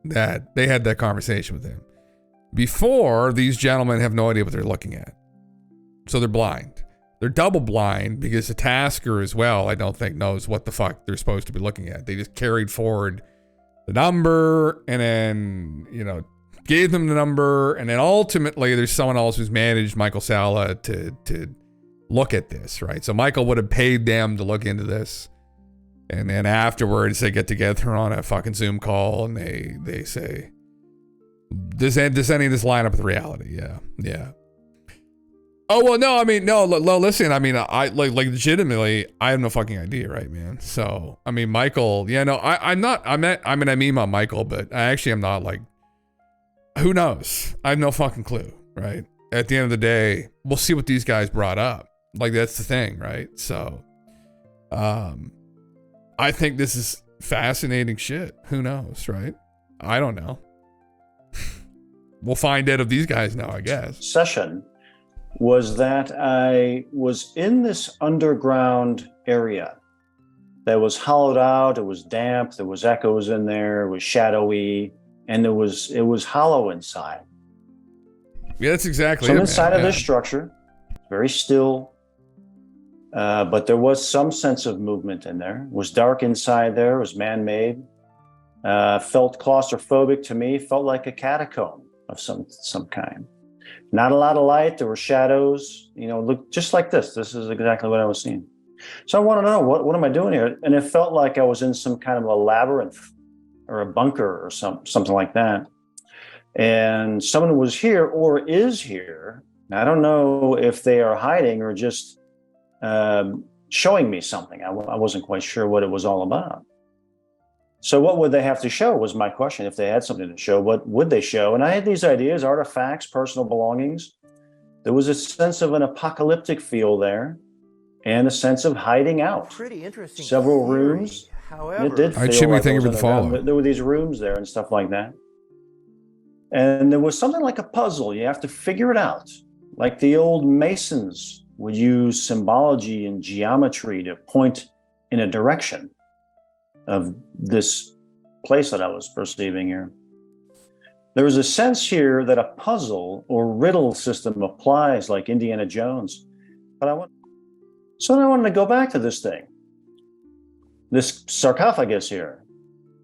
that they had that conversation with him. Before, these gentlemen have no idea what they're looking at. So they're blind. They're double blind because the tasker as well, I don't think, knows what the fuck they're supposed to be looking at. They just carried forward the number and then, gave them the number. And then ultimately there's someone else who's managed Michael Salla to look at this, right? So Michael would have paid them to look into this. And then afterwards, they get together on a fucking Zoom call and they say, does any of this line up with reality? Yeah. Oh, well, no, I mean, no, listen, I mean, I like legitimately, I have no fucking idea, right, man? So, I mean, Michael, yeah, no, I meme on Michael, but I actually am not like, who knows? I have no fucking clue, right? At the end of the day, we'll see what these guys brought up. Like, that's the thing, right? So, I think this is fascinating shit. Who knows, right? I don't know. We'll find out of these guys now, I guess. Session was that I was in this underground area that was hollowed out. It was damp. There was echoes in there. It was shadowy, and it was hollow inside. Yeah, that's exactly. So it, inside man. of this structure, very still, but there was some sense of movement in there. It was dark inside there. It was man-made. Felt claustrophobic to me. Felt like a catacomb of some kind. Not a lot of light. There were shadows. Looked just like this. This is exactly what I was seeing. So I want to know what am I doing here? And it felt like I was in some kind of a labyrinth or a bunker or something like that. And someone was here or is here. I don't know if they are hiding or just showing me something. I wasn't quite sure what it was all about. So what would they have to show was my question. If they had something to show, what would they show? And I had these ideas, artifacts, personal belongings. There was a sense of an apocalyptic feel there and a sense of hiding out. Pretty interesting. Several rooms. However, It did I'd feel shimmy like thinking I was for the underground. follow. There were these rooms there and stuff like that. And there was something like a puzzle. You have to figure it out. Like the old Masons would use symbology and geometry to point in a direction of this place that I was perceiving here. There was a sense here that a puzzle or riddle system applies like Indiana Jones. So then I wanted to go back to this thing, this sarcophagus here.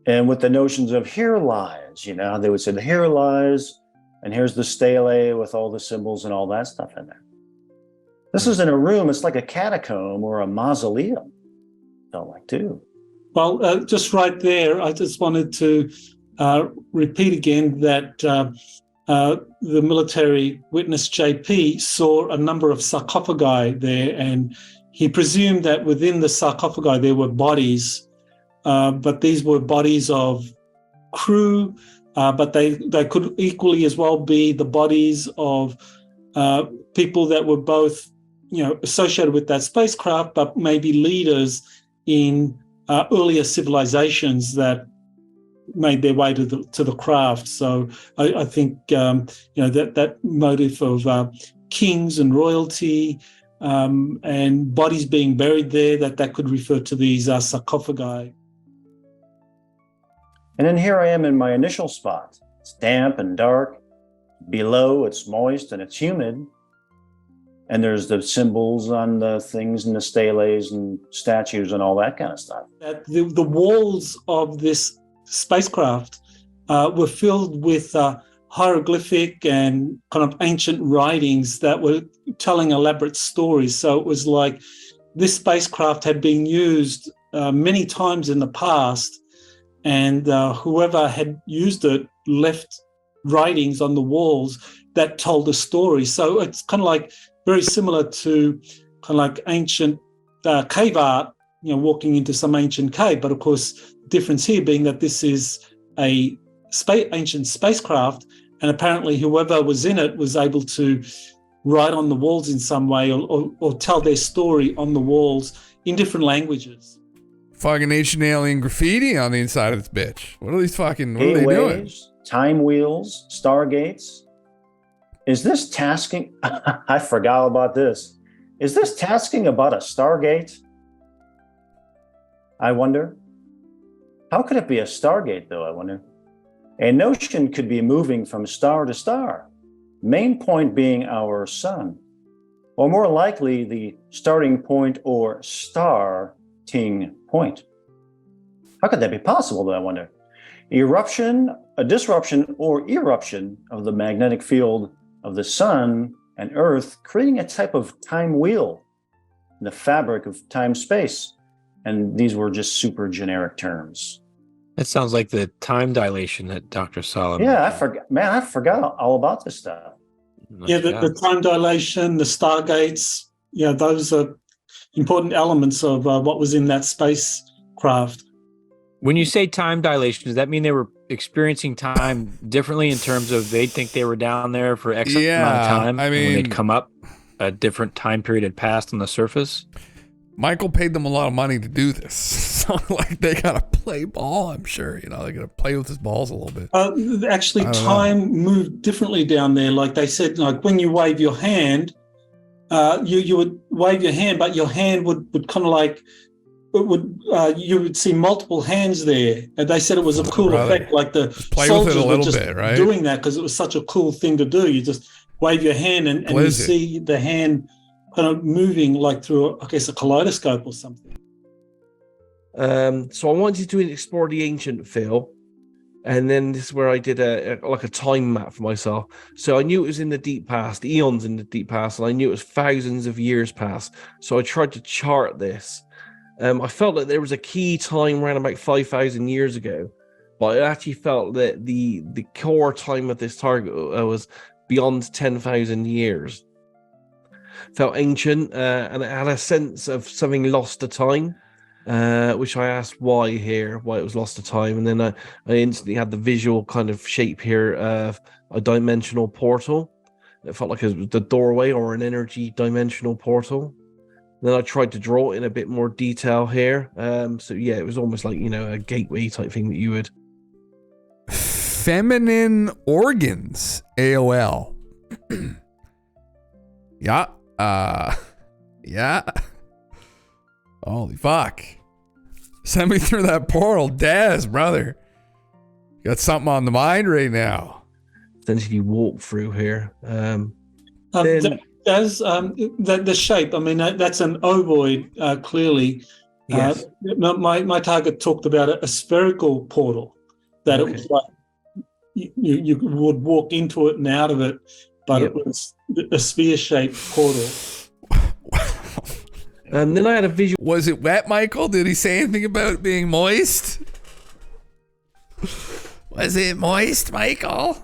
And with the notions of here lies, they would say the here lies, and here's the stele with all the symbols and all that stuff in there. This is in a room, it's like a catacomb or a mausoleum, felt like too. Well, just right there, I just wanted to repeat again that the military witness JP saw a number of sarcophagi there, and he presumed that within the sarcophagi there were bodies, but these were bodies of crew, but they could equally as well be the bodies of people that were both, associated with that spacecraft, but maybe leaders in earlier civilizations that made their way to the craft. So I think that motive of kings and royalty and bodies being buried there, that could refer to these sarcophagi. And then here I am in my initial spot. It's damp and dark. Below, it's moist and it's humid. And there's the symbols on the things and the steles and statues and all that kind of stuff. The walls of this spacecraft were filled with hieroglyphic and kind of ancient writings that were telling elaborate stories. So it was like this spacecraft had been used many times in the past, and whoever had used it left writings on the walls that told a story. So it's kind of like very similar to kind of like ancient cave art, walking into some ancient cave. But of course, the difference here being that this is a ancient spacecraft, and apparently whoever was in it was able to write on the walls in some way or tell their story on the walls in different languages. Fucking ancient alien graffiti on the inside of this bitch. What are they doing? Time wheels, stargates. Is this tasking? I forgot about this. Is this tasking about a stargate? I wonder. How could it be a stargate, though, I wonder? A notion could be moving from star to star, main point being our sun, or more likely the starting point or starting point. How could that be possible, though, I wonder? A disruption or eruption of the magnetic field of the sun and earth, creating a type of time wheel in the fabric of time-space. And these were just super generic terms. That sounds like the time dilation that Dr. Solomon. Yeah, I forgot all about this stuff. Yeah, the time dilation, the stargates, those are important elements of what was in that spacecraft. When you say time dilation, does that mean they were experiencing time differently in terms of they'd think they were down there for X amount of time? I mean, and when they'd come up, a different time period had passed on the surface? Michael paid them a lot of money to do this. So like they gotta play ball, I'm sure. You know, they gotta play with his balls a little bit. Actually, time moved differently down there. Like they said, like when you wave your hand, you would wave your hand, but your hand would kind of like you would see multiple hands there, and they said it was a cool effect. Like the soldiers were just doing that because it was such a cool thing to do. You just wave your hand, and you see the hand kind of moving like through, I guess, a kaleidoscope or something. So I wanted to explore the ancient Phil, and then this is where I did a time map for myself. So I knew it was in the deep past, eons in the deep past, and I knew it was thousands of years past. So I tried to chart this. I felt that there was a key time around about 5,000 years ago, but I actually felt that the core time of this target was beyond 10,000 years. Felt ancient, and it had a sense of something lost to time, which I asked why it was lost to time, and then I instantly had the visual kind of shape here of a dimensional portal. It felt like it was the doorway or an energy dimensional portal. Then I tried to draw it in a bit more detail here. So yeah, it was almost like, a gateway type thing that you would. Feminine organs, AOL. Yeah. Yeah. Holy fuck. Send me through that portal, Daz, brother. You got something on the mind right now. Essentially walk through here. As the shape, I mean, that's an ovoid, clearly. Yes. My target talked about a spherical portal, that it was like you would walk into it and out of it, but it was a sphere-shaped portal. And then I had a visual. Was it wet, Michael? Did he say anything about it being moist? Was it moist, Michael?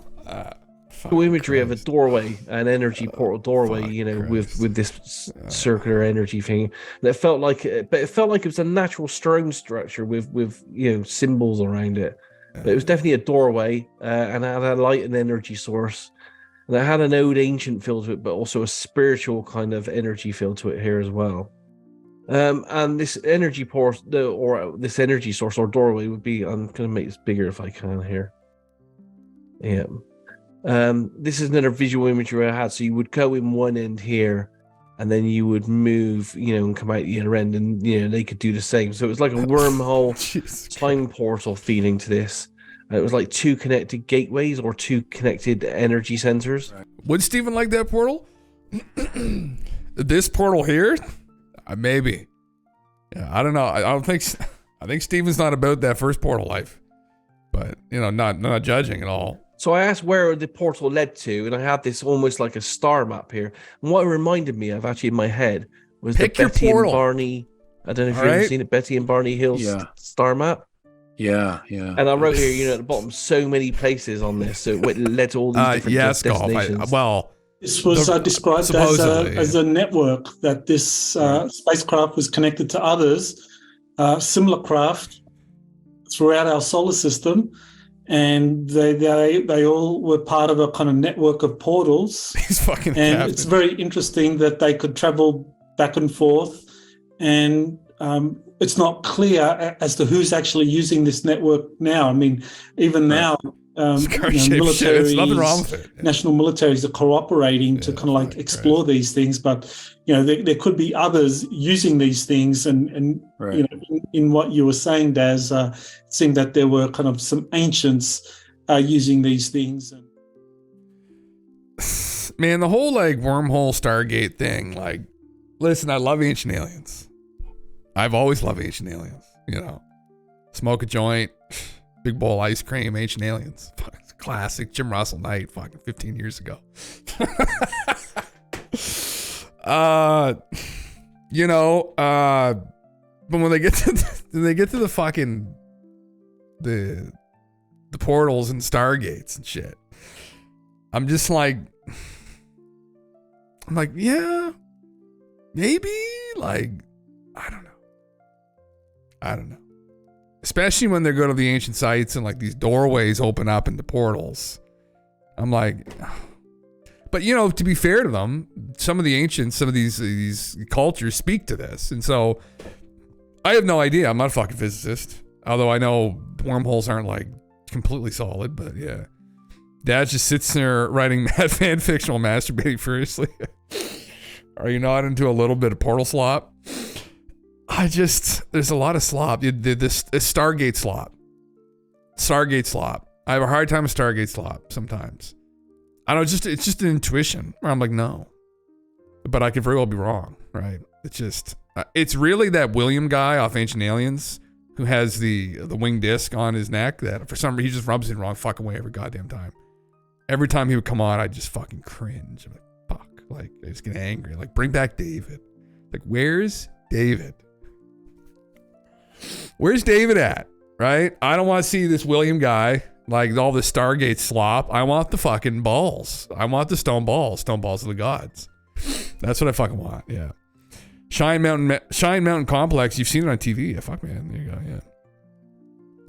Imagery of a doorway, an energy portal doorway, with this circular energy thing. And it felt like it was a natural stone structure with symbols around it. But it was definitely a doorway, and it had a light and energy source. And it had an old ancient feel to it, but also a spiritual kind of energy feel to it here as well. And this energy port, or this energy source or doorway would be, I'm going to make this bigger if I can here. Yeah. This is another visual imagery I had. So you would go in one end here, and then you would move, and come out the other end, and they could do the same. So it was like a wormhole time portal feeling to this. It was like two connected gateways or two connected energy sensors. Would Steven like that portal? This portal here? Maybe. Yeah, I don't know. I think Steven's not about that first portal life, but not judging at all. So I asked where the portal led to, and I had this almost like a star map here. And what it reminded me of, actually, in my head, was the Betty and Barney. I don't know if you've ever seen it, Betty and Barney Hill's star map. Yeah. And I wrote here, at the bottom, so many places on this, so it led to all these different destinations. This was described as a network, that this spacecraft was connected to others, similar craft throughout our solar system, and they all were part of a kind of network of portals. He's fucking and captain. It's very interesting that they could travel back and forth, and it's not clear as to who's actually using this network now. I mean, even now, militaries, nothing wrong with it. National militaries are cooperating to kind of like explore these things, but there could be others using these things, and in what you were saying, Daz, it seemed that there were kind of some ancients using these things. Man, the whole wormhole Stargate thing, listen, I love Ancient Aliens. I've always loved Ancient Aliens. Smoke a joint, big bowl of ice cream, Ancient Aliens. Classic Jim Russell night, fucking 15 years ago. But when they get to the fucking the portals and Stargates and shit, I'm just like, yeah, maybe, I don't know. Especially when they go to the ancient sites and these doorways open up into portals. I'm like, but But you know, to be fair to them, some of the ancients, some of these cultures speak to this, and so I have no idea. I'm not a fucking physicist, although I know wormholes aren't like completely solid. But yeah, Dad just sits there writing mad fan fiction while masturbating furiously. Are you not into a little bit of portal slop? There's a lot of slop. This Stargate slop. Stargate slop. I have a hard time with Stargate slop sometimes. I don't know, it's just an intuition where I'm like, no. But I could very well be wrong, right? It's really that William guy off Ancient Aliens who has the winged disc on his neck that for some reason he just rubs it the wrong fucking way every goddamn time. Every time he would come on, I'd just fucking cringe. I'm like, fuck. Like, I just get angry. Like, bring back David. Like, where's David? Where's David at? Right? I don't want to see this William guy, like all the Stargate slop. I want the fucking balls. I want the stone balls of the gods. That's what I fucking want. Yeah. Shine Mountain Complex. You've seen it on TV. Yeah, fuck man. There you go. Yeah.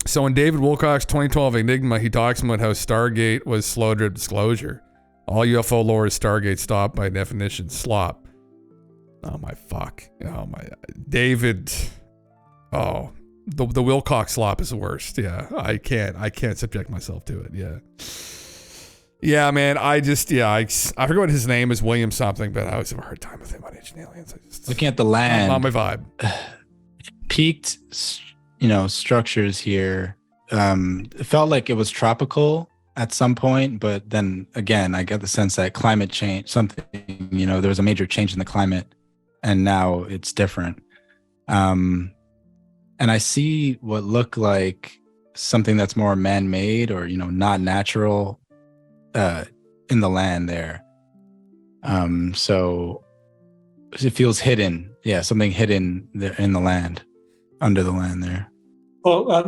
So in David Wilcock's 2012 Enigma, he talks about how Stargate was slow drip disclosure. All UFO lore is Stargate stop by definition slop. Oh my fuck. Oh my David. Oh, the Wilcock slop is the worst. Yeah, I can't subject myself to it. Yeah, man. I forget what his name is, William something, but I always have a hard time with him on Ancient Aliens. Looking at the land, not my vibe. Peaked, structures here. It felt like it was tropical at some point, but then again, I get the sense that climate change, there was a major change in the climate, and now it's different. And I see what looked like something that's more man-made or, not natural in the land there. So it feels hidden. Yeah, something hidden there in the land, under the land there. Well, I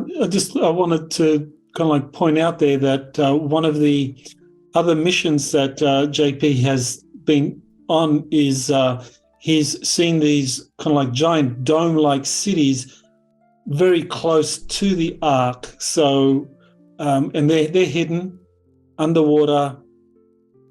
wanted to kind of like point out there that one of the other missions that JP has been on is he's seen these kind of like giant dome-like cities very close to the Ark. So, and they're hidden underwater.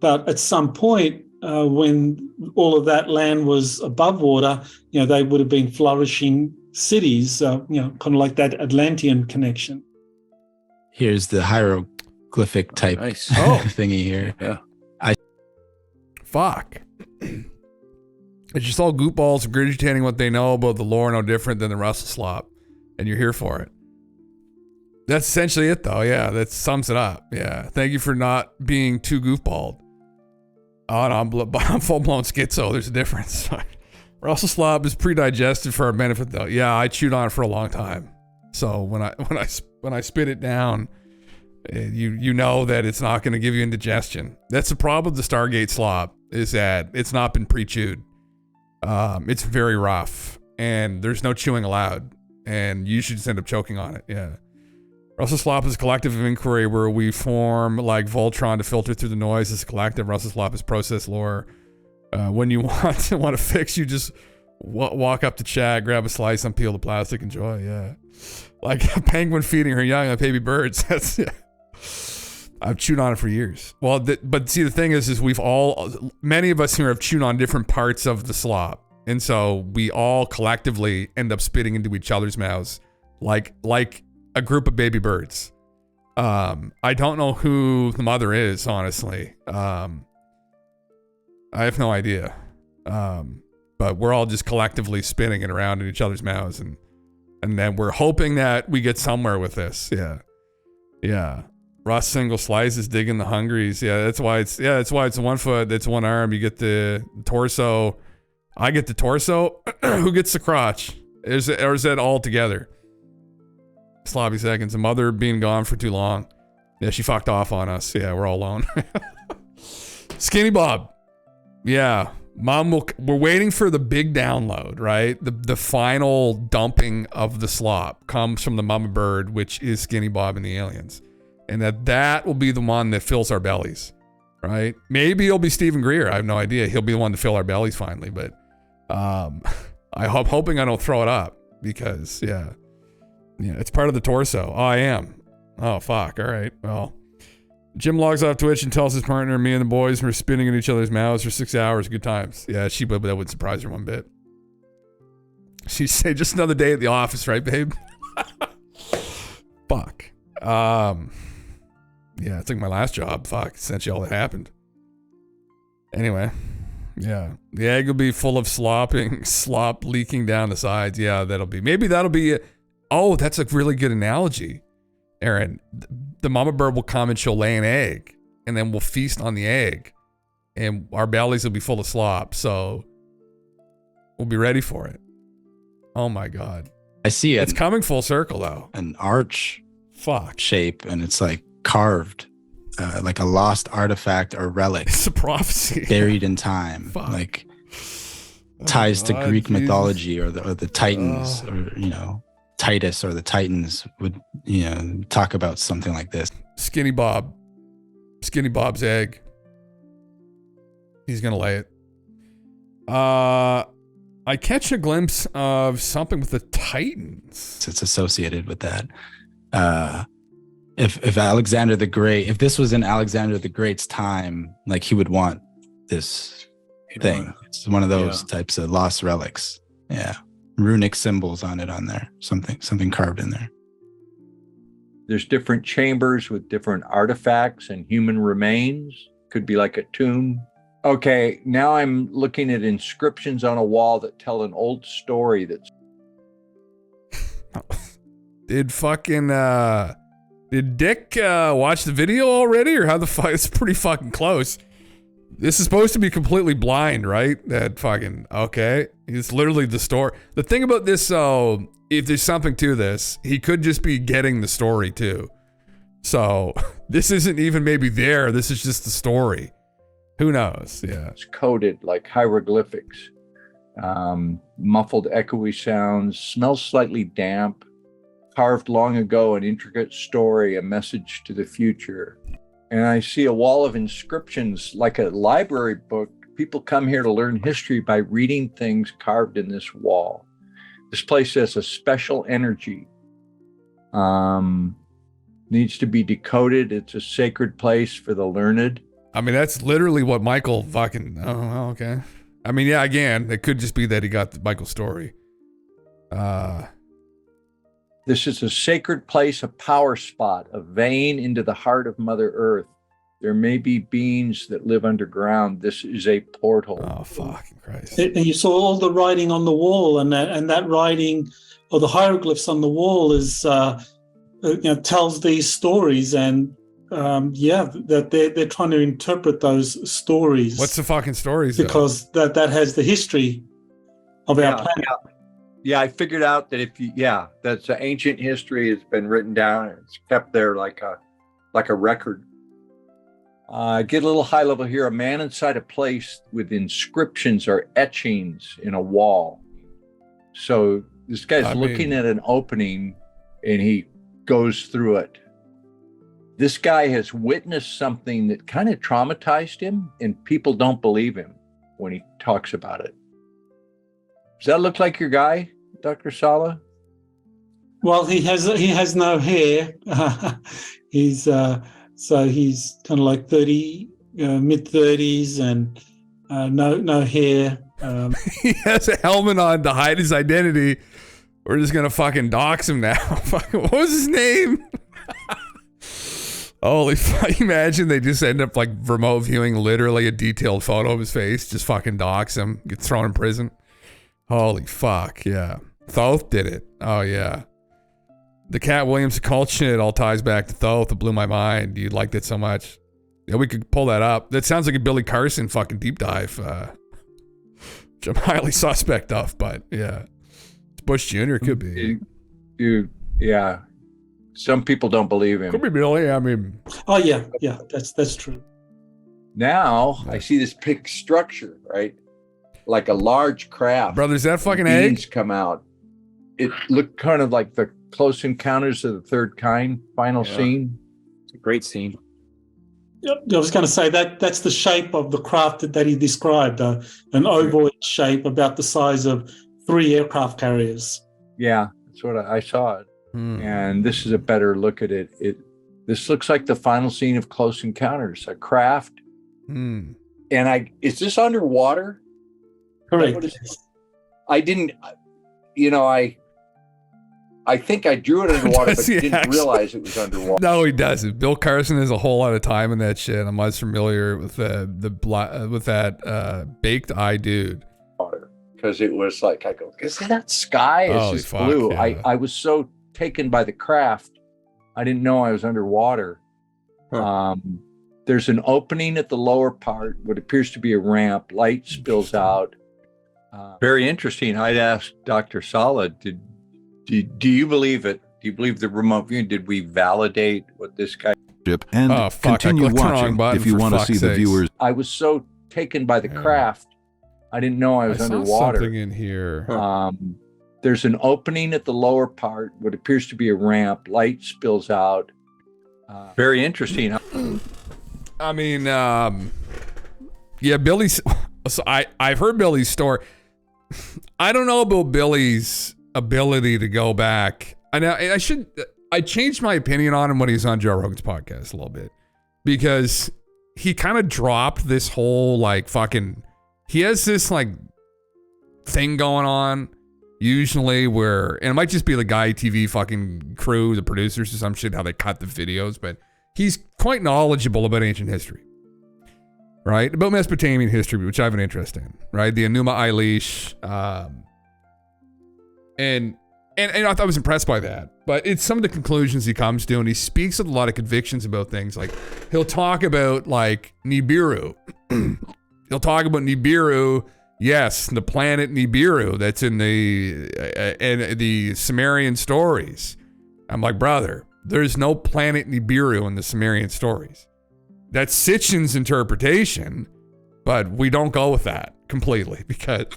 But at some point, when all of that land was above water, they would have been flourishing cities, kind of like that Atlantean connection. Here's the hieroglyphic type thingy here. Yeah. Fuck. It's just all goopballs regurgitating what they know about the lore, no different than the Russell slop. And you're here for it. That's essentially it, though. Yeah, that sums it up. Yeah. Thank you for not being too goofballed. Oh, no, I'm full-blown schizo. There's a difference. Russell slop is pre-digested for our benefit, though. Yeah, I chewed on it for a long time. So when I spit it down, you know that it's not going to give you indigestion. That's the problem with the Stargate slop, is that it's not been pre-chewed. It's very rough, and there's no chewing allowed. And you should just end up choking on it. Yeah. Russell slop is a collective of inquiry where we form like Voltron to filter through the noise. It's a collective. Russell slop is process lore. When you want to fix, you just walk up to chat, grab a slice, unpeel the plastic, enjoy. Yeah. Like a penguin feeding her young on baby birds. That's, yeah. I've chewed on it for years. Well, but see, the thing is many of us here have chewed on different parts of the slop. And so we all collectively end up spitting into each other's mouths like a group of baby birds. I don't know who the mother is, honestly. I have no idea. But we're all just collectively spitting it around in each other's mouths. And then we're hoping that we get somewhere with this. Yeah. Yeah. Russ single slices, digging the hungries. Yeah, that's why it's 1 foot, it's one arm. You get the torso. I get the torso. Who gets the crotch? Or is that all together? Sloppy seconds. The mother being gone for too long. Yeah, she fucked off on us. Yeah, we're all alone. Skinny Bob. Yeah. We're waiting for the big download, right? The final dumping of the slop comes from the mama bird, which is Skinny Bob and the aliens. And that will be the one that fills our bellies, right? Maybe it'll be Stephen Greer. I have no idea. He'll be the one to fill our bellies finally, but I'm hoping I don't throw it up because yeah, it's part of the torso. Oh, I am. Oh, fuck. All right. Well, Jim logs off Twitch and tells his partner, me and the boys were spinning in each other's mouths for 6 hours. Good times. Yeah, that wouldn't surprise her one bit. She'd say, just another day at the office, right, babe? Fuck. Yeah, it's like my last job. Fuck, essentially all that happened. Anyway, yeah. The egg will be full of slop leaking down the sides. Yeah, maybe that'll be it. Oh, that's a really good analogy, Aaron. The mama bird will come and she'll lay an egg, and then we'll feast on the egg, and our bellies will be full of slop, so we'll be ready for it. Oh my God. I see it. It's coming full circle, though. An arch fuck shape, and it's like carved, like a lost artifact or relic. It's a prophecy. Buried in time. Fuck. Like ties to Greek Jesus. mythology or the Titans, or, you know, Titus or the Titans would, you know, talk about something like this. Skinny Bob's egg. He's gonna lay it. I catch a glimpse of something with the Titans. It's associated with that. If Alexander the Great, if this was in Alexander the Great's time, like he would want this thing. It's one of those types of lost relics. Yeah. Runic symbols on there. Something carved in there. There's different chambers with different artifacts and human remains. Could be like a tomb. Okay, now I'm looking at inscriptions on a wall that tell an old story that's... Did Dick watch the video already, or how the fuck? It's pretty fucking close. This is supposed to be completely blind, right? Okay. It's literally the story. The thing about this, though, if there's something to this, he could just be getting the story too. So this isn't even maybe there. This is just the story. Who knows? Yeah. It's coded like hieroglyphics. Muffled echoey sounds, smells slightly damp, carved long ago, an intricate story, a message to the future. And I see a wall of inscriptions like a library book. People come here to learn history by reading things carved in this wall. This place has a special energy. Needs to be decoded. It's a sacred place for the learned. I mean, that's literally what Michael fucking... Oh, okay. I mean, yeah, again, it could just be that he got the Michael story. This is a sacred place, a power spot, a vein into the heart of Mother Earth. There may be beings that live underground. This is a portal. Oh, fucking Christ. And you saw all the writing on the wall, and that writing, or the hieroglyphs on the wall, is tells these stories, and that they're trying to interpret those stories. What's the fucking stories? Because that has the history of our planet. Yeah, I figured out that that's an ancient history. It's been written down. It's kept there like a record. Get a little high level here. A man inside a place with inscriptions or etchings in a wall. So this guy's looking at an opening, and he goes through it. This guy has witnessed something that kind of traumatized him, and people don't believe him when he talks about it. Does that look like your guy, Dr. Sala? Well, he has no hair. He's he's kind of like 30, mid-30s, and no hair. He has a helmet on to hide his identity. We're just gonna fucking dox him now. What was his name? Holy fuck, imagine they just end up like remote viewing literally a detailed photo of his face, just fucking dox him, get thrown in prison. Holy fuck, yeah. Thoth did it. Oh yeah. The Cat Williams cult shit all ties back to Thoth. It blew my mind. You liked it so much. Yeah, we could pull that up. That sounds like a Billy Carson fucking deep dive. Which I'm highly suspect of, but yeah. It's Bush Jr. Could be. Yeah. Some people don't believe him. Could be Billy. I mean. Oh yeah, that's true. Now I see this big structure, right? Like a large craft. Brother, is that fucking egg? Beings come out. It looked kind of like the Close Encounters of the Third Kind final scene. It's a great scene. Yep, I was going to say that's the shape of the craft that he described, an ovoid shape about the size of 3 aircraft carriers. Yeah, that's what I saw it. And this is a better look at it. this looks like the final scene of Close Encounters, a craft. Hmm. And is this underwater? Correct. I didn't, I think I drew it underwater, but didn't realize it was underwater. No, he doesn't. Bill Carson has a whole lot of time in that shit. I'm less familiar with that baked eye dude. Because it was like, I go, is that sky? It's just blue. Yeah. I was so taken by the craft, I didn't know I was underwater. Huh. There's an opening at the lower part, what appears to be a ramp. Light spills out. Very interesting. I'd asked Dr. Sala, do you believe it? Do you believe the remote viewing? Did we validate what this guy? And continue watching if you want to see the viewers. I was so taken by the craft, I didn't know I was underwater. Something in here. There's an opening at the lower part, what appears to be a ramp. Light spills out. Very interesting. I mean, yeah, Billy's. So I've heard Billy's story. I don't know about Billy's ability to go back. I changed my opinion on him when he was on Joe Rogan's podcast a little bit, because he kind of dropped this whole he has this thing going on usually where, and it might just be the Guy TV fucking crew, the producers or some shit, how they cut the videos, but he's quite knowledgeable about ancient history, right? About Mesopotamian history, which I have an interest in, right? The Enuma Elish, and I was impressed by that. But it's some of the conclusions he comes to, and he speaks with a lot of convictions about things. Like, he'll talk about, Nibiru. He'll talk about Nibiru, yes, the planet Nibiru that's in the Sumerian stories. I'm like, brother, there's no planet Nibiru in the Sumerian stories. That's Sitchin's interpretation, but we don't go with that completely because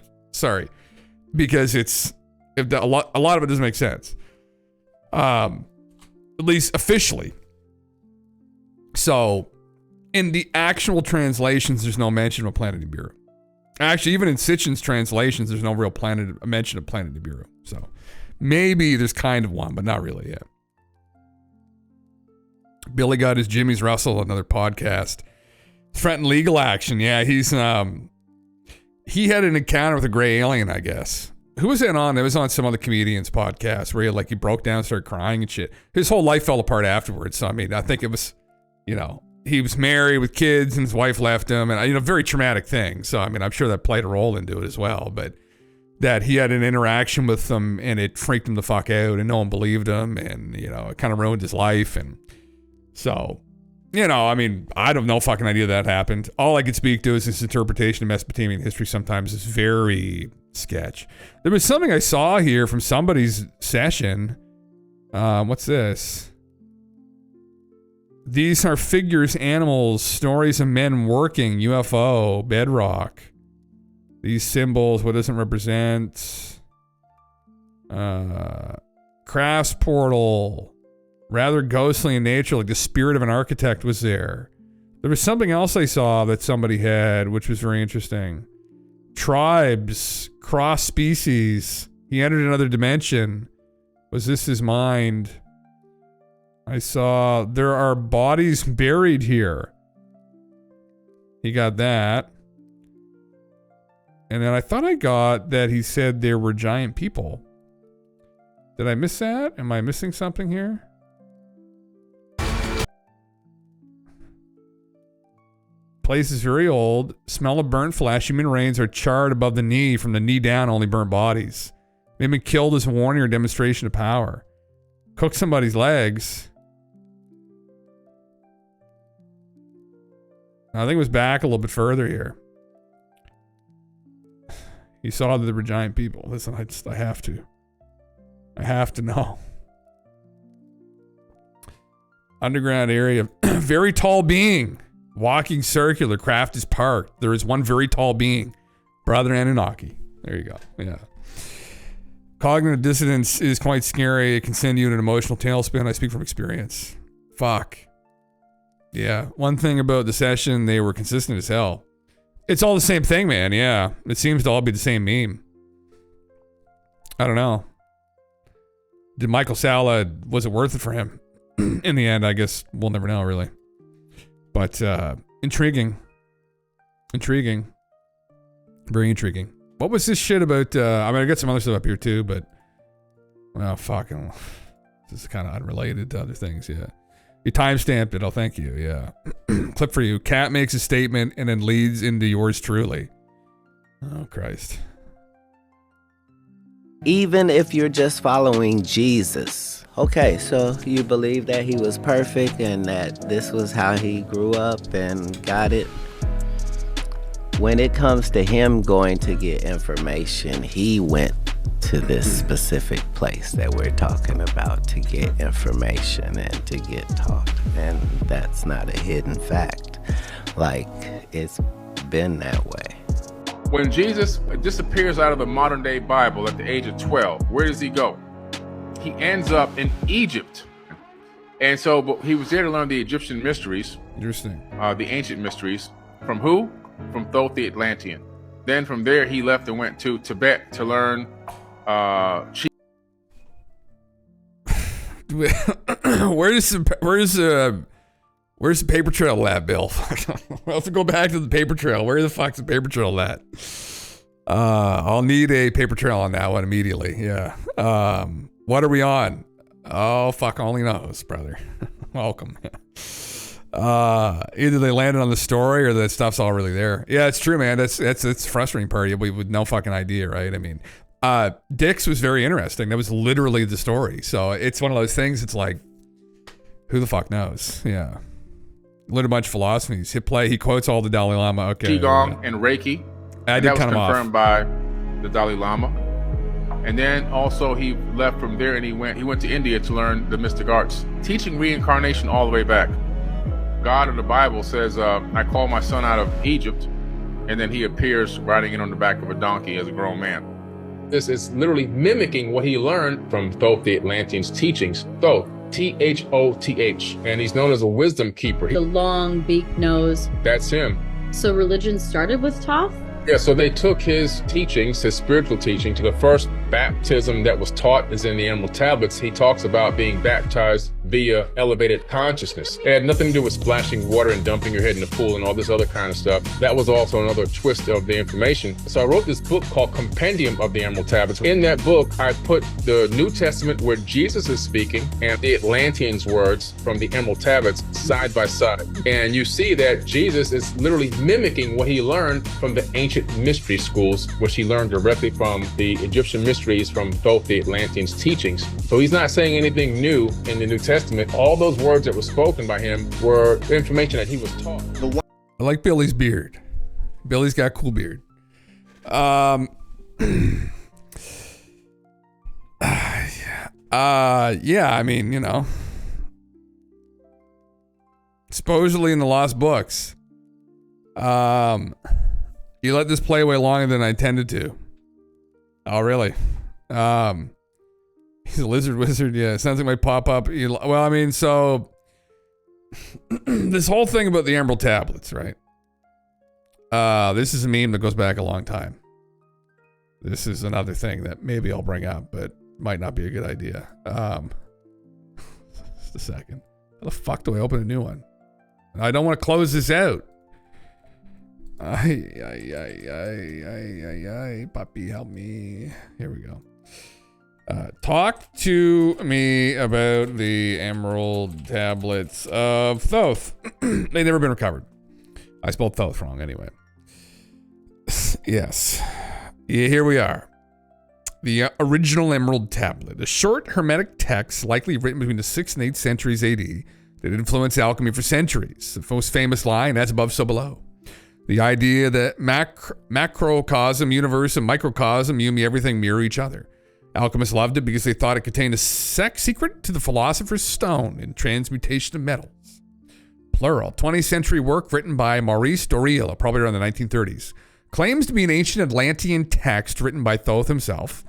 it's... a lot of it doesn't make sense, at least officially. So, in the actual translations, there's no mention of a planet Nibiru. Actually, even in Sitchin's translations, there's no real mention of planet Nibiru. So, maybe there's kind of one, but not really yet. Billy got his Jimmy's Russell, another podcast. Threatened legal action. Yeah, he had an encounter with a gray alien, I guess. Who was it on? It was on some other comedian's podcast where he broke down, started crying and shit. His whole life fell apart afterwards. So, I mean, I think it was, he was married with kids and his wife left him, and, very traumatic thing. So, I mean, I'm sure that played a role into it as well. But that he had an interaction with them and it freaked him the fuck out and no one believed him, and, it kind of ruined his life. And so, I mean, I have no fucking idea that happened. All I could speak to is this interpretation of Mesopotamian history sometimes is very sketch. There was something I saw here from somebody's session. What's this? These are figures, animals, stories of men working, UFO, bedrock. These symbols, what does it represent? Crafts portal. Rather ghostly in nature, like the spirit of an architect was there. There was something else I saw that somebody had, which was very interesting. Tribes, cross species. He entered another dimension. Was this his mind? I saw there are bodies buried here. He got that. And then I thought I got that he said there were giant people. Did I miss that? Am I missing something here? Place is very old. Smell of burnt flesh. Human remains are charred above the knee. From the knee down, only burnt bodies. May have been killed as a warning or demonstration of power. Cook somebody's legs. I think it was back a little bit further here. He saw that there were giant people. Listen, I have to. I have to know. Underground area. Very tall being. Walking circular, craft is parked. There is one very tall being. Brother Anunnaki. There you go. Yeah. Cognitive dissonance is quite scary. It can send you in an emotional tailspin. I speak from experience. Fuck. Yeah. One thing about the session, they were consistent as hell. It's all the same thing, man. Yeah. It seems to all be the same meme. I don't know. Did Michael Sala, was it worth it for him? in the end, I guess we'll never know, really. But intriguing. Very intriguing. What was this shit about? I mean, I got some other stuff up here too, but well, fucking, this is kind of unrelated to other things. Yeah, you timestamped it. Oh, thank you. Yeah, clip for you. Cat makes a statement and then leads into yours truly. Oh Christ. Even if you're just following Jesus, okay, so you believe that he was perfect and that this was how he grew up and got it. When it comes to him going to get information, he went to this specific place that we're talking about to get information and to get taught. And that's not a hidden fact. Like, it's been that way. When Jesus disappears out of the modern day Bible at the age of 12, where does he go? He ends up in Egypt. And so but he was there to learn the Egyptian mysteries. Interesting. The ancient mysteries. From who? From Thoth the Atlantean. Then from there he left and went to Tibet to learn Where's the paper trail lab, Bill? We'll have to go back to the paper trail. Where the fuck's the paper trail at? I'll need a paper trail on that one immediately. Yeah. What are we on? Oh, fuck only knows, brother. Welcome. Either they landed on the story or that stuff's all really there. Yeah, it's true, man. That's the frustrating part. We with no fucking idea, right? I mean, Dick's was very interesting. That was literally the story. So it's one of those things. It's like, who the fuck knows? Yeah. Lit a bunch of philosophies. Hit play. He quotes all the Dalai Lama. Okay. Qigong and Reiki. That was confirmed by the Dalai Lama. And then also he left from there and he went to India to learn the mystic arts, teaching reincarnation all the way back. God of the Bible says, I called my son out of Egypt, and then he appears riding in on the back of a donkey as a grown man. This is literally mimicking what he learned from Thoth the Atlantean's teachings. Thoth, Thoth, and he's known as a wisdom keeper. The long beak nose. That's him. So religion started with Thoth? Yeah, so they took his teachings, his spiritual teaching, to the first baptism that was taught is in the Emerald Tablets. He talks about being baptized via elevated consciousness. It had nothing to do with splashing water and dumping your head in the pool and all this other kind of stuff. That was also another twist of the information. So I wrote this book called Compendium of the Emerald Tablets. In that book, I put the New Testament where Jesus is speaking and the Atlanteans' words from the Emerald Tablets side by side. And you see that Jesus is literally mimicking what he learned from the ancient mystery schools, which he learned directly from the Egyptian mysteries from both the Atlanteans' teachings. So he's not saying anything new in the New Testament. All those words that were spoken by him were information that he was taught. I like Billy's beard. Billy's got a cool beard. Yeah, I mean, you know, supposedly in the lost books, you let this play way longer than I intended to. Oh, really? He's a lizard wizard. Yeah, sounds like might pop up. Well, I mean, so this whole thing about the Emerald Tablets, right? This is a meme that goes back a long time. This is another thing that maybe I'll bring up, but might not be a good idea. Just a second. How the fuck do I open a new one? I don't want to close this out. Ay, Papi, help me. Here we go. Talk to me about the Emerald Tablets of Thoth. They've never been recovered. I spelled Thoth wrong anyway. Yes. Yeah, here we are. The original Emerald Tablet, a short hermetic text likely written between the 6th and 8th centuries AD that influenced alchemy for centuries. The most famous line, that's above so below. The idea that macrocosm, universe, and microcosm, you, me, everything mirror each other. Alchemists loved it because they thought it contained a secret to the philosopher's stone and transmutation of metals. Plural. 20th century work written by Maurice Doreal, probably around the 1930s. Claims to be an ancient Atlantean text written by Thoth himself,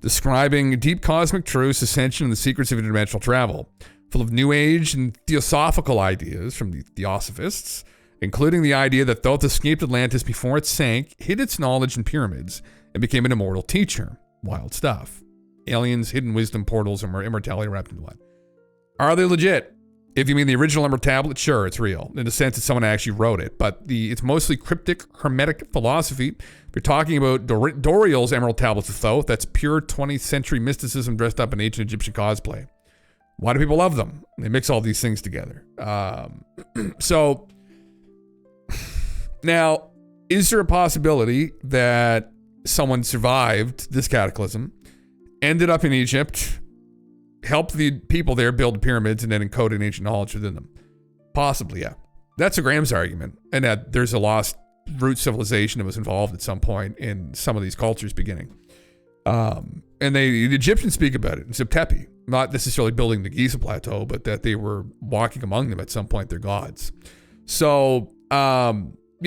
describing deep cosmic truths, ascension, and the secrets of interdimensional travel. Full of New Age and theosophical ideas from the Theosophists, including the idea that Thoth escaped Atlantis before it sank, hid its knowledge in pyramids, and became an immortal teacher. Wild stuff. Aliens, hidden wisdom, portals, and immortality wrapped into one. Are they legit? If you mean the original Emerald Tablet, sure, it's real in the sense that someone actually wrote it. But it's mostly cryptic, hermetic philosophy. If you're talking about Doriel's Emerald Tablets of Thoth, that's pure 20th century mysticism dressed up in ancient Egyptian cosplay. Why do people love them? They mix all these things together. So now, is there a possibility that someone survived this cataclysm, ended up in Egypt, helped the people there build the pyramids, and then encoded ancient knowledge within them? Possibly, yeah. That's a Graham's argument, and that there's a lost root civilization that was involved at some point in some of these cultures beginning. And the Egyptians speak about it in Septepi, not necessarily building the Giza Plateau, but that they were walking among them at some point, their gods. So,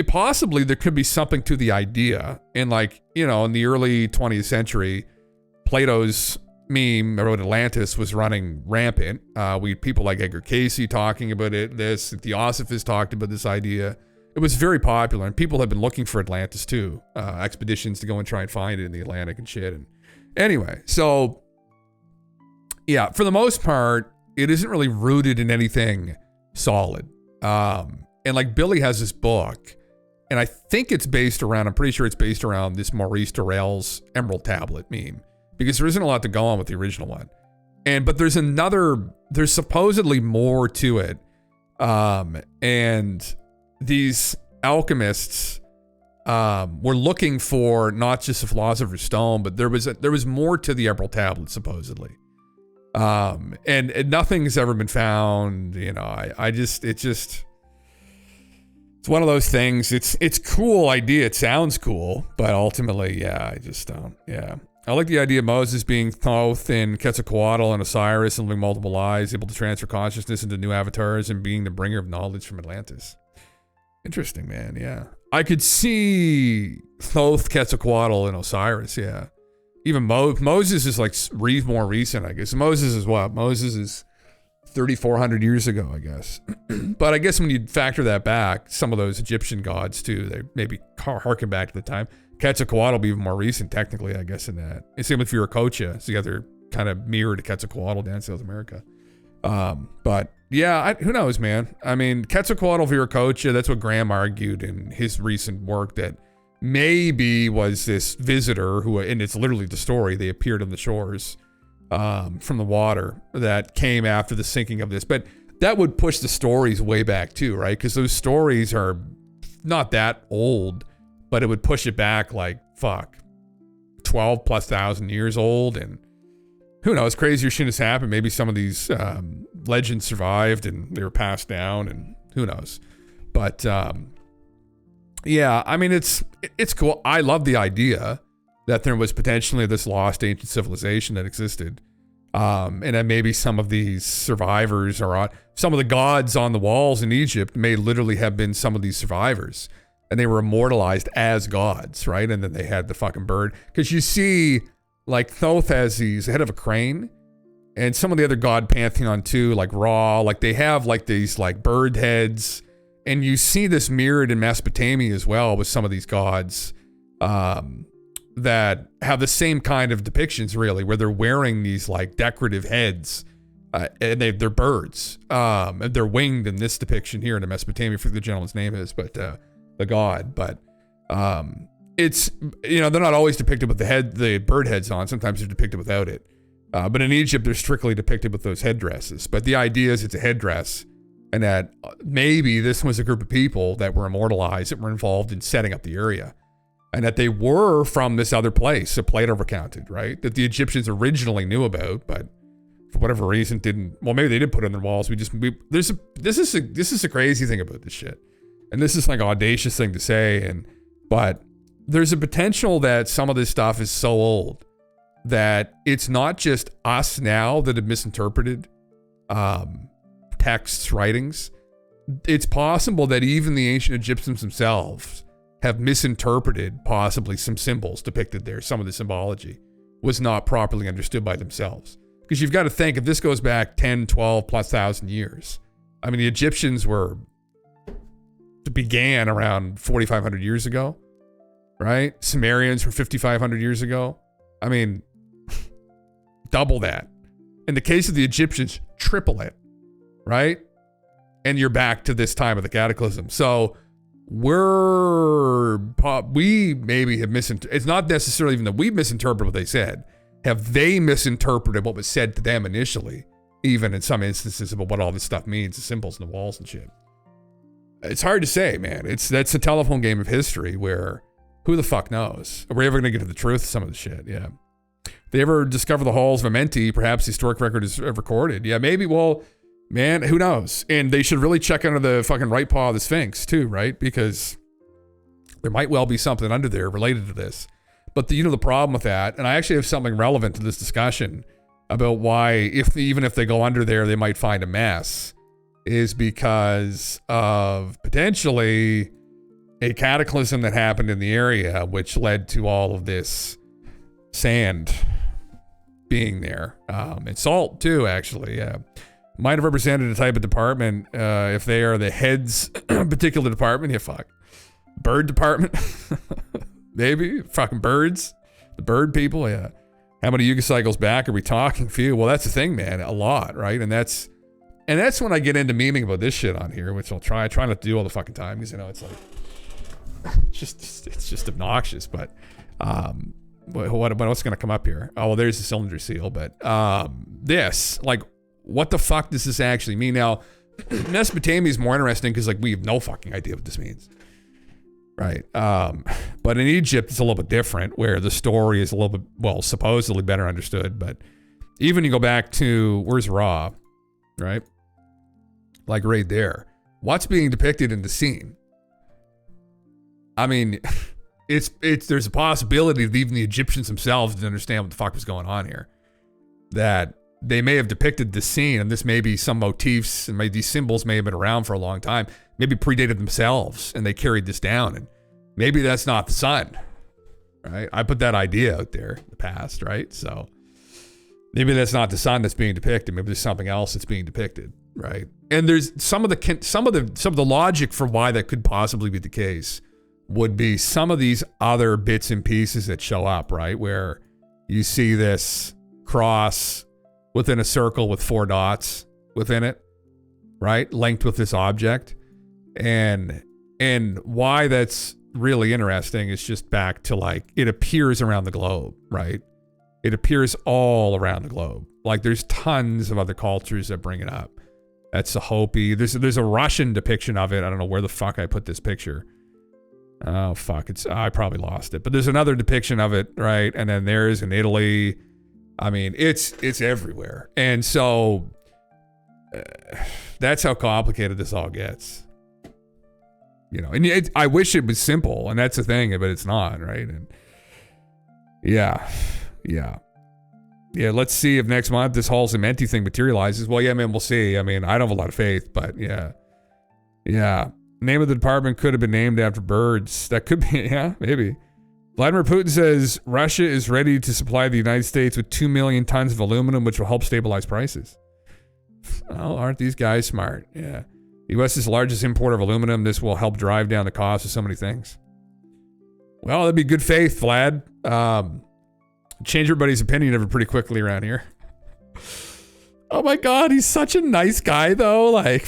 possibly there could be something to the idea. And like, in the early 20th century, Plato's meme about Atlantis was running rampant. We had people like Edgar Cayce talking about it. Theosophists talked about this idea. It was very popular, and people have been looking for Atlantis too. Expeditions to go and try and find it in the Atlantic and shit. And anyway, so yeah, for the most part, it isn't really rooted in anything solid. And like Billy has this book, and I think it's based around, I'm pretty sure it's based around this Maurice Durrell's Emerald Tablet meme, because there isn't a lot to go on with the original one. But there's supposedly more to it. And these alchemists were looking for not just a philosopher's stone, but there was more to the Emerald Tablet, supposedly. And nothing's ever been found. It's one of those things. It's cool idea. It sounds cool, but ultimately, yeah, I just don't. Yeah. I like the idea of Moses being Thoth and Quetzalcoatl and Osiris and living multiple lives, able to transfer consciousness into new avatars and being the bringer of knowledge from Atlantis. Interesting, man. Yeah. I could see Thoth, Quetzalcoatl, and Osiris. Yeah. Even Moses is like more recent, I guess. Moses is what? Moses is 3,400 years ago, I guess. But I guess when you factor that back, some of those Egyptian gods too, they maybe harken back to the time. Quetzalcoatl will be even more recent, technically, I guess, in that. And same with Viracocha. So you got their kind of mirror to Quetzalcoatl down in South America. But yeah, who knows, man? I mean, Quetzalcoatl, Viracocha, that's what Graham argued in his recent work, that maybe was this visitor who, and it's literally the story, they appeared on the shores from the water that came after the sinking of this. But that would push the stories way back too, right? Because those stories are not that old, but it would push it back like, 12,000+ years old. And who knows, crazier shit has happened. Maybe some of these legends survived and they were passed down, and who knows. But yeah, I mean, it's cool. I love the idea that there was potentially this lost ancient civilization that existed. And that maybe some of these survivors some of the gods on the walls in Egypt may literally have been some of these survivors. And they were immortalized as gods, right? And then they had the fucking bird. Because you see, like, Thoth has these head of a crane. And some of the other god pantheon too, like Ra, like they have like these like bird heads. And you see this mirrored in Mesopotamia as well with some of these gods that have the same kind of depictions, really, where they're wearing these like decorative heads. And they're birds. And they're winged in this depiction here in Mesopotamia. I forget the gentleman's name is, but... the god, but it's, they're not always depicted with the bird heads on. Sometimes they're depicted without it. But in Egypt, they're strictly depicted with those headdresses. But the idea is it's a headdress, and that maybe this was a group of people that were immortalized, that were involved in setting up the area, and that they were from this other place that Plato recounted, right? That the Egyptians originally knew about, but for whatever reason didn't. Well, maybe they did put it on their walls. This is a crazy thing about this shit. And this is like an audacious thing to say, but there's a potential that some of this stuff is so old that it's not just us now that have misinterpreted texts, writings. It's possible that even the ancient Egyptians themselves have misinterpreted possibly some symbols depicted there. Some of the symbology was not properly understood by themselves. Because you've got to think, if this goes back 10, 12,000+ years, I mean, the Egyptians began around 4,500 years ago, right? Sumerians were 5,500 years ago. I mean, double that. In the case of the Egyptians, triple it. right? And you're back to this time of the cataclysm. So we maybe have misinterpreted. It's not necessarily even that we misinterpreted what they said. Have they misinterpreted what was said to them initially, even in some instances about what all this stuff means, the symbols and the walls and shit? It's hard to say, man. That's a telephone game of history where who the fuck knows? Are we ever going to get to the truth of some of the shit? Yeah. If they ever discover the halls of Amenti, perhaps the historic record is recorded. Yeah, maybe. Well, man, who knows? And they should really check under the fucking right paw of the Sphinx too, right? Because there might well be something under there related to this. But the problem with that, and I actually have something relevant to this discussion about why, even if they go under there, they might find a mess, is because of potentially a cataclysm that happened in the area, which led to all of this sand being there, and salt too, actually. Yeah. Might have represented a type of department, if they are the heads of a particular department. Yeah, fuck. Bird department? Maybe. Fucking birds. The bird people, yeah. How many Yuga cycles back are we talking? Few. Well, that's the thing, man. A lot, right? And that's when I get into memeing about this shit on here, which I'll try. I try not to do all the fucking time because, it's like, it's just obnoxious. But what's going to come up here? Oh, well, there's the cylinder seal. But this, like, what the fuck does this actually mean? Now, Mesopotamia is more interesting because, like, we have no fucking idea what this means. Right. But in Egypt, it's a little bit different, where the story is a little bit, well, supposedly better understood. But even you go back to, where's Ra? Right? Like right there. What's being depicted in the scene? I mean, there's a possibility that even the Egyptians themselves didn't understand what the fuck was going on here. That they may have depicted the scene, and this may be some motifs, and these symbols may have been around for a long time, maybe predated themselves, and they carried this down, and maybe that's not the sun, right? I put that idea out there in the past, right? So maybe that's not the sun that's being depicted. Maybe there's something else that's being depicted, right? And there's some of the logic for why that could possibly be the case would be some of these other bits and pieces that show up, right? Where you see this cross within a circle with 4 dots within it, right? Linked with this object. And why that's really interesting is just back to, like, it appears around the globe, right? It appears all around the globe. Like, there's tons of other cultures that bring it up. That's the Hopi. There's a Russian depiction of it. I don't know where the fuck I put this picture. Oh, fuck. I probably lost it. But there's another depiction of it, right? And then there's in Italy. I mean, it's everywhere. And so that's how complicated this all gets. And I wish it was simple, and that's the thing, but it's not, right? And yeah. Let's see if next month this Halls of Amenti thing materializes. Well, yeah, man, we'll see. I mean, I don't have a lot of faith, but yeah. Name of the department could have been named after birds. That could be, yeah, maybe. Vladimir Putin says Russia is ready to supply the United States with 2 million tons of aluminum, which will help stabilize prices. Well, aren't these guys smart? Yeah. The U.S. is the largest importer of aluminum. This will help drive down the cost of so many things. Well, that'd be good faith, Vlad. Change everybody's opinion of it pretty quickly around here. Oh my God, he's such a nice guy, though. Like,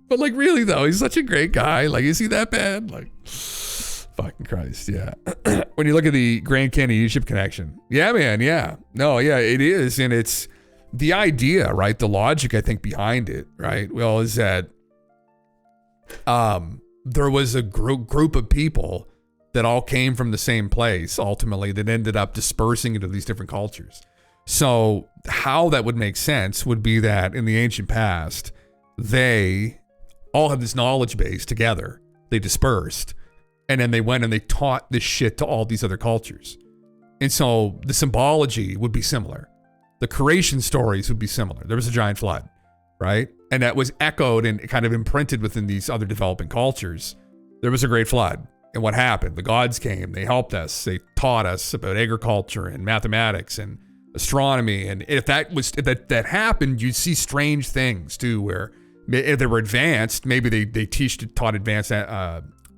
but like, really though, he's such a great guy. Like, is he that bad? Like, fucking Christ, yeah. When you look at the Grand Canyon Egypt connection, yeah, man, yeah, no, yeah, it is, and it's the idea, right? The logic, I think, behind it, right? Well, is that there was a group of people that all came from the same place, ultimately, that ended up dispersing into these different cultures. So how that would make sense would be that in the ancient past, they all had this knowledge base together. They dispersed, and then they went and they taught this shit to all these other cultures. And so the symbology would be similar. The creation stories would be similar. There was a giant flood, right? And that was echoed and kind of imprinted within these other developing cultures. There was a great flood. And what happened? The gods came, they helped us, they taught us about agriculture and mathematics and astronomy. And if that happened, you'd see strange things too, where if they were advanced, maybe they taught advanced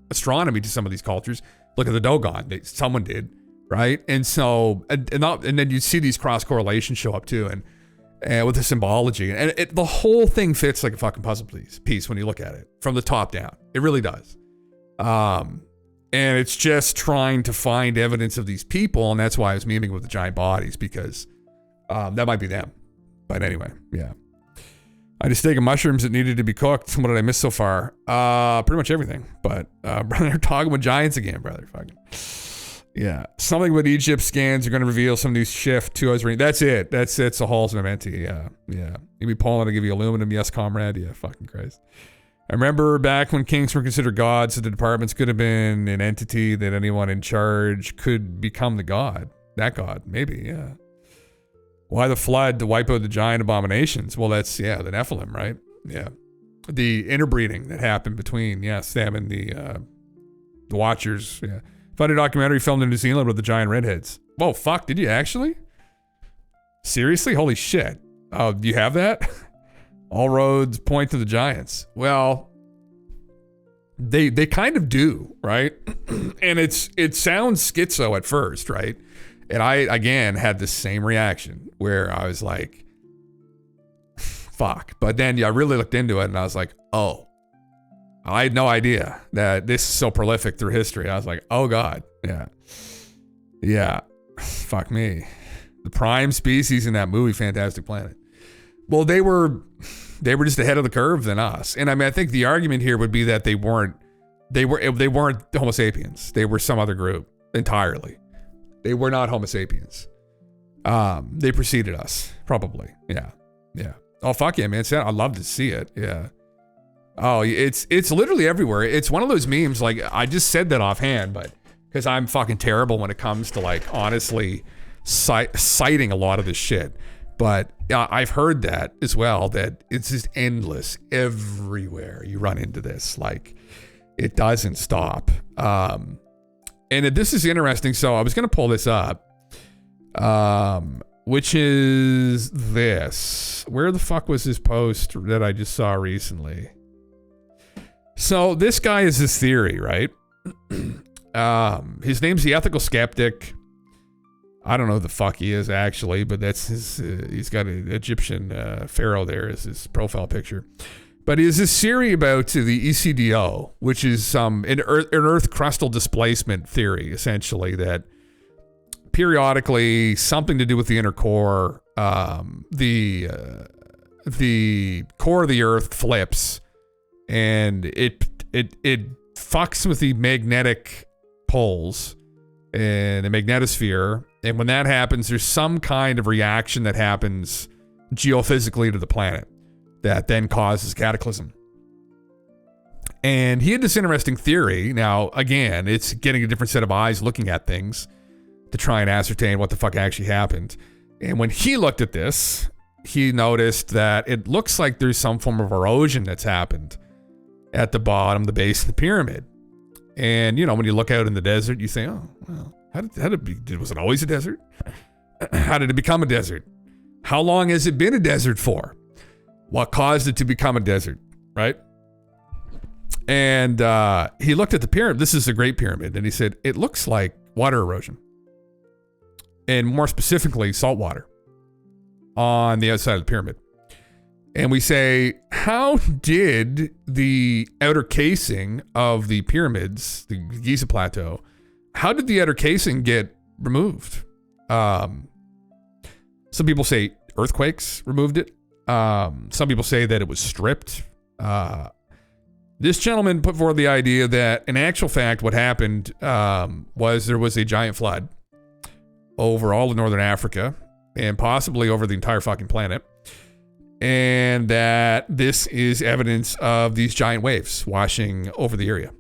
astronomy to some of these cultures. Look at the Dogon, someone did, right? And so, and then you see these cross correlations show up too. and with the symbology, and the whole thing fits like a fucking puzzle piece when you look at it from the top down. It really does. And it's just trying to find evidence of these people, and that's why I was memeing with the giant bodies, because that might be them. But anyway, yeah. I just taken mushrooms that needed to be cooked. What did I miss so far? Pretty much everything. But brother, they're talking with giants again, brother. Fucking yeah. Something with Egypt scans are going to reveal some new shift to us. That's it. That's it. So Hall's Mementi. Yeah. Yeah. You be Poland to give you aluminum. Yes, comrade. Yeah. Fucking Christ. I remember back when kings were considered gods, so the departments could have been an entity that anyone in charge could become the god. That god, maybe, yeah. Why the flood to wipe out the giant abominations? Well, that's, the Nephilim, right? Yeah. The interbreeding that happened between, them and the Watchers, yeah. Found a documentary filmed in New Zealand with the giant redheads. Whoa, fuck, did you actually? Seriously? Holy shit. Oh, do you have that? All roads point to the giants. Well, they kind of do, right? And it sounds schizo at first, right? And I, again, had the same reaction where I was like, fuck. But then I really looked into it and I was like, oh, I had no idea that this is so prolific through history. I was like, oh God. Yeah. Yeah. Fuck me. The prime species in that movie, Fantastic Planet. Well, they were just ahead of the curve than us. And I mean, I think the argument here would be that they weren't Homo sapiens. They were some other group entirely. They were not Homo sapiens. They preceded us, probably. Yeah. Yeah. Oh, fuck yeah, man. I'd love to see it. Yeah. Oh, it's literally everywhere. It's one of those memes, like, I just said that offhand, but because I'm fucking terrible when it comes to, like, honestly citing a lot of this shit. But I've heard that as well, that it's just endless. Everywhere you run into this, like, it doesn't stop. And this is interesting. So I was going to pull this up, which is this. Where the fuck was this post that I just saw recently? So this guy is this theory, right? His name's the Ethical Skeptic. I don't know who the fuck he is actually, but that's his. He's got an Egyptian pharaoh there as his profile picture. But is this theory about the ECDO, which is an Earth crustal displacement theory, essentially, that periodically something to do with the inner core, the core of the Earth flips, and it fucks with the magnetic poles and the magnetosphere. And when that happens, there's some kind of reaction that happens geophysically to the planet that then causes cataclysm. And he had this interesting theory. Now, again, it's getting a different set of eyes looking at things to try and ascertain what the fuck actually happened. And when he looked at this, he noticed that it looks like there's some form of erosion that's happened at the bottom, the base of the pyramid. And, when you look out in the desert, you say, oh, well, how did it be? Was it always a desert? How did it become a desert? How long has it been a desert for? What caused it to become a desert, right? And he looked at the pyramid. This is a great pyramid. And he said, it looks like water erosion. And more specifically, salt water on the outside of the pyramid. And we say, how did the outer casing of the pyramids, the Giza Plateau, how did the outer casing get removed? Some people say earthquakes removed it. Some people say that it was stripped. This gentleman put forward the idea that, in actual fact, what happened was there was a giant flood over all of northern Africa and possibly over the entire fucking planet. And that this is evidence of these giant waves washing over the area.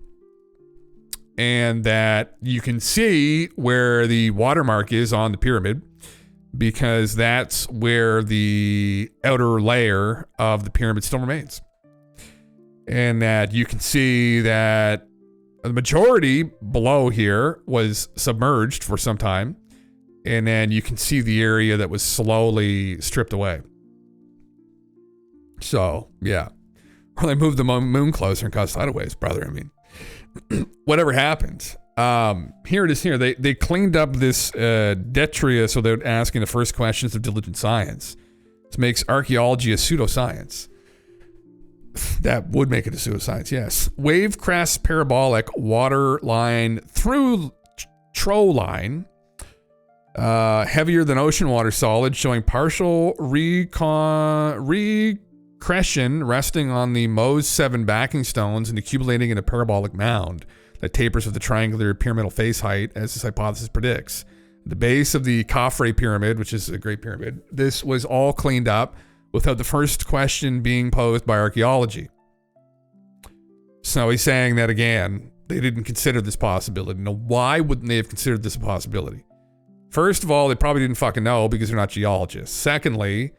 And that you can see where the watermark is on the pyramid, because that's where the outer layer of the pyramid still remains. And that you can see that the majority below here was submerged for some time. And then you can see the area that was slowly stripped away. So, yeah. Or they moved the moon closer and caused tidal waves, brother. I mean, whatever happened. Here it is here. They cleaned up this detritus without asking the first questions of diligent science. This makes archaeology a pseudoscience. That would make it a pseudoscience, yes. Wave crest parabolic water line through troll line. Heavier than ocean water solid, showing partial recretion resting on the Mohs 7 backing stones and accumulating in a parabolic mound that tapers with the triangular pyramidal face height, as this hypothesis predicts. The base of the Khafre pyramid, which is a great pyramid, this was all cleaned up without the first question being posed by archaeology. So he's saying that, again, they didn't consider this possibility. Now, why wouldn't they have considered this a possibility? First of all, they probably didn't fucking know because they're not geologists. Secondly,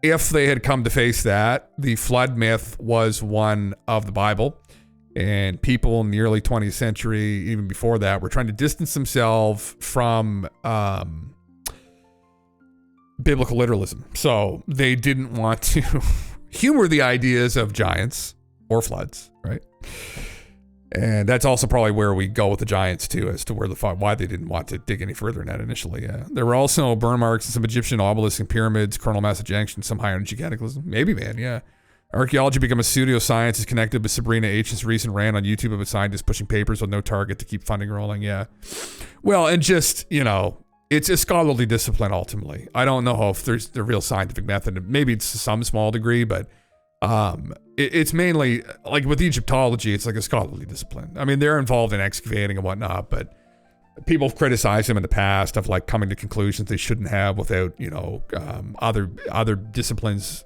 if they had come to face that, the flood myth was one of the Bible, and people in the early 20th century, even before that, were trying to distance themselves from biblical literalism. So they didn't want to humor the ideas of giants or floods, right? And that's also probably where we go with the giants too, as to where why they didn't want to dig any further in that initially. Yeah, there were also burn marks in some Egyptian obelisks and pyramids, coronal mass ejection, some high energy cataclysm. Maybe, man. Yeah. Archaeology become a pseudoscience is connected with Sabrina H's recent rant on YouTube of a scientist pushing papers with no target to keep funding rolling. Yeah. Well, and just, it's a scholarly discipline ultimately. I don't know if there's the real scientific method. Maybe it's to some small degree, but it's mainly like with Egyptology, it's like a scholarly discipline. I mean, they're involved in excavating and whatnot, but people have criticized them in the past of like coming to conclusions they shouldn't have without, other disciplines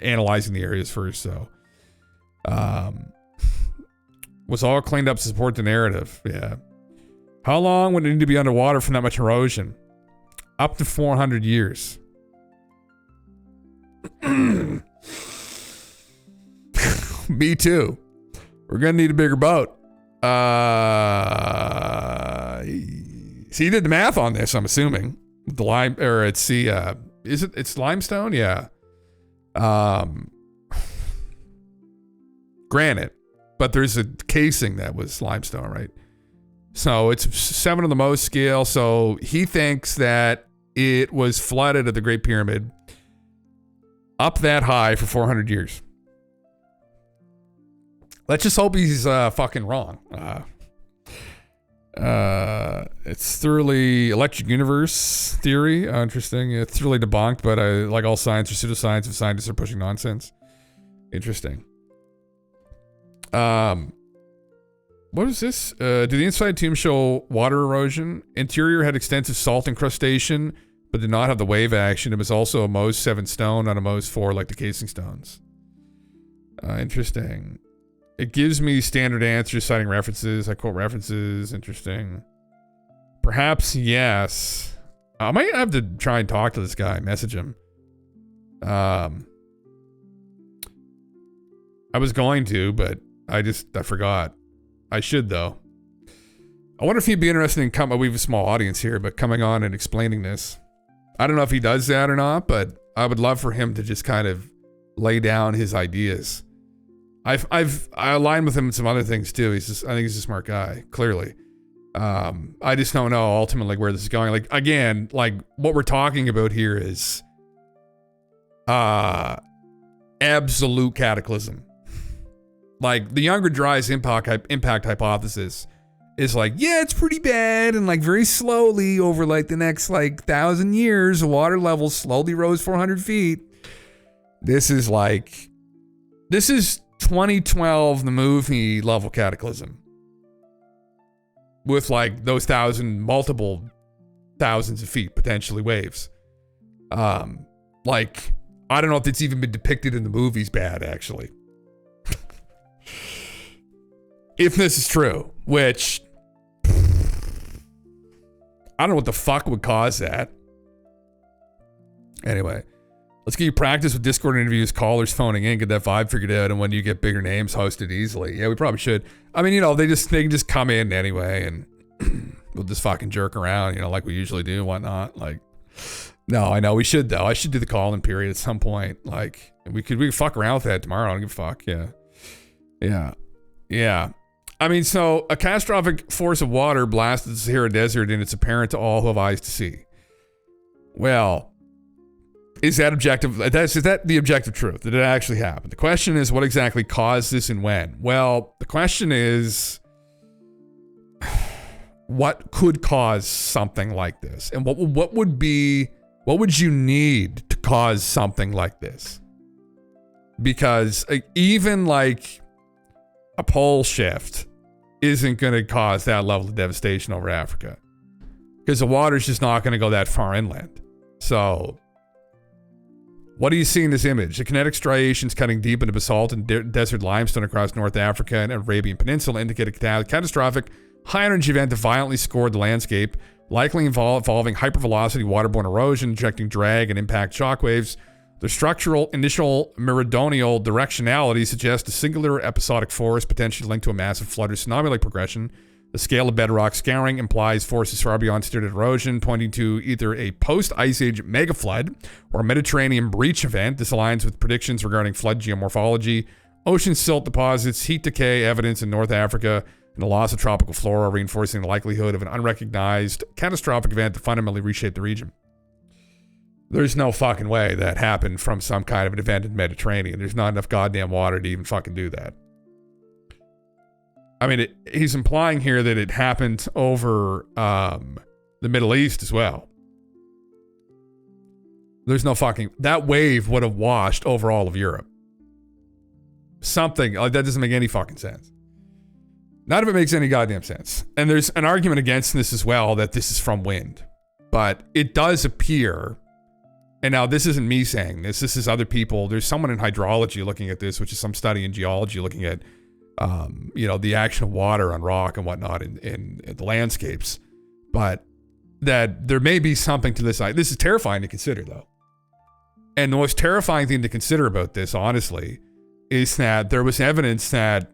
analyzing the areas first. So, was all cleaned up to support the narrative. Yeah. How long would it need to be underwater from that much erosion? Up to 400 years. Me too. We're gonna need a bigger boat. So you did the math on this, I'm assuming. The lime, or it's the it's limestone? Yeah. Granite, but there's a casing that was limestone, right? So it's 7 on the Mohs scale. So he thinks that it was flooded at the Great Pyramid up that high for 400 years. Let's just hope he's fucking wrong. It's thoroughly electric universe theory. Interesting. It's thoroughly debunked, but like all science or pseudoscience, if scientists are pushing nonsense. Interesting. What is this? Did the inside tomb show water erosion? Interior had extensive salt incrustation, but did not have the wave action. It was also a Mohs 7 stone, not a Mohs 4 like the casing stones. Interesting. It gives me standard answers citing references. I quote references. Interesting. Perhaps yes. I might have to try and talk to this guy, message him. I was going to, but I forgot. I should though. I wonder if he'd be interested in coming. We have a small audience here, but coming on and explaining this. I don't know if he does that or not, but I would love for him to just kind of lay down his ideas. I align with him in some other things too. I think he's a smart guy, clearly. I just don't know ultimately where this is going. Like, again, like what we're talking about here is absolute cataclysm. Like the Younger Dryas impact hypothesis is like, yeah, it's pretty bad, and like very slowly over like the next like 1,000 years, the water level slowly rose 400 feet. This is 2012, the movie level cataclysm. With like those multiple thousands of feet, potentially waves. Like, I don't know if it's even been depicted in the movies bad, actually. If this is true, which I don't know what the fuck would cause that. Anyway, let's get you practice with Discord interviews, callers phoning in, get that vibe figured out, and when you get bigger names hosted easily. Yeah, we probably should. I mean, they can just come in anyway, and we'll just fucking jerk around, like we usually do and whatnot. Like, no, I know we should though. I should do the call-in period at some point. Like, we could fuck around with that tomorrow. I don't give a fuck. Yeah. I mean, so a catastrophic force of water blasted the Sahara Desert, and it's apparent to all who have eyes to see. Well, Is that objective? Is that the objective truth? Did it actually happen? The question is, what exactly caused this and when? Well, the question is, what could cause something like this? And what would you need to cause something like this? Because even like a pole shift isn't going to cause that level of devastation over Africa, because the water's just not going to go that far inland. So what do you see in this image? The kinetic striations cutting deep into basalt and desert limestone across North Africa and Arabian Peninsula indicate a catastrophic high-energy event that violently scored the landscape, likely involving hypervelocity waterborne erosion, injecting drag and impact shockwaves. The structural initial meridional directionality suggests a singular episodic force potentially linked to a massive flood or tsunami-like progression. The scale of bedrock scouring implies forces far beyond standard erosion, pointing to either a post-Ice Age megaflood or a Mediterranean breach event. This aligns with predictions regarding flood geomorphology, ocean silt deposits, heat decay evidence in North Africa, and the loss of tropical flora, reinforcing the likelihood of an unrecognized catastrophic event to fundamentally reshape the region. There's no fucking way that happened from some kind of an event in the Mediterranean. There's not enough goddamn water to even fucking do that. I mean, he's implying here that it happened over the Middle East as well. There's no fucking... That wave would have washed over all of Europe. Something... Like, that doesn't make any fucking sense. None of it makes any goddamn sense. And there's an argument against this as well, that this is from wind. But it does appear... And now this isn't me saying this. This is other people. There's someone in hydrology looking at this, which is some study in geology looking at, the action of water on rock and whatnot in the landscapes. But that there may be something to this. This is terrifying to consider, though. And the most terrifying thing to consider about this, honestly, is that there was evidence that,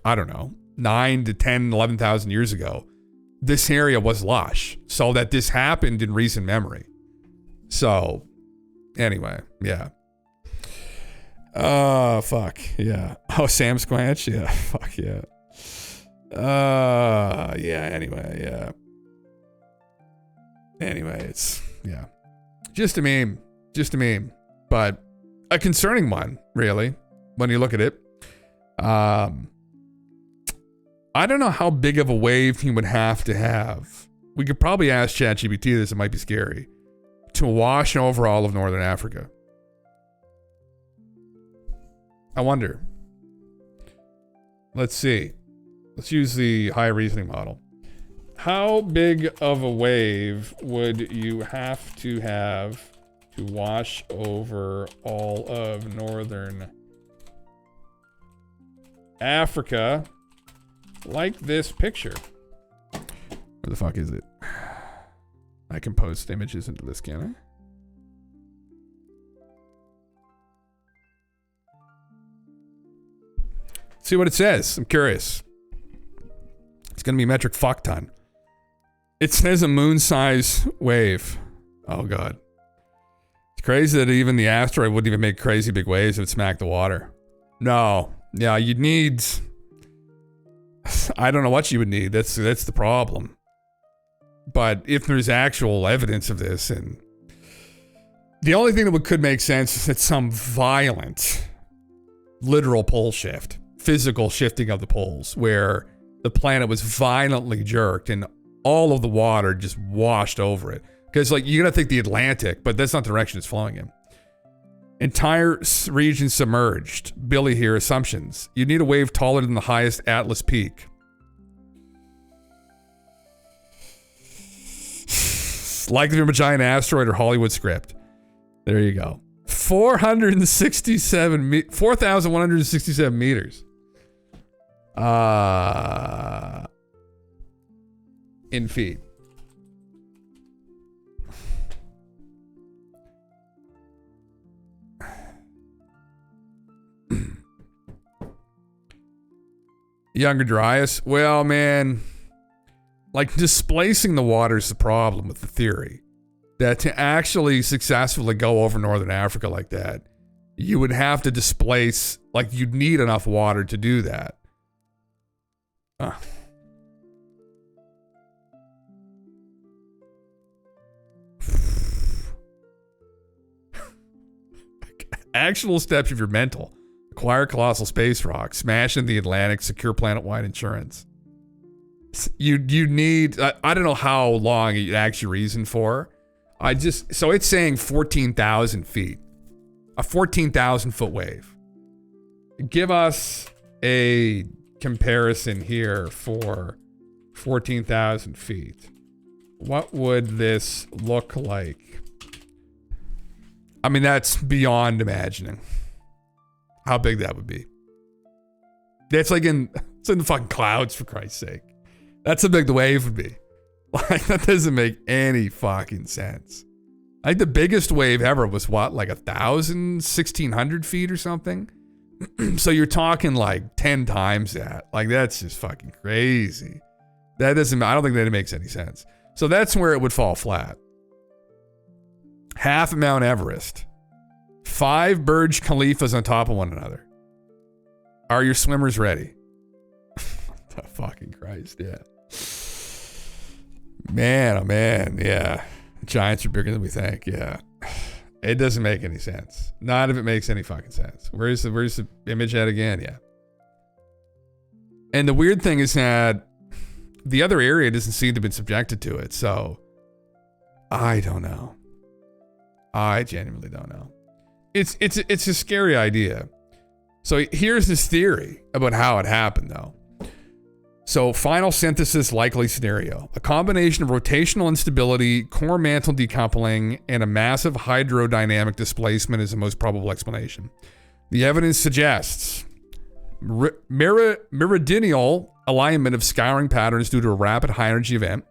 I don't know, 9 to 10, 11,000 years ago, this area was lush. So that this happened in recent memory. So, anyway, yeah. Fuck, yeah. Oh, Sam Squanch? Yeah, fuck, yeah. Yeah, anyway, yeah. Anyway, it's, yeah. Just a meme. But a concerning one, really, when you look at it. I don't know how big of a wave he would have to have. We could probably ask ChatGPT this, it might be scary. To wash over all of northern Africa. I wonder. Let's see. Let's use the high reasoning model. How big of a wave would you have to wash over all of northern Africa like this picture? Where the fuck is it? I can post images into this, can I? See what it says. I'm curious. It's going to be metric fuck ton. It says a moon-size wave. Oh, God. It's crazy that even the asteroid wouldn't even make crazy big waves if it smacked the water. No. Yeah, you'd need... I don't know what you would need. That's the problem. But if there's actual evidence of this, and the only thing that could make sense is that some violent, literal pole shift, physical shifting of the poles, where the planet was violently jerked and all of the water just washed over it. Because, like, you're going to think the Atlantic, but that's not the direction it's flowing in. Entire region submerged. Billy here, assumptions. You need a wave taller than the highest Atlas peak. Likely from a giant asteroid or Hollywood script. There you go. 4,167 meters. In feet. Younger Dryas. Well, man, like, displacing the water is the problem with the theory. That to actually successfully go over northern Africa like that, you would have to displace, like, you'd need enough water to do that. actual steps if you're mental. Acquire colossal space rock. Smash in the Atlantic. Secure planet-wide insurance. You need, I don't know how long it actually reasoned for. So it's saying 14,000 feet. A 14,000 foot wave. Give us a comparison here for 14,000 feet. What would this look like? I mean, that's beyond imagining how big that would be. That's like it's in the fucking clouds, for Christ's sake. That's how big the wave would be. Like, that doesn't make any fucking sense. I think the biggest wave ever was what, like 1,000, 1,600 feet or something? So you're talking like 10 times that. Like, that's just fucking crazy. I don't think that makes any sense. So that's where it would fall flat. Half of Mount Everest. 5 Burj Khalifas on top of one another. Are your swimmers ready? The fucking Christ, yeah. Man, oh man, yeah. Giants are bigger than we think, yeah. It doesn't make any sense. None of it makes any fucking sense. Where's the image at again? Yeah. And the weird thing is that the other area doesn't seem to have been subjected to it, so I don't know. I genuinely don't know. It's a scary idea. So here's this theory about how it happened, though. So final synthesis likely scenario. A combination of rotational instability, core mantle decoupling, and a massive hydrodynamic displacement is the most probable explanation. The evidence suggests meridional alignment of scouring patterns due to a rapid high-energy event,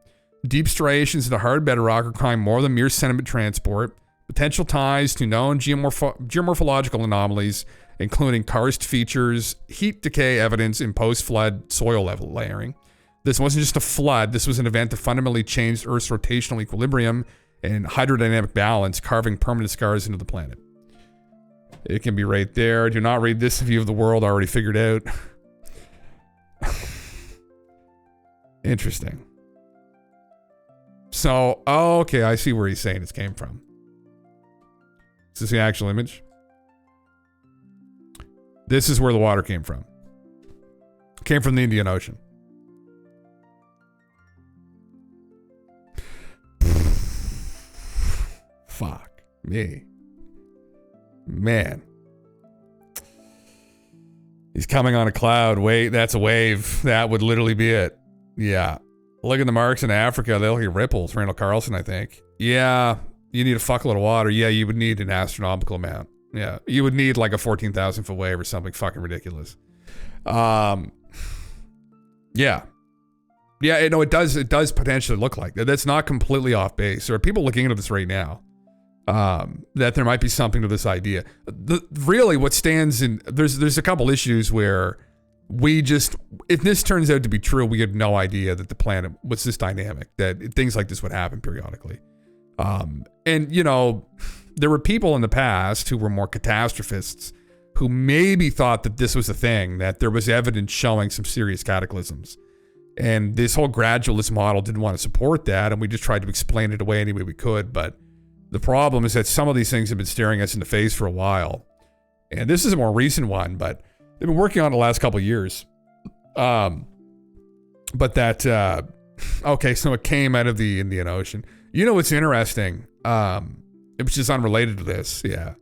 deep striations into hard bedrock requiring more than mere sediment transport, potential ties to known geomorphological anomalies, including karst features, heat decay evidence, and post-flood soil level layering. This wasn't just a flood. This was an event that fundamentally changed Earth's rotational equilibrium and hydrodynamic balance, carving permanent scars into the planet. It can be right there. Do not read this view of the world already figured out. Interesting. So, okay, I see where he's saying it came from. Is this the actual image? This is where the water came from. It came from the Indian Ocean. Fuck me. Man. He's coming on a cloud. Wait, that's a wave. That would literally be it. Yeah. Look at the marks in Africa. They look like ripples. Randall Carlson, I think. Yeah. You need a fuckload of water. Yeah, you would need an astronomical amount. Yeah, you would need like a 14,000 foot wave or something fucking ridiculous. Yeah. Yeah, no, it does potentially look like that. That's not completely off base. There are people looking into this right now. That there might be something to this idea. Really what stands in, there's a couple issues where if this turns out to be true, we had no idea that the planet was this dynamic, that things like this would happen periodically. And you know, there were people in the past who were more catastrophists who maybe thought that this was a thing, that there was evidence showing some serious cataclysms. And this whole gradualist model didn't want to support that, and we just tried to explain it away any way we could. But the problem is that some of these things have been staring us in the face for a while. And this is a more recent one, but they've been working on it the last couple of years. But that, okay, so it came out of the Indian Ocean. You know what's interesting? Which is unrelated to this, is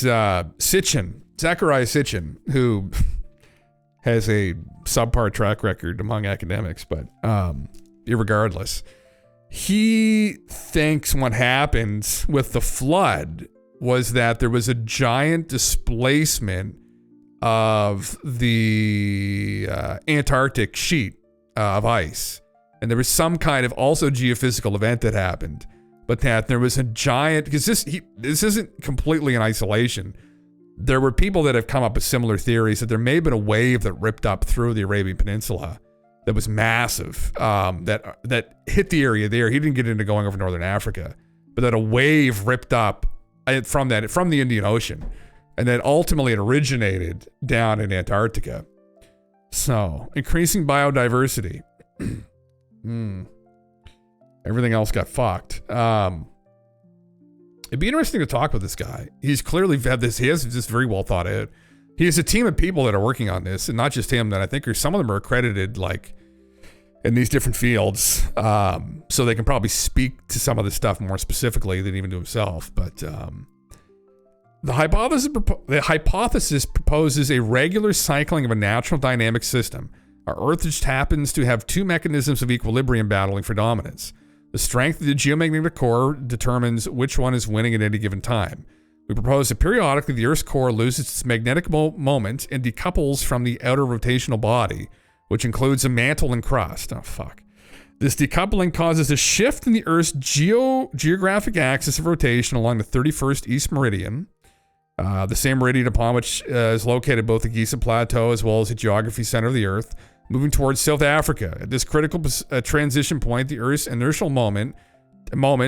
Sitchin, Zachariah Sitchin, who has a subpar track record among academics, but irregardless, he thinks what happened with the flood was that there was a giant displacement of the Antarctic sheet of ice, and there was some kind of also geophysical event that happened. But that there was a giant, because this isn't completely in isolation. There were people that have come up with similar theories that there may have been a wave that ripped up through the Arabian Peninsula that was massive, that hit the area there. He didn't get into going over northern Africa, but that a wave ripped up from the Indian Ocean, and that ultimately it originated down in Antarctica. So increasing biodiversity. Everything else got fucked. It'd be interesting to talk with this guy. He's clearly had this. He has this very well thought out. He has a team of people that are working on this, and not just him. That I think some of them are accredited, like in these different fields, so they can probably speak to some of this stuff more specifically than even to himself. But the hypothesis proposes a regular cycling of a natural dynamic system. Our Earth just happens to have two mechanisms of equilibrium battling for dominance. The strength of the geomagnetic core determines which one is winning at any given time. We propose that periodically the Earth's core loses its magnetic moment and decouples from the outer rotational body, which includes a mantle and crust. Oh, fuck. This decoupling causes a shift in the Earth's geographic axis of rotation along the 31st East Meridian, the same meridian upon which is located both the Giza Plateau as well as the geography center of the Earth, moving towards South Africa. At this critical transition point, the Earth's inertial moment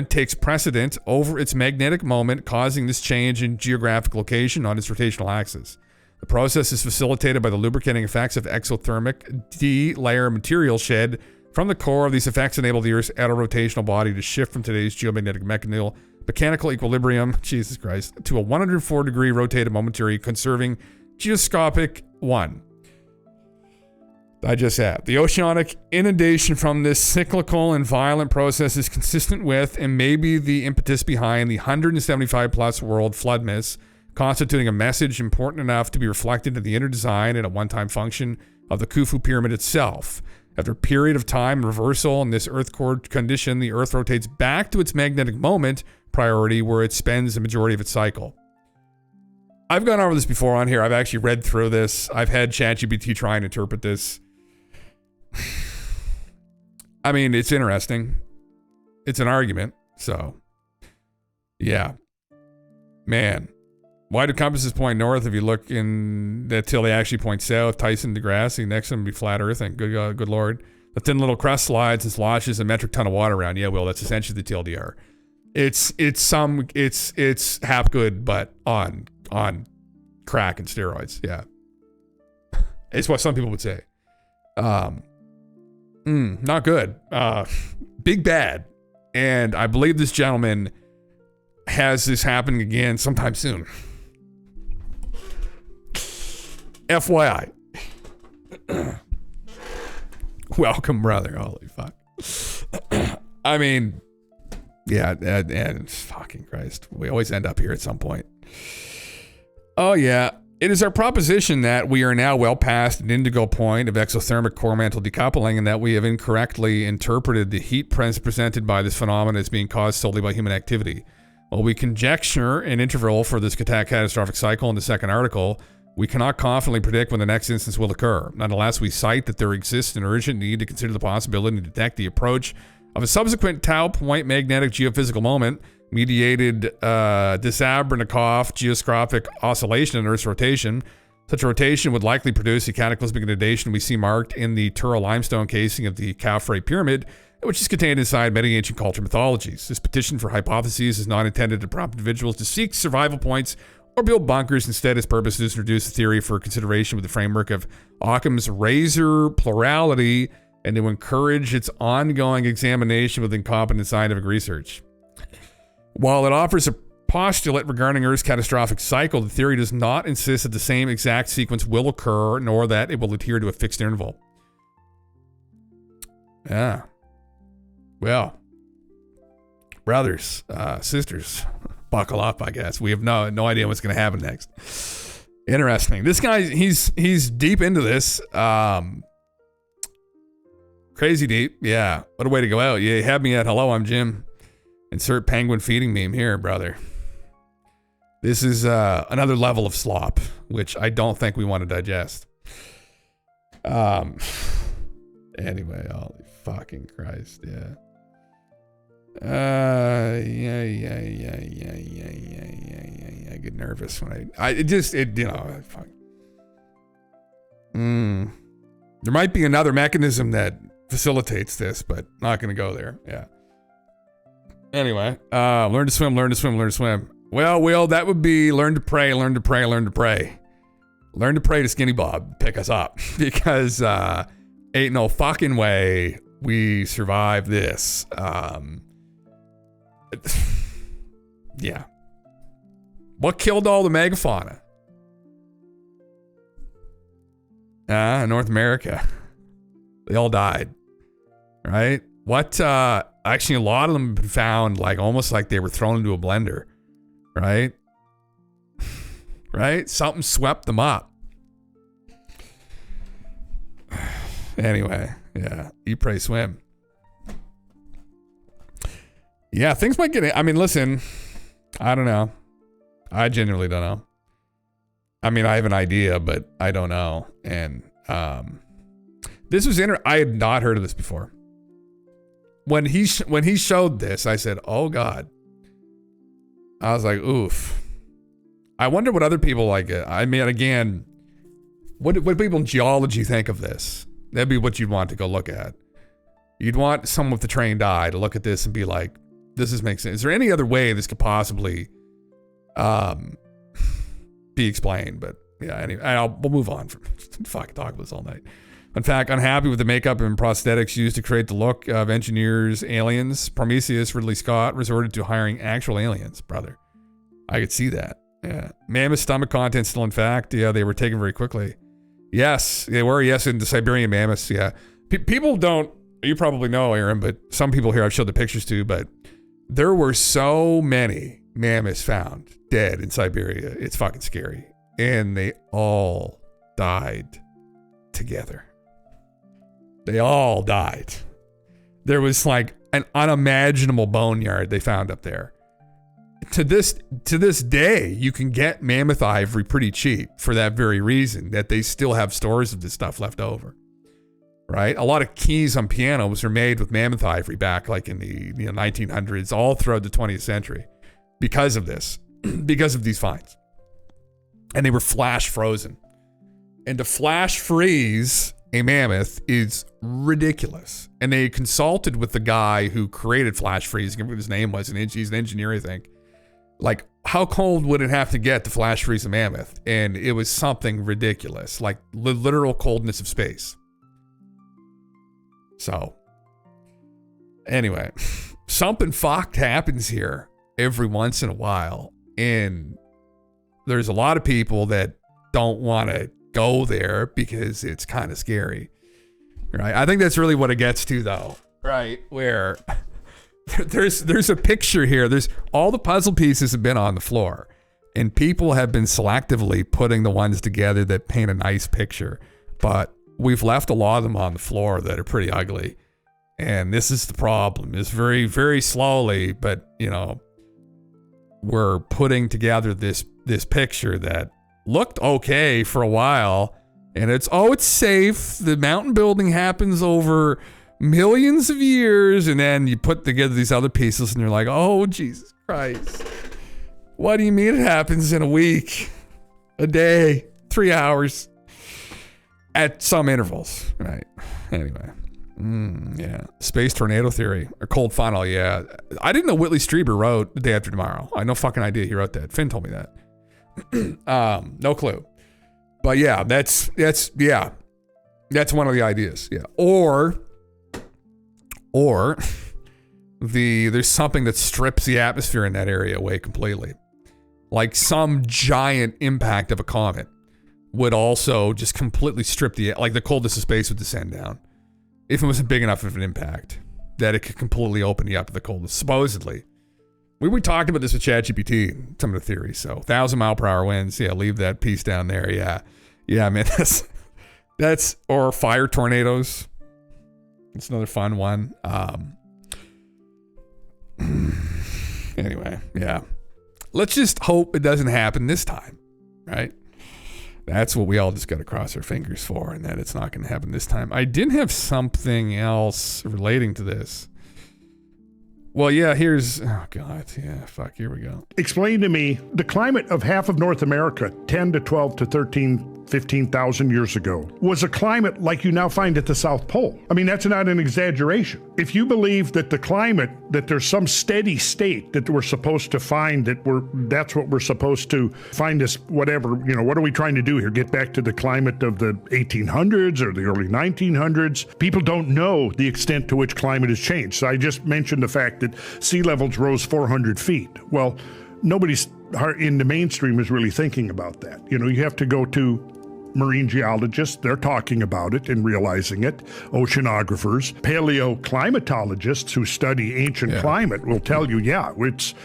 takes precedent over its magnetic moment, causing this change in geographic location on its rotational axis. The process is facilitated by the lubricating effects of exothermic D-layer material shed from the core. These effects enable the Earth's outer rotational body to shift from today's geomagnetic mechanical equilibrium, Jesus Christ, to a 104-degree rotated momentary conserving geoscopic 1. I just had. The oceanic inundation from this cyclical and violent process is consistent with and maybe the impetus behind the 175 plus world flood myths, constituting a message important enough to be reflected in the inner design and a one-time function of the Khufu pyramid itself. After a period of time and reversal in this earth core condition, the Earth rotates back to its magnetic moment priority where it spends the majority of its cycle. I've gone over this before on here. I've actually read through this. I've had ChatGPT try and interpret this. I mean, it's interesting. It's an argument. So, yeah. Man. Why do compasses point north if you look in until they actually point south? Tyson deGrasse, next to them would be flat earth, and good Lord. The thin little crust slides and sloshes a metric ton of water around. Yeah, well, that's essentially the TLDR. It's half good, but on crack and steroids. Yeah. It's what some people would say. Not good. Big bad. And I believe this gentleman has this happening again sometime soon. FYI. Welcome, brother. Holy fuck. I mean, yeah, and fucking Christ. We always end up here at some point. Oh, yeah. It is our proposition that we are now well past an indigo point of exothermic core mantle decoupling and that we have incorrectly interpreted the heat presented by this phenomenon as being caused solely by human activity. While we conjecture an interval for this catastrophic cycle in the second article, we cannot confidently predict when the next instance will occur. Nonetheless, we cite that there exists an urgent need to consider the possibility to detect the approach of a subsequent tau point magnetic geophysical moment mediated Disabrnikov geoscopic oscillation in Earth's rotation. Such a rotation would likely produce the cataclysmic inundation we see marked in the Tura limestone casing of the Khafre pyramid, which is contained inside many ancient culture mythologies. This petition for hypotheses is not intended to prompt individuals to seek survival points or build bunkers. Instead, its purpose is to introduce a theory for consideration with the framework of Occam's razor plurality and to encourage its ongoing examination within competent scientific research. While it offers a postulate regarding Earth's catastrophic cycle, the theory does not insist that the same exact sequence will occur, nor that it will adhere to a fixed interval. Yeah. Well, brothers, sisters, buckle up, I guess. We have no idea what's going to happen next. Interesting. This guy, he's deep into this. Crazy deep. Yeah. What a way to go out. You have me at hello, I'm Jim. Insert penguin feeding meme here, brother. This is another level of slop, which I don't think we want to digest. Anyway, holy fucking Christ, yeah. Yeah. I get nervous when fuck. There might be another mechanism that facilitates this, but not going to go there. Yeah. Anyway, learn to swim. Well, Will, that would be learn to pray. Learn to pray to Skinny Bob. Pick us up because ain't no fucking way we survive this. Yeah, What killed all the megafauna? North America. They all died. Right? What, actually, a lot of them have been found like almost like they were thrown into a blender. Right? Right? Something swept them up. Anyway, yeah. Eat, pray, swim. Yeah, things might get... I mean, listen, I don't know. I genuinely don't know. I mean, I have an idea, but I don't know. And this was... I had not heard of this before. When he showed this, I said, oh, God. I was like, oof. I wonder what other people like it. I mean, again, what people in geology think of this? That'd be what you'd want to go look at. You'd want someone with a trained eye to look at this and be like, this makes sense. Is there any other way this could possibly be explained? But yeah, anyway, we'll move on from fucking talk about this all night. In fact, unhappy with the makeup and prosthetics used to create the look of engineers' aliens, Prometheus Ridley Scott resorted to hiring actual aliens, brother. I could see that. Yeah. Mammoth stomach contents still in fact. Yeah, they were taken very quickly. Yes, they were. Yes, in the Siberian mammoths. Yeah. People don't, you probably know, Aaron, but some people here I've showed the pictures to, but there were so many mammoths found dead in Siberia. It's fucking scary. And they all died together. They all died. There was like an unimaginable boneyard they found up there. To this day, you can get mammoth ivory pretty cheap for that very reason, that they still have stores of this stuff left over. Right? A lot of keys on pianos are made with mammoth ivory back like in the 1900s, all throughout the 20th century, because of this, because of these finds. And they were flash frozen. And to flash freeze a mammoth is ridiculous. And they consulted with the guy who created flash freeze. I can't remember what his name was. He's an engineer, I think. Like, how cold would it have to get to flash freeze a mammoth? And it was something ridiculous, like the literal coldness of space. So, anyway, something fucked happens here every once in a while. And there's a lot of people that don't want to go there because it's kind of scary. Right? I think that's really what it gets to, though. Right? Where there's a picture here. There's all the puzzle pieces have been on the floor. And people have been selectively putting the ones together that paint a nice picture. But we've left a lot of them on the floor that are pretty ugly. And this is the problem. It's very, very slowly, but, we're putting together this picture that looked okay for a while. And it's safe. The mountain building happens over millions of years. And then you put together these other pieces and you're like, oh, Jesus Christ. What do you mean it happens in a week, a day, 3 hours? At some intervals, right? Anyway, yeah. Space tornado theory or cold funnel, yeah. I didn't know Whitley Strieber wrote The Day After Tomorrow. I had no fucking idea he wrote that. Finn told me that. No clue. But yeah, that's one of the ideas. Yeah, or there's something that strips the atmosphere in that area away completely, like some giant impact of a comet would also just completely strip the coldness of space would descend down if it wasn't big enough of an impact that it could completely open you up to the coldness. Supposedly, we talked about this with ChatGPT, some of the theories. So 1,000-mile-per-hour winds, yeah, leave that piece down there. Yeah, man, that's or fire tornadoes. It's another fun one. Anyway, yeah, let's just hope it doesn't happen this time, right? That's what we all just got to cross our fingers for, and that it's not going to happen this time. I did have something else relating to this. Well, yeah, here we go. Explain to me the climate of half of North America 10 to 12 to 13, 15,000 years ago was a climate like you now find at the South Pole. I mean, that's not an exaggeration. If you believe that the climate, that there's some steady state that we're supposed to find, that's what we're supposed to find us, whatever, what are we trying to do here? Get back to the climate of the 1800s or the early 1900s? People don't know the extent to which climate has changed. So I just mentioned the fact that sea levels rose 400 feet. Well, nobody's in the mainstream is really thinking about that. You know, you have to go to marine geologists, they're talking about it and realizing it. Oceanographers, paleoclimatologists who study ancient climate will tell you, it's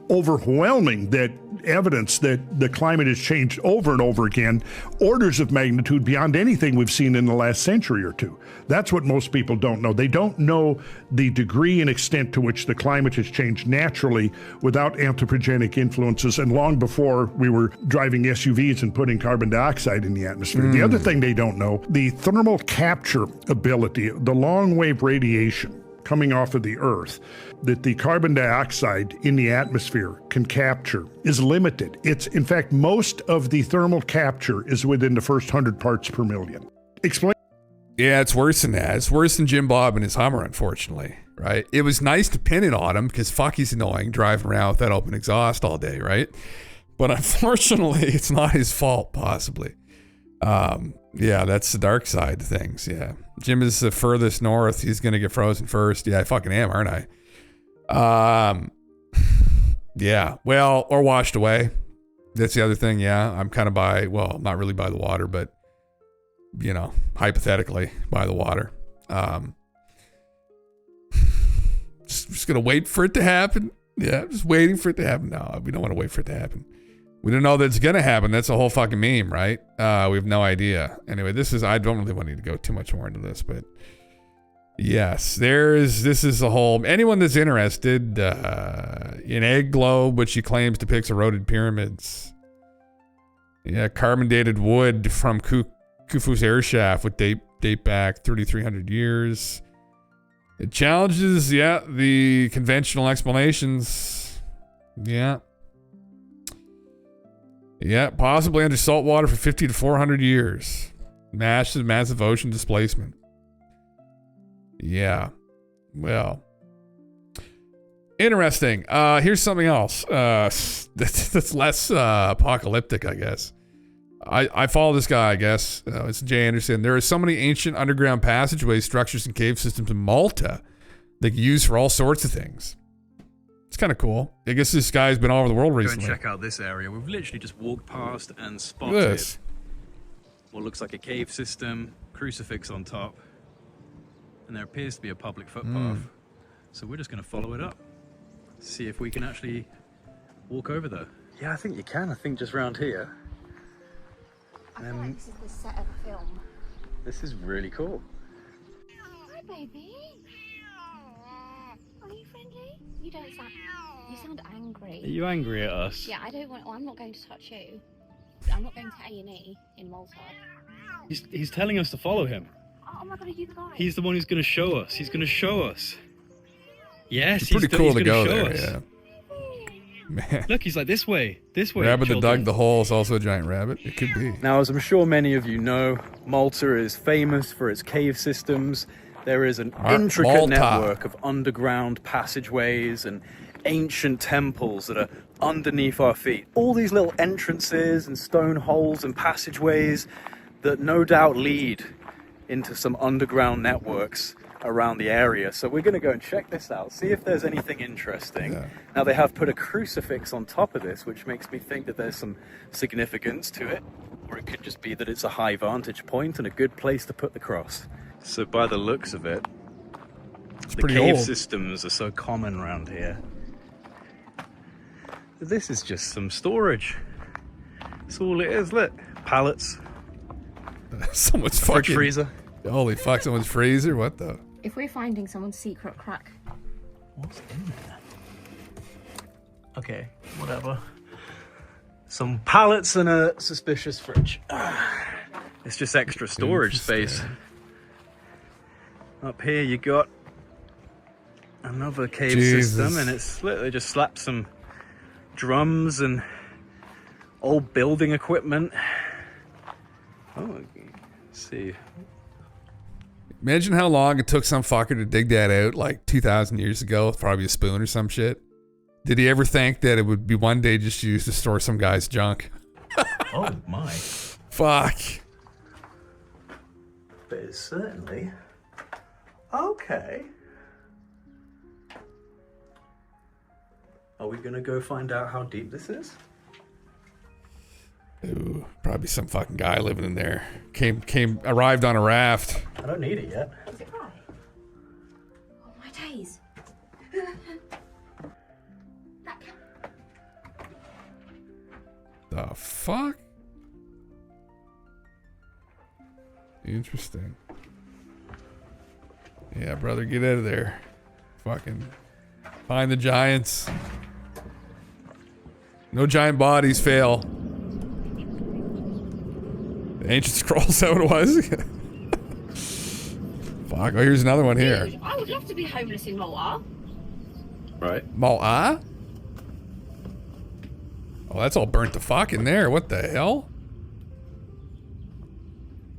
overwhelming that evidence that the climate has changed over and over again, orders of magnitude beyond anything we've seen in the last century or two. That's what most people don't know. They don't know the degree and extent to which the climate has changed naturally without anthropogenic influences and long before we were driving SUVs and putting carbon dioxide in the atmosphere. The other thing they don't know, the thermal capture ability, the long wave radiation coming off of the Earth that the carbon dioxide in the atmosphere can capture is limited. It's, in fact, most of the thermal capture is within the first 100 parts per million. Explain. Yeah, it's worse than that. It's worse than Jim Bob and his Hummer, unfortunately, right? It was nice to pin it on him because fuck, he's annoying driving around with that open exhaust all day, right? But unfortunately, it's not his fault, possibly. Yeah, that's the dark side of things, yeah. Jim is the furthest north. He's going to get frozen first. Yeah, I fucking am, aren't I? Yeah, well, or washed away. That's the other thing, yeah. I'm kind of not really by the water, but, you know, hypothetically by the water. Just going to wait for it to happen. Yeah, just waiting for it to happen. No, we don't want to wait for it to happen. We don't know that it's going to happen. That's a whole fucking meme, right? We have no idea. Anyway, I don't really want to go too much more into this, but yes, this is a whole, anyone that's interested in egg globe, which he claims depicts eroded pyramids. Yeah, carbon dated wood from Khufu's air shaft would date back 3,300 years. It challenges, the conventional explanations. Yeah, possibly under salt water for 50 to 400 years. Massive ocean displacement. Yeah. Well. Interesting. Here's something else. That's less apocalyptic, I guess. I follow this guy, I guess. It's Jay Anderson. There are so many ancient underground passageways, structures, and cave systems in Malta that can use for all sorts of things. It's kind of cool. I guess this guy's been all over the world recently. Go and check out this area. We've literally just walked past and spotted what looks like a cave system, crucifix on top, and there appears to be a public footpath. So we're just going to follow it up, see if we can actually walk over there. Yeah, I think you can. I think just around here. I feel like this is the set of a film. This is really cool. Hi, baby. Are you friendly? You don't sound. You sound angry. Are you angry at us? Yeah, I don't want. I'm not going to touch you. I'm not going to A&E in Malta. He's telling us to follow him. Oh my god, are you the guy? He's the one who's going to show us. He's going to show us. Yes, it's pretty cool to go show there. us. Yeah. Man. Look, he's like, this way. Rabbit that dug the hole is also a giant rabbit. It could be. Now, as I'm sure many of you know, Malta is famous for its cave systems. There is an intricate network of underground passageways and ancient temples that are underneath our feet. All these little entrances and stone holes and passageways that no doubt lead into some underground networks around the area. So we're going to go and check this out, see if there's anything interesting. Yeah. Now, they have put a crucifix on top of this, which makes me think that there's some significance to it, or it could just be that it's a high vantage point and a good place to put the cross. So by the looks of it, the cave systems are so common around here. This is just some storage. That's all it is, look. Pallets. Someone's fucking freezer. Holy fuck, someone's freezer? What the? If we're finding someone's secret crack. What's in there? Okay, whatever. Some pallets and a suspicious fridge. It's just extra storage space. Up here you got another cave system, and it's they just slapped some drums and old building equipment. Oh, let's see. Imagine how long it took some fucker to dig that out like 2,000 years ago with probably a spoon or some shit. Did he ever think that it would be one day just used to store some guy's junk? Oh my. Fuck. But it's certainly okay. Are we gonna go find out how deep this is? Ooh, probably some fucking guy living in there. Arrived on a raft. I don't need it yet. Is it right? Oh my days. The fuck? Interesting. Yeah, brother, get out of there. Fucking find the giants. No giant bodies fail. The ancient scrolls, is that what it was? Fuck, oh, here's another one here. Dude, I would love to be homeless in Malta. Right. Malta? Oh, that's all burnt to fuck in there. What the hell?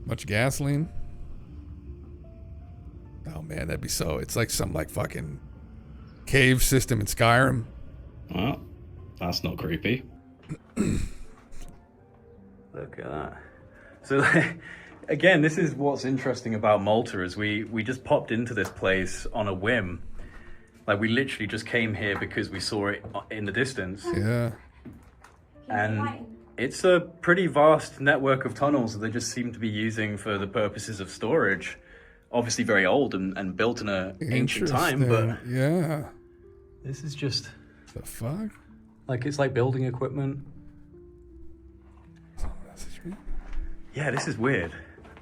Much gasoline. Oh man, that'd be so. It's like some like fucking cave system in Skyrim. Well, that's not creepy. Look at that. So again, this is what's interesting about Malta is we just popped into this place on a whim. Like we literally just came here because we saw it in the distance. Yeah. And it's a pretty vast network of tunnels that they just seem to be using for the purposes of storage. Obviously very old and built in an ancient time, but yeah. This is just the fuck? Like it's like building equipment. Yeah, this is weird.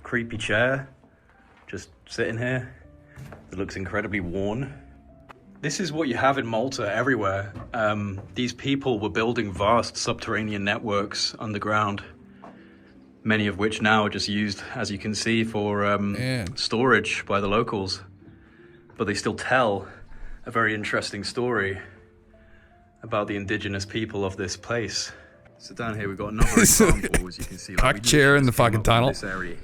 Creepy chair, just sitting here. It looks incredibly worn. This is what you have in Malta everywhere. These people were building vast subterranean networks underground, many of which now are just used, as you can see, for storage by the locals. But they still tell a very interesting story about the indigenous people of this place. So down here we've got another example, as you can see. Cock chair in the fucking tunnel.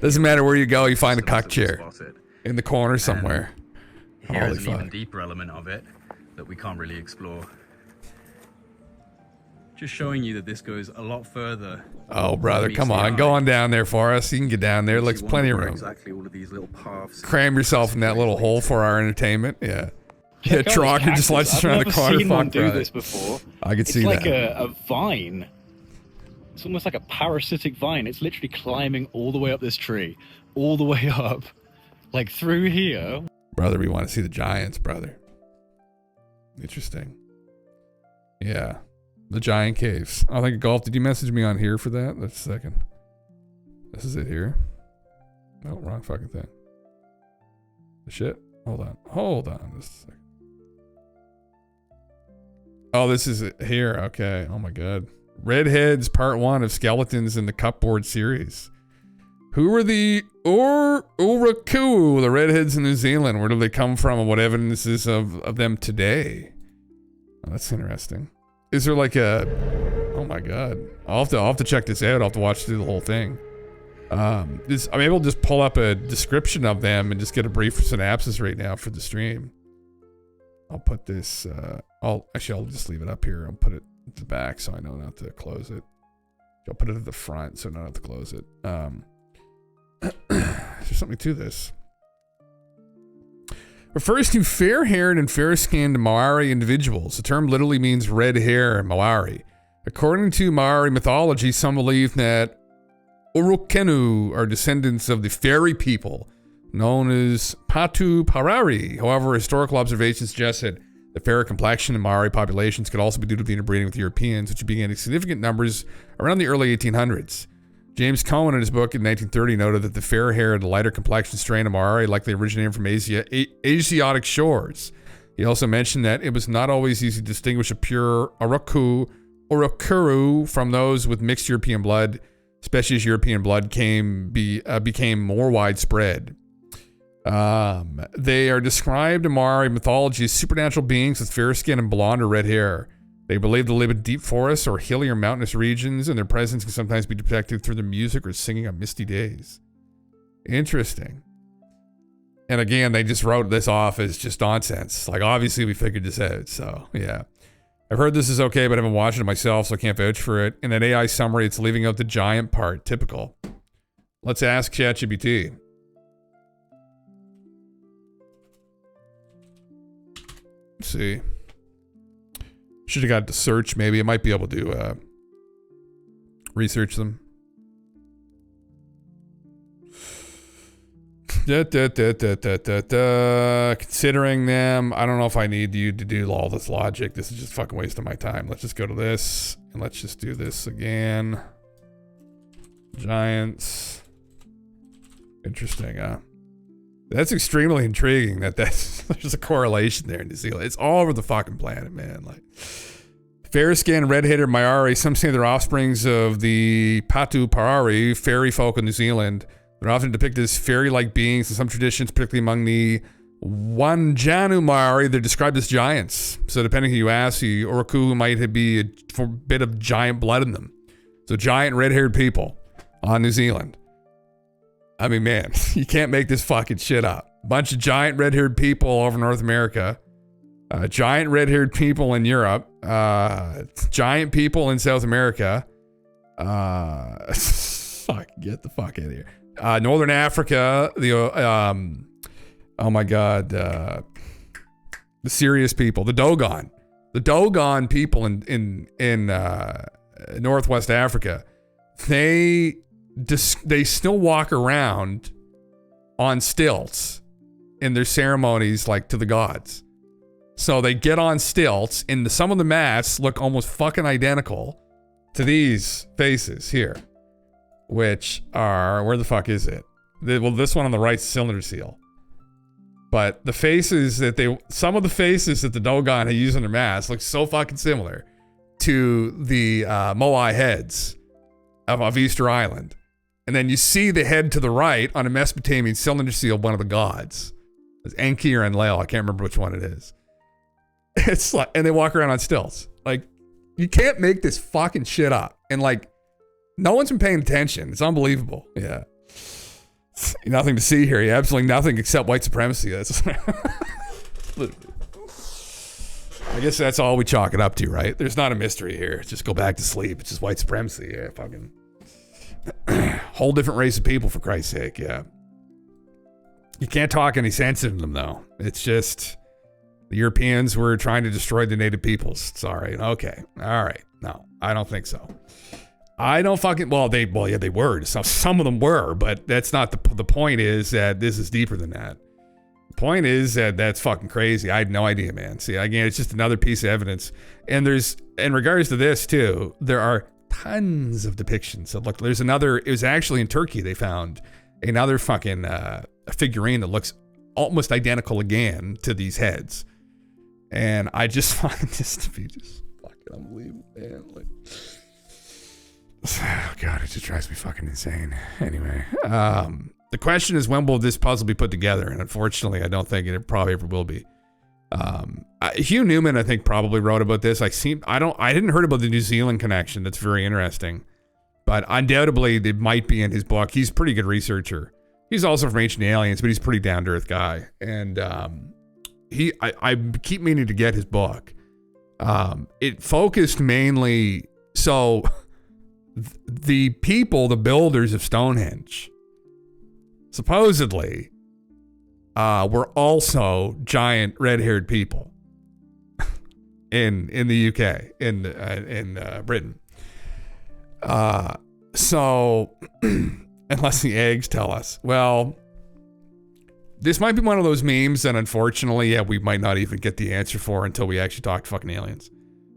Doesn't matter where you go, you find a cock chair in the corner somewhere. Here's an even deeper element of it that we can't really explore. Just showing you that this goes a lot further. Oh, brother, come on. Go on down there for us. You can get down there. Looks plenty of room. Exactly all of these little paths. Cram yourself in that little hole for our entertainment. Yeah. Yeah, Trocker just lets us around the corner. I've never seen one do this before. I could see that. It's like a vine. It's almost like a parasitic vine. It's literally climbing all the way up this tree. All the way up. Like through here. Brother, we want to see the giants, brother. Interesting. Yeah. The giant caves. I think Golf, did you message me on here for that? That's a second. This is it here. No, wrong fucking thing. The shit. Hold on. Hold on. Just a second. Oh, this is it here. Okay. Oh my god. Redheads Part 1 of Skeletons in the Cupboard series. Who were the Uraku, the redheads in New Zealand? Where do they come from and what evidence is of them today? Oh, that's interesting. Is there like a... Oh my god. I'll have to check this out. I'll have to watch through the whole thing. I'm able to just pull up a description of them and just get a brief synopsis right now for the stream. I'll put this... I'll just leave it up here. I'll put it at the back so I know not to close it. I'll put it at the front so I don't have to close it. There's something to this. Refers to fair-haired and fair-skinned Maori individuals. The term literally means red hair in Maori. According to Maori mythology, some believe that Urukenu are descendants of the fairy people known as Patu Parari. However, historical observations suggest that the fairer complexion in Maori populations could also be due to the interbreeding with Europeans, which began in significant numbers around the early 1800s. James Cohen, in his book in 1930, noted that the fair-haired, lighter complexion strain of Maori likely originated from Asiatic shores. He also mentioned that it was not always easy to distinguish a pure Urukuru from those with mixed European blood, especially as European blood became more widespread. They are described in Maori mythology as supernatural beings with fair skin and blonde or red hair. They believe to live in deep forests or hilly or mountainous regions, and their presence can sometimes be detected through their music or singing on misty days. Interesting. And again, they just wrote this off as just nonsense. Like, obviously we figured this out, so yeah. I've heard this is okay, but I haven't watched it myself, so I can't vouch for it. In an AI summary, it's leaving out the giant part. Typical. Let's ask ChatGPT. Let's see. Should have got to search. Maybe I might be able to research them. Considering them, I don't know if I need you to do all this logic. This is just fucking wasting my time. Let's just go to this and let's just do this again. Giants. Interesting, huh? That's extremely intriguing that there's a correlation there in New Zealand. It's all over the fucking planet, man. Like, fair-skinned, red-headed Maori, some say they're offsprings of the Patu Parari, fairy folk of New Zealand. They're often depicted as fairy-like beings in some traditions, particularly among the Wanjanu Maori. They're described as giants. So depending who you ask, the Oroku might be a bit of giant blood in them. So giant red-haired people on New Zealand. I mean, man, you can't make this fucking shit up. Bunch of giant red-haired people all over North America. Giant red-haired people in Europe. Giant people in South America. Fuck, get the fuck out of here. Northern Africa, oh my god, the serious people, the Dogon people in Northwest Africa, they still walk around on stilts in their ceremonies, like to the gods. So they get on stilts, and some of the masks look almost fucking identical to these faces here. Which are, where the fuck is it? Well, this one on the right, cylinder seal. But the faces that some of the faces that the Dogon had used on their masks look so fucking similar to the Moai heads of Easter Island. And then you see the head to the right on a Mesopotamian cylinder seal, one of the gods. It's Enki or Enlil, I can't remember which one it is. It's like, and they walk around on stilts. Like, you can't make this fucking shit up. And like, no one's been paying attention. It's unbelievable. Yeah. Nothing to see here. Yeah, absolutely nothing except white supremacy. That's I guess that's all we chalk it up to, right? There's not a mystery here. Just go back to sleep. It's just white supremacy. Yeah, fucking whole different race of people, for Christ's sake. Yeah. You can't talk any sense into them, though. It's just the Europeans were trying to destroy the native peoples. Sorry. Okay. All right. No, I don't think so. I don't fucking, yeah, they were. Some of them were, but that's not the point. Is that this is deeper than that. The point is that that's fucking crazy. I had no idea, man. See, again, it's just another piece of evidence. And there's, in regards to this too, there are tons of depictions. Look, there's another, it was actually in Turkey, they found another fucking figurine that looks almost identical again to these heads. And I just find this to be just fucking unbelievable, man. Like, oh God, it just drives me fucking insane. Anyway, the question is, when will this puzzle be put together? And unfortunately, I don't think it probably ever will be. Hugh Newman, I think, probably wrote about this. I didn't heard about the New Zealand connection. That's very interesting, but undoubtedly it might be in his book. He's a pretty good researcher. He's also from Ancient Aliens, but he's a pretty down to earth guy. And I keep meaning to get his book. It focused mainly so. The people, the builders of Stonehenge, supposedly, were also giant red-haired people in the UK, in Britain. So, unless the eggs tell us, well, this might be one of those memes that unfortunately, we might not even get the answer for until we actually talk to fucking aliens,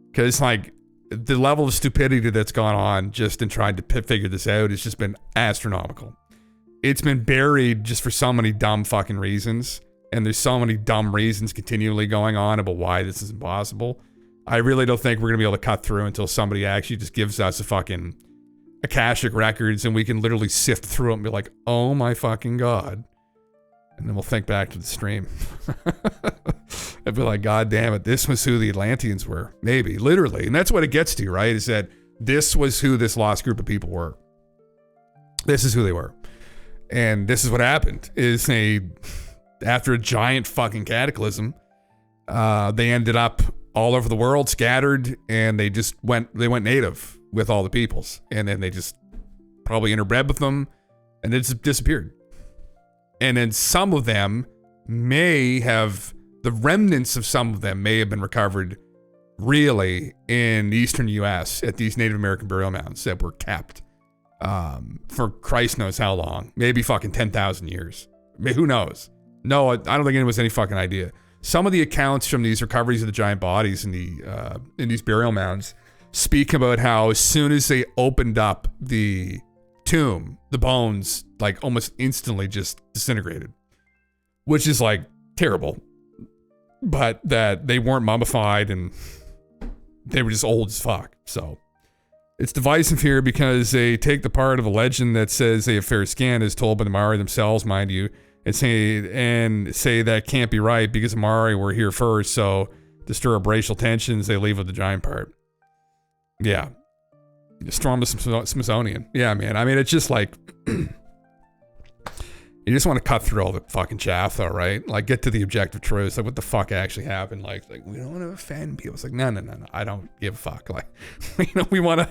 because like, the level of stupidity that's gone on just in trying to figure this out has just been astronomical. It's been buried just for so many dumb fucking reasons. And there's so many dumb reasons continually going on about why this is impossible. I really don't think we're going to be able to cut through until somebody actually just gives us a fucking Akashic records and we can literally sift through it and be like, oh my fucking God. And then we'll think back to the stream. I'd be like, God damn it, this was who the Atlanteans were. Maybe, literally. And that's what it gets to, right? Is that this was who this lost group of people were. This is who they were. And this is what happened, is after a giant fucking cataclysm, they ended up all over the world, scattered, and they went native with all the peoples. And then they just probably interbred with them, and it just disappeared. And then some of them the remnants of some of them may have been recovered really in the eastern U.S. at these Native American burial mounds that were kept for Christ knows how long, maybe fucking 10,000 years. I mean, who knows? No, I don't think anyone has any fucking idea. Some of the accounts from these recoveries of the giant bodies in these burial mounds speak about how as soon as they opened up the tomb, the bones like almost instantly just disintegrated, which is like terrible. But that they weren't mummified and they were just old as fuck. So it's divisive here because they take the part of a legend that says they have fair skin, as told by the Maori themselves, mind you, and say that can't be right because the Maori were here first. So to stir up racial tensions, they leave with the giant part. Yeah. Storm the Smithsonian. Yeah, man. I mean, it's just like, you just want to cut through all the fucking chaff though, right? Like get to the objective truth. Like what the fuck actually happened? Like we don't want to offend people. It's like, no. I don't give a fuck. Like, we want to,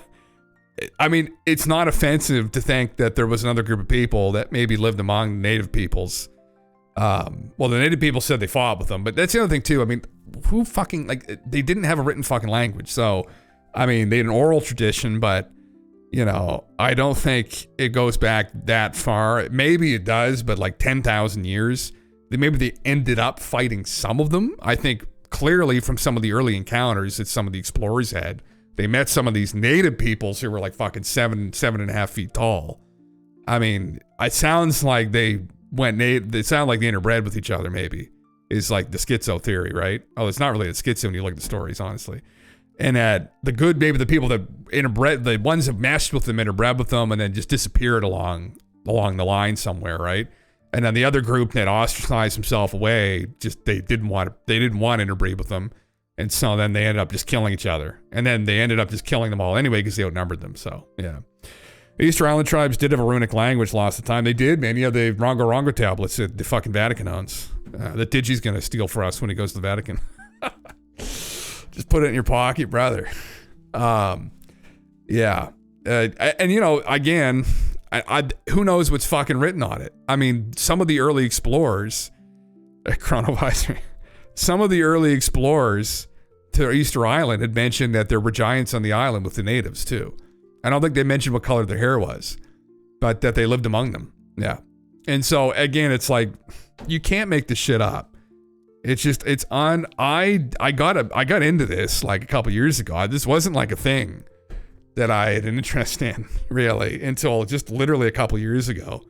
I mean, it's not offensive to think that there was another group of people that maybe lived among native peoples. Well, the native people said they fought with them, but that's the other thing too. I mean, who fucking, like, they didn't have a written fucking language. So, I mean, they had an oral tradition, but, you know, I don't think it goes back that far. Maybe it does, but like 10,000 years. Maybe they ended up fighting some of them. I think clearly from some of the early encounters that some of the explorers had, they met some of these native peoples who were like fucking 7.5 feet tall. I mean, it sounds like they went native. They sound like they interbred with each other, maybe, is like the schizo theory, right? Oh, it's not really a schizo when you look at the stories, honestly. And that maybe the people that interbred, the ones that meshed with them, interbred with them, and then just disappeared along the line somewhere, right? And then the other group that ostracized himself away, just they didn't want to interbreed with them. And so then they ended up just killing each other. And then they ended up just killing them all anyway because they outnumbered them. So, yeah. Easter Island tribes did have a runic language lost of time. They did, man. You have the Rongo tablets that the fucking Vatican owns. That Digi's going to steal for us when he goes to the Vatican. Just put it in your pocket, brother. Yeah. And, you know, again, who knows what's fucking written on it? I mean, some of the early explorers, Chronovisor, some of the early explorers to Easter Island had mentioned that there were giants on the island with the natives too. I don't think they mentioned what color their hair was, but that they lived among them. Yeah. And so again, it's like, you can't make this shit up. It's just, it's on, I got into this like a couple years ago. This wasn't like a thing that I had an interest in really until just literally a couple years ago.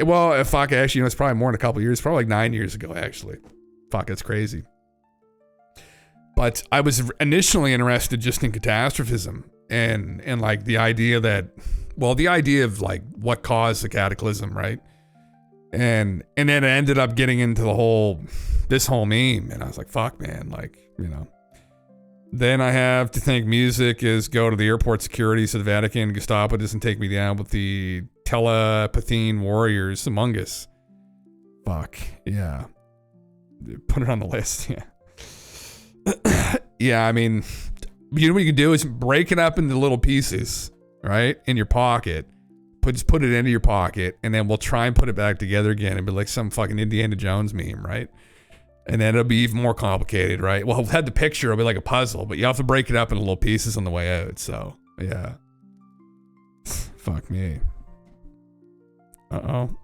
Well, fuck, actually, you know, it's probably more than a couple years, probably like 9 years ago, actually. Fuck, it's crazy. But I was initially interested just in catastrophism and like the idea that, well, the idea of like what caused the cataclysm, right? And then it ended up getting into this whole meme, and I was like, fuck, man, like, you know. Then I have to think music is go to the airport security so the Vatican Gestapo doesn't take me down with the telepathine warriors among us. Fuck, yeah. Put it on the list, yeah. Yeah, I mean, you know what you can do is break it up into little pieces, right? In your pocket. Just put it into your pocket, and then we'll try and put it back together again and be like some fucking Indiana Jones meme, right? And then it'll be even more complicated, right? Well, we'll have the picture, it'll be like a puzzle, but you have to break it up into little pieces on the way out, so, yeah. Fuck me. Uh-oh.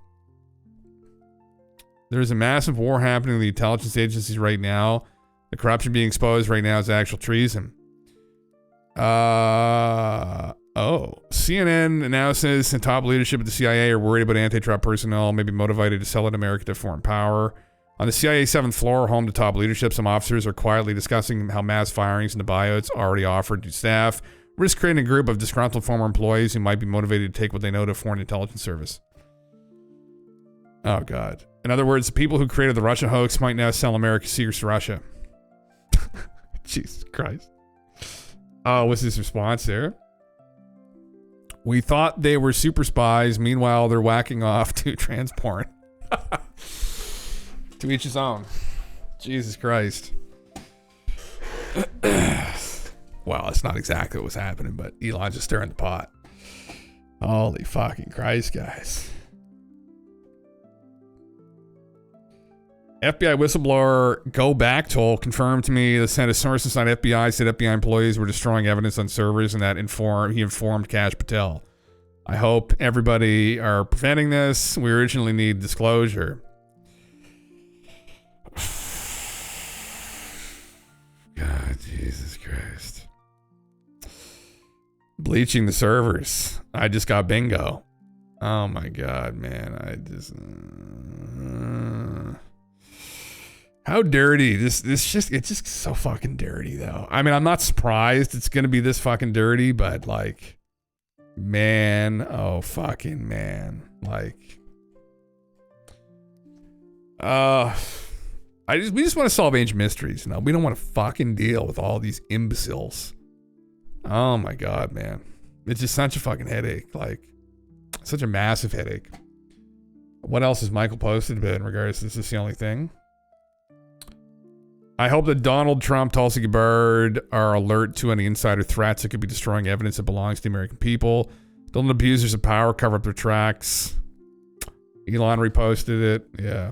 There's a massive war happening in the intelligence agencies right now. The corruption being exposed right now is actual treason. CNN now says the top leadership of the CIA are worried about anti-Trump personnel, maybe motivated to sell it America to foreign power. On the CIA 7th floor, home to top leadership, some officers are quietly discussing how mass firings into buyouts already offered to staff risk creating a group of disgruntled former employees who might be motivated to take what they know to foreign intelligence service. Oh, God. In other words, the people who created the Russia hoax might now sell America's secrets to Russia. Jesus Christ. Oh, what's his response there? We thought they were super spies. Meanwhile, they're whacking off to trans porn. To each his own. Jesus Christ. Well, it's not exactly what was happening, but Elon's just stirring the pot. Holy fucking Christ, guys. FBI whistleblower Go Back Toll confirmed to me that sent a source inside FBI said FBI employees were destroying evidence on servers and that he informed Kash Patel. I hope everybody are preventing this. We urgently need disclosure. God, Jesus Christ. Bleaching the servers. I just got bingo. Oh my God, man. I just... how dirty. It's just so fucking dirty, though. I mean, I'm not surprised it's going to be this fucking dirty, but like, man, oh fucking man. Like, we just want to solve ancient mysteries. We don't want to fucking deal with all these imbeciles. Oh my God, man. It's just such a fucking headache. Like, such a massive headache. What else has Michael posted about in regards to this? Is the only thing? I hope that Donald Trump, Tulsi Gabbard are alert to any insider threats that could be destroying evidence that belongs to the American people. Don't let abusers of power cover up their tracks. Elon reposted it. Yeah.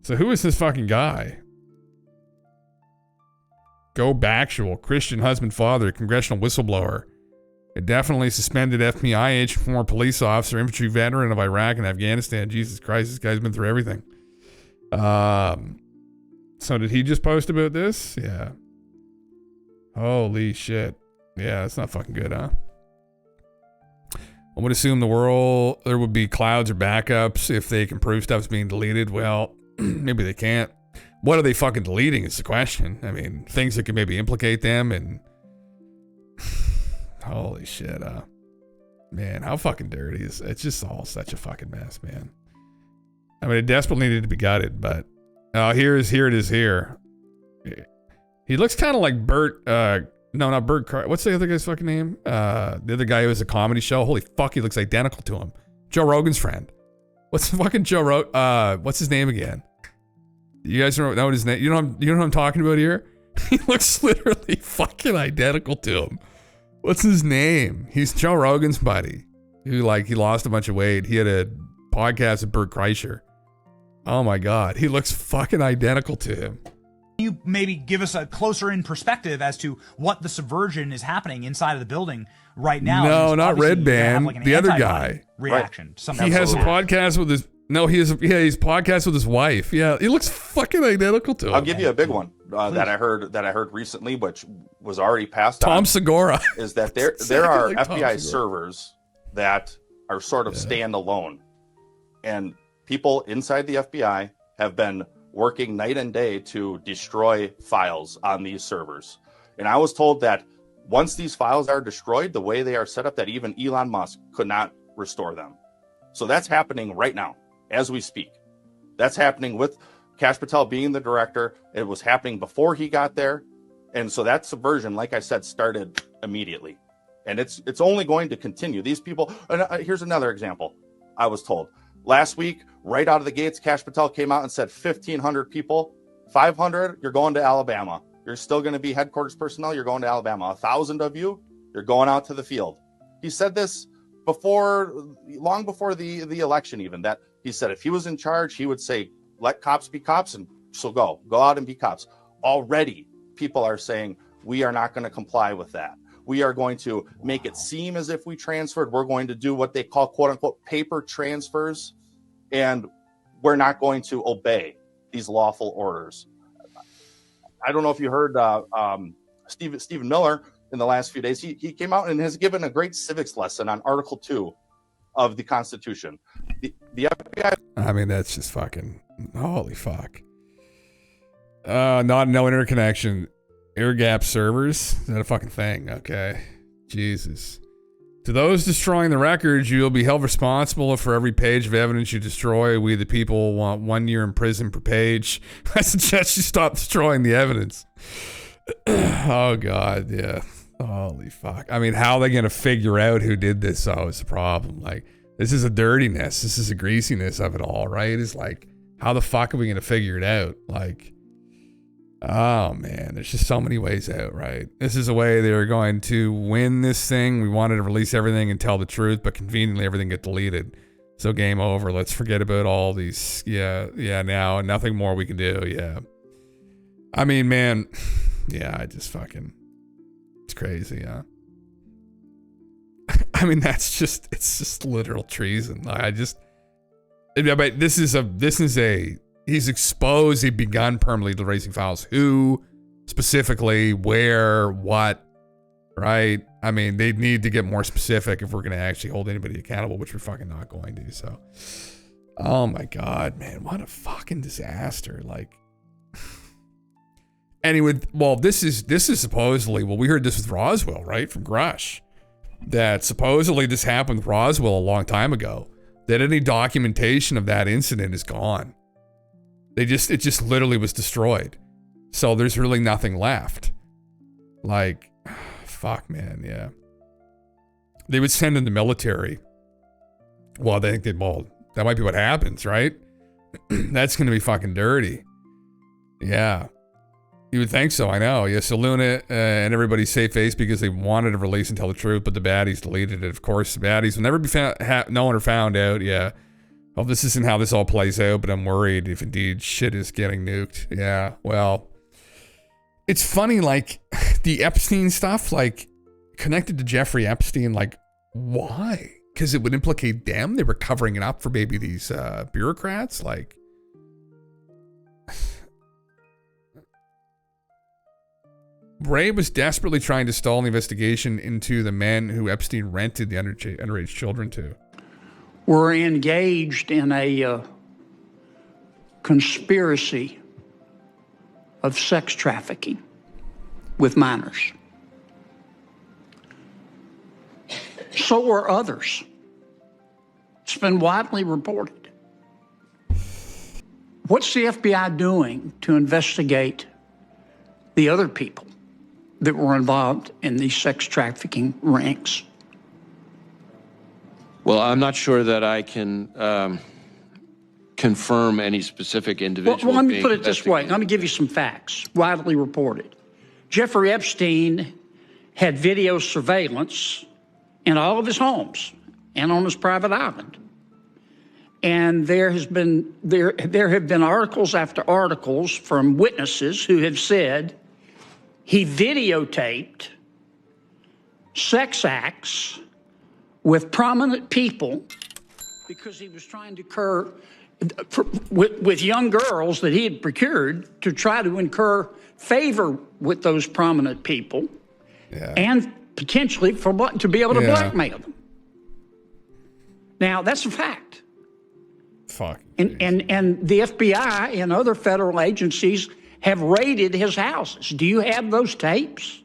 So who is this fucking guy? Go Bactual, Christian husband, father, congressional whistleblower. A definitely suspended FBI agent, former police officer, infantry veteran of Iraq and Afghanistan. Jesus Christ, this guy's been through everything. So did he just post about this? Yeah. Holy shit. Yeah, that's not fucking good, huh? I would assume there would be clouds or backups if they can prove stuff's being deleted. Well, maybe they can't. What are they fucking deleting is the question. I mean, things that could maybe implicate them and... Holy shit, man, how fucking dirty is... It's just all such a fucking mess, man. I mean, it desperately needed to be gutted, but... here it is here. He looks kind of like Bert... no, not Bert... What's the other guy's fucking name? The other guy who has a comedy show. Holy fuck, he looks identical to him. Joe Rogan's friend. What's fucking Joe Rogan... what's his name again? You guys know what his name... You know what I'm talking about here? He looks literally fucking identical to him. What's his name? He's Joe Rogan's buddy. He lost a bunch of weight. He had a podcast with Bert Kreischer. Oh my God. He looks fucking identical to him. You maybe give us a closer in perspective as to what the subversion is happening inside of the building right now. No, not Red Band. The other guy. Reaction. Right. He has a podcast with his... No, he's podcast with his wife. Yeah, he looks fucking identical to him. I'll give you a big one that I heard recently, which was already passed Tom on. Segura. Is that there are like FBI servers that are sort of standalone, and people inside the FBI have been working night and day to destroy files on these servers. And I was told that once these files are destroyed, the way they are set up, that even Elon Musk could not restore them. So that's happening right now, as we speak. That's happening with Kash Patel being the director. It was happening before he got there. And so that subversion, like I said, started immediately. And it's only going to continue. These people, here's another example. I was told last week, right out of the gates, Kash Patel came out and said 1,500 people, 500, you're going to Alabama. You're still going to be headquarters personnel. You're going to Alabama. 1,000 of you, you're going out to the field. He said this long before the election, even, that he said if he was in charge, he would say, let cops be cops, and so go out and be cops. Already, people are saying, we are not going to comply with that. We are going to make it seem as if we transferred. We're going to do what they call, quote unquote, paper transfers, and we're not going to obey these lawful orders. I don't know if you heard Stephen Miller in the last few days. He came out and has given a great civics lesson on Article 2 of the Constitution. The FBI... I mean, that's just fucking... Holy fuck. No interconnection. Air gap servers? Is that a fucking thing? Okay. Jesus. To those destroying the records, you will be held responsible for every page of evidence you destroy. We, the people, want 1 year in prison per page. I suggest you stop destroying the evidence. Oh, God, yeah. Holy fuck. I mean, how are they going to figure out who did this, though, is the problem. Like, this is a dirtiness. This is a greasiness of it all, right? It's like, how the fuck are we going to figure it out? Like, oh, man, there's just so many ways out, right? This is a way they're going to win this thing. We wanted to release everything and tell the truth, but conveniently everything get deleted. So game over. Let's forget about all these. Yeah, now nothing more we can do. Yeah. I mean, man, yeah, it's crazy, yeah. I mean, it's just literal treason. But he's exposed, he'd begun permanently erasing files. Who, specifically, where, what, right? I mean, they need to get more specific if we're going to actually hold anybody accountable, which we're fucking not going to, so. Oh my God, man, what a fucking disaster. Like, anyway, well, this is supposedly, well, we heard this with Roswell, right? From Grush. That supposedly this happened with Roswell a long time ago. That any documentation of that incident is gone. It just literally was destroyed. So there's really nothing left. Like, fuck, man, yeah. They would send in the military. Well, they think that might be what happens, right? That's gonna be fucking dirty. Yeah. You would think so, I know. Yeah, so Luna and everybody saved face because they wanted to release and tell the truth, but the baddies deleted it. Of course, the baddies will never be known or found out. Yeah. Well, this isn't how this all plays out, but I'm worried if indeed shit is getting nuked. Yeah, well, it's funny, like, the Epstein stuff, like, connected to Jeffrey Epstein, like, why? Because it would implicate them? They were covering it up for maybe these bureaucrats? Like, Ray was desperately trying to stall an investigation into the men who Epstein rented the underage children to. We're engaged in a conspiracy of sex trafficking with minors. So are others. It's been widely reported. What's the FBI doing to investigate the other people that were involved in these sex trafficking rings? Well, I'm not sure that I can confirm any specific individual. Well, let me put it this way. Let me give you some facts, widely reported. Jeffrey Epstein had video surveillance in all of his homes and on his private island. And there have been articles after articles from witnesses who have said he videotaped sex acts with prominent people because he was trying to incur with young girls that he had procured to try to incur favor with those prominent people, and potentially to be able to blackmail them. Now, that's a fact. Fuck. And the FBI and other federal agencies have raided his houses. Do you have those tapes?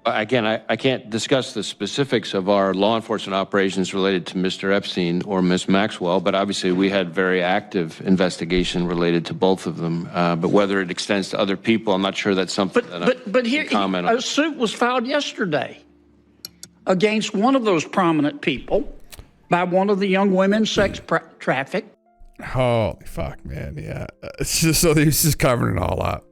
Again, I can't discuss the specifics of our law enforcement operations related to Mr. Epstein or Ms. Maxwell, but obviously we had very active investigation related to both of them. But whether it extends to other people, I'm not sure that's something But here, comment on. a suit was filed yesterday against one of those prominent people by one of the young women sex trafficked. Holy fuck, man, yeah. It's just so he's just covering it all up.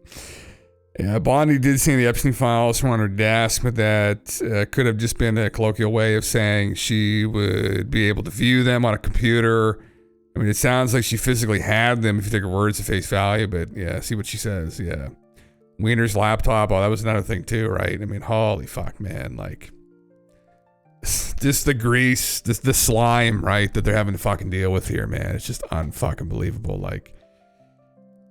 Yeah, Bondi did see the Epstein files from on her desk, but that could have just been a colloquial way of saying she would be able to view them on a computer. I mean, it sounds like she physically had them if you take her words at face value, but yeah, see what she says, yeah. Wiener's laptop, oh, that was another thing too, right? I mean, holy fuck, man, like, just the grease, the slime, right, that they're having to fucking deal with here, man. It's just unfucking believable, like.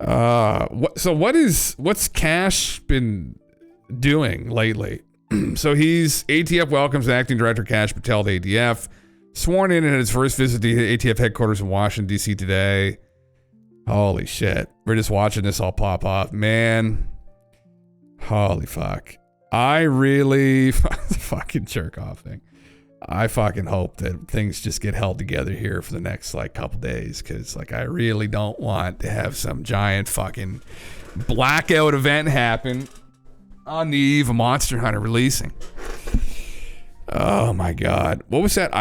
What's Cash been doing lately? So ATF welcomes acting director Cash Patel to ATF, sworn in at his first visit to ATF headquarters in Washington, D.C. today. Holy shit. We're just watching this all pop off. Man. Holy fuck. I really, the fucking jerk off thing. I fucking hope that things just get held together here for the next like couple days, because like I really don't want to have some giant fucking blackout event happen on the eve of Monster Hunter releasing. Oh my god, what was that?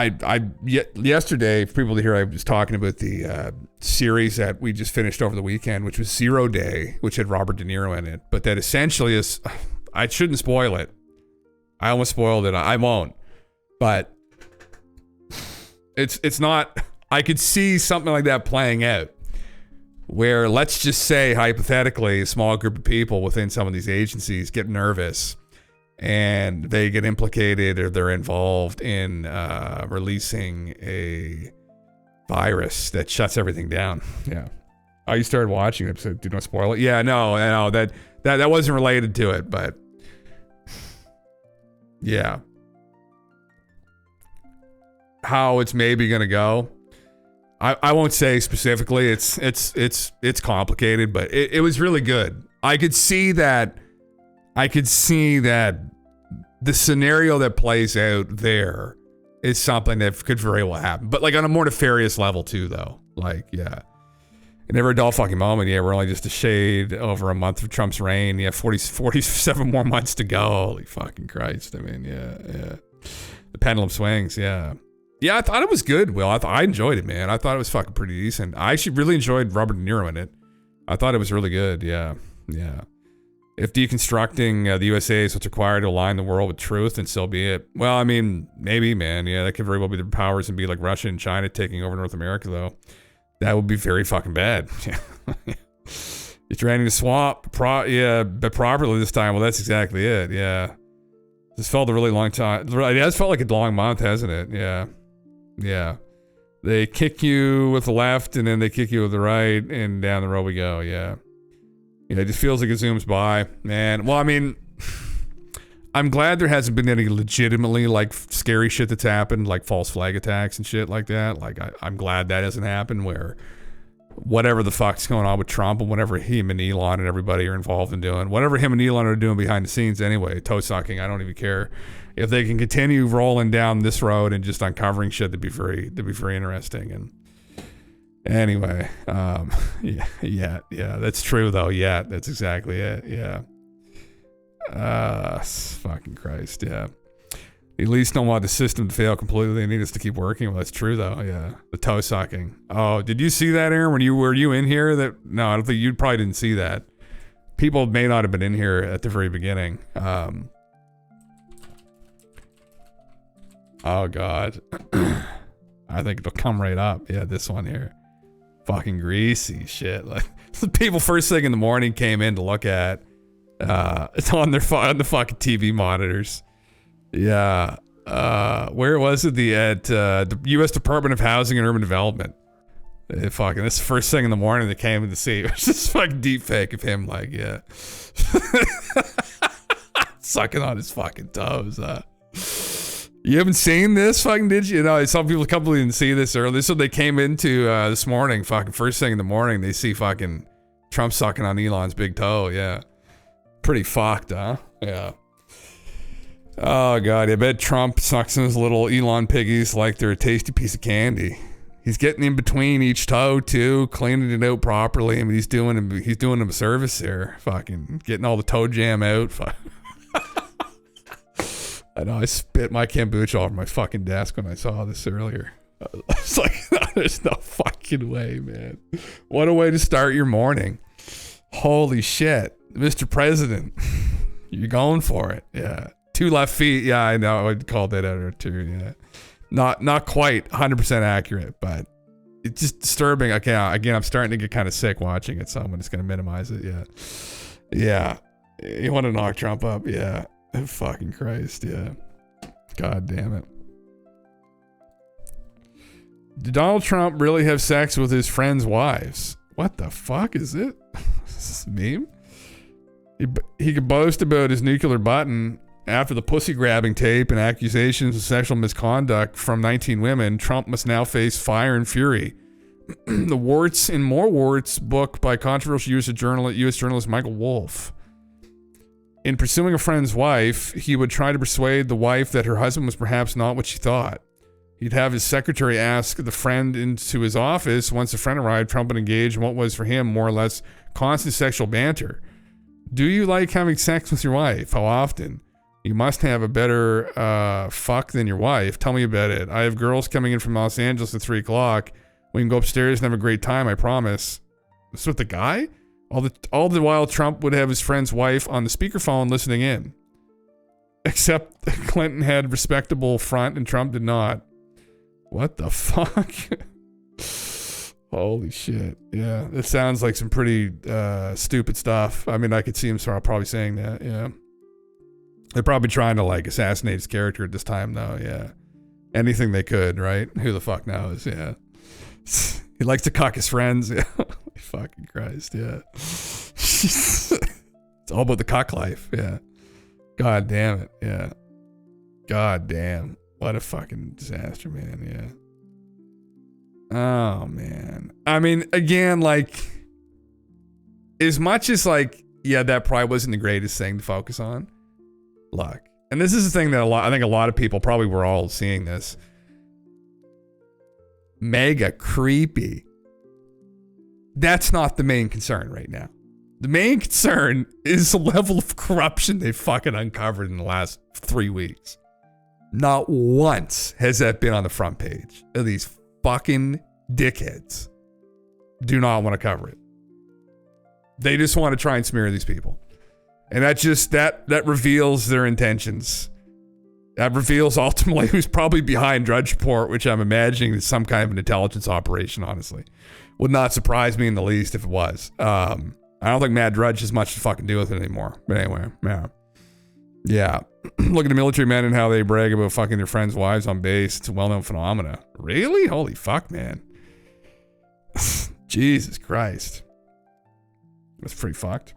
Yesterday, for people to hear, I was talking about the series that we just finished over the weekend, which was 0 Day, which had Robert De Niro in it, but that essentially is, I shouldn't spoil it. I almost spoiled it. I won't. But It's not. I could see something like that playing out, where let's just say hypothetically, a small group of people within some of these agencies get nervous, and they get implicated or they're involved in releasing a virus that shuts everything down. Yeah. Oh, you started watching it, so do not spoil it. Yeah, no, that wasn't related to it, but yeah. How it's maybe gonna go, I won't say specifically. It's complicated, but it was really good. I could see that the scenario that plays out there is something that could very well happen, but like on a more nefarious level too, though. Like, yeah. Never a dull fucking moment. Yeah, we're only just a shade over a month of Trump's reign. Yeah, 47 more months to go. Holy fucking Christ. I mean, yeah. The pendulum swings, yeah. Yeah, I thought it was good, Will. I enjoyed it, man. I thought it was fucking pretty decent. I actually really enjoyed Robert De Niro in it. I thought it was really good, yeah. If deconstructing the USA is what's required to align the world with truth, then so be it. Well, I mean, maybe, man. Yeah, that could very well be the powers and be like Russia and China taking over North America, though. That would be very fucking bad. You're draining the swamp, but properly this time. Well, that's exactly it. Yeah, this felt a really long time. It has felt like a long month, hasn't it? Yeah. They kick you with the left, and then they kick you with the right, and down the road we go. Yeah. It just feels like it zooms by, man. Well, I mean, I'm glad there hasn't been any legitimately like scary shit that's happened, like false flag attacks and shit like that. Like I'm glad that hasn't happened, where whatever the fuck's going on with Trump and whatever him and Elon and everybody are involved in doing, whatever him and Elon are doing behind the scenes anyway, toe sucking, I don't even care. If they can continue rolling down this road and just uncovering shit, that'd be very interesting. And anyway, yeah, that's true though. Yeah, that's exactly it. Yeah. Fucking Christ, yeah. They at least don't want the system to fail completely. They need us to keep working. Well, that's true though, yeah. The toe sucking. Oh, did you see that, Aaron? Were you in here? No, I don't think you probably didn't see that. People may not have been in here at the very beginning. Oh God. I think it'll come right up. Yeah, this one here. Fucking greasy shit. Like people first thing in the morning came in to look at. It's on the fucking TV monitors. Yeah. Where was it? The U.S. Department of Housing and Urban Development. Fucking, this is the first thing in the morning they came in to see. It was just fucking deep fake of him, like, yeah. Sucking on his fucking toes. You haven't seen this fucking, did you? No, some people completely didn't see this earlier. So they came into this morning, fucking first thing in the morning, they see fucking Trump sucking on Elon's big toe, yeah. Pretty fucked, huh? Yeah. Oh God, I bet Trump sucks in his little Elon piggies like they're a tasty piece of candy. He's getting in between each toe too, cleaning it out properly. I mean, he's doing him a service there. Fucking getting all the toe jam out. I know I spit my kombucha off my fucking desk when I saw this earlier. I was like, no, there's no fucking way, man. What a way to start your morning. Holy shit. Mr. President, you're going for it. Yeah. 2 left feet. Yeah, I know. I'd call that out too. Yeah. Not quite 100% accurate, but it's just disturbing. Okay, again, I'm starting to get kind of sick watching it, so I'm just going to minimize it. Yeah. Yeah. You want to knock Trump up? Yeah. Fucking Christ. Yeah. God damn it. Did Donald Trump really have sex with his friends' wives? What the fuck is it? Is this a meme? He could boast about his nuclear button. After the pussy grabbing tape and accusations of sexual misconduct from 19 women, Trump must now face fire and fury. The Warts and More Warts book by controversial U.S. journalist Michael Wolff. In pursuing a friend's wife, he would try to persuade the wife that her husband was perhaps not what she thought. He'd have his secretary ask the friend into his office. Once the friend arrived, Trump would engage in what was for him more or less constant sexual banter. Do you like having sex with your wife? How often? You must have a better fuck than your wife. Tell me about it. I have girls coming in from Los Angeles at 3 o'clock. We can go upstairs and have a great time, I promise. This with the guy? All the while, Trump would have his friend's wife on the speakerphone listening in. Except Clinton had respectable front and Trump did not. What the fuck? Holy shit. Yeah, it sounds like some pretty stupid stuff. I mean, I could see him probably saying that, yeah. They're probably trying to, like, assassinate his character at this time, though, yeah. Anything they could, right? Who the fuck knows, yeah. He likes to cock his friends, yeah. Holy fucking Christ, yeah. It's all about the cock life, yeah. God damn it, yeah. God damn. What a fucking disaster, man, yeah. Oh, man. I mean, again, like, as much as, like, yeah, that probably wasn't the greatest thing to focus on. Look, and this is the thing that I think a lot of people probably were all seeing this. Mega creepy. That's not the main concern right now. The main concern is the level of corruption they fucking uncovered in the last 3 weeks. Not once has that been on the front page of these fucking dickheads. Do not want to cover it. They just want to try and smear these people. And that just, that reveals their intentions. That reveals ultimately who's probably behind Drudge Report, which I'm imagining is some kind of an intelligence operation, honestly. Would not surprise me in the least if it was. I don't think Mad Drudge has much to fucking do with it anymore. But anyway, yeah. Yeah. Look at the military men and how they brag about fucking their friends' wives on base. It's a well-known phenomena. Really? Holy fuck, man. Jesus Christ. That's pretty fucked.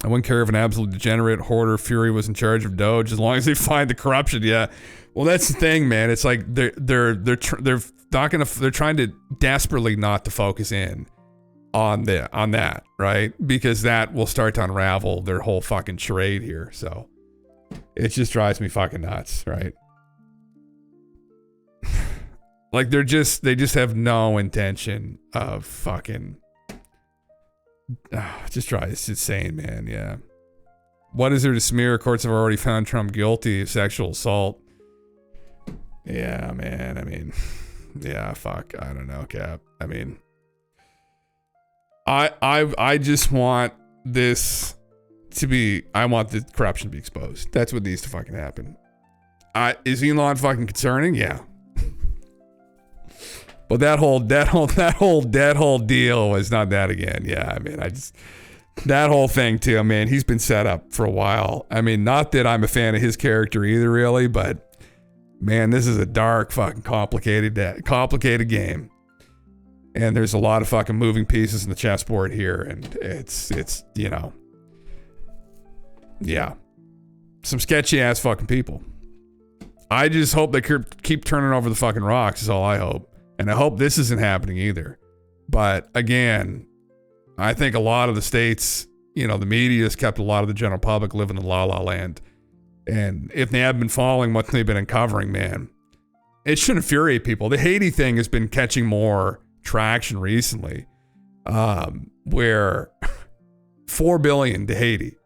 I wouldn't care if an absolute degenerate hoarder fury was in charge of Doge as long as they find the corruption. Yeah. Well, that's the thing, man. It's like they're trying to desperately not to focus in on that, right? Because that will start to unravel their whole fucking charade here. So it just drives me fucking nuts, right? Like they just have no intention of fucking. It's insane, man. Yeah. What is there to smear? Courts have already found Trump guilty of sexual assault. Yeah, man. I mean, yeah, fuck. I don't know, Cap. I mean, I just want this to be. I want the corruption to be exposed. That's what needs to fucking happen. Is Elon fucking concerning? Yeah. But that whole deal was not that again. Yeah, I mean, that whole thing too. I mean, he's been set up for a while. I mean, not that I'm a fan of his character either, really, but man, this is a dark, fucking complicated game. And there's a lot of fucking moving pieces in the chessboard here, and it's you know, yeah, some sketchy ass fucking people. I just hope they keep turning over the fucking rocks. Is all I hope. And I hope this isn't happening either. But again, I think a lot of the states, you know, the media has kept a lot of the general public living in la la land. And if they have been following what they've been uncovering, man, it should infuriate people. The Haiti thing has been catching more traction recently, where $4 billion to Haiti,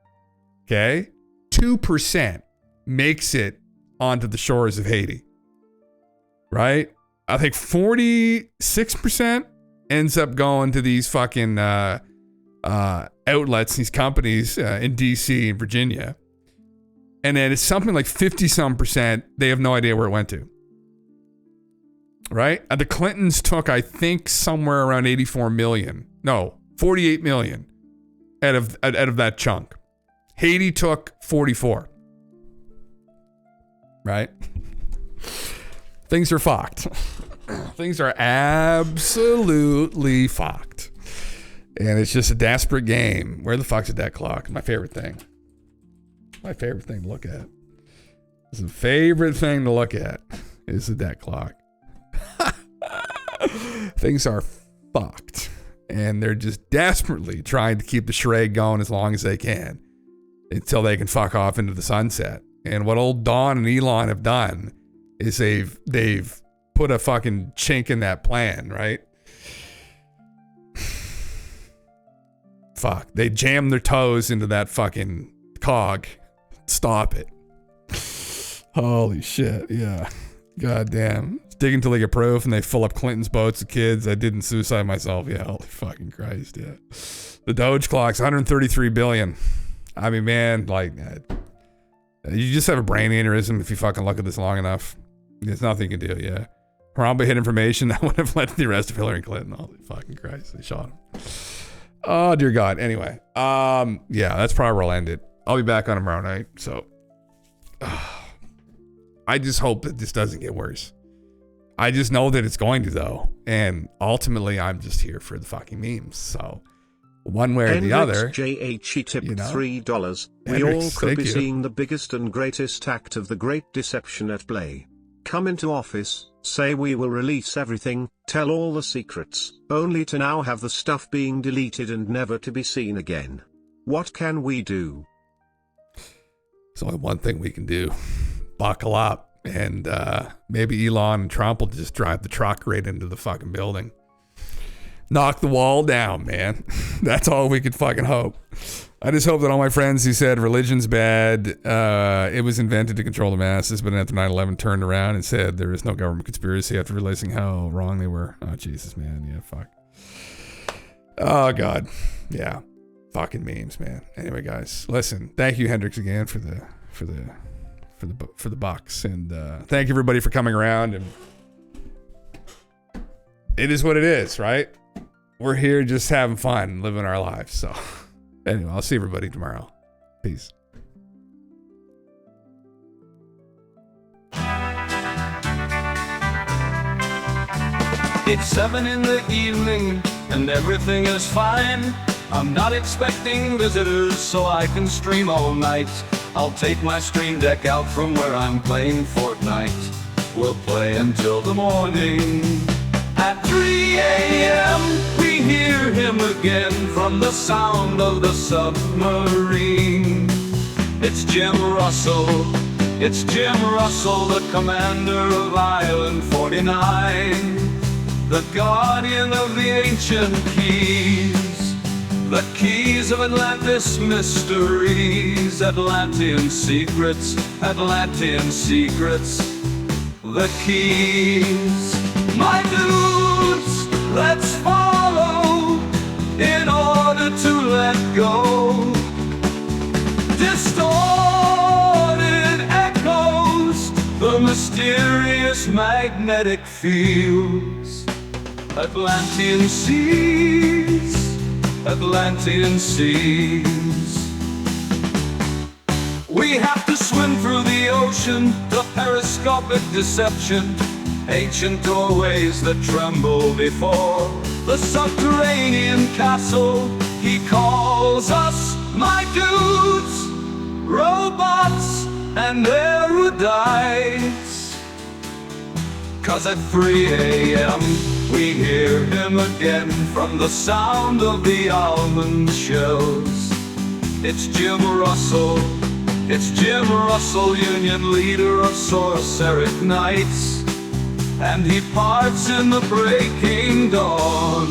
okay? 2% makes it onto the shores of Haiti, right? I think 46% ends up going to these fucking outlets, these companies in DC and Virginia. And then it's something like 50-some%, they have no idea where it went to. Right? The Clintons took, I think, somewhere around 84 million. No, 48 million out of that chunk. Haiti took 44. Right? Things are fucked. Things are absolutely fucked. And it's just a desperate game. Where the fuck's a debt clock? My favorite thing. My favorite thing to look at. It's the favorite thing to look at is the debt clock. Things are fucked. And they're just desperately trying to keep the charade going as long as they can until they can fuck off into the sunset. And what old Don and Elon have done is they've put a fucking chink in that plan, right? Fuck. They jammed their toes into that fucking cog. Stop it. Holy shit, yeah. God damn. Dig until they get proof and they fill up Clinton's boats of kids. I didn't suicide myself. Yeah, holy fucking Christ, yeah. The Doge clock's 133 billion. I mean, man, like, you just have a brain aneurysm if you fucking look at this long enough. There's nothing you can do, yeah. Probably hid information that would have led to the arrest of Hillary Clinton. Holy fucking Christ, they shot him. Oh, dear God. Anyway, yeah, that's probably where I'll end it. I'll be back on tomorrow night, so I just hope that this doesn't get worse. I just know that it's going to, though, and ultimately, I'm just here for the fucking memes, so one way or the other. JH tipped $3. We Hendrix, all could thank be you. seeing the biggest and greatest act of the Great Deception at play. Come into office, say we will release everything, tell all the secrets, only to now have the stuff being deleted and never to be seen again. What can we do? There's only one thing we can do. Buckle up. And maybe Elon and Trump will just drive the truck right into the fucking building. Knock the wall down, man. That's all we could fucking hope. I just hope that all my friends who said religion's bad, it was invented to control the masses, but after 9/11 turned around and said there is no government conspiracy after realizing how wrong they were. Oh, Jesus, man. Yeah, fuck. Oh, God. Yeah. Fucking memes, man. Anyway, guys, listen. Thank you, Hendrix, again for the box, and thank you everybody for coming around. And it is what it is, right? We're here just having fun, living our lives. So anyway, I'll see everybody tomorrow. Peace. It's 7 in the evening and everything is fine. I'm not expecting visitors, so I can stream all night. I'll take my stream deck out from where I'm playing Fortnite. We'll play until the morning. At 3 a.m. we hear him again from the sound of the submarine. It's Jim Russell, it's Jim Russell, the commander of Island 49, the guardian of the ancient keys, the keys of Atlantis mysteries, Atlantean secrets, Atlantean secrets, the keys. My dudes, let's follow in order to let go. Distorted echoes, the mysterious magnetic fields, Atlantean seas, Atlantean seas. We have to swim through the ocean, the periscopic deception, ancient doorways that tremble before the subterranean castle. He calls us, my dudes, robots and erudites. 'Cause at 3 a.m. we hear him again from the sound of the almond shells. It's Jim Russell, it's Jim Russell, Union leader of Sorceric Knights, and he parts in the breaking dawn.